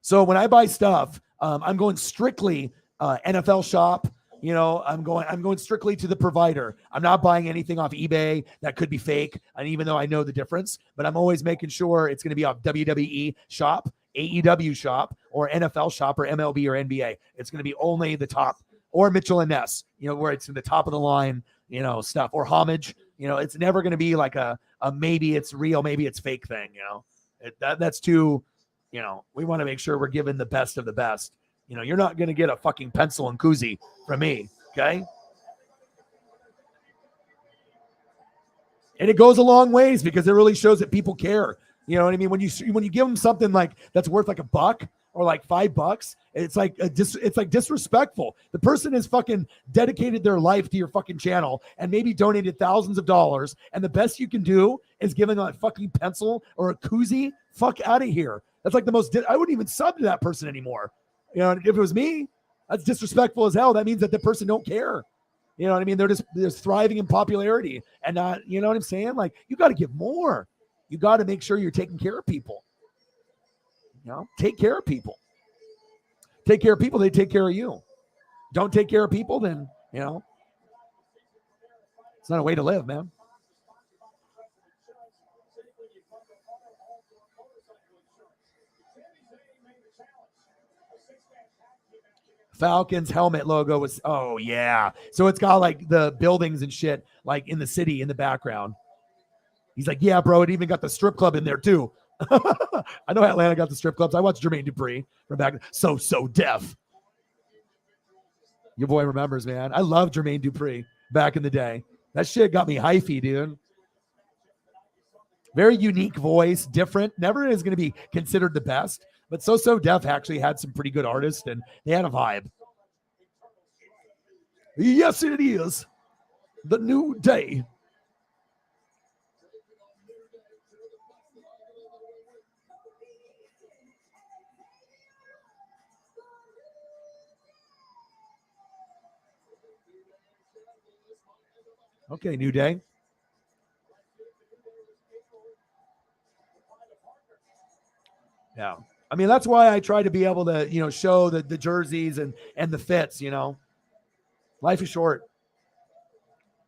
So when I buy stuff, I'm going strictly NFL shop. You know, I'm going strictly to the provider. I'm not buying anything off eBay that could be fake. And even though I know the difference, but I'm always making sure it's going to be off WWE shop, AEW shop, or NFL shop, or MLB or NBA. It's going to be only the top, or Mitchell and Ness, you know, where it's in the top of the line, you know, stuff, or Homage. You know, it's never going to be like a maybe it's real, maybe it's fake thing. You know, that's too, you know, we want to make sure we're giving the best of the best. You know, you're not going to get a fucking pencil and koozie from me, okay? And it goes a long ways because it really shows that people care. You know what I mean? When you give them something like that's worth like $1 or like $5, it's like disrespectful. The person has fucking dedicated their life to your fucking channel and maybe donated thousands of dollars, and the best you can do is give them a fucking pencil or a koozie. Fuck out of here. That's like the most. I wouldn't even sub to that person anymore. You know, if it was me, that's disrespectful as hell. That means that the person don't care. You know what I mean? They're just thriving in popularity and not, you know what I'm saying? Like, you got to give more. You got to make sure you're taking care of people. You know, take care of people. Take care of people, they take care of you. Don't take care of people, then, you know, it's not a way to live, man. Falcons helmet logo was, oh yeah. So it's got like the buildings and shit like in the city in the background. He's like, yeah, bro, it even got the strip club in there too. I know Atlanta got the strip clubs. I watched Jermaine Dupri from back. So deaf. Your boy remembers, man. I love Jermaine Dupri back in the day. That shit got me hyphy, dude. Very unique voice, different. Never is going to be considered the best. But So Def actually had some pretty good artists, and they had a vibe. Yes, it is. The new day. Okay, new day. Yeah. I mean, that's why I try to be able to, you know, show the jerseys and the fits, you know. Life is short.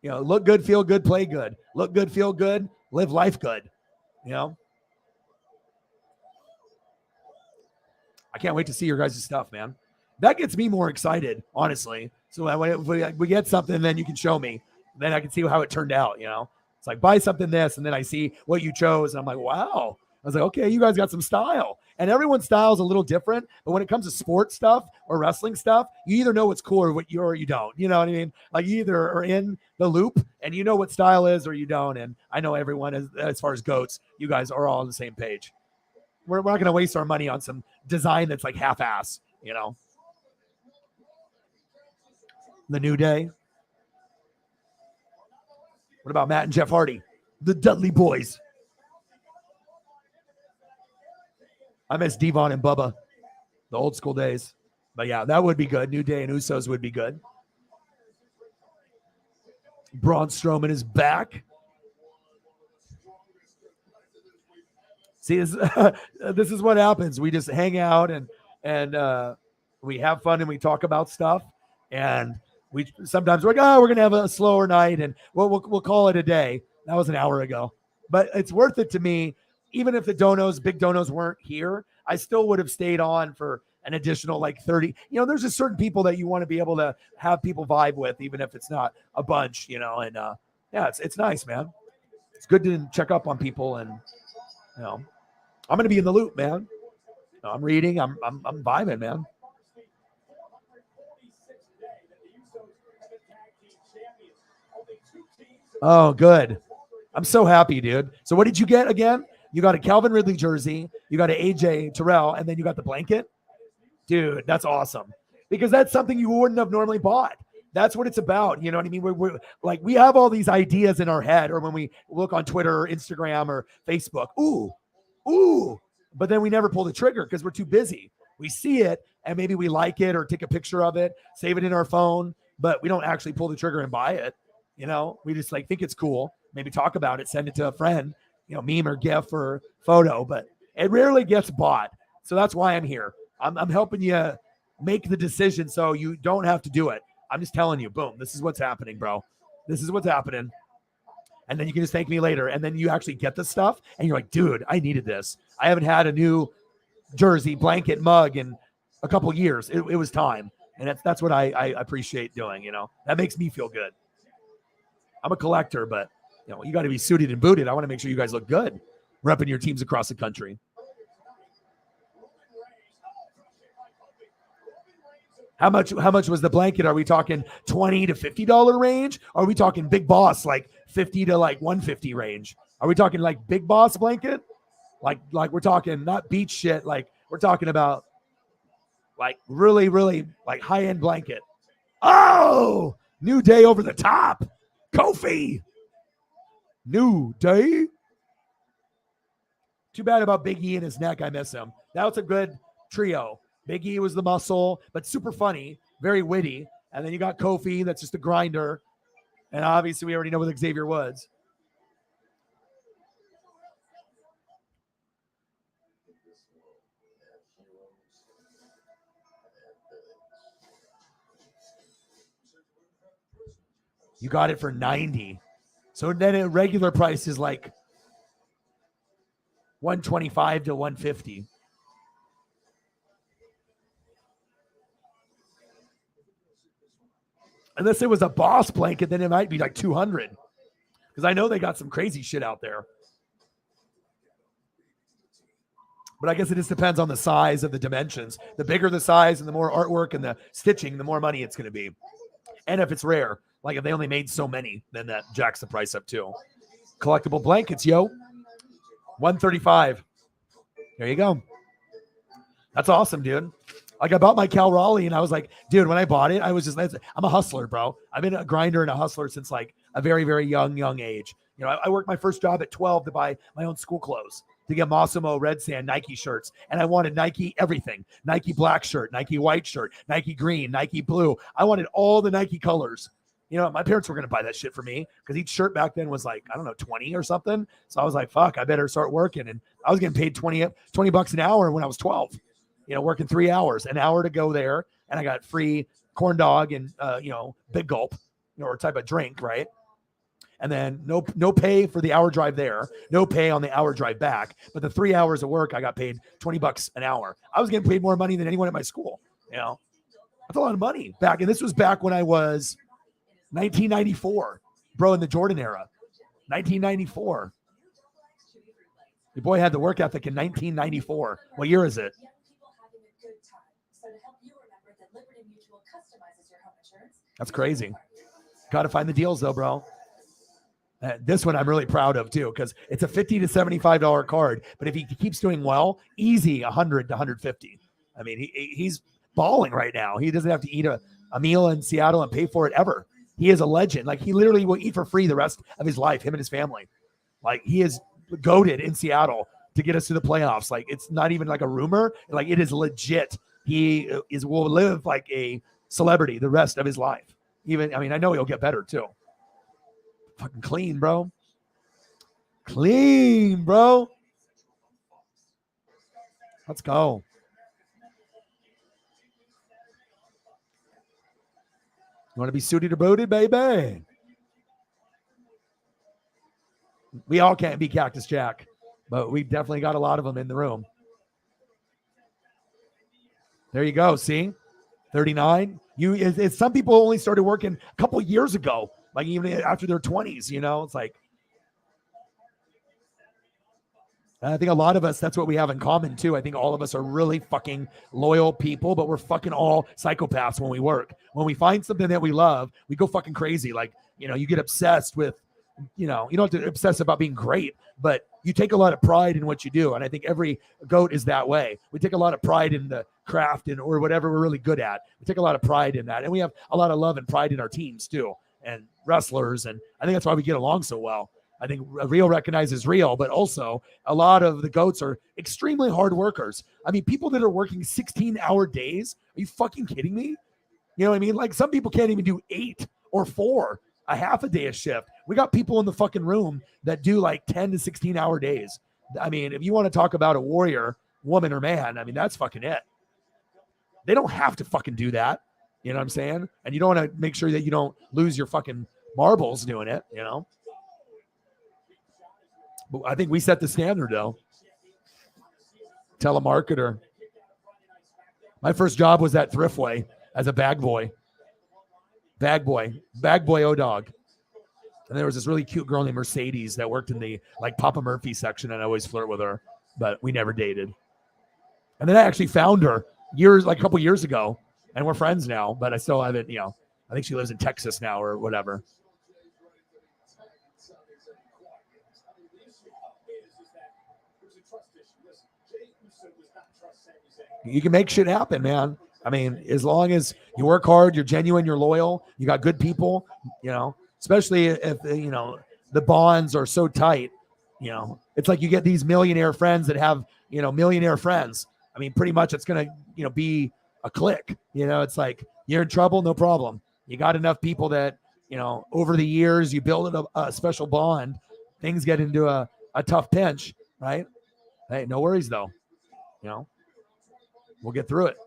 You know, look good, feel good, play good. Look good, feel good, live life good, you know. I can't wait to see your guys' stuff, man. That gets me more excited, honestly. So when we get something, then you can show me. Then I can see how it turned out, you know? It's like, buy something this, and then I see what you chose, and I'm like, wow. I was like, okay, you guys got some style. And everyone's style is a little different, but when it comes to sports stuff or wrestling stuff, you either know what's cool or you don't. You know what I mean? Like, you either are in the loop and you know what style is or you don't. And I know everyone, as far as goats, you guys are all on the same page. We're not going to waste our money on some design that's like half-ass, you know? The New Day. What about Matt and Jeff Hardy? The Dudley Boys. I miss Devon and Bubba, the old school days. But yeah, that would be good. New Day and Usos would be good. Braun Strowman is back. See, this is what happens. We just hang out and we have fun and we talk about stuff. And we sometimes we're like, oh, we're gonna have a slower night and we'll call it a day. That was an hour ago, but it's worth it to me. Even if the big donos weren't here, I still would have stayed on for an additional like 30. You know, there's just certain people that you want to be able to have people vibe with, even if it's not a bunch, you know, and yeah, it's nice, man. It's good to check up on people and, you know, I'm going to be in the loop, man. I'm reading, I'm vibing, man. Oh, good. I'm so happy, dude. So what did you get again? You got a Calvin Ridley jersey, you got an AJ Terrell, and then you got the blanket. Dude, that's awesome. Because that's something you wouldn't have normally bought. That's what it's about. You know what I mean? We're like, we have all these ideas in our head, or when we look on Twitter or Instagram or Facebook, ooh, but then we never pull the trigger because we're too busy. We see it and maybe we like it or take a picture of it, save it in our phone, but we don't actually pull the trigger and buy it. You know, we just like think it's cool, maybe talk about it, send it to a friend, you know, meme or GIF or photo, but it rarely gets bought. So that's why I'm here. I'm helping you make the decision so you don't have to do it. I'm just telling you, boom, this is what's happening, bro. This is what's happening. And then you can just thank me later. And then you actually get the stuff and you're like, dude, I needed this. I haven't had a new jersey, blanket, mug in a couple years. It was time. And that's what I appreciate doing, you know. That makes me feel good. I'm a collector, but you know, you got to be suited and booted. I want to make sure you guys look good repping your teams across the country. How much was the blanket? Are we talking $20 to $50 range? Or are we talking big boss like 50 to like 150 range? Are we talking like big boss blanket? Like we're talking not beach shit, like we're talking about like really, really like high-end blanket. Oh, New Day over the top. Kofi. New Day. Too bad about Big E and his neck. I miss him. That was a good trio. Big E was the muscle, but super funny, very witty. And then you got Kofi, that's just a grinder. And obviously we already know what Xavier Woods. You got it for $90. So then a regular price is like $125 to $150. Unless it was a boss blanket, then it might be like $200. Because I know they got some crazy shit out there. But I guess it just depends on the size of the dimensions. The bigger the size and the more artwork and the stitching, the more money it's going to be. And if it's rare, like if they only made so many, then that jacks the price up too. Collectible blankets, yo. $135. There you go. That's awesome, dude. Like I bought my Cal Raleigh and I was like, dude, when I bought it, I was just, I'm a hustler, bro. I've been a grinder and a hustler since like a very, very young age. You know, I worked my first job at 12 to buy my own school clothes, to get Massimo Red Sand Nike shirts. And I wanted Nike everything. Nike black shirt, Nike white shirt, Nike green, Nike blue. I wanted all the Nike colors. You know, my parents were going to buy that shit for me because each shirt back then was like, I don't know, 20 or something. So I was like, fuck, I better start working. And I was getting paid 20 bucks an hour when I was 12, you know, working 3 hours, an hour to go there. And I got free corn dog and, you know, Big Gulp, you know, or type of drink, right? And then no pay for the hour drive there, no pay on the hour drive back. But the 3 hours of work, I got paid $20 an hour. I was getting paid more money than anyone at my school. You know, that's a lot of money back. And this was back when I was 1994, bro, in the Jordan era. 1994. Your boy had the work ethic in 1994. What year is it? That's crazy. Got to find the deals though, bro. This one I'm really proud of too, because it's a $50 to $75 card. But if he keeps doing well, easy 100 to 150. I mean, he's balling right now. He doesn't have to eat a meal in Seattle and pay for it ever. He is a legend. Like, he literally will eat for free the rest of his life, him and his family. Like, he is goated in Seattle to get us to the playoffs. Like, it's not even like a rumor. Like, it is legit. He will live like a celebrity the rest of his life. Even, I mean, I know he'll get better too. Fucking clean, bro. Clean, bro. Let's go. You want to be suited or booted, baby? We all can't be Cactus Jack, but we definitely got a lot of them in the room. There you go. See? 39. Some people only started working a couple years ago, like even after their 20s, you know, it's like, I think a lot of us, that's what we have in common too. I think all of us are really fucking loyal people, but we're fucking all psychopaths when we work. When we find something that we love, we go fucking crazy. Like, you know, you get obsessed with, you know, you don't have to obsess about being great, but you take a lot of pride in what you do. And I think every goat is that way. We take a lot of pride in the craft or whatever we're really good at. We take a lot of pride in that. And we have a lot of love and pride in our teams too, and wrestlers. And I think that's why we get along so well. I think real recognizes real, but also a lot of the goats are extremely hard workers. I mean, people that are working 16-hour days, are you fucking kidding me? You know what I mean? Like, some people can't even do 8 or 4, a half a day a shift. We got people in the fucking room that do like 10 to 16-hour days. I mean, if you want to talk about a warrior, woman or man, I mean, that's fucking it. They don't have to fucking do that. You know what I'm saying? And you don't want to make sure that you don't lose your fucking marbles doing it, you know? But I think we set the standard, though. Telemarketer. My first job was at Thriftway as a bag boy. Bag boy O-Dog. And there was this really cute girl named Mercedes that worked in the like Papa Murphy section, and I always flirt with her, but we never dated. And then I actually found her a couple years ago, and we're friends now, but I still haven't, you know, I think she lives in Texas now or whatever. You can make shit happen, man. I mean, as long as you work hard, you're genuine, you're loyal, you got good people, you know, especially if, you know, the bonds are so tight, you know, it's like you get these millionaire friends that have, you know, millionaire friends. I mean, pretty much it's going to, you know, be a clique, you know, it's like you're in trouble, no problem. You got enough people that, you know, over the years, you build a special bond, things get into a tough pinch, right? Hey, no worries though. You know, we'll get through it.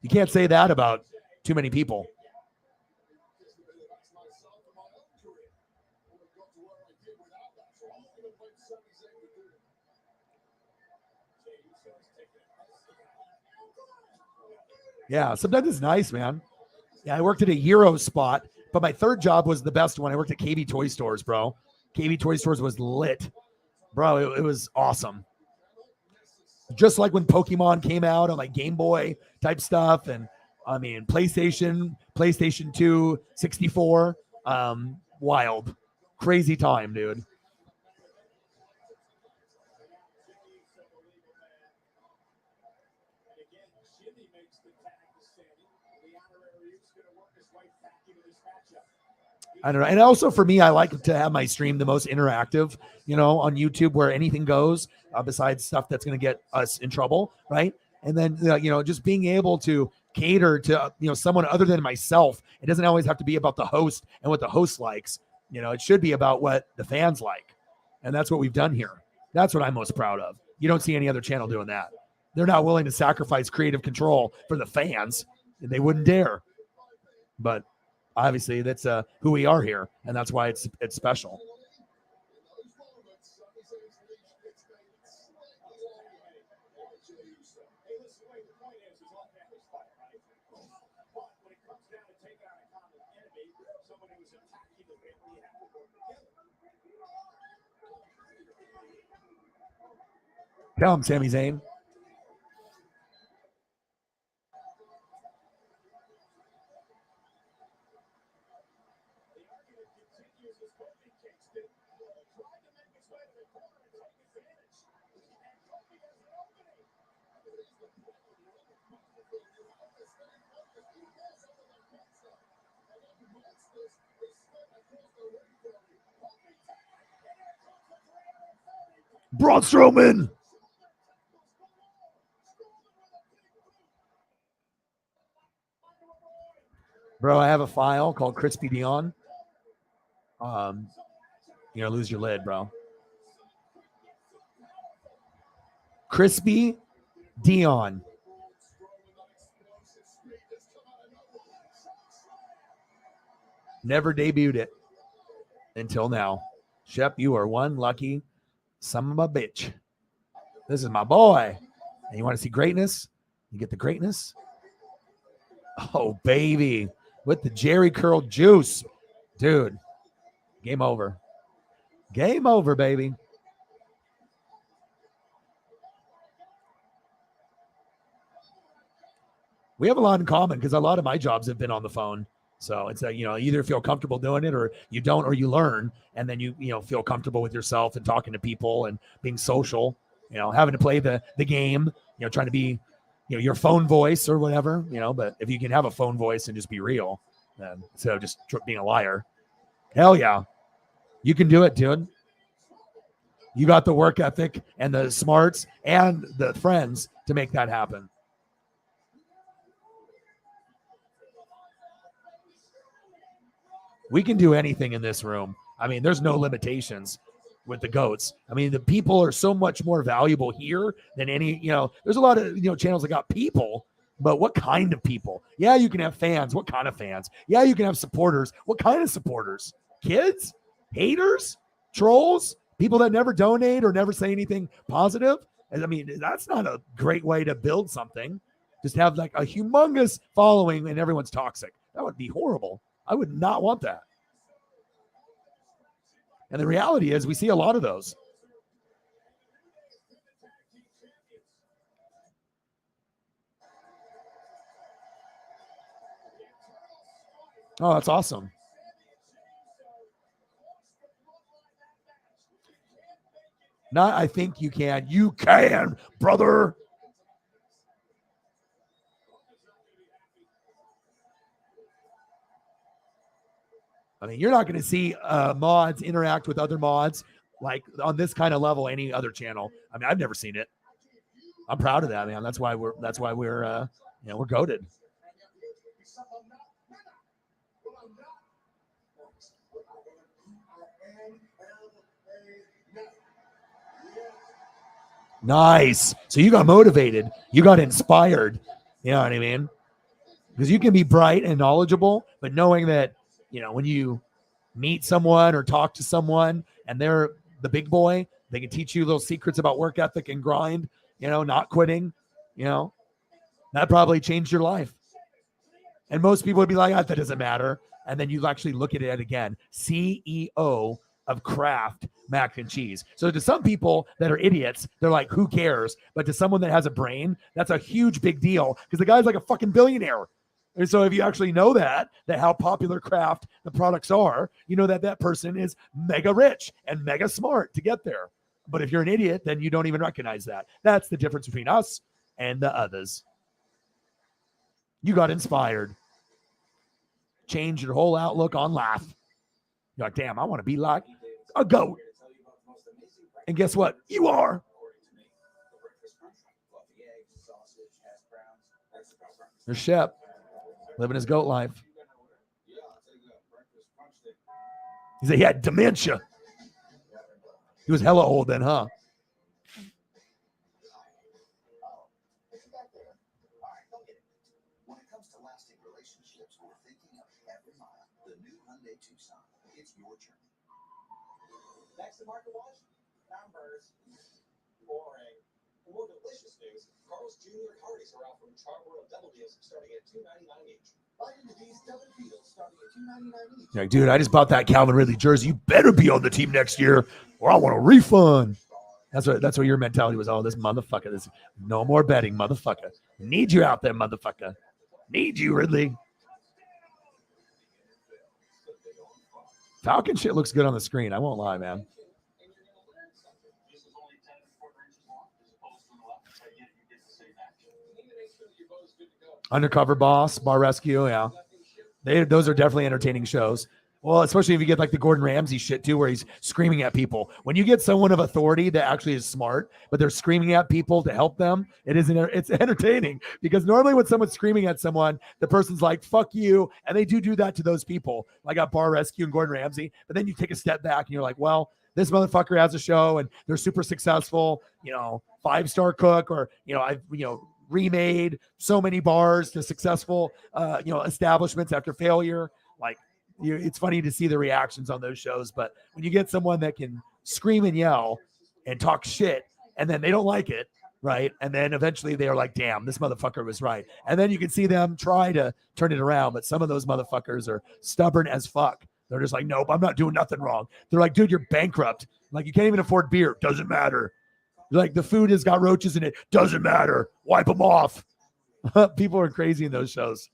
You can't say that about too many people. Yeah, sometimes it's nice, man. Yeah, I worked at a Euro spot, but my third job was the best one. I worked at KB Toy Stores, bro. KB Toy Stores was lit. Bro, it was awesome. Just like when Pokemon came out on like Game Boy type stuff, and I mean PlayStation 2, 64, wild, crazy time, dude. I don't know. And also for me, I like to have my stream the most interactive, you know, on YouTube, where anything goes, besides stuff that's going to get us in trouble, right? And then, you know, just being able to cater to, you know, someone other than myself. It doesn't always have to be about the host and what the host likes. You know, it should be about what the fans like. And that's what we've done here. That's what I'm most proud of. You don't see any other channel doing that. They're not willing to sacrifice creative control for the fans. They wouldn't dare. But obviously that's who we are here, and that's why it's special. Tell him, Sami Zayn. Braun Strowman. Bro, I have a file called Crispy Dion. You're gonna lose your lid, bro. Crispy Dion. Never debuted it until now. Shep, you are one lucky son of a bitch. This is my boy. And you want to see greatness? You get the greatness. Oh, baby. With the Jerry curl juice. Dude, game over. Game over, baby. We have a lot in common because a lot of my jobs have been on the phone. So it's either feel comfortable doing it or you don't, or you learn, and then you feel comfortable with yourself and talking to people and being social, having to play the game, trying to be, your phone voice or whatever, but if you can have a phone voice and just be real, then instead of just being a liar, hell yeah, you can do it, dude. You got the work ethic and the smarts and the friends to make that happen. We can do anything in this room. I mean, there's no limitations with the GOATs. I mean, the people are so much more valuable here than any, there's a lot of, channels that got people, but what kind of people? Yeah, you can have fans. What kind of fans? Yeah, you can have supporters. What kind of supporters? Kids? Haters? Trolls? People that never donate or never say anything positive? I mean, that's not a great way to build something. Just have like a humongous following and everyone's toxic. That would be horrible. I would not want that. And the reality is we see a lot of those. Oh, that's awesome. Not, I think you can. You can, brother. I mean, you're not going to see mods interact with other mods like on this kind of level any other channel. I mean, I've never seen it. I'm proud of that, man. That's why we're we're goated. Nice. So you got motivated. You got inspired. You know what I mean? Because you can be bright and knowledgeable, but knowing that, when you meet someone or talk to someone and they're the big boy, they can teach you little secrets about work ethic and grind, not quitting, that probably changed your life. And most people would be like, that doesn't matter. And then you actually look at it again. CEO of Kraft mac and cheese. So to some people that are idiots, they're like, who cares? But to someone that has a brain, that's a huge big deal because the guy's like a fucking billionaire. And so if you actually know that how popular Kraft the products are, you know that person is mega rich and mega smart to get there. But if you're an idiot, then you don't even recognize that. That's the difference between us and the others. You got inspired. Change your whole outlook on life. You're like, damn, I want to be like a goat. And guess what? You are. There's Shep living his goat life. He said he had dementia. He was hella old then, huh? When it comes to lasting relationships, we're thinking of every mile, Boston market wash? Numbers. Boring. For more delicious news, Carl's Jr. Hardee's are offering charbroiled double deals starting at $2.99 each. Buy into these double deals starting at $2.99 each. You're like, dude, I just bought that Calvin Ridley jersey. You better be on the team next year, or I want a refund. That's what your mentality was. Oh, this motherfucker. This no more betting, motherfucker. Need you out there, motherfucker. Need you, Ridley. Falcon shit looks good on the screen. I won't lie, man. Undercover Boss, Bar Rescue, yeah. Those are definitely entertaining shows. Well, especially if you get like the Gordon Ramsay shit too, where he's screaming at people. When you get someone of authority that actually is smart, but they're screaming at people to help them, it's entertaining. Because normally when someone's screaming at someone, the person's like, fuck you. And they do that to those people, like at Bar Rescue and Gordon Ramsay. But then you take a step back and you're like, well, this motherfucker has a show and they're super successful, 5-star cook, or, I've remade so many bars to successful, establishments after failure. Like, it's funny to see the reactions on those shows. But when you get someone that can scream and yell and talk shit, and then they don't like it, right? And then eventually they are like, damn, this motherfucker was right. And then you can see them try to turn it around. But some of those motherfuckers are stubborn as fuck. They're just like, nope, I'm not doing nothing wrong. They're like, dude, you're bankrupt. Like, you can't even afford beer. Doesn't matter. Like, the food has got roaches in it. Doesn't matter. Wipe them off. People are crazy in those shows.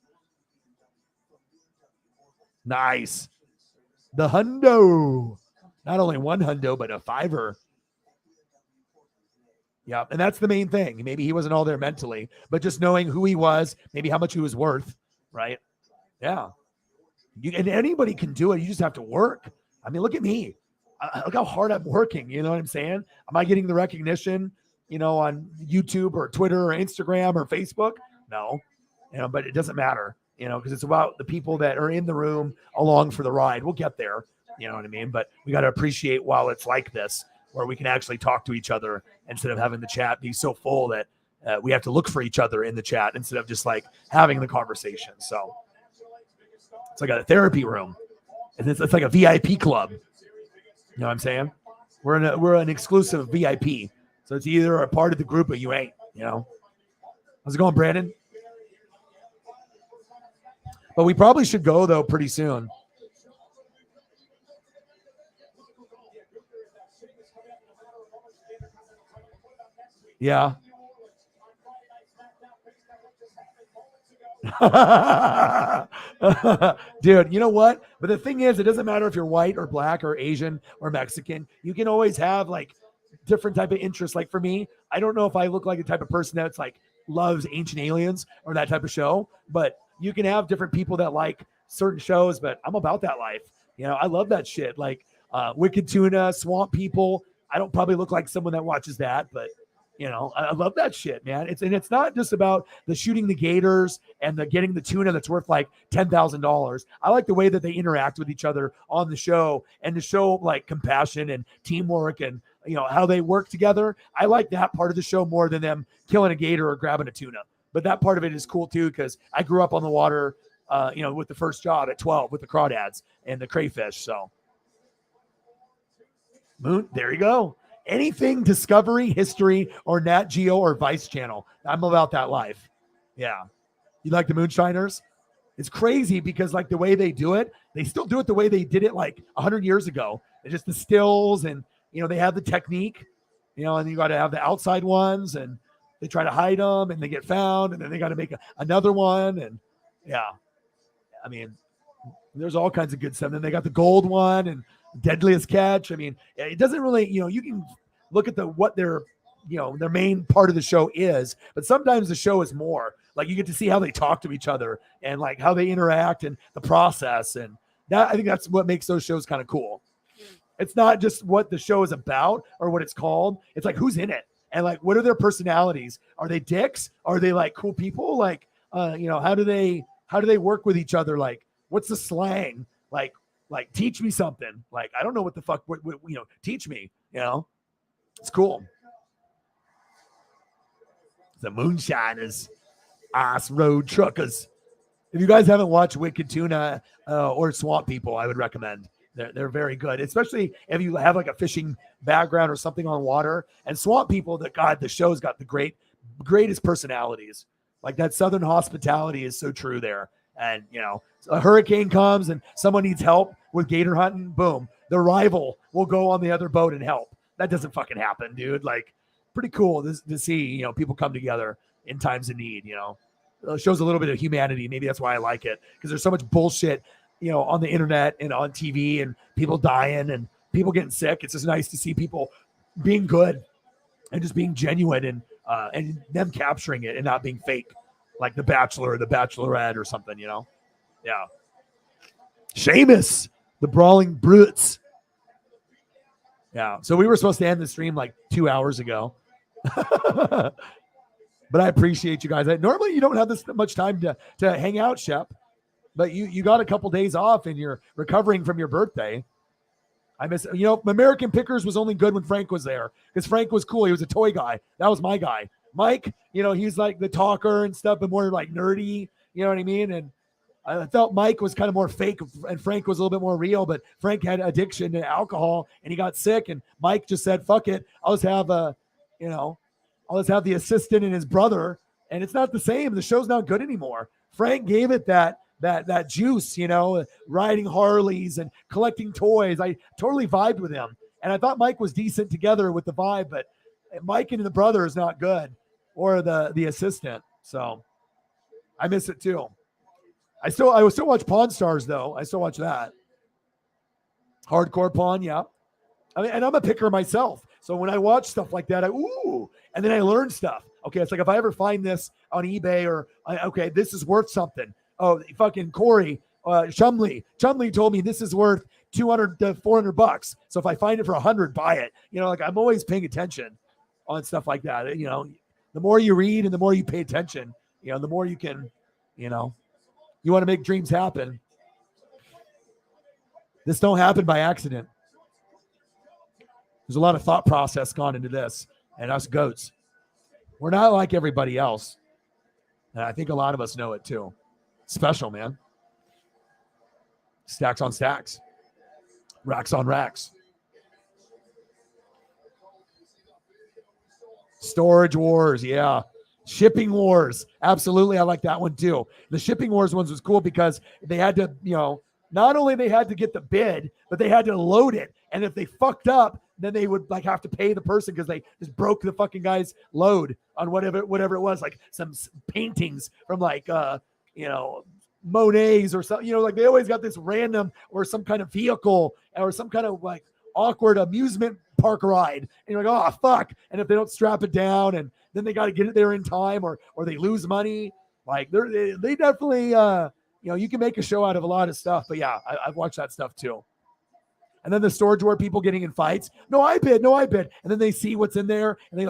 Nice. The hundo. Not only one hundo, but a $5. Yeah, and that's the main thing. Maybe he wasn't all there mentally, but just knowing who he was, maybe how much he was worth, right? Yeah. And anybody can do it. You just have to work. I mean, look at me. Look how hard I'm working. You know what I'm saying? Am I getting the recognition, on YouTube or Twitter or Instagram or Facebook? No. But it doesn't matter, because it's about the people that are in the room along for the ride. We'll get there. You know what I mean? But we got to appreciate while it's like this, where we can actually talk to each other instead of having the chat be so full that we have to look for each other in the chat instead of just like having the conversation. So it's like a therapy room. And it's like a VIP club. You know what I'm saying? We're an exclusive VIP. So it's either a part of the group or you ain't, How's it going, Brandon? But we probably should go, though, pretty soon. Yeah. Dude, you know what? But the thing is, it doesn't matter if you're white or black or Asian or Mexican. You can always have like different type of interests. Like for me, I don't know if I look like the type of person that's like loves Ancient Aliens or that type of show, but you can have different people that like certain shows, but I'm about that life. I love that shit. Like Wicked Tuna, Swamp People. I don't probably look like someone that watches that, but I love that shit, man. It's not just about the shooting the gators and the getting the tuna that's worth like $10,000. I like the way that they interact with each other on the show and to show like compassion and teamwork and how they work together. I like that part of the show more than them killing a gator or grabbing a tuna. But that part of it is cool too, because I grew up on the water, with the first job at 12 with the crawdads and the crayfish. So Moon, there you go. Anything Discovery, History, or Nat Geo or Vice Channel. I'm about that life. Yeah. You like the Moonshiners? It's crazy because like the way they do it, they still do it the way they did it like 100 years ago. It's just the stills and, they have the technique, and you got to have the outside ones and they try to hide them and they get found and then they got to make another one. And yeah, I mean, there's all kinds of good stuff. Then they got the gold one and Deadliest Catch. I mean, it doesn't really, you can look at what their main part of the show is, but sometimes the show is more like you get to see how they talk to each other and like how they interact and the process. And that, I think that's what makes those shows kind of cool. It's not just what the show is about or what it's called. It's like, who's in it? And like, what are their personalities? Are they dicks? Are they like cool people? Like, how do they work with each other? Like, what's the slang? Like teach me something. Like, I don't know what the fuck, teach me, it's cool. The Moonshiners, Ass Road Truckers. If you guys haven't watched Wicked Tuna or Swamp People, I would recommend. They're very good, especially if you have like a fishing background or something on water. And swamp people, the show's got the greatest personalities. Like that Southern hospitality is so true there. And a hurricane comes and someone needs help with gator hunting. Boom, the rival will go on the other boat and help. That doesn't fucking happen, dude. Like, pretty cool to see people come together in times of need. It shows a little bit of humanity. Maybe that's why I like it, because there's so much bullshit on the internet and on TV and people dying and people getting sick. It's just nice to see people being good and just being genuine and them capturing it and not being fake, like The Bachelor or The Bachelorette or something, Yeah. Sheamus, the Brawling Brutes. Yeah. So we were supposed to end the stream like 2 hours ago. But I appreciate you guys. Normally you don't have this much time to hang out, Shep. But you got a couple days off and you're recovering from your birthday. I miss, American Pickers was only good when Frank was there because Frank was cool. He was a toy guy. That was my guy. Mike, he's like the talker and stuff, but more like nerdy. You know what I mean? And I felt Mike was kind of more fake and Frank was a little bit more real, but Frank had addiction to alcohol and he got sick. And Mike just said, fuck it. I'll just have the assistant and his brother. And it's not the same. The show's not good anymore. Frank gave it that juice, riding Harleys and collecting toys. I totally vibed with him. And I thought Mike was decent together with the vibe, but Mike and the brother is not good, or the assistant. So I miss it too. I still watch Pawn Stars though. I still watch that. Hardcore Pawn, yeah. I mean, and I'm a picker myself. So when I watch stuff like that, and then I learn stuff. Okay, it's like if I ever find this on eBay or this is worth something. Oh, fucking Corey Chumley told me this is worth $200 to $400. So if I find it for $100, buy it. I'm always paying attention on stuff like that. The more you read and the more you pay attention, the more you can, you want to make dreams happen. This don't happen by accident. There's a lot of thought process gone into this, and us goats. We're not like everybody else. And I think a lot of us know it too. Special, man. Stacks on stacks. Racks on racks. Storage wars, yeah. Shipping wars. Absolutely. I like that one too. The shipping wars ones was cool because they had to, not only they had to get the bid, but they had to load it. And if they fucked up, then they would have to pay the person because they just broke the fucking guy's load on whatever it was, like some paintings from Monet's or something, they always got this random or some kind of vehicle or some kind of awkward amusement park ride. And you're like, oh, fuck. And if they don't strap it down and then they got to get it there in time or they lose money, they definitely, you can make a show out of a lot of stuff. But yeah, I've watched that stuff too. And then the storage where people getting in fights. No, I bid. And then they see what's in there and they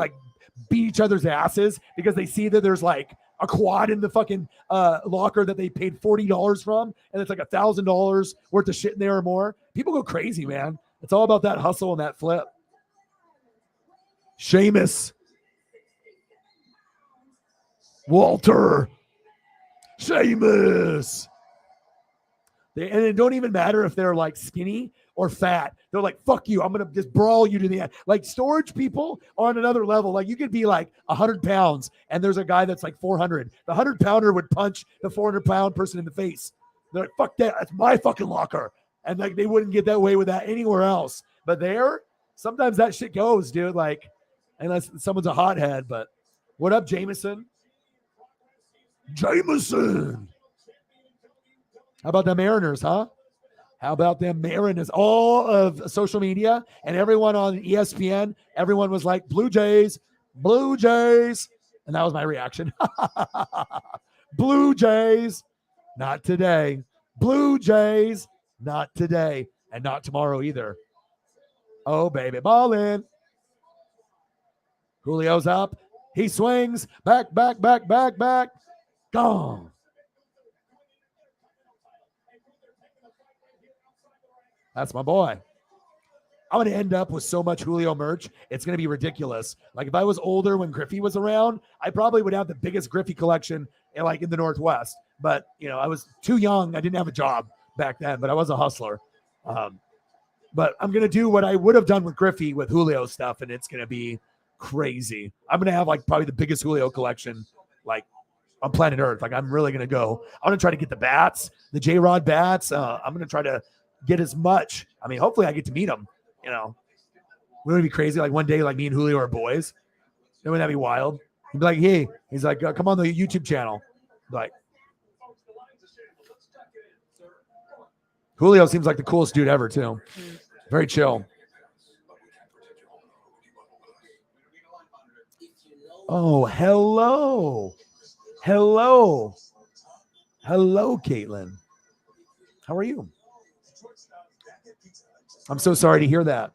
beat each other's asses because they see that there's a quad in the fucking locker that they paid $40 from. And it's $1,000 worth of shit in there or more. People go crazy, man. It's all about that hustle and that flip. Sheamus. Walter. Sheamus. And it don't even matter if they're skinny or fat. They're like, fuck you. I'm going to just brawl you to the end. Storage people are on another level. You could be 100 pounds and there's a guy that's 400. The 100 pounder would punch the 400 pound person in the face. They're like, fuck that. That's my fucking locker. And they wouldn't get that way with that anywhere else. But there, sometimes that shit goes, dude. Unless someone's a hothead. But what up, Jameson? Jameson. How about the Mariners, huh? How about them Mariners? All of social media and everyone on ESPN, everyone was like, Blue Jays. And that was my reaction. Blue Jays, not today. Blue Jays, not today. And not tomorrow either. Oh, baby, ball in. Julio's up. He swings. Back. Gone. That's my boy. I'm going to end up with so much Julio merch. It's going to be ridiculous. If I was older when Griffey was around, I probably would have the biggest Griffey collection in the Northwest. But, I was too young. I didn't have a job back then, but I was a hustler. But I'm going to do what I would have done with Griffey with Julio stuff, and it's going to be crazy. I'm going to have like probably the biggest Julio collection like on planet Earth. Like I'm really going to go. I'm going to try to get the bats, the J-Rod bats. I'm going to try to get as much. I mean, hopefully I get to meet him, you know. Wouldn't it be crazy? Like one day, like me and Julio are boys. Wouldn't that be wild? He'd be like, hey, he's like, come on the YouTube channel. Like, Julio seems like the coolest dude ever, too. Very chill. Oh, hello. Hello. Hello, Caitlin. How are you? I'm so sorry to hear that.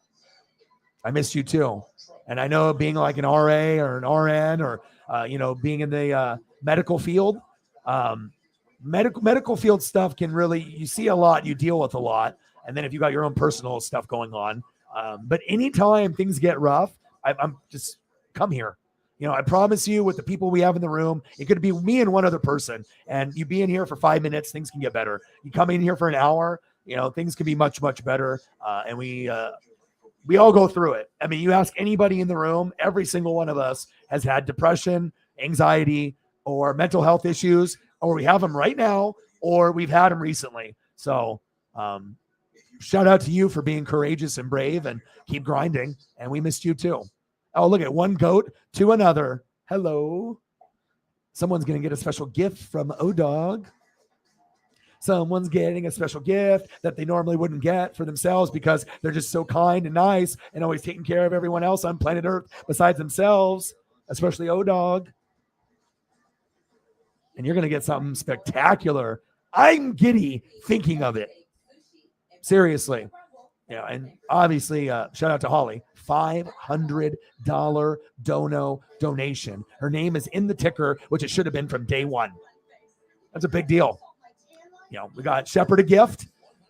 I missed you too. And I know being like an RA or an RN or, being in the medical field, medical field stuff can really, you see a lot, you deal with a lot. And then if you got your own personal stuff going on, but anytime things get rough, I'm just come here. You know, I promise you with the people we have in the room, it could be me and one other person, and you be in here for 5 minutes, things can get better. You come in here for an hour, things can be much, much better. And we all go through it. I mean, you ask anybody in the room, every single one of us has had depression, anxiety, or mental health issues, or we have them right now, or we've had them recently. So shout out to you for being courageous and brave and keep grinding. And we missed you too. Oh, look at one goat to another. Hello. Someone's going to get a special gift from O-Dog. Someone's getting a special gift that they normally wouldn't get for themselves because they're just so kind and nice and always taking care of everyone else on planet Earth besides themselves, especially O-Dog. And you're going to get something spectacular. I'm giddy thinking of it. Seriously. Yeah, and obviously, shout out to Holly. $500 donation. Her name is in the ticker, which it should have been from day one. That's a big deal. We got Shepherd a gift.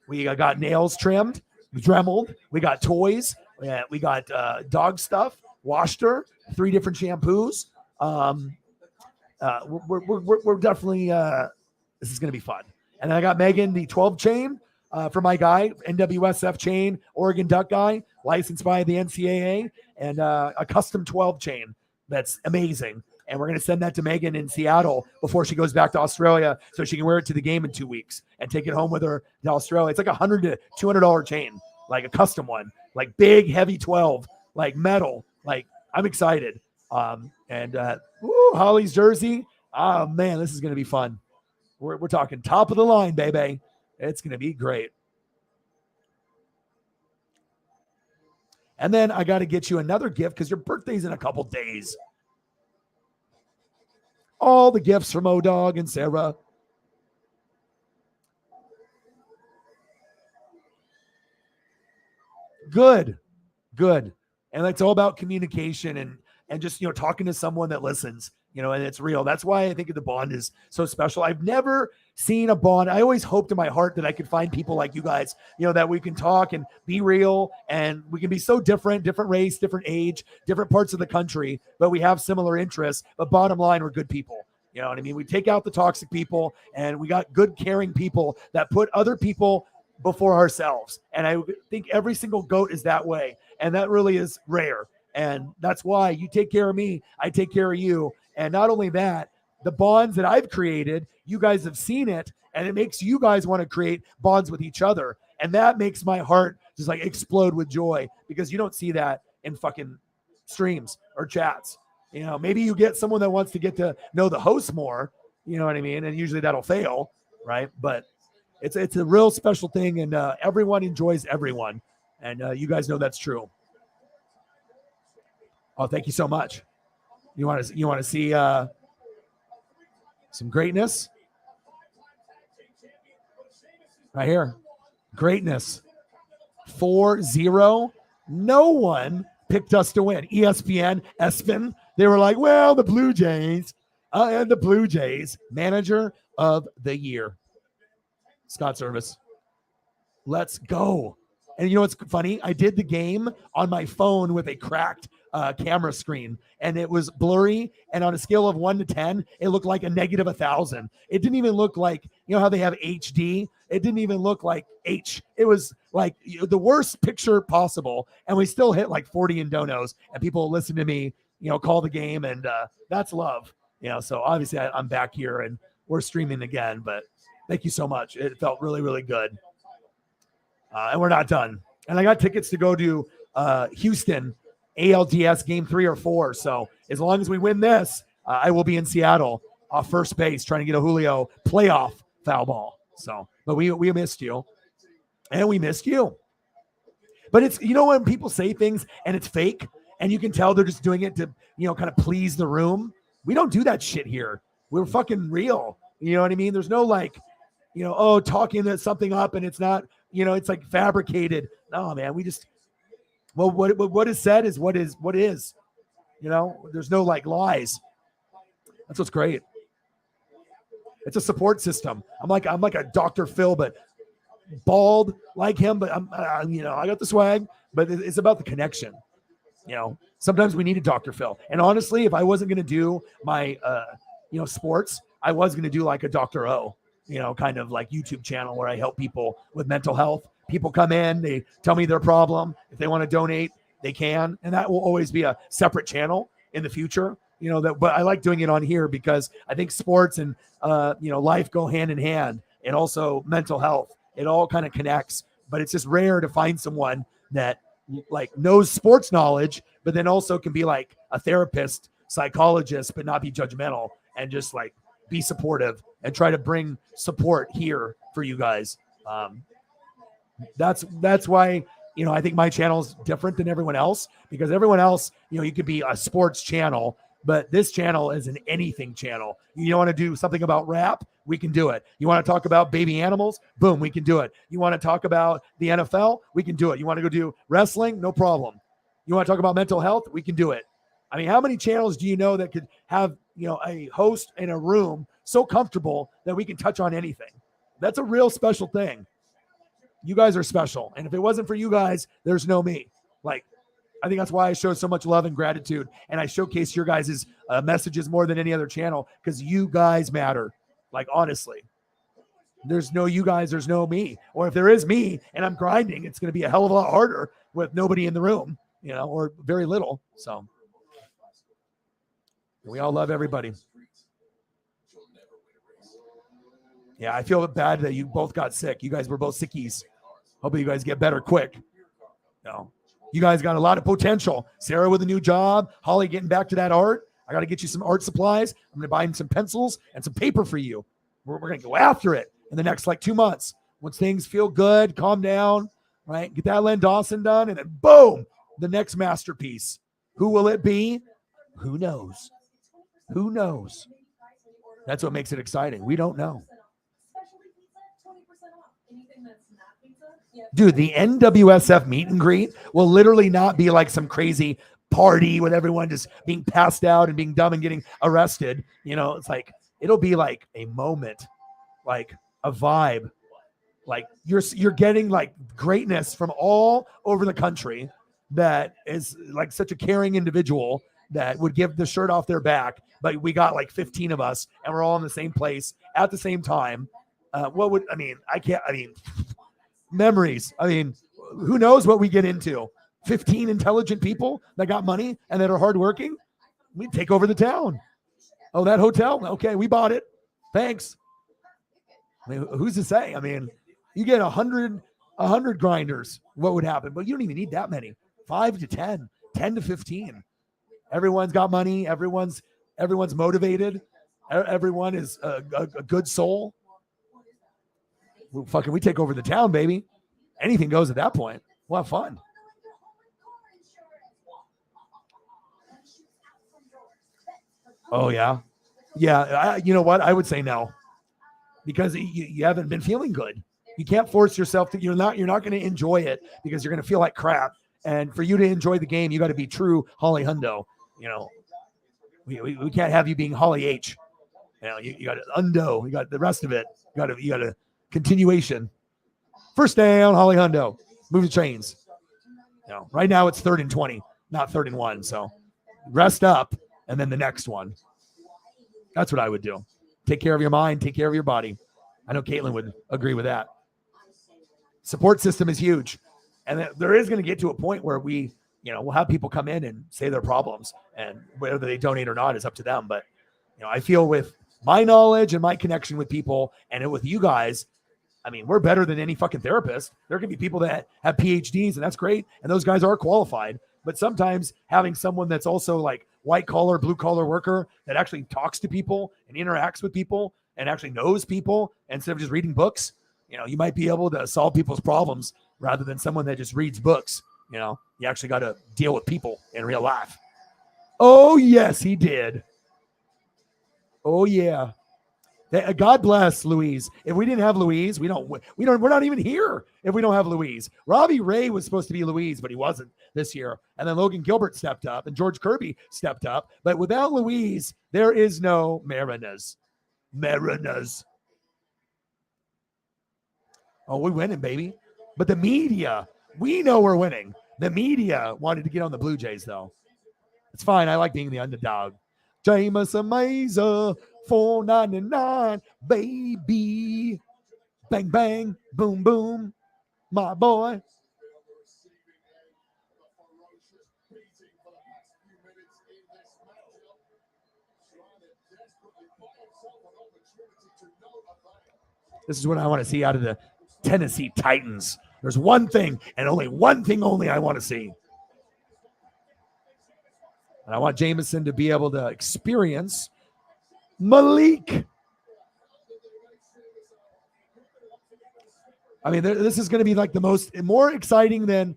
We got nails trimmed, dremeled. We got toys. We got dog stuff, washed her, 3 different shampoos. We're definitely, this is going to be fun. And then I got Megan the 12 chain for my guy, NWSF chain, Oregon Duck guy, licensed by the NCAA, and a custom 12 chain that's amazing. And we're going to send that to Megan in Seattle before she goes back to Australia so she can wear it to the game in 2 weeks and take it home with her to Australia. It's like $100 to $200 chain, like a custom one, like big, heavy 12, like metal. Like I'm excited. Holly's jersey. Oh, man, this is going to be fun. We're talking top of the line, baby. It's going to be great. And then I got to get you another gift because your birthday's in a couple days. All the gifts from O-Dog and Sarah. Good. And it's all about communication and just, talking to someone that listens, and it's real. That's why I think the bond is so special. I've never seen a bond. I always hoped in my heart that I could find people like you guys, that we can talk and be real, and we can be so different race, different age, different parts of the country, but we have similar interests. But bottom line, we're good people. You know what I mean? We take out the toxic people, and we got good, caring people that put other people before ourselves. And I think every single goat is that way. And that really is rare. And that's why you take care of me, I take care of you. And not only that, the bonds that I've created, you guys have seen it, and it makes you guys want to create bonds with each other. And that makes my heart just like explode with joy, because you don't see that in fucking streams or chats. Maybe you get someone that wants to get to know the host more, you know what I mean? And usually that'll fail, right? But it's a real special thing, and everyone enjoys everyone. And you guys know that's true. Oh, thank you so much. You want to see some greatness? Right here. Greatness. 4-0. No one picked us to win. ESPN, ESPN, they were like, well, the Blue Jays. And the Blue Jays. Manager of the year. Scott Service. Let's go. And you know what's funny? I did the game on my phone with a cracked camera screen, and it was blurry. And on a scale of 1 to 10, it looked like a negative 1,000. It didn't even look like, you know how they have HD? It didn't even look like H. It was like the worst picture possible. And we still hit like 40 in donos, and people listen to me, call the game, and that's love. So obviously I'm back here and we're streaming again, but thank you so much. It felt really, really good. And we're not done. And I got tickets to go to Houston ALDS game 3 or 4. So as long as we win this, I will be in Seattle off first base trying to get a Julio playoff foul ball. So, but we missed you, and we missed you. But it's, when people say things and it's fake and you can tell they're just doing it to, kind of please the room. We don't do that shit here. We're fucking real. You know what I mean? There's no talking something up and it's not, it's like fabricated. No, man, we just, well, what is said is what is. There's no lies. That's what's great. It's a support system. I'm like a Dr. Phil, but bald like him. But I got the swag. But it's about the connection. Sometimes we need a Dr. Phil. And honestly, if I wasn't going to do my sports, I was going to do like a Dr. O, kind of like YouTube channel where I help people with mental health. People come in, they tell me their problem. If they want to donate, they can. And that will always be a separate channel in the future. But I like doing it on here because I think sports and, life go hand in hand, and also mental health. It all kind of connects, but it's just rare to find someone that knows sports knowledge, but then also can be like a therapist, psychologist, but not be judgmental and just be supportive and try to bring support here for you guys. That's why, I think my channel is different than everyone else, because everyone else, you could be a sports channel, but this channel is an anything channel. You want to do something about rap? We can do it. You want to talk about baby animals? Boom, we can do it. You want to talk about the NFL? We can do it. You want to go do wrestling? No problem. You want to talk about mental health? We can do it. I mean, how many channels do you know that could have, a host in a room so comfortable that we can touch on anything? That's a real special thing. You guys are special. And if it wasn't for you guys, there's no me. I think that's why I show so much love and gratitude. And I showcase your guys' messages more than any other channel, because you guys matter. Honestly, there's no you guys, there's no me. Or if there is me and I'm grinding, it's going to be a hell of a lot harder with nobody in the room, or very little. So we all love everybody. Yeah, I feel bad that you both got sick. You guys were both sickies. Hopefully you guys get better quick. No, you guys got a lot of potential. Sarah with a new job. Holly getting back to that art. I got to get you some art supplies. I'm going to buy some pencils and some paper for you. We're going to go after it in the next 2 months. Once things feel good, calm down, right? Get that Len Dawson done, and then boom, the next masterpiece. Who will it be? Who knows? Who knows? That's what makes it exciting. We don't know. Dude, the NWSF meet and greet will literally not be like some crazy party with everyone just being passed out and being dumb and getting arrested. It's it'll be like a moment, like a vibe. You're getting greatness from all over the country that is such a caring individual that would give the shirt off their back. But we got 15 of us and we're all in the same place at the same time. Memories. Who knows what we get into? 15 intelligent people that got money and that are hardworking. We take over the town. Oh, that hotel? Okay, we bought it. Thanks. Who's to say? You get 100 grinders. What would happen? But you don't even need that many. 5 to 10, 10 to 15. Everyone's got money. Everyone's motivated. Everyone is a good soul. We take over the town, baby. Anything goes at that point. We'll have fun. Oh, yeah. Yeah. You know what? I would say no, because you haven't been feeling good. You can't force yourself to, you're not going to enjoy it because you're going to feel like crap. And for you to enjoy the game, you got to be true Holly Hundo. We can't have you being Holly H. You got Undo. You got the rest of it. You got a continuation. First down, Holly Hundo. Move the chains. Right now it's 3rd and 20. not 3rd and 1. So rest up and then the next one. That's what I would do. Take care of your mind, take care of your body. I know Caitlin would agree with that. Support system is huge. And there is going to get to a point where we'll have people come in and say their problems, and whether they donate or not is up to them. But, I feel with my knowledge and my connection with people and with you guys, I mean, we're better than any fucking therapist. There can be people that have PhDs, and that's great. And those guys are qualified. But sometimes having someone that's also like white collar, blue collar worker that actually talks to people and interacts with people and actually knows people instead of just reading books, you might be able to solve people's problems rather than someone that just reads books. You actually got to deal with people in real life. Oh, yes, he did. Oh, yeah. God bless Louise. If we didn't have Louise, we're not even here if we don't have Louise. Robbie Ray was supposed to be Louise, but he wasn't this year. And then Logan Gilbert stepped up and George Kirby stepped up. But without Louise, there is no Mariners. Oh, we're winning, baby. But the media, we know we're winning. The media wanted to get on the Blue Jays, though. It's fine. I like being the underdog. Jameson Meza, 499, baby. Bang, bang, boom, boom. My boy. This is what I want to see out of the Tennessee Titans. There's one thing and only one thing only I want to see. And I want Jameson to be able to experience Malik. I mean, this is going to be like more exciting than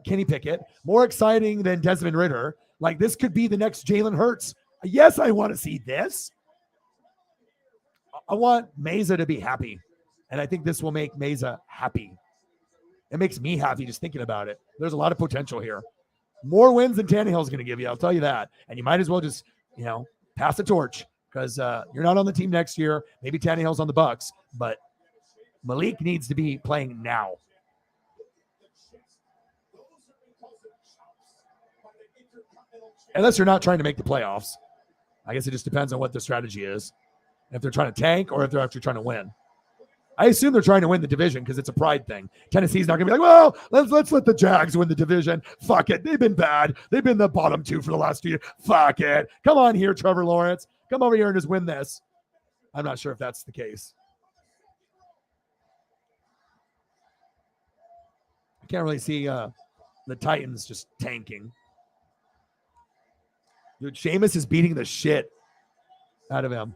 Kenny Pickett, more exciting than Desmond Ridder. Like, this could be the next Jalen Hurts. Yes, I want to see this. I want Meza to be happy. And I think this will make Meza happy. It makes me happy just thinking about it. There's a lot of potential here. More wins than Tannehill's going to give you. I'll tell you that. And you might as well just, pass the torch because you're not on the team next year. Maybe Tannehill's on the Bucs, but Malik needs to be playing now. Unless you're not trying to make the playoffs. I guess it just depends on what the strategy is. If they're trying to tank or if they're actually trying to win. I assume they're trying to win the division because it's a pride thing. Tennessee's not going to be like, well, let's let the Jags win the division. Fuck it. They've been bad. They've been the bottom 2 for the last 2 years. Fuck it. Come on here, Trevor Lawrence. Come over here and just win this. I'm not sure if that's the case. I can't really see the Titans just tanking. Dude, Sheamus is beating the shit out of him.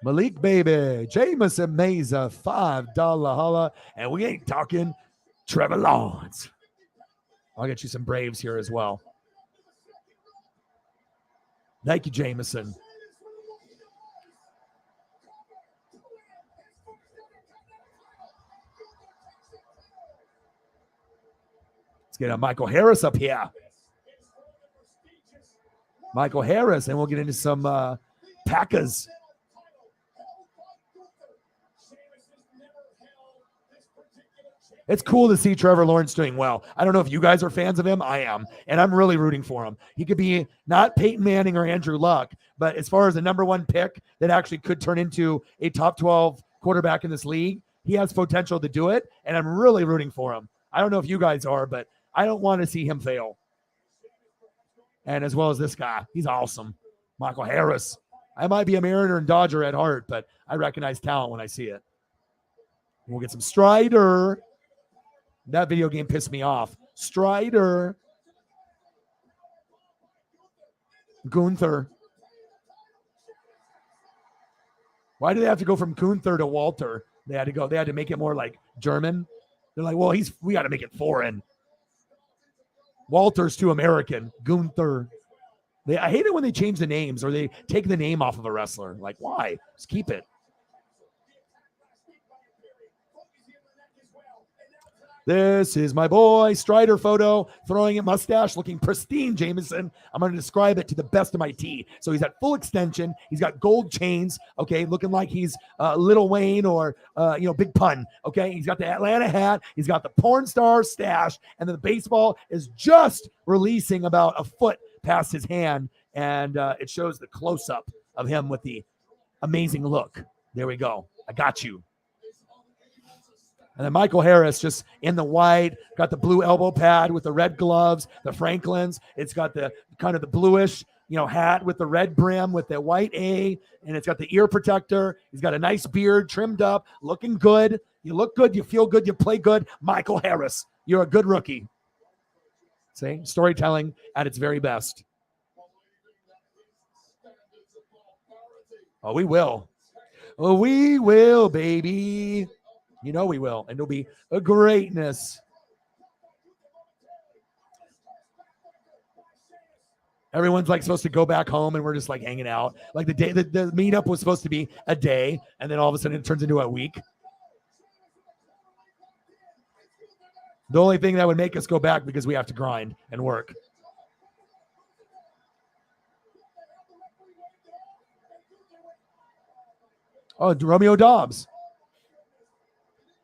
Malik, baby. Jameson Meza, $5 holla. And we ain't talking Trevor Lawrence. I'll get you some Braves here as well. Thank you, Jameson. Let's get a Michael Harris up here. Michael Harris, and we'll get into some Packers. It's cool to see Trevor Lawrence doing well. I don't know if you guys are fans of him. I am, and I'm really rooting for him. He could be not Peyton Manning or Andrew Luck, but as far as the number 1 pick that actually could turn into a top 12 quarterback in this league, he has potential to do it, and I'm really rooting for him. I don't know if you guys are, but I don't want to see him fail. And as well as this guy, he's awesome. Michael Harris. I might be a Mariner and Dodger at heart, but I recognize talent when I see it. We'll get some Strider. That video game pissed me off. Strider. Gunther. Why do they have to go from Gunther to Walter? They had to make it more like German. They're like, well, we got to make it foreign. Walter's too American. Gunther. I hate it when they change the names or they take the name off of a wrestler. Like, why? Just keep it. This is my boy Strider photo, throwing at mustache, looking pristine, Jameson. I'm going to describe it to the best of my T. So he's at full extension. He's got gold chains, okay, looking like he's Lil Wayne or, Big Pun, okay? He's got the Atlanta hat. He's got the porn star stash, and then the baseball is just releasing about a foot past his hand, and it shows the close-up of him with the amazing look. There we go. I got you. And then Michael Harris just in the white, got the blue elbow pad with the red gloves, the Franklins. It's got the kind of the bluish, hat with the red brim with the white A, and it's got the ear protector. He's got a nice beard, trimmed up, looking good. You look good, you feel good, you play good. Michael Harris, you're a good rookie. See, storytelling at its very best. Oh, we will. Oh, we will, baby. You know we will, and it'll be a greatness. Everyone's like supposed to go back home, and we're just like hanging out. Like the meetup was supposed to be a day, and then all of a sudden it turns into a week. The only thing that would make us go back because we have to grind and work. Oh, Romeo Dobbs.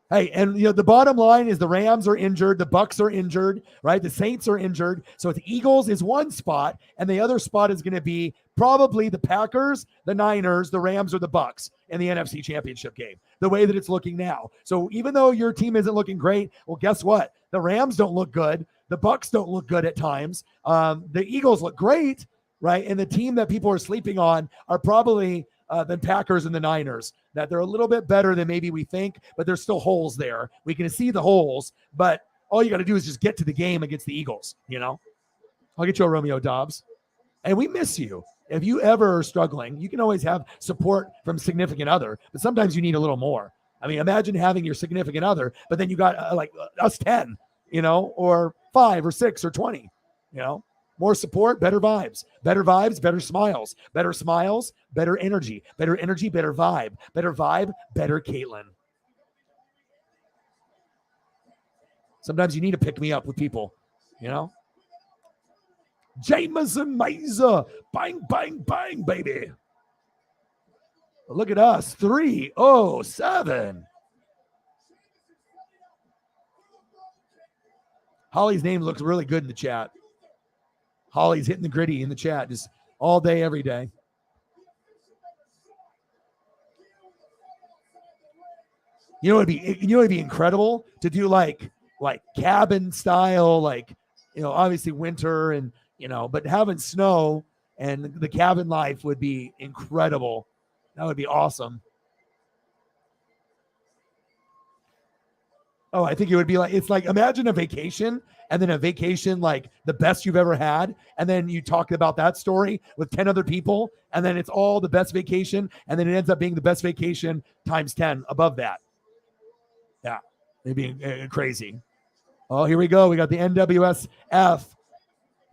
Hey, and the bottom line is the Rams are injured, the Bucks are injured, right? The Saints are injured. So the Eagles is one spot, and the other spot is going to be probably the Packers, the Niners, the Rams, or the Bucks in the NFC Championship game, the way that it's looking now. So even though your team isn't looking great, well, guess what? The Rams don't look good. The Bucks don't look good at times. The Eagles look great, right? And the team that people are sleeping on are probably the Packers and the Niners, that they're a little bit better than maybe we think, but there's still holes there. We can see the holes, but all you got to do is just get to the game against the Eagles, I'll get you a Romeo Dobbs. And we miss you. If you ever are struggling, you can always have support from significant other, but sometimes you need a little more. I mean, imagine having your significant other, but then you got us 10, or 5 or 6 or 20, More support, better vibes, better smiles, better energy, better vibe, better Caitlin. Sometimes you need to pick me up with people, Jameson Mesa, bang, bang, bang, baby. Look at us, 307. Holly's name looks really good in the chat. Holly's hitting the gritty in the chat just all day, every day. It'd be incredible to do like cabin style, obviously winter and, but having snow and the cabin life would be incredible. That would be awesome. Oh, I think it would be it's like, imagine a vacation and then a vacation like the best you've ever had. And then you talk about that story with 10 other people. And then it's all the best vacation. And then it ends up being the best vacation times 10 above that. Yeah, it'd be crazy. Oh, here we go. We got the NWSF.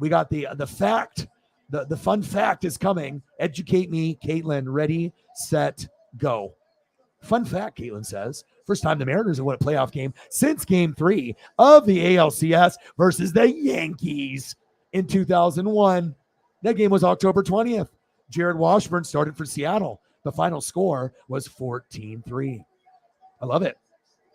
We got the fact. The fun fact is coming. Educate me, Caitlin. Ready, set, go. Fun fact, Caitlin says, first time the Mariners have won a playoff game since Game 3 of the ALCS versus the Yankees in 2001. That game was October 20th. Jared Washburn started for Seattle. The final score was 14-3. I love it.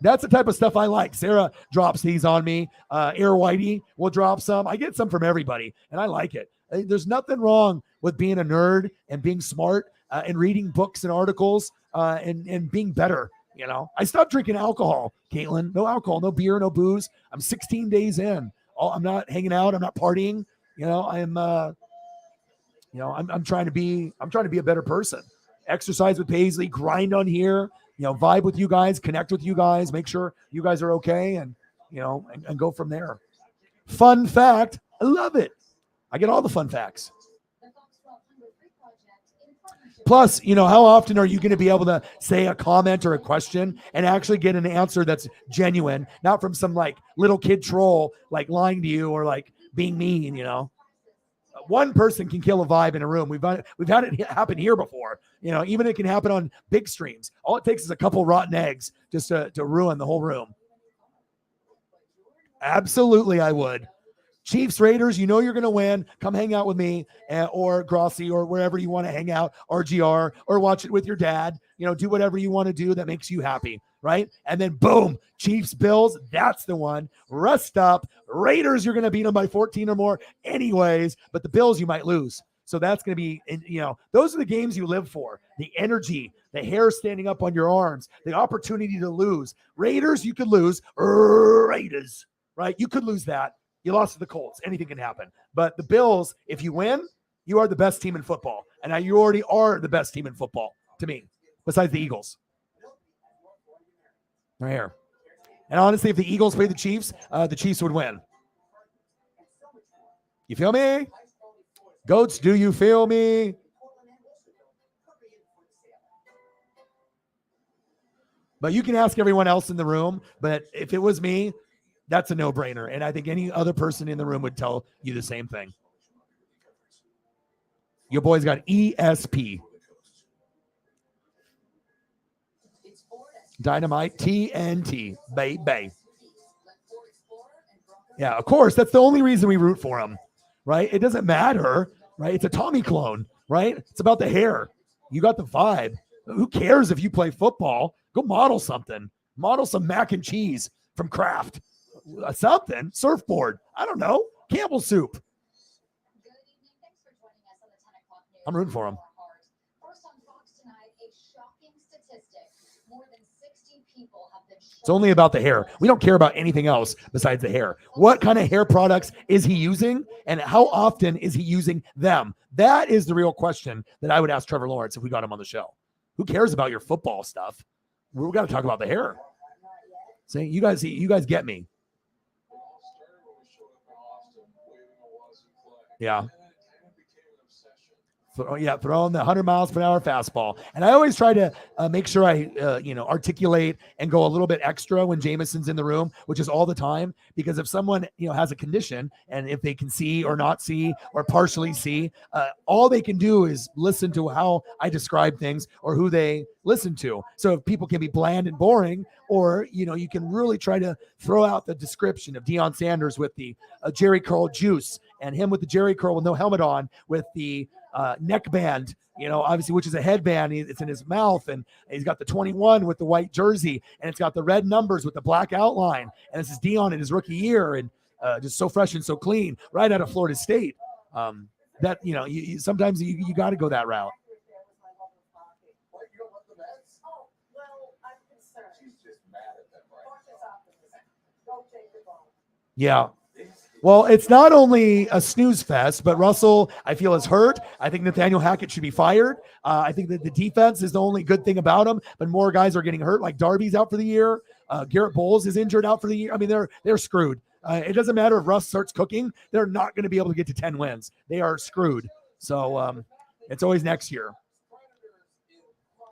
That's the type of stuff I like. Sarah drops these on me. Air Whitey will drop some. I get some from everybody, and I like it. There's nothing wrong with being a nerd and being smart and reading books and articles and being better. I stopped drinking alcohol, Caitlin. No alcohol, no beer, no booze. I'm 16 days in. I'm not hanging out. I'm not partying. I'm trying to be a better person. Exercise with Paisley, grind on here, vibe with you guys, connect with you guys, make sure you guys are okay, and and go from there. Fun fact, I love it. I get all the fun facts. Plus, how often are you going to be able to say a comment or a question and actually get an answer that's genuine, not from some little kid troll lying to you or being mean, One person can kill a vibe in a room. We've had it happen here before. Even it can happen on big streams. All it takes is a couple rotten eggs just to ruin the whole room. Absolutely, I would. Chiefs, Raiders, you know you're going to win. Come hang out with me or Grossi or wherever you want to hang out, RGR, or watch it with your dad. Do whatever you want to do that makes you happy, right? And then boom, Chiefs, Bills, that's the one. Rest up. Raiders, you're going to beat them by 14 or more anyways, but the Bills, you might lose. So that's going to be, those are the games you live for. The energy, the hair standing up on your arms, the opportunity to lose. Raiders, you could lose. Raiders, right? You could lose that. You lost to the Colts. Anything can happen. But the Bills, if you win, you are the best team in football. And now you already are the best team in football to me, besides the Eagles. Right here. And honestly, if the Eagles play the Chiefs would win. You feel me? Goats, do you feel me? But you can ask everyone else in the room. But if it was me, that's a no-brainer. And I think any other person in the room would tell you the same thing. Your boy's got ESP. Dynamite TNT. Baby. Yeah, of course. That's the only reason we root for him, right? It doesn't matter, right? It's a Tommy clone, right? It's about the hair. You got the vibe. Who cares if you play football? Go model something. Model some mac and cheese from Kraft. Something. Surfboard. I don't know. Campbell soup. I'm rooting for him. It's only about the hair. We don't care about anything else besides the hair. What kind of hair products is he using, and how often is he using them? That is the real question that I would ask Trevor Lawrence if we got him on the show. Who cares about your football stuff? We've got to talk about the hair. See, you guys get me. Yeah. Throwing the 100 miles per hour fastball. And I always try to make sure I, articulate and go a little bit extra when Jameson's in the room, which is all the time. Because if someone, has a condition, and if they can see or not see or partially see, all they can do is listen to how I describe things or who they listen to. So if people can be bland and boring, or, you can really try to throw out the description of Deion Sanders with the Jerry curl juice, and him with the Jerry curl with no helmet on, with the neck band, obviously, which is a headband. It's in his mouth, and he's got the 21 with the white jersey, and it's got the red numbers with the black outline. And this is Deion in his rookie year, and just so fresh and so clean, right out of Florida State. Sometimes you got to go that route. Yeah. Well, it's not only a snooze fest, but Russell, I feel, is hurt. I think Nathaniel Hackett should be fired. I think that the defense is the only good thing about him, but more guys are getting hurt, like Darby's out for the year. Garrett Bowles is injured out for the year. I mean, they're screwed. It doesn't matter if Russ starts cooking. They're not going to be able to get to 10 wins. They are screwed. So it's always next year.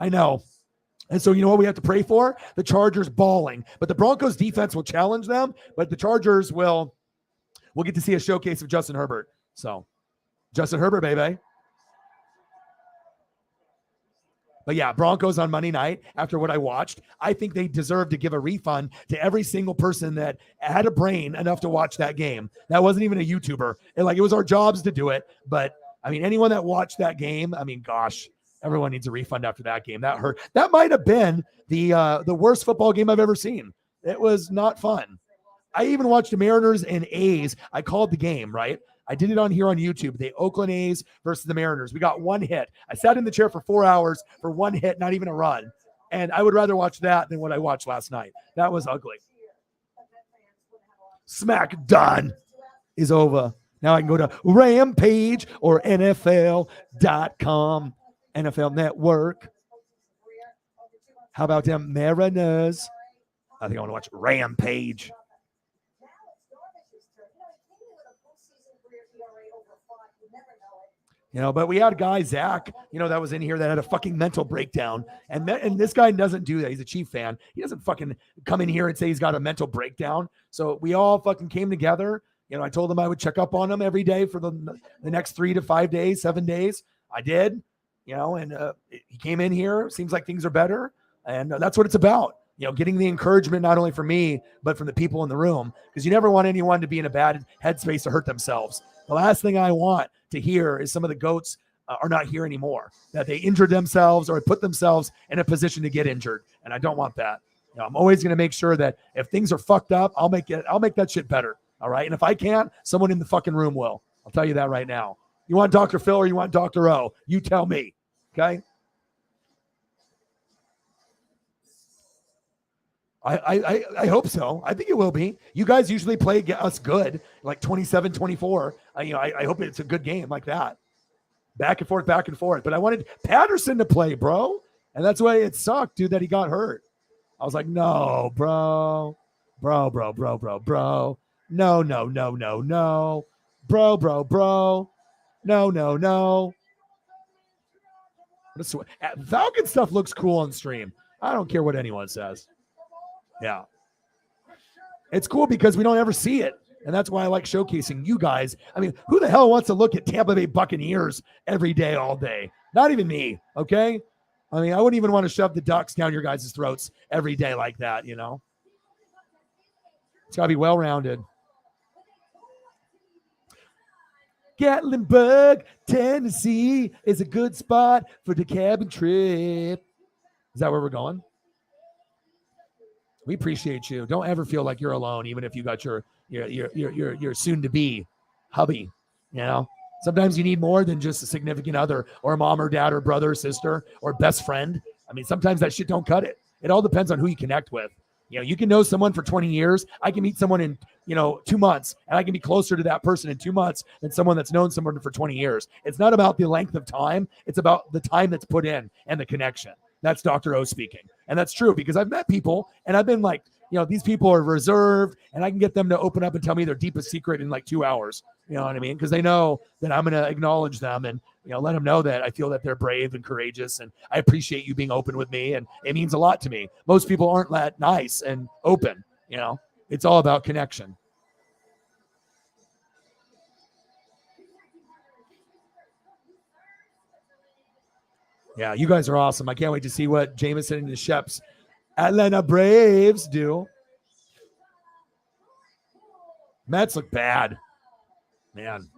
I know. And so, you know what we have to pray for? The Chargers balling. But the Broncos defense will challenge them, but the Chargers we'll get to see a showcase of Justin Herbert. So, Justin Herbert, baby. But yeah, Broncos on Monday night, after what I watched, I think they deserve to give a refund to every single person that had a brain enough to watch that game. That wasn't even a YouTuber. It was our jobs to do it. But, I mean, anyone that watched that game, I mean, gosh, everyone needs a refund after that game. That hurt. That might have been the worst football game I've ever seen. It was not fun. I even watched the Mariners and A's. I called the game, right? I did it on here on YouTube. The Oakland A's versus the Mariners. We got one hit. I sat in the chair for 4 hours for one hit, not even a run. And I would rather watch that than what I watched last night. That was ugly. Smack done is over. Now I can go to Rampage or NFL.com, NFL Network. How about them Mariners? I think I want to watch Rampage. But we had a guy, Zach, that was in here that had a fucking mental breakdown. And this guy doesn't do that. He's a Chief fan. He doesn't fucking come in here and say he's got a mental breakdown. So we all fucking came together. I told him I would check up on him every day for the next 3 to 5 days, 7 days. I did, and he came in here. Seems like things are better. And that's what it's about. getting the encouragement not only from me, but from the people in the room, because you never want anyone to be in a bad headspace to hurt themselves. The last thing I want to hear is some of the GOATs are not here anymore, that they injured themselves or put themselves in a position to get injured. And I don't want that. I'm always going to make sure that if things are fucked up, I'll make that shit better. All right. And if I can't, someone in the fucking room will. I'll tell you that right now. You want Dr. Phil or you want Dr. O? You tell me. Okay. I hope so. I think it will be. You guys usually play us good, like 27-24. I hope it's a good game like that. Back and forth. But I wanted Patterson to play, bro. And that's why it sucked, dude, that he got hurt. I was like, no, bro. No. Bro. No. Falcon stuff looks cool on stream. I don't care what anyone says. Yeah. It's cool because we don't ever see it. And that's why I like showcasing you guys. I mean, who the hell wants to look at Tampa Bay Buccaneers every day, all day? Not even me, okay? I mean, I wouldn't even want to shove the Ducks down your guys' throats every day like that, It's got to be well-rounded. Gatlinburg, Tennessee is a good spot for the cabin trip. Is that where we're going? We appreciate you. Don't ever feel like you're alone, even if you got your soon-to-be hubby. Sometimes you need more than just a significant other or mom or dad or brother or sister or best friend. I mean, sometimes that shit don't cut it. It all depends on who you connect with. You can know someone for 20 years. I can meet someone in 2 months, and I can be closer to that person in 2 months than someone that's known someone for 20 years. It's not about the length of time. It's about the time that's put in and the connection. That's Dr. O speaking. And that's true because I've met people and I've been like, these people are reserved and I can get them to open up and tell me their deepest secret in like 2 hours. You know what I mean? Because they know that I'm going to acknowledge them and, let them know that I feel that they're brave and courageous and I appreciate you being open with me. And it means a lot to me. Most people aren't that nice and open. It's all about connection. Yeah, you guys are awesome. I can't wait to see what Jameson and the Sheps Atlanta Braves do. Mets look bad. Man.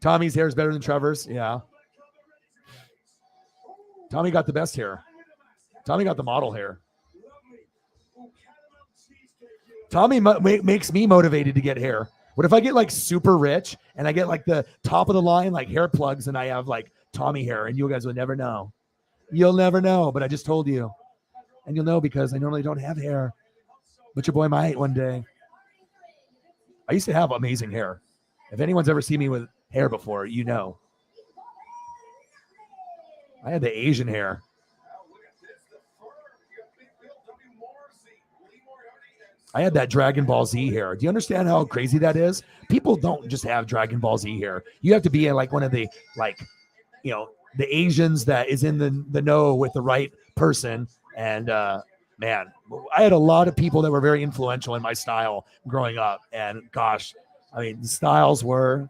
Tommy's hair is better than Trevor's. Yeah. Tommy got the best hair. Tommy got the model hair. Tommy makes me motivated to get hair. What if I get like super rich and I get like the top of the line, like hair plugs, and I have like Tommy hair, and you guys will never know. You'll never know, but I just told you. And you'll know because I normally don't have hair. But your boy might one day. I used to have amazing hair. If anyone's ever seen me with hair before, you know. I had the Asian hair. I had that Dragon Ball Z hair. Do you understand how crazy that is? People don't just have Dragon Ball Z hair. You have to be like one of the, the Asians that is in the know with the right person. And man, I had a lot of people that were very influential in my style growing up. And gosh, I mean, the styles were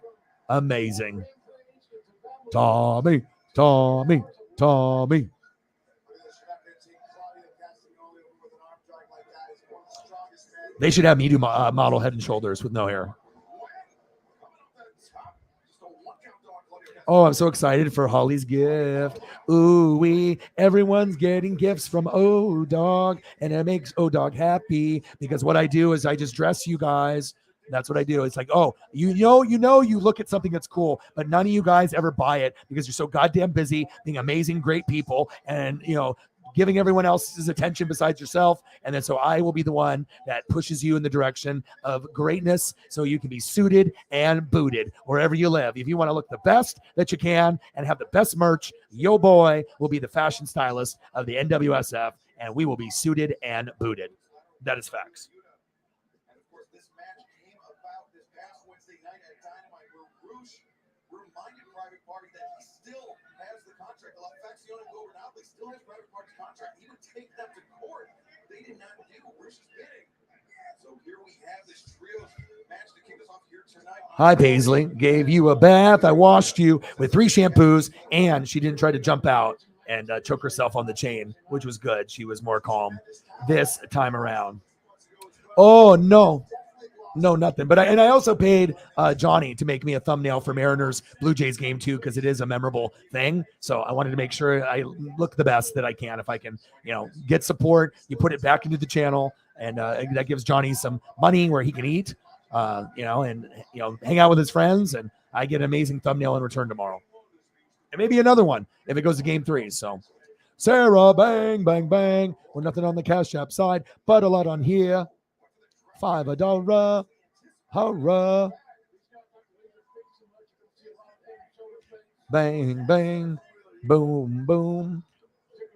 amazing. Tommy. They should have me do model Head and Shoulders with no hair. Oh, I'm so excited for Holly's gift. Ooh, everyone's getting gifts from O-Dog, and it makes O-Dog happy because what I do is I just dress you guys. That's what I do. It's like, oh, you look at something that's cool, but none of you guys ever buy it because you're so goddamn busy being amazing, great people, and giving everyone else's attention besides yourself. And then so I will be the one that pushes you in the direction of greatness so you can be suited and booted wherever you live. If you want to look the best that you can and have the best merch, yo boy will be the fashion stylist of the NWSF, and we will be suited and booted. That is facts. And of course, this match came about this past Wednesday night at Dynamite, where Roosh reminded Private Party that he still has the contract. A lot of Faxion and Gobernador still has Private Party's contract. He would take them to court. They did not do Roosh's bidding. So here we have this trios match to kick us off here tonight. Hi, Paisley. Gave you a bath. I washed you with 3 shampoos, and she didn't try to jump out and choke herself on the chain, which was good. She was more calm this time around. Oh, no. No, nothing. But I also paid Johnny to make me a thumbnail for Mariners Blue Jays game 2 because it is a memorable thing. So I wanted to make sure I look the best that I can. If I can, get support, you put it back into the channel, and that gives Johnny some money where he can eat, and hang out with his friends, and I get an amazing thumbnail in return tomorrow, and maybe another one if it goes to game 3. So Sarah, bang, bang, bang. We're nothing on the Cash App side, but a lot on here. $5, hurrah. Bang, bang, boom, boom.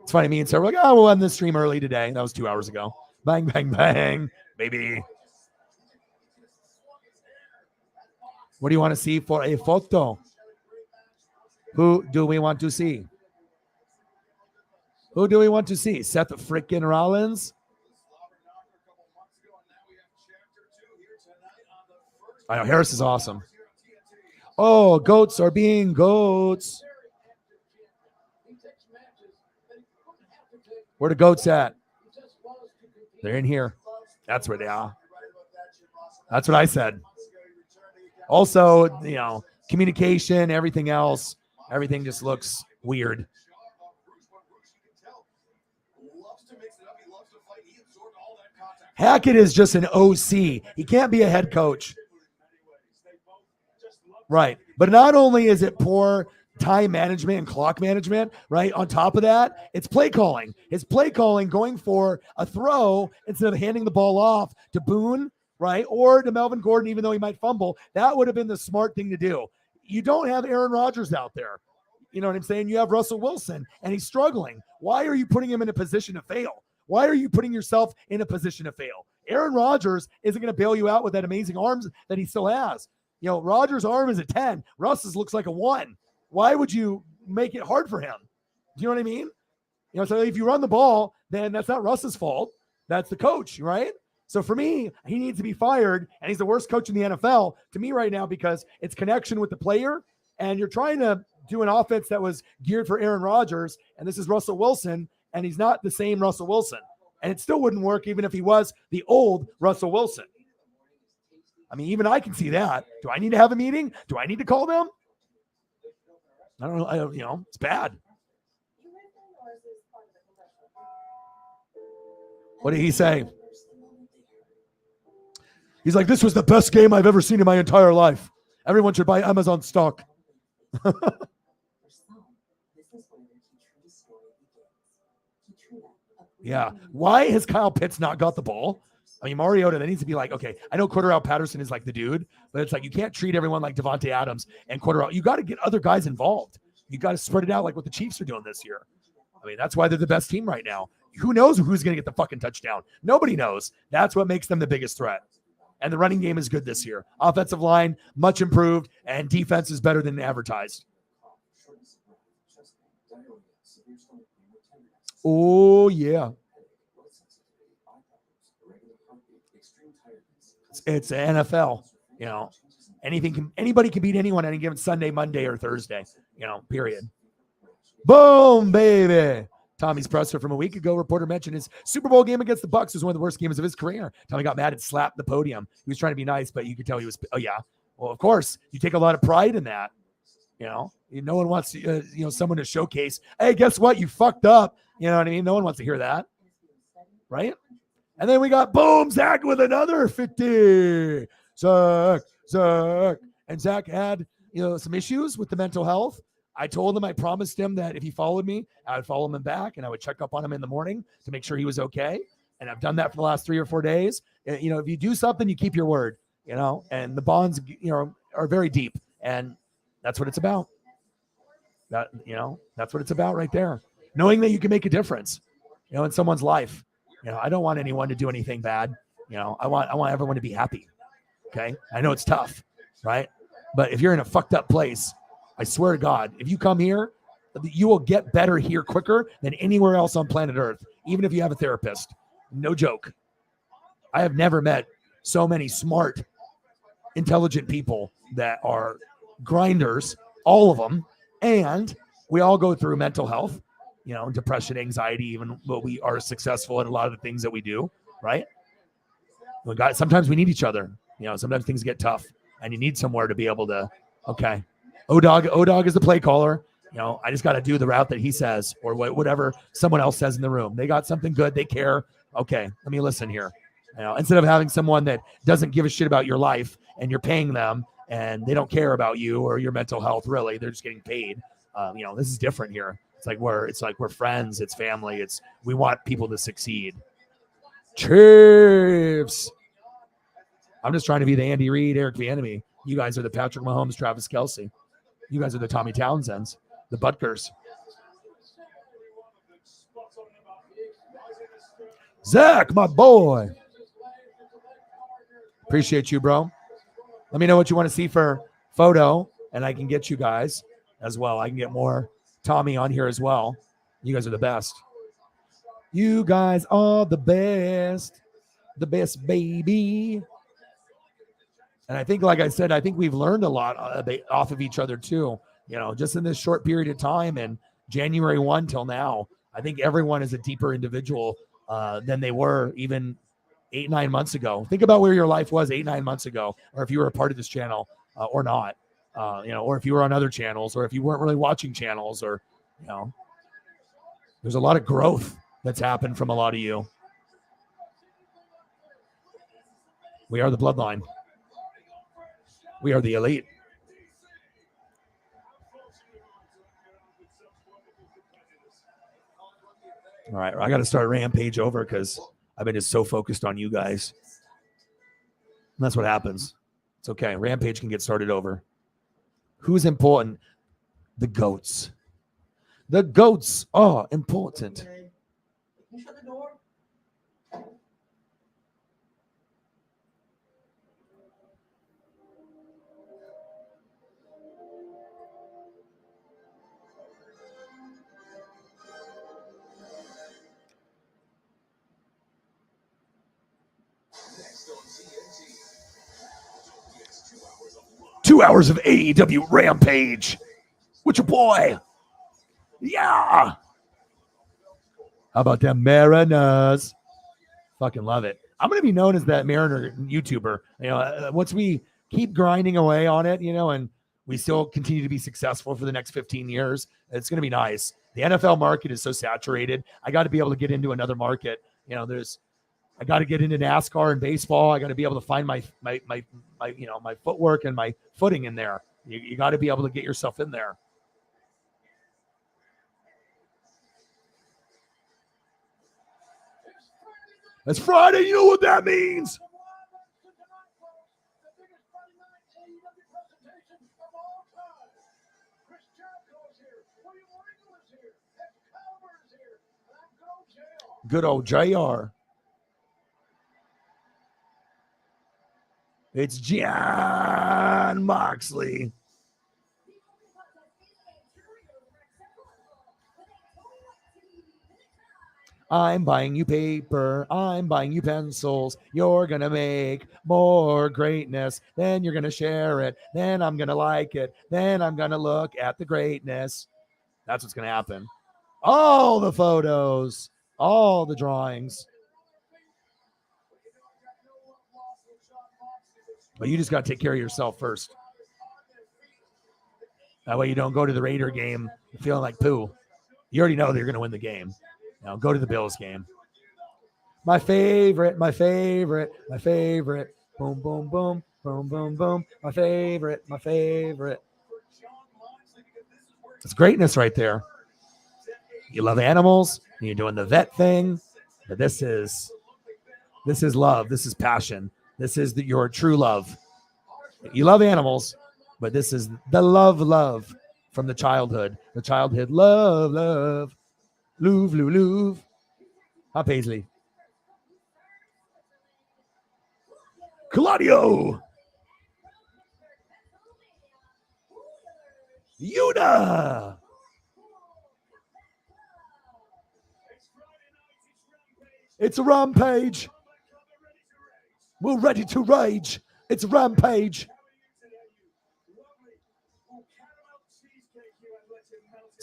It's funny, me and Sarah were like, we'll end this stream early today. That was 2 hours ago. Bang, bang, bang, baby. What do you want to see for a photo? Who do we want to see? Who do we want to see? Seth freaking Rollins? I know, Harris is awesome. Oh, goats are being goats. Where the goats at? They're in here. That's where they are. That's what I said. Also, communication, everything else, everything just looks weird. Hackett is just an OC. He can't be a head coach. Right. But not only is it poor time management and clock management, right? On top of that, it's play calling. His play calling going for a throw instead of handing the ball off to Boone, right? Or to Melvin Gordon, even though he might fumble. That would have been the smart thing to do. You don't have Aaron Rodgers out there. You know what I'm saying? You have Russell Wilson, and he's struggling. Why are you putting him in a position to fail? Why are you putting yourself in a position to fail? Aaron Rodgers isn't going to bail you out with that amazing arms that he still has. Rodgers' arm is a 10. Russ's looks like a 1. Why would you make it hard for him? Do you know what I mean? So if you run the ball, then that's not Russ's fault. That's the coach, right? So for me, he needs to be fired, and he's the worst coach in the NFL to me right now because it's connection with the player, and you're trying to do an offense that was geared for Aaron Rodgers, and this is Russell Wilson, and he's not the same Russell Wilson. And it still wouldn't work even if he was the old Russell Wilson. I mean, even I can see that. Do I need to have a meeting? Do I need to call them? I don't know. It's bad. What did he say? He's like, this was the best game I've ever seen in my entire life. Everyone should buy Amazon stock. Yeah. Why has Kyle Pitts not got the ball? I mean, Mariota, that needs to be like, okay, I know Cordell Patterson is like the dude, but it's like you can't treat everyone like Devontae Adams and Cordell. You got to get other guys involved. You got to spread it out like what the Chiefs are doing this year. I mean, that's why they're the best team right now. Who knows who's going to get the fucking touchdown? Nobody knows. That's what makes them the biggest threat. And the running game is good this year. Offensive line, much improved, and defense is better than advertised. Oh, yeah. It's NFL. Anybody can beat anyone any given Sunday, Monday, or Thursday. Period. Boom, baby. Tommy's presser from a week ago, reporter mentioned his Super Bowl game against the Bucs was one of the worst games of his career. Tommy got mad and slapped the podium. He was trying to be nice, but you could tell he was, oh yeah. Well, of course, you take a lot of pride in that. No one wants to, someone to showcase, hey, guess what? You fucked up. You know what I mean? No one wants to hear that. Right? And then we got, boom, Zach with another 50. Zach. And Zach had, some issues with the mental health. I told him, I promised him that if he followed me, I would follow him back and I would check up on him in the morning to make sure he was okay. And I've done that for the last 3 or 4 days. If you do something, you keep your word, and the bonds, are very deep. And that's what it's about. That's what it's about right there. Knowing that you can make a difference, in someone's life. I don't want anyone to do anything bad. I want everyone to be happy. Okay. I know it's tough, right? But if you're in a fucked up place, I swear to God, if you come here, you will get better here quicker than anywhere else on planet Earth, even if you have a therapist. No joke. I have never met so many smart, intelligent people that are grinders, all of them, and we all go through mental health. depression, anxiety, even though we are successful at a lot of the things that we do, right? Sometimes we need each other. Sometimes things get tough and you need somewhere to be able to, okay, O-Dog is the play caller. I just got to do the route that he says or whatever someone else says in the room. They got something good. They care. Okay, let me listen here. Instead of having someone that doesn't give a shit about your life and you're paying them and they don't care about you or your mental health, really, they're just getting paid. This is different here. It's like we're friends. It's family. We want people to succeed. Chiefs. I'm just trying to be the Andy Reid, Eric Bieniemy. You guys are the Patrick Mahomes, Travis Kelce. You guys are the Tommy Townsends, the Butkers. Zach, my boy. Appreciate you, bro. Let me know what you want to see for photo, and I can get you guys as well. I can get more Tommy on here as well. You guys are the best. You guys are the best. The best, baby. And I think, like I said, I think we've learned a lot off of each other too. Just in this short period of time and January 1 till now, I think everyone is a deeper individual than they were even 8-9 months ago. Think about where your life was 8-9 months ago, or if you were a part of this channel or not, or if you were on other channels, or if you weren't really watching channels, or, there's a lot of growth that's happened from a lot of you. We are the bloodline. We are the elite. All right, I got to start Rampage over because I've been just so focused on you guys. And that's what happens. It's okay. Rampage can get started over. Who's important? The GOATs. The GOATs are important. Can you shut the door? 2 hours of AEW Rampage with your boy. Yeah. How about them Mariners? Fucking love it. I'm going to be known as that Mariner YouTuber. Once we keep grinding away on it, and we still continue to be successful for the next 15 years, it's going to be nice. The NFL market is so saturated. I got to be able to get into another market. I got to get into NASCAR and baseball. I got to be able to find my footwork and my footing in there. You got to be able to get yourself in there. It's Friday. You know what that means. Good old JR. It's John Moxley. I'm buying you paper. I'm buying you pencils. You're going to make more greatness. Then you're going to share it. Then I'm going to like it. Then I'm going to look at the greatness. That's what's going to happen. All the photos, all the drawings. But you just got to take care of yourself first. That way you don't go to the Raider game feeling like poo. You already know they're going to win the game. Now go to the Bills game. My favorite. Boom, boom, boom, boom, boom, boom. My favorite. It's greatness right there. You love animals, and you're doing the vet thing, but this is love. This is passion. This is your true love. You love animals, but this is the love from the childhood. The childhood love. Louvre. Huh, Paisley? Claudio. Yuda. It's a rampage. We're ready to rage. It's a rampage.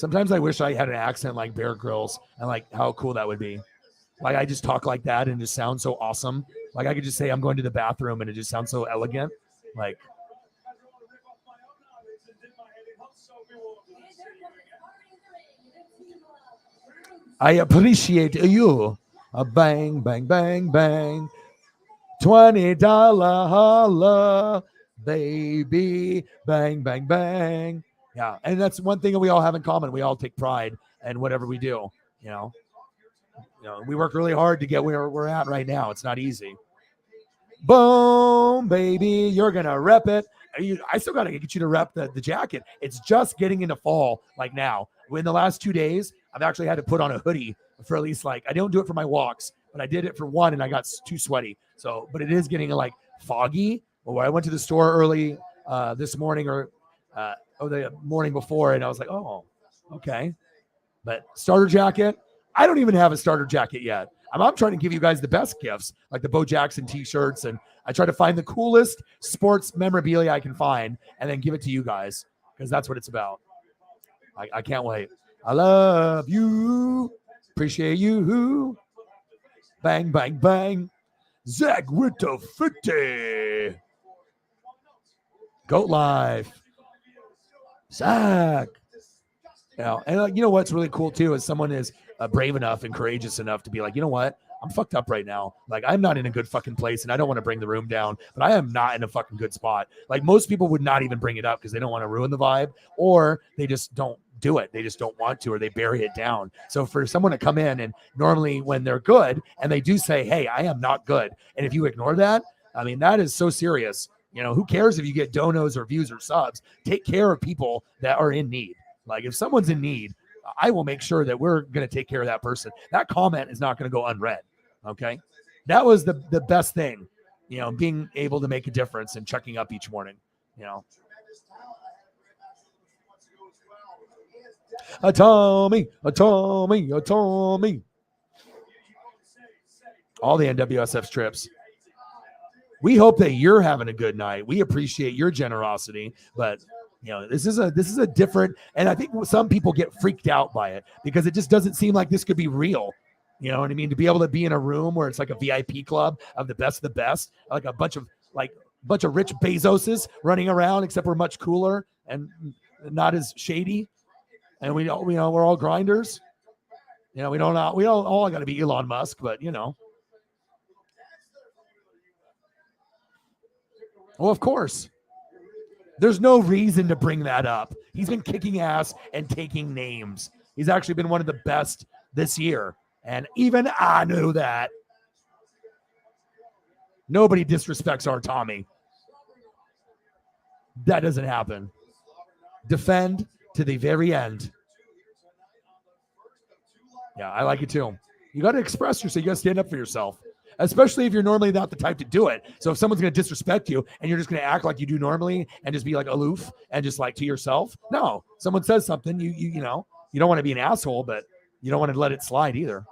Sometimes I wish I had an accent like Bear Grylls and like how cool that would be. Like I just talk like that and just sound so awesome. Like I could just say I'm going to the bathroom and it just sounds so elegant. Like I appreciate you. A bang, bang, bang, bang. $20 holla, baby. Bang, bang, bang. Yeah. And that's one thing that we all have in common. We all take pride in whatever we do. You know, we work really hard to get where we're at right now. It's not easy. Boom, baby. You're going to rep it. I still got to get you to rep the jacket. It's just getting into fall like now. In the last 2 days, I've actually had to put on a hoodie for at least I don't do it for my walks, but I did it for one and I got too sweaty. So, but it is getting like foggy. Well, I went to the store early this morning or the morning before and I was like, oh, okay. But starter jacket, I don't even have a starter jacket yet. I'm trying to give you guys the best gifts, like the Bo Jackson t-shirts, and I try to find the coolest sports memorabilia I can find and then give it to you guys because that's what it's about. I can't wait. I love you. Appreciate you. Bang, bang, bang. Zach with the 50. Goat Life. Zach. And you know what's really cool too is someone is brave enough and courageous enough to be like, you know what? I'm fucked up right now. Like I'm not in a good fucking place and I don't want to bring the room down, but I am not in a fucking good spot. Like most people would not even bring it up because they don't want to ruin the vibe or they just don't do it. They just don't want to, or they bury it down. So for someone to come in and normally when they're good and they do say, hey, I am not good. And if you ignore that, I mean, that is so serious. Who cares if you get donos or views or subs? Take care of people that are in need. Like if someone's in need, I will make sure that we're going to take care of that person. That comment is not going to go unread. Okay. That was the best thing, being able to make a difference and checking up each morning, A Tommy. All the NWSF trips. We hope that you're having a good night. We appreciate your generosity, but this is a different, and I think some people get freaked out by it because it just doesn't seem like this could be real. You know what I mean? To be able to be in a room where it's like a VIP club of the best, like a bunch of rich Bezoses running around, except we're much cooler and not as shady. And we're all grinders. We don't all got to be Elon Musk, but Well, of course. There's no reason to bring that up. He's been kicking ass and taking names. He's actually been one of the best this year. And even I knew that. Nobody disrespects our Tommy. That doesn't happen. Defend to the very end. Yeah, I like it too. You got to express yourself. You got to stand up for yourself. Especially if you're normally not the type to do it. So if someone's going to disrespect you and you're just going to act like you do normally and just be like aloof and just like to yourself. No, someone says something, you don't want to be an asshole, but you don't want to let it slide either.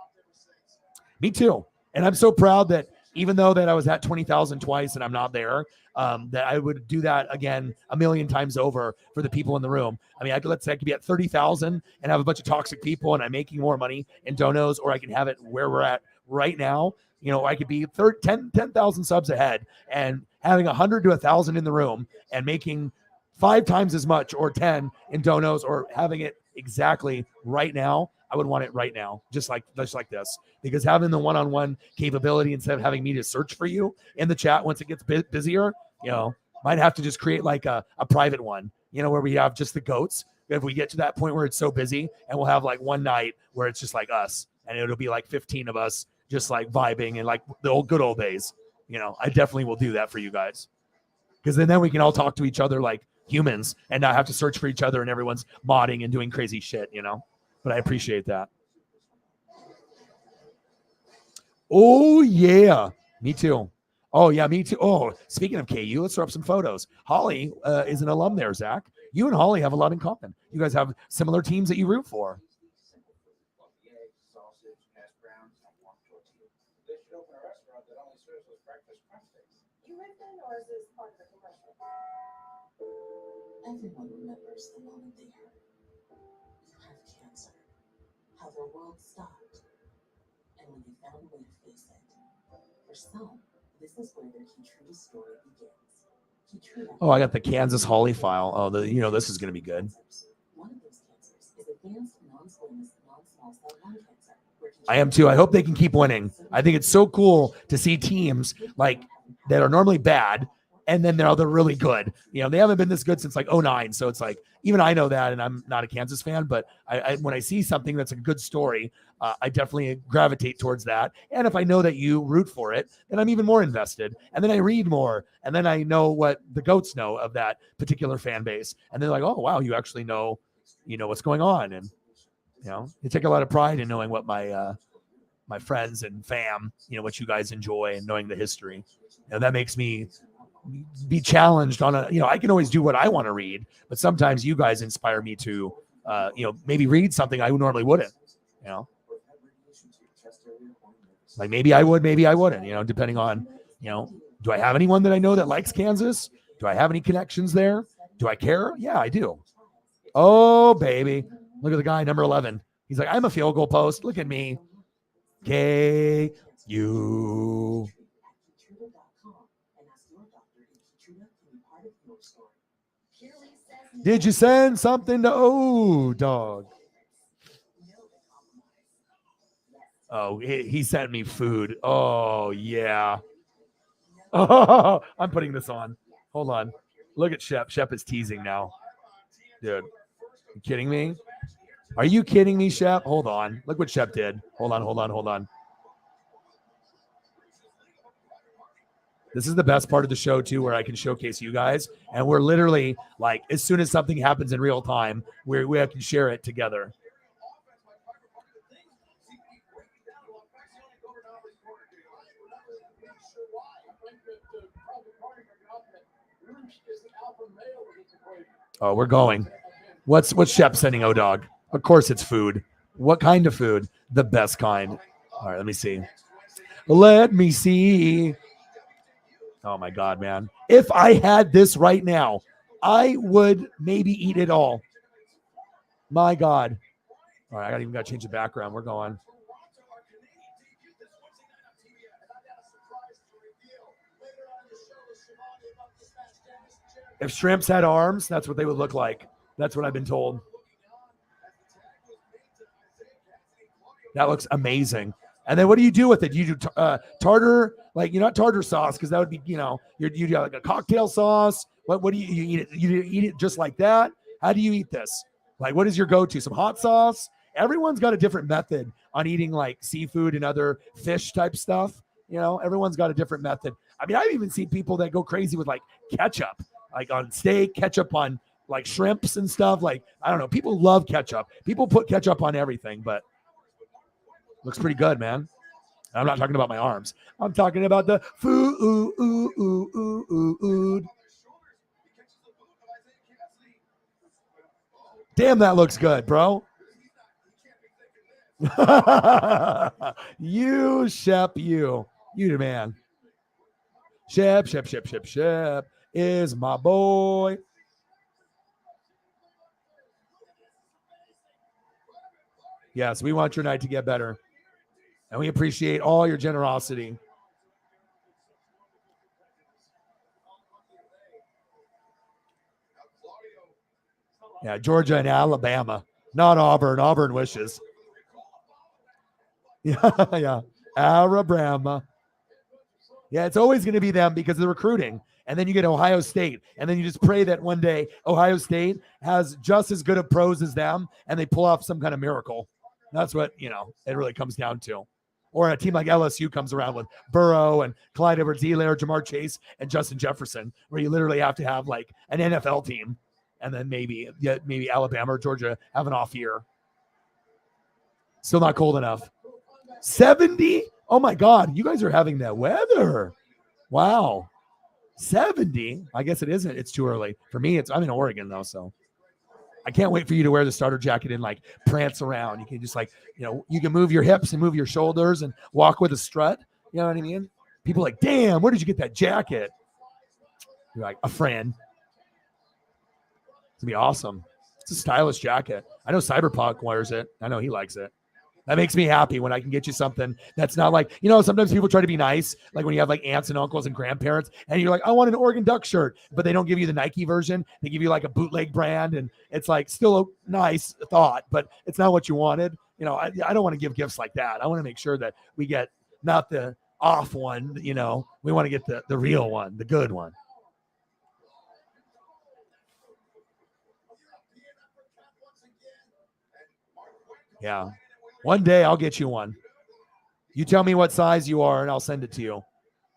Me too. And I'm so proud that even though that I was at 20,000 twice and I'm not there, that I would do that again a million times over for the people in the room. I mean, let's say I could be at 30,000 and have a bunch of toxic people and I'm making more money in donos, or I can have it where we're at right now. I could be 10,000 subs ahead and having 100 to 1,000 in the room and making 5 times as much or 10 in donos, or having it exactly right now. I would want it right now, just like this, because having the one-on-one capability instead of having me to search for you in the chat once it gets busier, might have to just create like a private one, where we have just the goats. If we get to that point where it's so busy, and we'll have like one night where it's just like us and it'll be like 15 of us just like vibing and like the good old days. I definitely will do that for you guys, because then we can all talk to each other like humans and not have to search for each other and everyone's modding and doing crazy shit, but I appreciate that. Oh yeah, me too. Oh yeah, me too. Oh, speaking of KU, let's throw up some photos. Holly is an alum there, Zach. You and Holly have a lot in common. You guys have similar teams that you root for. Everyone remembers the moment they heard. You have world stopped. And when they found a way to face it. For some, this is where their Keytruda story begins. Keytruda. Oh, I got the Kansas Holly file. Oh, this is going to be good. One of those cancers is advanced non-squamous non-small cell lung cancer. I am too. I hope they can keep winning. I think it's so cool to see teams like that are normally bad, and then they're really good. They haven't been this good since like 2009. So it's like, even I know that, and I'm not a Kansas fan, but I when I see something that's a good story, I definitely gravitate towards that. And if I know that you root for it, then I'm even more invested. And then I read more, and then I know what the goats know of that particular fan base. And they're like, oh, wow, you actually know, what's going on. And, you take a lot of pride in knowing what my friends and fam, what you guys enjoy, and knowing the history. That makes me be challenged on I can always do what I want to read, but sometimes you guys inspire me to, maybe read something I normally wouldn't, like maybe I would, maybe I wouldn't, depending on, do I have anyone that I know that likes Kansas? Do I have any connections there? Do I care? Yeah, I do. Oh, baby. Look at the guy, number 11. He's like, I'm a field goal post. Look at me. K-U. Did you send something to dog? Oh, he sent me food. Oh, yeah. Oh, I'm putting this on. Hold on. Look at Shep. Shep is teasing now. Dude, you kidding me? Are you kidding me, Shep? Hold on. Look what Shep did. Hold on. This is the best part of the show, too, where I can showcase you guys. And we're literally, like, as soon as something happens in real time, we can share it together. Oh, we're going. What's Shep sending, dog? Of course it's food. What kind of food? The best kind. All right, let me see. Oh, my God, man. If I had this right now, I would maybe eat it all. My God. All right, I got to change the background. We're going. If shrimps had arms, that's what they would look like. That's what I've been told. That looks amazing. And then what do you do with it? You do tartar, like, not tartar sauce, because that would be, you do like a cocktail sauce. What do you eat it? You eat it just like that? How do you eat this? Like, what is your go-to? Some hot sauce? Everyone's got a different method on eating like seafood and other fish type stuff. Everyone's got a different method. I mean, I've even seen people that go crazy with like ketchup, like on steak, ketchup on like shrimps and stuff. Like, I don't know. People love ketchup. People put ketchup on everything, but looks pretty good, man. I'm not talking about my arms. I'm talking about the food. Damn, that looks good, bro. You, Shep, you the man. Shep is my boy. Yes, we want your night to get better. And we appreciate all your generosity. Yeah, Georgia and Alabama. Not Auburn. Auburn wishes. Yeah. Alabama. Yeah, it's always going to be them because of the recruiting. And then you get Ohio State. And then you just pray that one day Ohio State has just as good of pros as them and they pull off some kind of miracle. That's what, it really comes down to. Or a team like LSU comes around with Burrow and Clyde Edwards-Helaire, Jamar Chase, and Justin Jefferson, where you literally have to have like an NFL team. And then maybe Alabama or Georgia have an off year. Still not cold enough. 70? Oh, my God. You guys are having that weather. Wow. 70? I guess it isn't. It's too early. For me, I'm in Oregon, though, so. I can't wait for you to wear the starter jacket and like prance around. You can just like, you can move your hips and move your shoulders and walk with a strut. You know what I mean? People are like, damn, where did you get that jacket? You're like, a friend. It's going to be awesome. It's a stylish jacket. I know Cyberpunk wears it. I know he likes it. That makes me happy when I can get you something that's not like, sometimes people try to be nice, like when you have like aunts and uncles and grandparents, and you're like, I want an Oregon Duck shirt, but they don't give you the Nike version. They give you like a bootleg brand, and it's like still a nice thought, but it's not what you wanted. I don't want to give gifts like that. I want to make sure that we get not the off one, we want to get the real one, the good one. Yeah. One day I'll get you one. You tell me what size you are and I'll send it to you.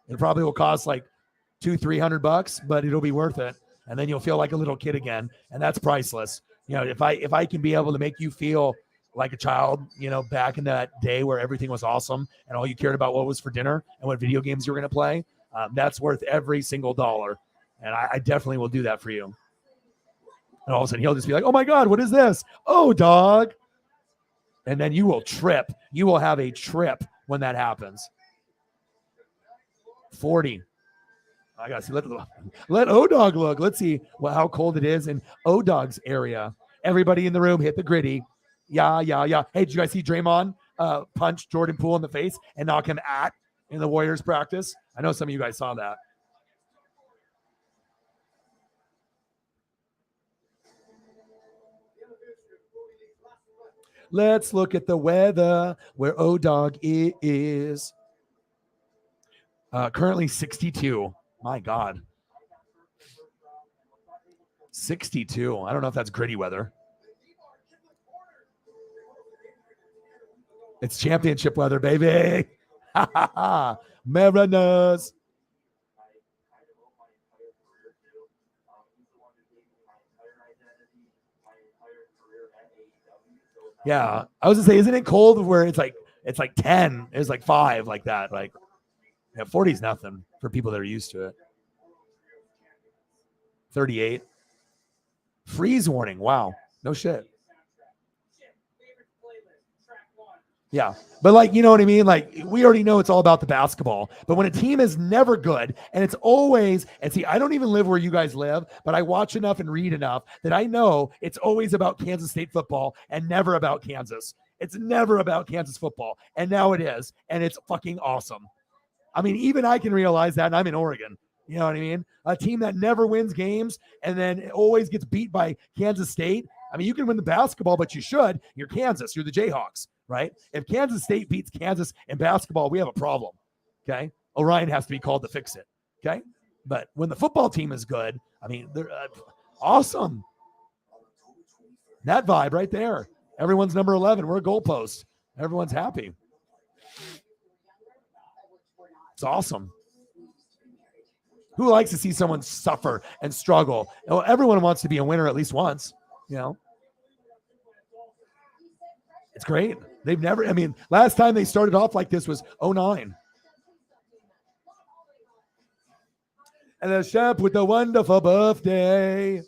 It probably will cost like $200-$300, but it'll be worth it. And then you'll feel like a little kid again. And that's priceless. If I can be able to make you feel like a child, back in that day where everything was awesome and all you cared about what was for dinner and what video games you were going to play, that's worth every single dollar. And I definitely will do that for you. And all of a sudden he'll just be like, oh my God, what is this? Oh, dog. And then you will trip. You will have a trip when that happens. 40. I got to see. Let O-Dog look. Let's see how cold it is in O-Dog's area. Everybody in the room hit the gritty. Yeah. Hey, did you guys see Draymond punch Jordan Poole in the face and knock him out in the Warriors practice? I know some of you guys saw that. Let's look at the weather where O-Dog is. Currently 62. My God. 62. I don't know if that's gritty weather. It's championship weather, baby. Ha ha ha. Mariners. Yeah, I was gonna say, isn't it cold where it's like 10, it's like 5, like that, like 40 is nothing for people that are used to it. 38, freeze warning. Wow, no shit. Yeah, but like, you know what I mean? Like, we already know it's all about the basketball, but when a team is never good and it's always, and see, I don't even live where you guys live, but I watch enough and read enough that I know it's always about Kansas State football and never about Kansas. It's never about Kansas football. And now it is. And it's fucking awesome. I mean, even I can realize that, and I'm in Oregon. You know what I mean? A team that never wins games and then always gets beat by Kansas State. I mean, you can win the basketball, but you should. You're Kansas. You're the Jayhawks, right? If Kansas State beats Kansas in basketball, we have a problem, okay? Orion has to be called to fix it, okay? But when the football team is good, I mean, they're awesome. That vibe right there. Everyone's number 11. We're a goalpost. Everyone's happy. It's awesome. Who likes to see someone suffer and struggle? Well, everyone wants to be a winner at least once, you know? It's great. They've never, I mean, last time they started off like this was 2009. And the chef with the wonderful birthday.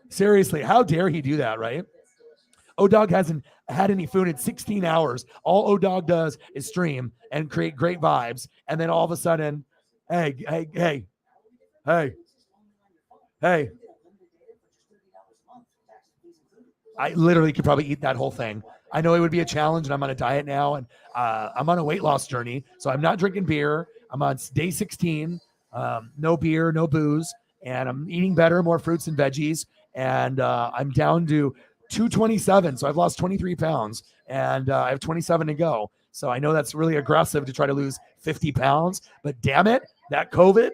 Seriously, how dare he do that, right? O-Dog hasn't had any food in 16 hours. All O-Dog does is stream and create great vibes. And then all of a sudden, hey. I literally could probably eat that whole thing. I know it would be a challenge, and I'm on a diet now, and I'm on a weight loss journey. So I'm not drinking beer. I'm on day 16. No beer, no booze. And I'm eating better, more fruits and veggies. And I'm down to 227. So I've lost 23 pounds and I have 27 to go. So I know that's really aggressive to try to lose 50 pounds, but damn it, that COVID,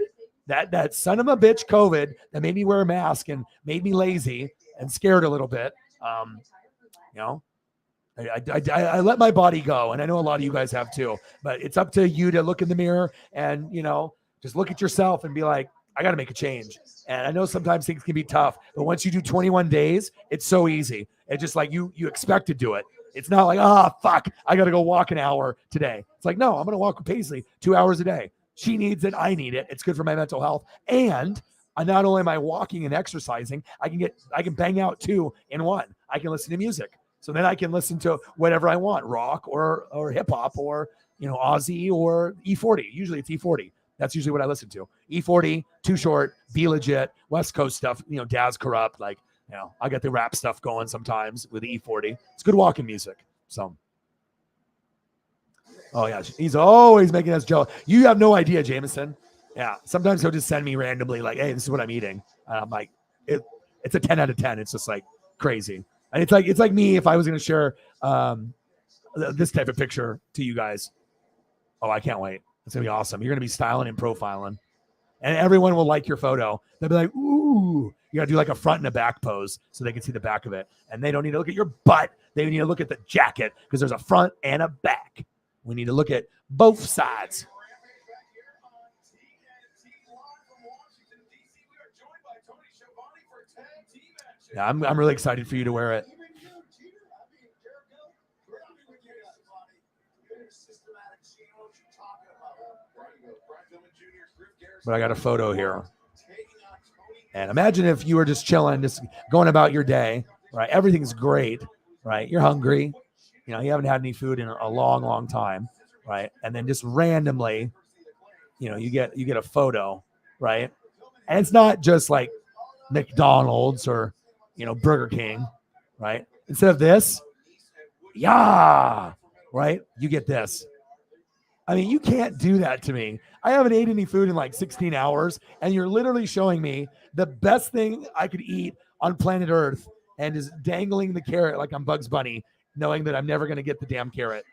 that son of a bitch COVID that made me wear a mask and made me lazy and scared a little bit. You know, I let my body go. And I know a lot of you guys have too, but it's up to you to look in the mirror and, you know, just look at yourself and be like, I got to make a change. And I know sometimes things can be tough, but once you do 21 days, it's so easy. It's just like you expect to do it. It's not like, fuck, I got to go walk an hour today. It's like, no, I'm going to walk with Paisley 2 hours a day. She needs it. I need it. It's good for my mental health. And not only am I walking and exercising, I can bang out 2 in 1. I can listen to music. So then I can listen to whatever I want, rock or hip hop or, you know, Aussie or E40. Usually it's E40. That's usually what I listen to. E40, Too Short, Be Legit, West Coast stuff, Daz Corrupt. Like, I get the rap stuff going sometimes with E40. It's good walking music. So, oh yeah, he's always making us jealous. You have no idea, Jameson. Yeah, sometimes he'll just send me randomly like, "Hey, this is what I'm eating." And I'm like, it's a 10 out of 10. It's just like crazy. And it's like me if I was going to share this type of picture to you guys. Oh, I can't wait. It's going to be awesome. You're going to be styling and profiling. And everyone will like your photo. They'll be like, ooh, you got to do like a front and a back pose so they can see the back of it. And they don't need to look at your butt. They need to look at the jacket because there's a front and a back. We need to look at both sides. Yeah, I'm really excited for you to wear it. But I got a photo here. And imagine if you were just chilling, just going about your day, right? Everything's great, right? You're hungry. You haven't had any food in a long, long time, right? And then just randomly, you get a photo, right? And it's not just like McDonald's or, Burger King, right? Instead of this, right? You get this. I mean, you can't do that to me. I haven't ate any food in like 16 hours, and you're literally showing me the best thing I could eat on planet Earth and is dangling the carrot like I'm Bugs Bunny, knowing that I'm never going to get the damn carrot.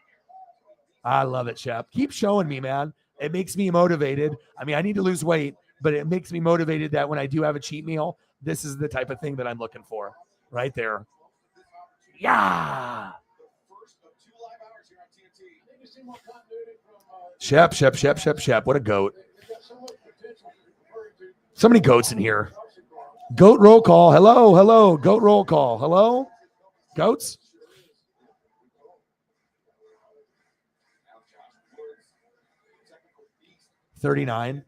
I love it, Shep. Keep showing me, man. It makes me motivated. I mean, I need to lose weight, but it makes me motivated that when I do have a cheat meal, this is the type of thing that I'm looking for right there. Yeah. Shep. What a goat. So many goats in here. Goat roll call. Hello. Goat roll call. Hello? Goats? $39.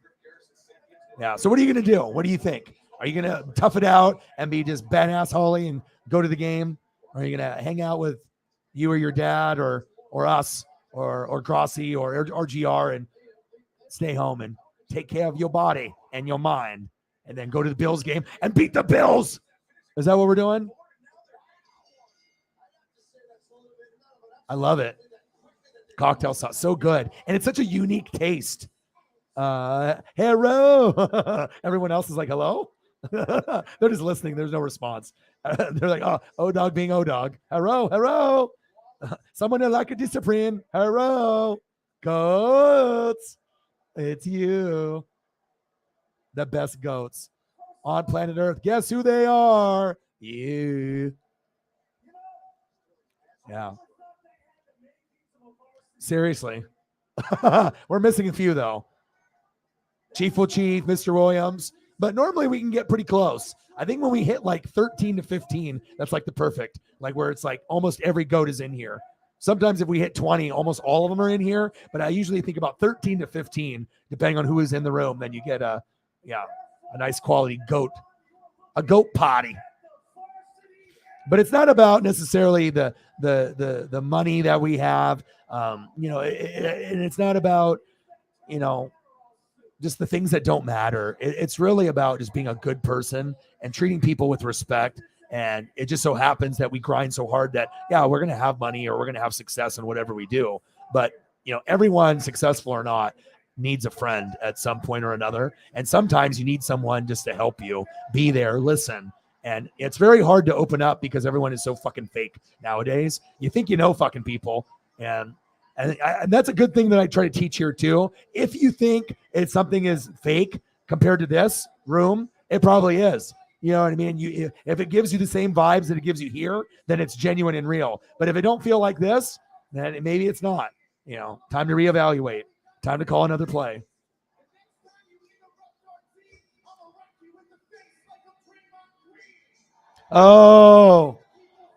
Yeah. So what are you going to do? What do you think? Are you going to tough it out and be just badass Holly and go to the game? Or are you going to hang out with you or your dad or us or Grossi or GR and stay home and take care of your body and your mind and then go to the Bills game and beat the Bills? Is that what we're doing? I love it. Cocktail sauce. So good. And it's such a unique taste. Hello. Everyone else is like, hello? They're just listening. There's no response. They're like, oh, dog being O-Dog. Hello. Someone like a discipline. Hello. Goats. It's you. The best goats on planet Earth. Guess who they are? You. Yeah. Seriously. We're missing a few, though. Chief will chief, Mr. Williams. But normally we can get pretty close. I think when we hit like 13 to 15, that's like the perfect, like where it's like almost every goat is in here. Sometimes if we hit 20, almost all of them are in here. But I usually think about 13 to 15, depending on who is in the room. Then you get a nice quality goat, a goat party. But it's not about necessarily the money that we have, and it's not about, just the things that don't matter. It's really about just being a good person and treating people with respect. And it just so happens that we grind so hard that, we're going to have money or we're going to have success in whatever we do. But, everyone, successful or not, needs a friend at some point or another. And sometimes you need someone just to help you be there, listen. And it's very hard to open up because everyone is so fucking fake nowadays. You think you know fucking people. And that's a good thing that I try to teach here too. If you think something is fake compared to this room, it probably is. You know what I mean? If it gives you the same vibes that it gives you here, then it's genuine and real. But if it don't feel like this, then maybe it's not. Time to reevaluate. Time to call another play. Oh,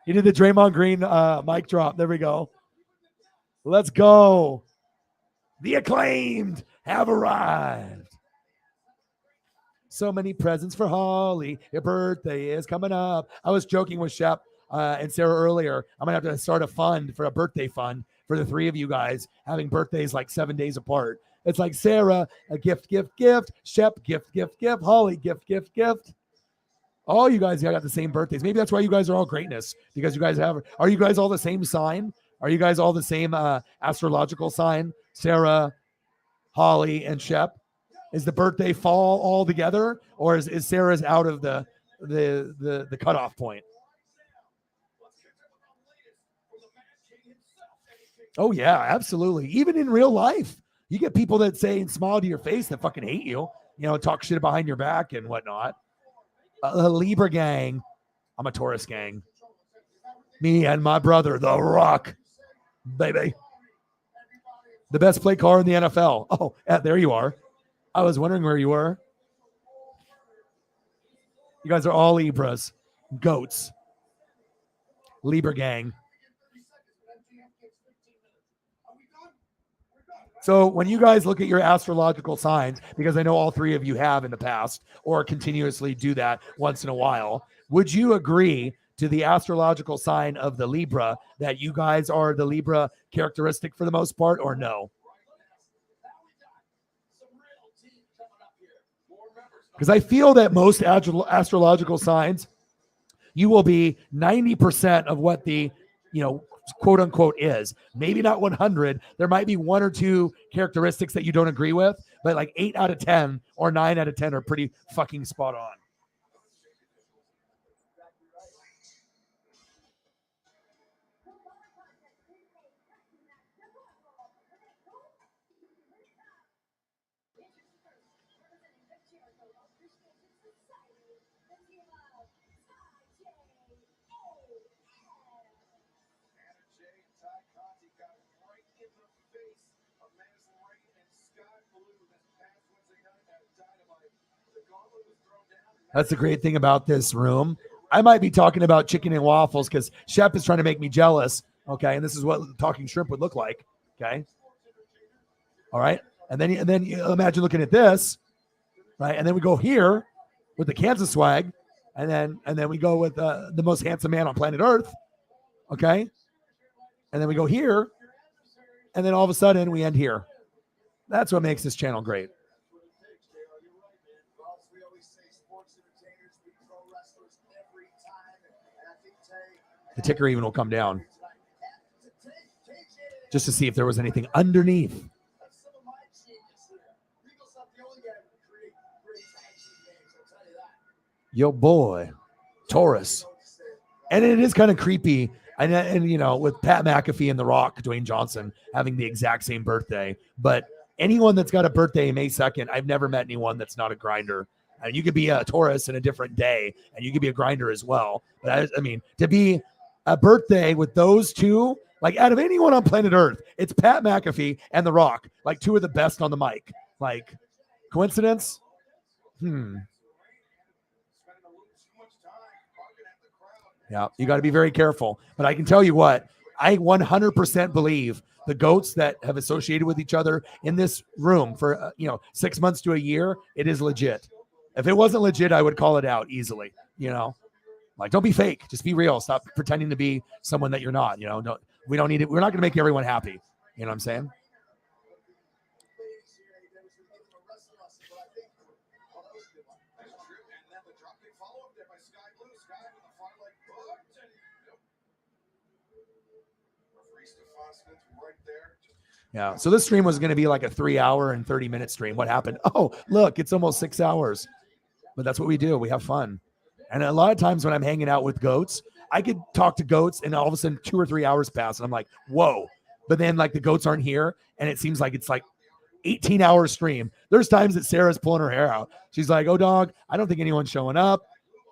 he did the Draymond Green mic drop. There we go. Let's go. The acclaimed have arrived. So many presents for Holly. Your birthday is coming up. I was joking with Shep and Sarah earlier. I'm going to have to start a fund for a birthday fund for the three of you guys having birthdays like 7 days apart. It's like Sarah, a gift, gift, gift. Shep, gift, gift, gift. Holly, gift, gift, gift. All you guys got the same birthdays. Maybe that's why you guys are all greatness, because you guys are you guys all the same sign? Are you guys all the same astrological sign? Sarah, Holly, and Shep? Is the birthday fall all together, or is Sarah's out of the cutoff point? Oh yeah, absolutely. Even in real life, you get people that say and smile to your face that fucking hate you, talk shit behind your back and whatnot. Libra gang. I'm a Taurus gang. Me and my brother, The Rock, baby. The best play caller in the NFL. Oh, there you are. I was wondering where you were. You guys are all Libras. Goats. Libra gang. So when you guys look at your astrological signs, because I know all three of you have in the past or continuously do that once in a while, would you agree to the astrological sign of the Libra that you guys are the Libra characteristic for the most part, or no? Because I feel that most astrological signs, you will be 90% of what the, quote unquote is. Maybe not 100. There might be one or two characteristics that you don't agree with, but like 8 out of 10 or 9 out of 10 are pretty fucking spot on. That's the great thing about this room. I might be talking about chicken and waffles because Shep is trying to make me jealous. Okay. And this is what talking shrimp would look like. Okay. All right. And then you imagine looking at this, right? And then we go here with the Kansas swag. And then we go with the most handsome man on planet Earth. Okay. And then we go here. And then all of a sudden we end here. That's what makes this channel great. The ticker even will come down just to see if there was anything underneath. Yo, boy, Taurus. And it is kind of creepy. And with Pat McAfee and The Rock, Dwayne Johnson having the exact same birthday. But anyone that's got a birthday May 2nd, I've never met anyone that's not a grinder. And you could be a Taurus in a different day, and you could be a grinder as well. But I mean, to be a birthday with those two, like out of anyone on planet Earth, it's Pat McAfee and The Rock, like two of the best on the mic. Like, coincidence? Yeah, you got to be very careful. But I can tell you what, I 100% believe the goats that have associated with each other in this room for 6 months to a year, it is legit. If it wasn't legit, I would call it out easily. Like, don't be fake. Just be real. Stop pretending to be someone that you're not. We don't need it. We're not going to make everyone happy. You know what I'm saying? Yeah. So this stream was going to be like a 3-hour and 30-minute stream. What happened? Oh, look, it's almost 6 hours. But that's what we do. We have fun. And a lot of times when I'm hanging out with goats, I could talk to goats and all of a sudden 2 or 3 hours pass and I'm like, whoa. But then like the goats aren't here and it seems like it's like 18-hour stream. There's times that Sarah's pulling her hair out. She's like, oh, dog, I don't think anyone's showing up.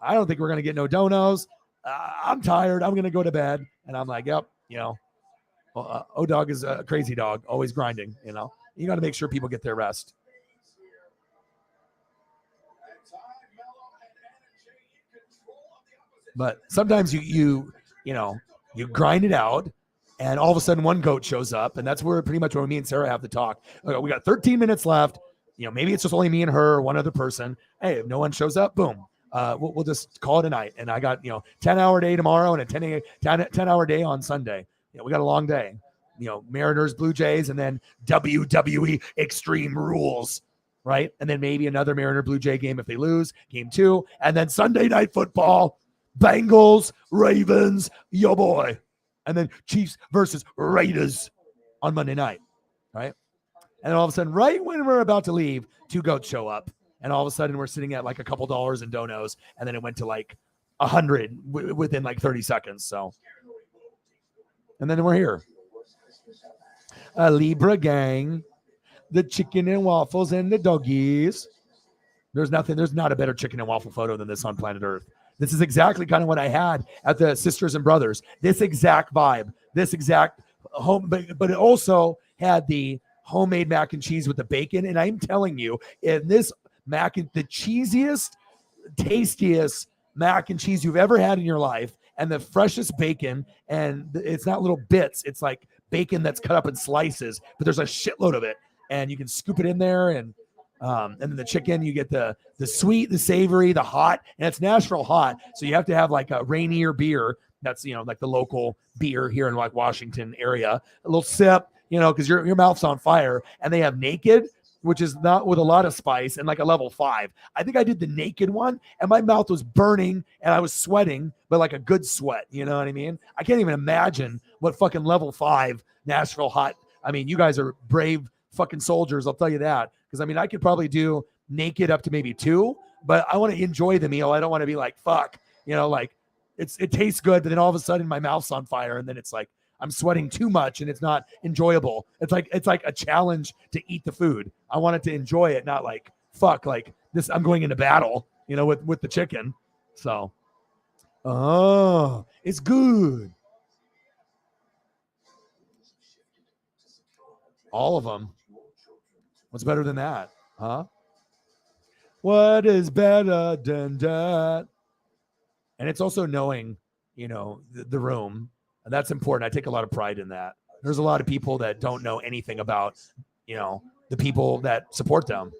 I don't think we're going to get no donos. I'm tired. I'm going to go to bed. And I'm like, yep, O-Dog is a crazy dog, always grinding, You got to make sure people get their rest. But sometimes you grind it out and all of a sudden one goat shows up and that's where pretty much when me and Sarah have to talk. Okay, we got 13 minutes left. Maybe it's just only me and her or one other person. Hey, if no one shows up, boom. We'll just call it a night. And I got, 10-hour day tomorrow and a 10-hour day on Sunday. We got a long day. Mariners, Blue Jays, and then WWE Extreme Rules, right? And then maybe another Mariner Blue Jay game if they lose, game 2, and then Sunday Night Football, Bengals, Ravens, yo boy, and then Chiefs versus Raiders on Monday night, right? And all of a sudden, right when we're about to leave, 2 goats show up, and all of a sudden we're sitting at like a couple dollars in donos, and then it went to like 100 within like 30 seconds. So, and then we're here. A Libra gang, the chicken and waffles and the doggies. There's not a better chicken and waffle photo than this on planet Earth. This is exactly kind of what I had at the Sisters and Brothers. This exact vibe, this exact home, but it also had the homemade mac and cheese with the bacon. And I'm telling you, in this the cheesiest, tastiest mac and cheese you've ever had in your life, and the freshest bacon, and it's not little bits, it's like bacon that's cut up in slices, but there's a shitload of it, and you can scoop it in there, and then the chicken, you get the sweet, the savory, the hot, and it's Nashville hot, so you have to have like a Rainier beer that's like the local beer here in like Washington area, a little sip, because your mouth's on fire. And they have Naked, which is not with a lot of spice, and like a level 5. I think I did the Naked one, and my mouth was burning, and I was sweating, but like a good sweat. You know what I mean? I can't even imagine what fucking level 5 Nashville hot. I mean, you guys are brave fucking soldiers, I'll tell you that. Because I mean, I could probably do Naked up to maybe 2, but I want to enjoy the meal. I don't want to be like, fuck, like it tastes good, but then all of a sudden my mouth's on fire, and then it's like I'm sweating too much and it's not enjoyable. It's like a challenge to eat the food. I want it to enjoy it, not like fuck, like this. I'm going into battle, with the chicken. So, it's good. All of them. What's better than that? Huh? What is better than that? And it's also knowing, the room. And that's important. I take a lot of pride in that. There's a lot of people that don't know anything about, the people that support them.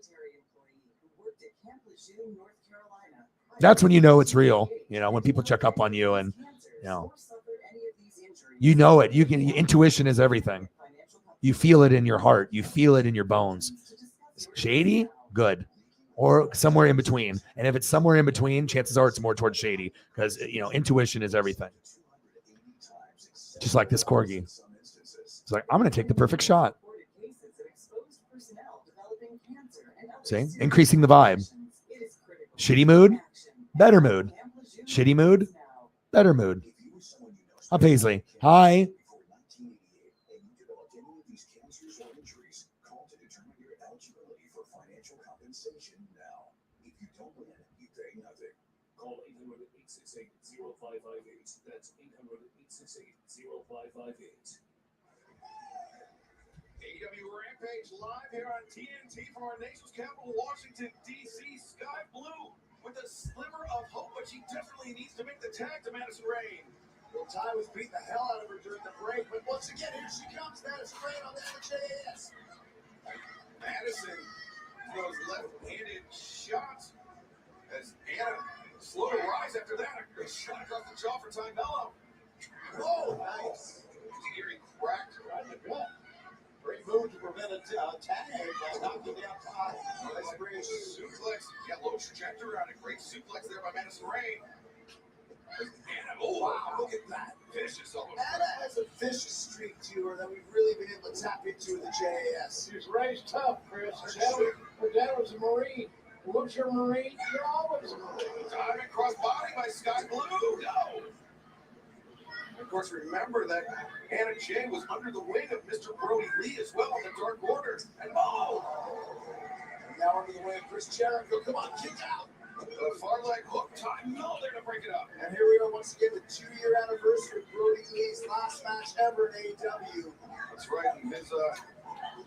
That's when it's real, when people check up on you and, it. Intuition is everything. You feel it in your heart. You feel it in your bones. Shady? Good. Or somewhere in between. And if it's somewhere in between, chances are it's more towards shady because, intuition is everything. Just like this corgi. It's like, I'm going to take the perfect shot. See? Increasing the vibe. Shitty mood, better mood. Shitty mood, better mood. Hi, Paisley. Hi. That's 800-868-0558. AEW Rampage live here on TNT from our nation's capital, Washington, D.C. Sky Blue with a sliver of hope, but she definitely needs to make the tag to Madison Rayne. Well, Ty was beating the hell out of her during the break, but once again, here she comes, Madison Rayne on the MJS. Madison throws left-handed shots as Anna slow to rise after that. A shot across the jaw for Ty Mello. Whoa, nice. Eerie cracked right in the gut. Great move to prevent a tag by knocking down Ty. Nice great suplex. Yeah, low trajectory on a great suplex there by Madison Rayne. Anna, oh wow, look at that. Vicious almost. Anna has a vicious streak to her that we've really been able to tap into in the JAS. She was raised tough, Chris. Her dad was a Marine. Once you're a Marine, you're always a Marine. Diving cross body by Sky Blue. No. Of course, remember that Anna Jay was under the wing of Mr. Brody Lee as well in the Dark Order. And oh! And now under the wing of Chris Jericho. Come on, kick out. The far leg hook time. No, they're going to break it up. And here we are once again, the 2-year anniversary of Brody Lee's last match ever in AEW. That's right. And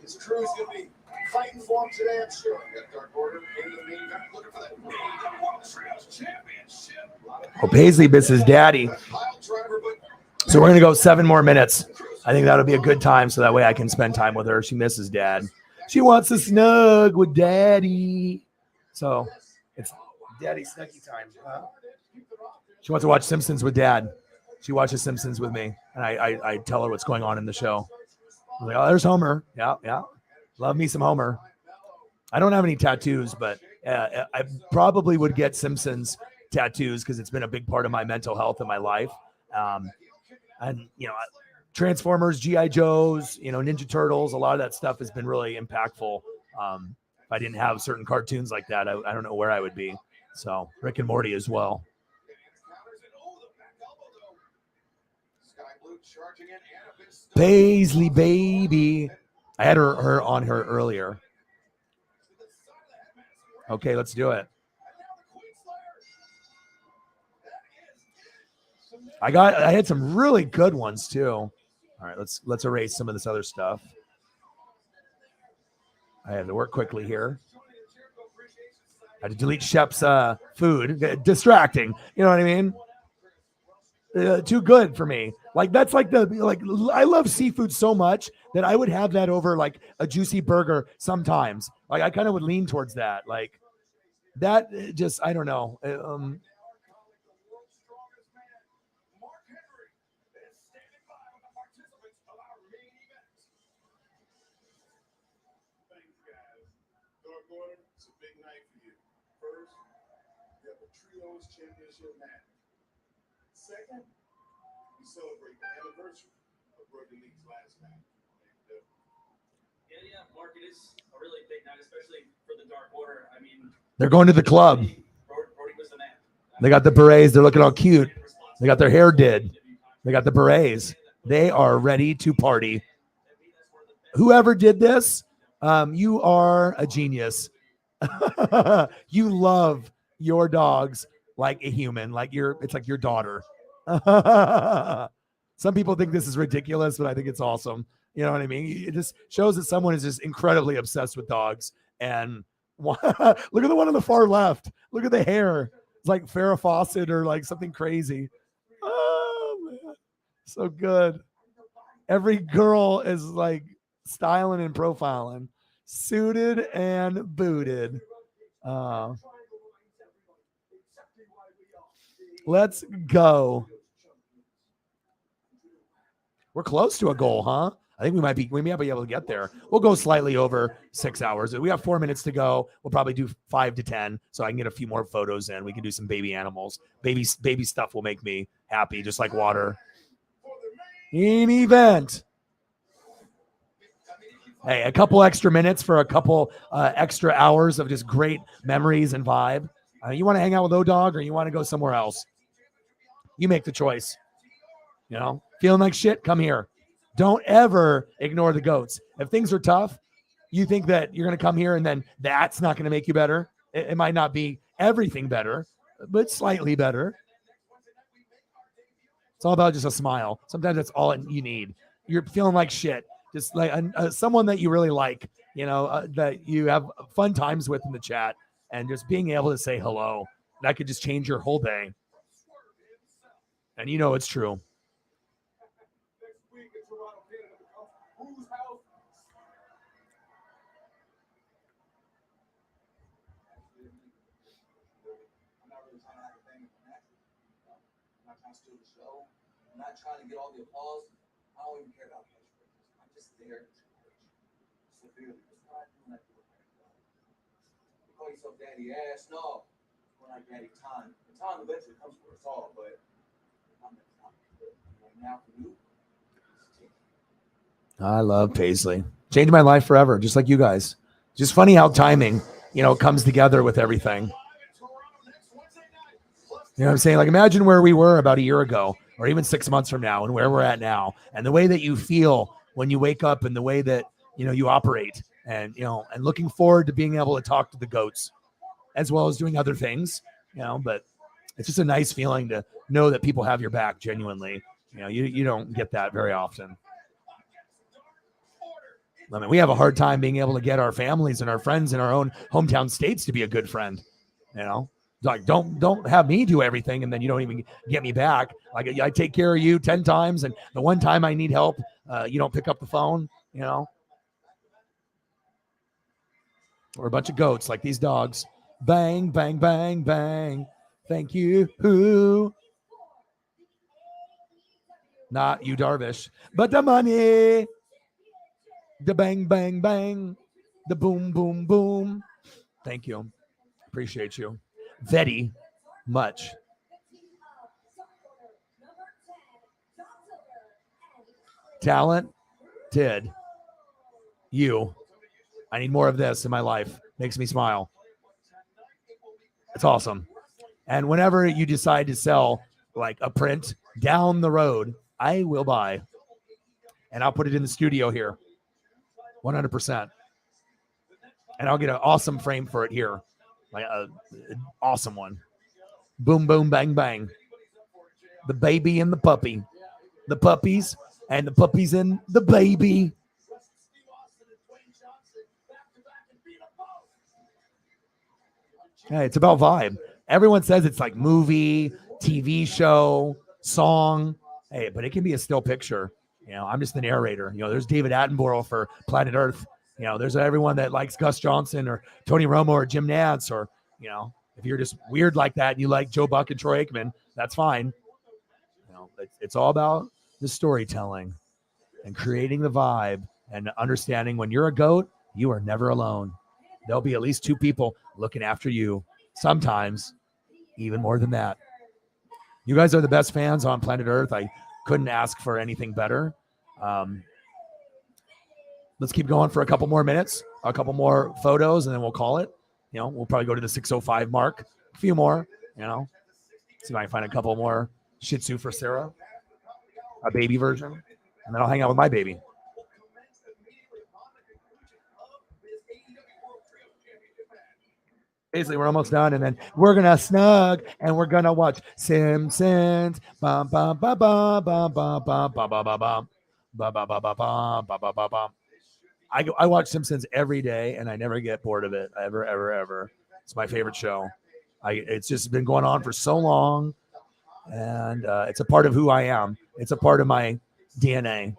his crew is going to be fighting for him today, I'm sure. We got Dark Order in the main event, looking for that AEW World Trios Championship. Well, Paisley misses daddy. So we're going to go 7 more minutes. I think that'll be a good time so that way I can spend time with her. She misses dad. She wants to snug with daddy. So it's daddy snuggy time. She wants to watch Simpsons with dad. She watches Simpsons with me. And I tell her what's going on in the show. Like, oh, there's Homer. Yeah, yeah. Love me some Homer. I don't have any tattoos, but I probably would get Simpsons tattoos because it's been a big part of my mental health in my life. And, Transformers, G.I. Joes, Ninja Turtles, a lot of that stuff has been really impactful. If I didn't have certain cartoons like that, I don't know where I would be. So Rick and Morty as well. Paisley, baby. I had her on her earlier. Okay, let's do it. I had some really good ones too. All right, let's erase some of this other stuff. I had to work quickly here. I had to delete Shep's food. Distracting. You know what I mean? Too good for me. Like that's like I love seafood so much that I would have that over like a juicy burger sometimes. Like I kind of would lean towards that. Like that just I don't know. It's a big night for you. First, you have a trios championship match. Second, we celebrate the anniversary of Brother League's last match. Yeah, Mark, it is a really big night, especially for the Dark Order. I mean, they're going to the club. Brody was the man. They got the berets. They're looking all cute. They got their hair did. They got the berets. They are ready to party. Whoever did this, you are a genius. You love your dogs like a human, it's like your daughter. Some people think this is ridiculous, but I think it's awesome. You know what I mean? It just shows that someone is just incredibly obsessed with dogs. And look at the one on the far left. Look at the hair. It's like Farrah Fawcett or like something crazy. Oh man, so good. Every girl is like styling and profiling, suited and booted. Let's go. We're close to a goal, huh? I think we might be able to get there. We'll go slightly over 6 hours. We have 4 minutes to go. We'll probably do 5 to 10 so I can get a few more photos in. We can do some baby animals. Baby stuff will make me happy, just like water. In event. Hey, a couple extra minutes for a couple extra hours of just great memories and vibe. You want to hang out with O-Dog or you want to go somewhere else? You make the choice. Feeling like shit, come here. Don't ever ignore the goats. If things are tough, you think that you're going to come here and then that's not going to make you better. It might not be everything better, but slightly better. It's all about just a smile. Sometimes that's all you need. You're feeling like shit. Just like someone that you really like, that you have fun times with in the chat, and just being able to say hello. That could just change your whole day. And it's true. I'm not trying to get all the applause. I don't even care about catchphrases. I'm just there to severely. That's what I do when I do it. You call yourself daddy ass? No. We're like daddy time. The time eventually comes for us all, but I'm now for you. I love Paisley. Changed my life forever, just like you guys. Just funny how timing, comes together with everything. You know what I'm saying? Like imagine where we were about a year ago or even 6 months from now and where we're at now and the way that you feel when you wake up and the way that, you operate and, and looking forward to being able to talk to the goats as well as doing other things, but it's just a nice feeling to know that people have your back genuinely. You don't get that very often. I mean, we have a hard time being able to get our families and our friends in our own hometown states to be a good friend, Like don't have me do everything and then you don't even get me back. Like I take care of you 10 times and the one time I need help, you don't pick up the phone, We're a bunch of goats like these dogs. Bang, bang, bang, bang. Thank you. Who? Not you, Darvish, but the money. The bang, bang, bang. The boom, boom, boom. Thank you. Appreciate you. Very much. Talented. You. I need more of this in my life. Makes me smile. It's awesome. And whenever you decide to sell like a print down the road, I will buy. And I'll put it in the studio here. 100%. And I'll get an awesome frame for it here. Like an awesome one. Boom, boom, bang, bang. The baby and the puppy. The puppies and the puppies and the baby. Hey, it's about vibe. Everyone says it's like movie, TV show, song. Hey, but it can be a still picture. You know, I'm just the narrator. You know, there's David Attenborough for Planet Earth. You know, there's everyone that likes Gus Johnson or Tony Romo or Jim Nantz, or, you know, if you're just weird like that and you like Joe Buck and Troy Aikman, that's fine. You know, it's all about the storytelling and creating the vibe and understanding when you're a GOAT, you are never alone. There'll be at least two people looking after you. Sometimes even more than that. You guys are the best fans on planet Earth. I couldn't ask for anything better. Let's keep going for a couple more minutes, a couple more photos, and then we'll call it. You know, we'll probably go to the 6:05 mark. A few more, you know. See if I can find a couple more Shih Tzu for Sarah, a baby version, and then I'll hang out with my baby. Basically, we're almost done, and then we're gonna snug and we're gonna watch Simpsons. Bum bum bum bum bum bum bum bum bum bum bum bum bum bum bum bum bum bum. I watch Simpsons every day, and I never get bored of it. Ever. It's my favorite show. It's just been going on for so long, and it's a part of who I am. It's a part of my DNA.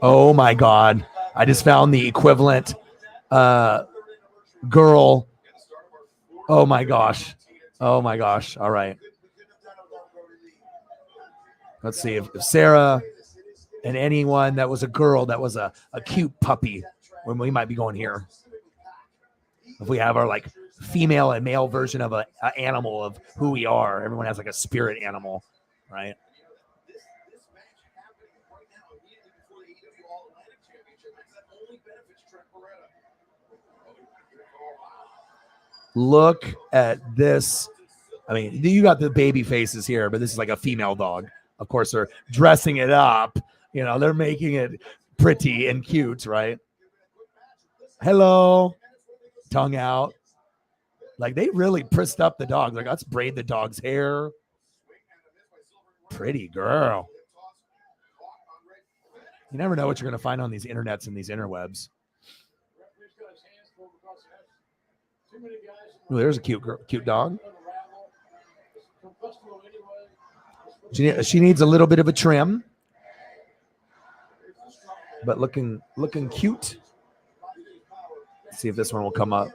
Oh my God. I just found the equivalent girl. Oh my gosh. All right. Let's see if Sarah and anyone that was a girl that was a cute puppy, when we might be going here. If we have our like female and male version of an animal of who we are, everyone has like a spirit animal, right? Look at this. I mean, you got the baby faces here, but this is like a female dog. Of course, they're dressing it up. You know, they're making it pretty and cute, right? Hello. Tongue out. Like, they really prissed up the dog. Like, let's braid the dog's hair. Pretty girl. You never know what you're going to find on these internets and these interwebs. Ooh, there's a cute dog. She needs a little bit of a trim, but looking cute. Let's see if this one will come up.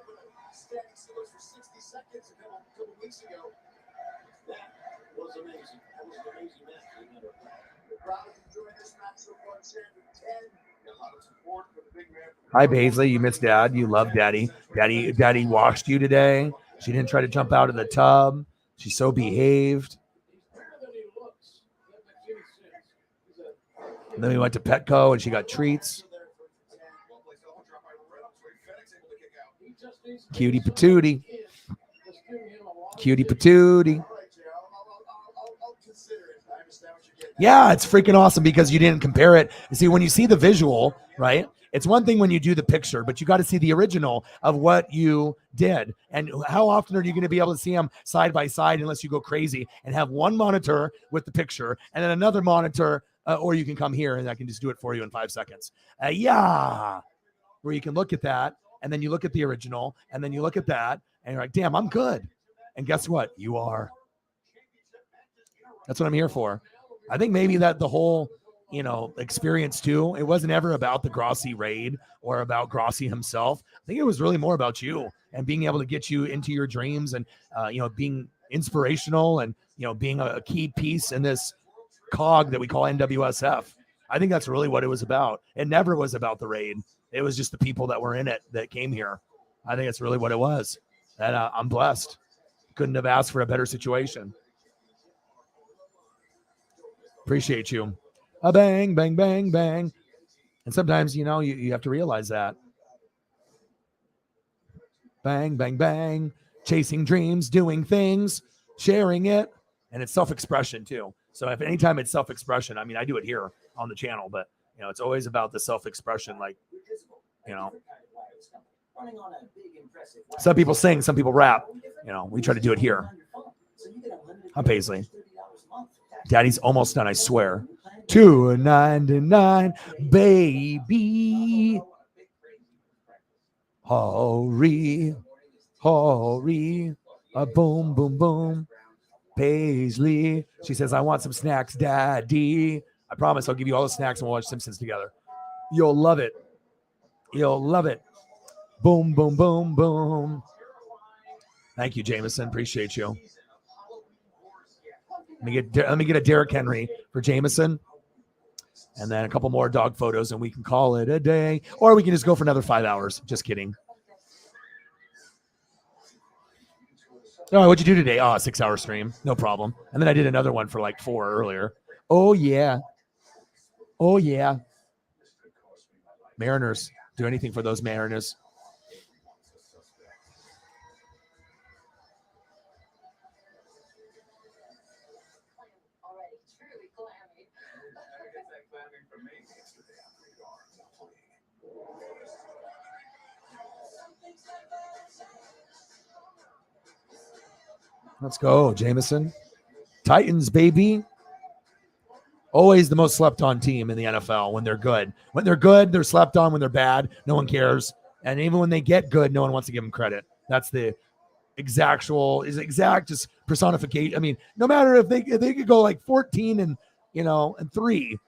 Hi, Paisley. You miss Dad. You love Daddy. Daddy washed you today. She didn't try to jump out of the tub. She's so behaved. And then we went to Petco and she got treats. Cutie patootie. Cutie patootie. Yeah, it's freaking awesome because you didn't compare it. You see, when you see the visual, right? It's one thing when you do the picture, but you got to see the original of what you did. And how often are you going to be able to see them side by side unless you go crazy and have one monitor with the picture and then another monitor, or you can come here and I can just do it for you in 5 seconds. Yeah, where you can look at that and then you look at the original and then you look at that and you're like, damn, I'm good. And guess what? You are. That's what I'm here for. I think maybe that the whole experience too. It wasn't ever about the Grossi raid or about Grossi himself. I think it was really more about you and being able to get you into your dreams and, being inspirational and, being a key piece in this cog that we call NWSF. I think that's really what it was about. It never was about the raid. It was just the people that were in it that came here. I think it's really what it was. And I'm blessed. Couldn't have asked for a better situation. Appreciate you. A bang, bang, bang, bang. And sometimes, you have to realize that. Bang, bang, bang. Chasing dreams, doing things, sharing it. And it's self-expression too. So if anytime it's self-expression, I mean, I do it here on the channel, but it's always about the self-expression. Like, some people sing, some people rap. We try to do it here. I'm Paisley. Daddy's almost done, I swear. $2.99, baby. Hurry, hurry. A boom, boom, boom. Paisley. She says, I want some snacks, Daddy. I promise I'll give you all the snacks and we'll watch Simpsons together. You'll love it. You'll love it. Boom, boom, boom, boom. Thank you, Jameson. Appreciate you. Let me get a Derrick Henry for Jameson. And then a couple more dog photos and we can call it a day. Or we can just go for another 5 hours. Just kidding. Oh, what'd you do today? Oh, a 6-hour stream. No problem. And then I did another one for like 4 earlier. Oh, yeah. Oh, yeah. Mariners. Do anything for those Mariners. Let's go, Jameson. Titans, baby. Always the most slept on team in the NFL when they're good. When they're good, they're slept on. When they're bad, no one cares. And even when they get good, no one wants to give them credit. That's the exact just personification. I mean, no matter if they could go like 14 and 3,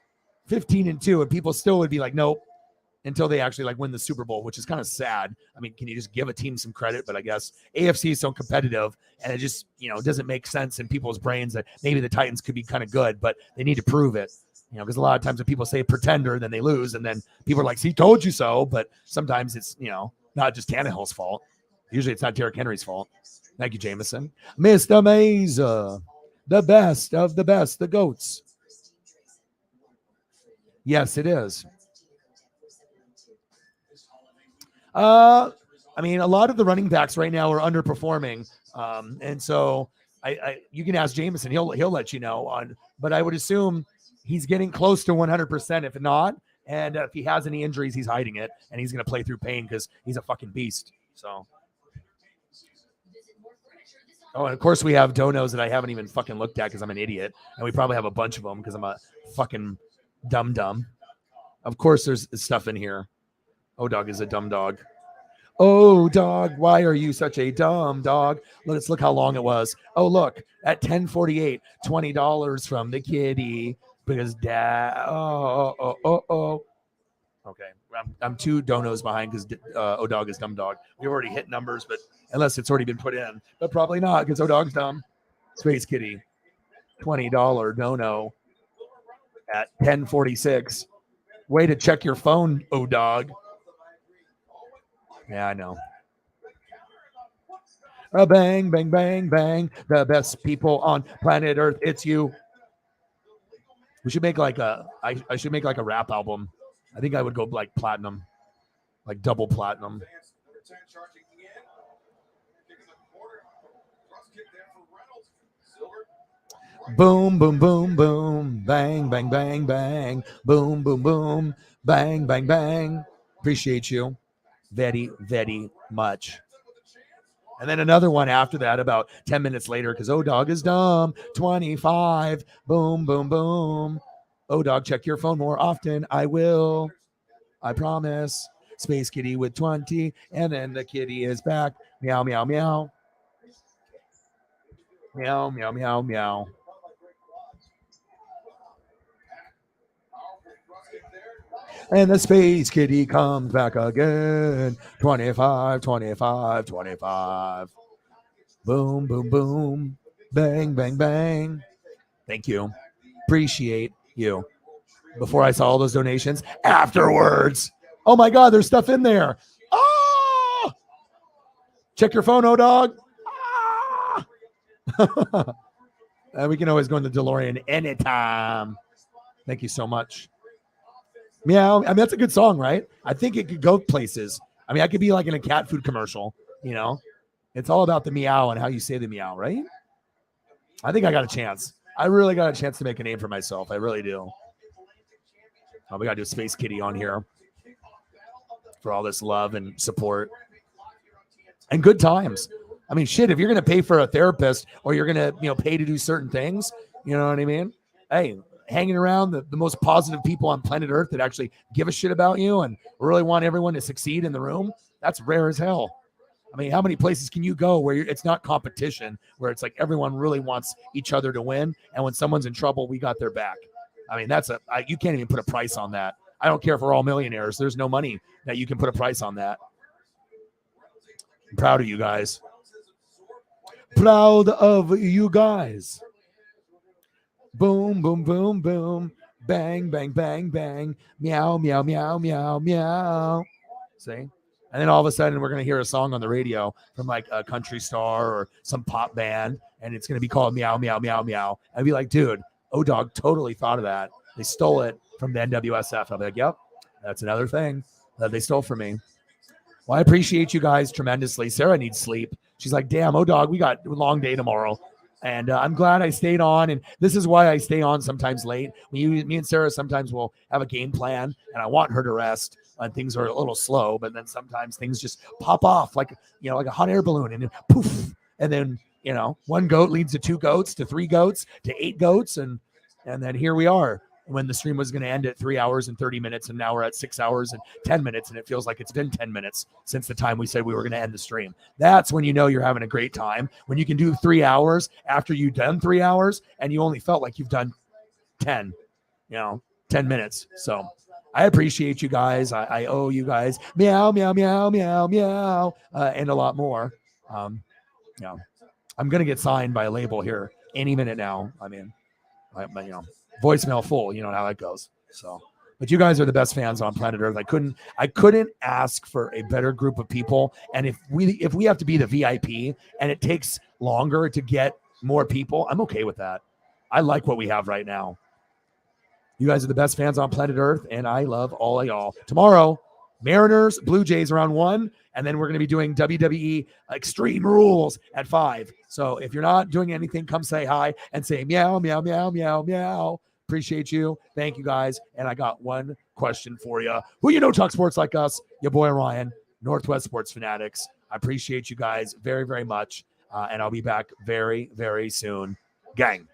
15 and 2, and people still would be like, nope, until they actually like win the Super Bowl, which is kind of sad. I mean, can you just give a team some credit? But I guess AFC is so competitive and it just, doesn't make sense in people's brains that maybe the Titans could be kind of good, but they need to prove it. Because a lot of times when people say pretender, then they lose. And then people are like, see, told you so. But sometimes it's, not just Tannehill's fault. Usually it's not Derrick Henry's fault. Thank you, Jameson. Mr. Mesa, the best of the best, the GOATs. Yes, it is. I mean, a lot of the running backs right now are underperforming. And so you can ask Jameson, he'll let you know but I would assume he's getting close to 100%, if not. And if he has any injuries, he's hiding it and he's going to play through pain because he's a fucking beast. So. Oh, and of course we have donos that I haven't even fucking looked at because I'm an idiot. And we probably have a bunch of them because I'm a fucking dumb. Of course there's stuff in here. O-Dog is a dumb dog. Oh, dog, why are you such a dumb dog? Let's look how long it was. Oh, look, at 10:48, $20 from the kitty because dad. Oh. Okay, I'm 2 donos behind because O-Dog is dumb dog. We've already hit numbers, but unless it's already been put in, but probably not because O-Dog's dumb. Space Kitty, $20 dono at 10:46. Way to check your phone, O-Dog. Yeah, I know. A bang, bang, bang, bang. The best people on planet Earth. It's you. We should make like I should make like a rap album. I think I would go like platinum, like double platinum. Boom, boom, boom, boom. Bang, bang, bang, bang. Boom, boom, boom. Bang, bang, bang. Appreciate you very, very much. And then another one after that about 10 minutes later because O-Dog is dumb. 25. Boom, boom, boom. O-Dog, check your phone more often. I will. I promise. Space Kitty with 20. And then the kitty is back. Meow, meow, meow. Meow, meow, meow, meow. And the Space Kitty comes back again. 25, 25, 25. Boom, boom, boom. Bang, bang, bang. Thank you. Appreciate you. Before I saw all those donations, afterwards. Oh my God, there's stuff in there. Oh! Check your phone, dog. Ah! We can always go in the DeLorean anytime. Thank you so much. Meow. I mean, that's a good song, right? I think it could go places. I mean, I could be like in a cat food commercial, you know? It's all about the meow and how you say the meow, right? I think I got a chance. I really got a chance to make a name for myself. I really do. Oh, we got to do Space Kitty on here for all this love and support and good times. I mean, shit, if you're going to pay for a therapist or you're going to, pay to do certain things, you know what I mean? Hey, hanging around the most positive people on planet Earth that actually give a shit about you and really want everyone to succeed in the room, that's rare as hell. I mean, how many places can you go where it's not competition, where it's like everyone really wants each other to win, and when someone's in trouble, we got their back? I mean, you can't even put a price on that. I don't care if we're all millionaires. There's no money that you can put a price on that. I'm proud of you guys. Proud of you guys. Boom, boom, boom, boom. Bang, bang, bang, bang. Meow, meow, meow, meow, meow. See? And then all of a sudden, we're going to hear a song on the radio from like a country star or some pop band, and it's going to be called Meow, Meow, Meow, Meow. I'd be like, dude, O-Dog totally thought of that. They stole it from the NWSF. I'll be like, yep, that's another thing that they stole from me. Well, I appreciate you guys tremendously. Sarah needs sleep. She's like, damn, O-Dog, we got a long day tomorrow. And I'm glad I stayed on. And this is why I stay on sometimes late. Me and Sarah sometimes will have a game plan, and I want her to rest. And things are a little slow, but then sometimes things just pop off like a hot air balloon, and then poof. And then, one goat leads to 2 goats, to 3 goats, to 8 goats. And then here we are when the stream was going to end at 3 hours and 30 minutes. And now we're at 6 hours and 10 minutes. And it feels like it's been 10 minutes since the time we said we were going to end the stream. That's when you know you're having a great time, when you can do 3 hours after you've done 3 hours and you only felt like you've done 10 minutes. So I appreciate you guys. I owe you guys meow, meow, meow, meow, meow, and a lot more. I'm going to get signed by a label here any minute now. I mean, voicemail full, you know how that goes. So, but you guys are the best fans on planet Earth. I couldn't ask for a better group of people. And if we have to be the VIP and it takes longer to get more people, I'm okay with that. I like what we have right now. You guys are the best fans on planet Earth, and I love all of y'all. Tomorrow, Mariners, Blue Jays around 1, and then we're going to be doing WWE Extreme Rules at 5. So if you're not doing anything, come say hi and say meow, meow, meow, meow, meow. Appreciate you. Thank you, guys. And I got one question for you. Who talk sports like us? Your boy Ryan, Northwest Sports Fanatics. I appreciate you guys very, very much, and I'll be back very, very soon. Gang.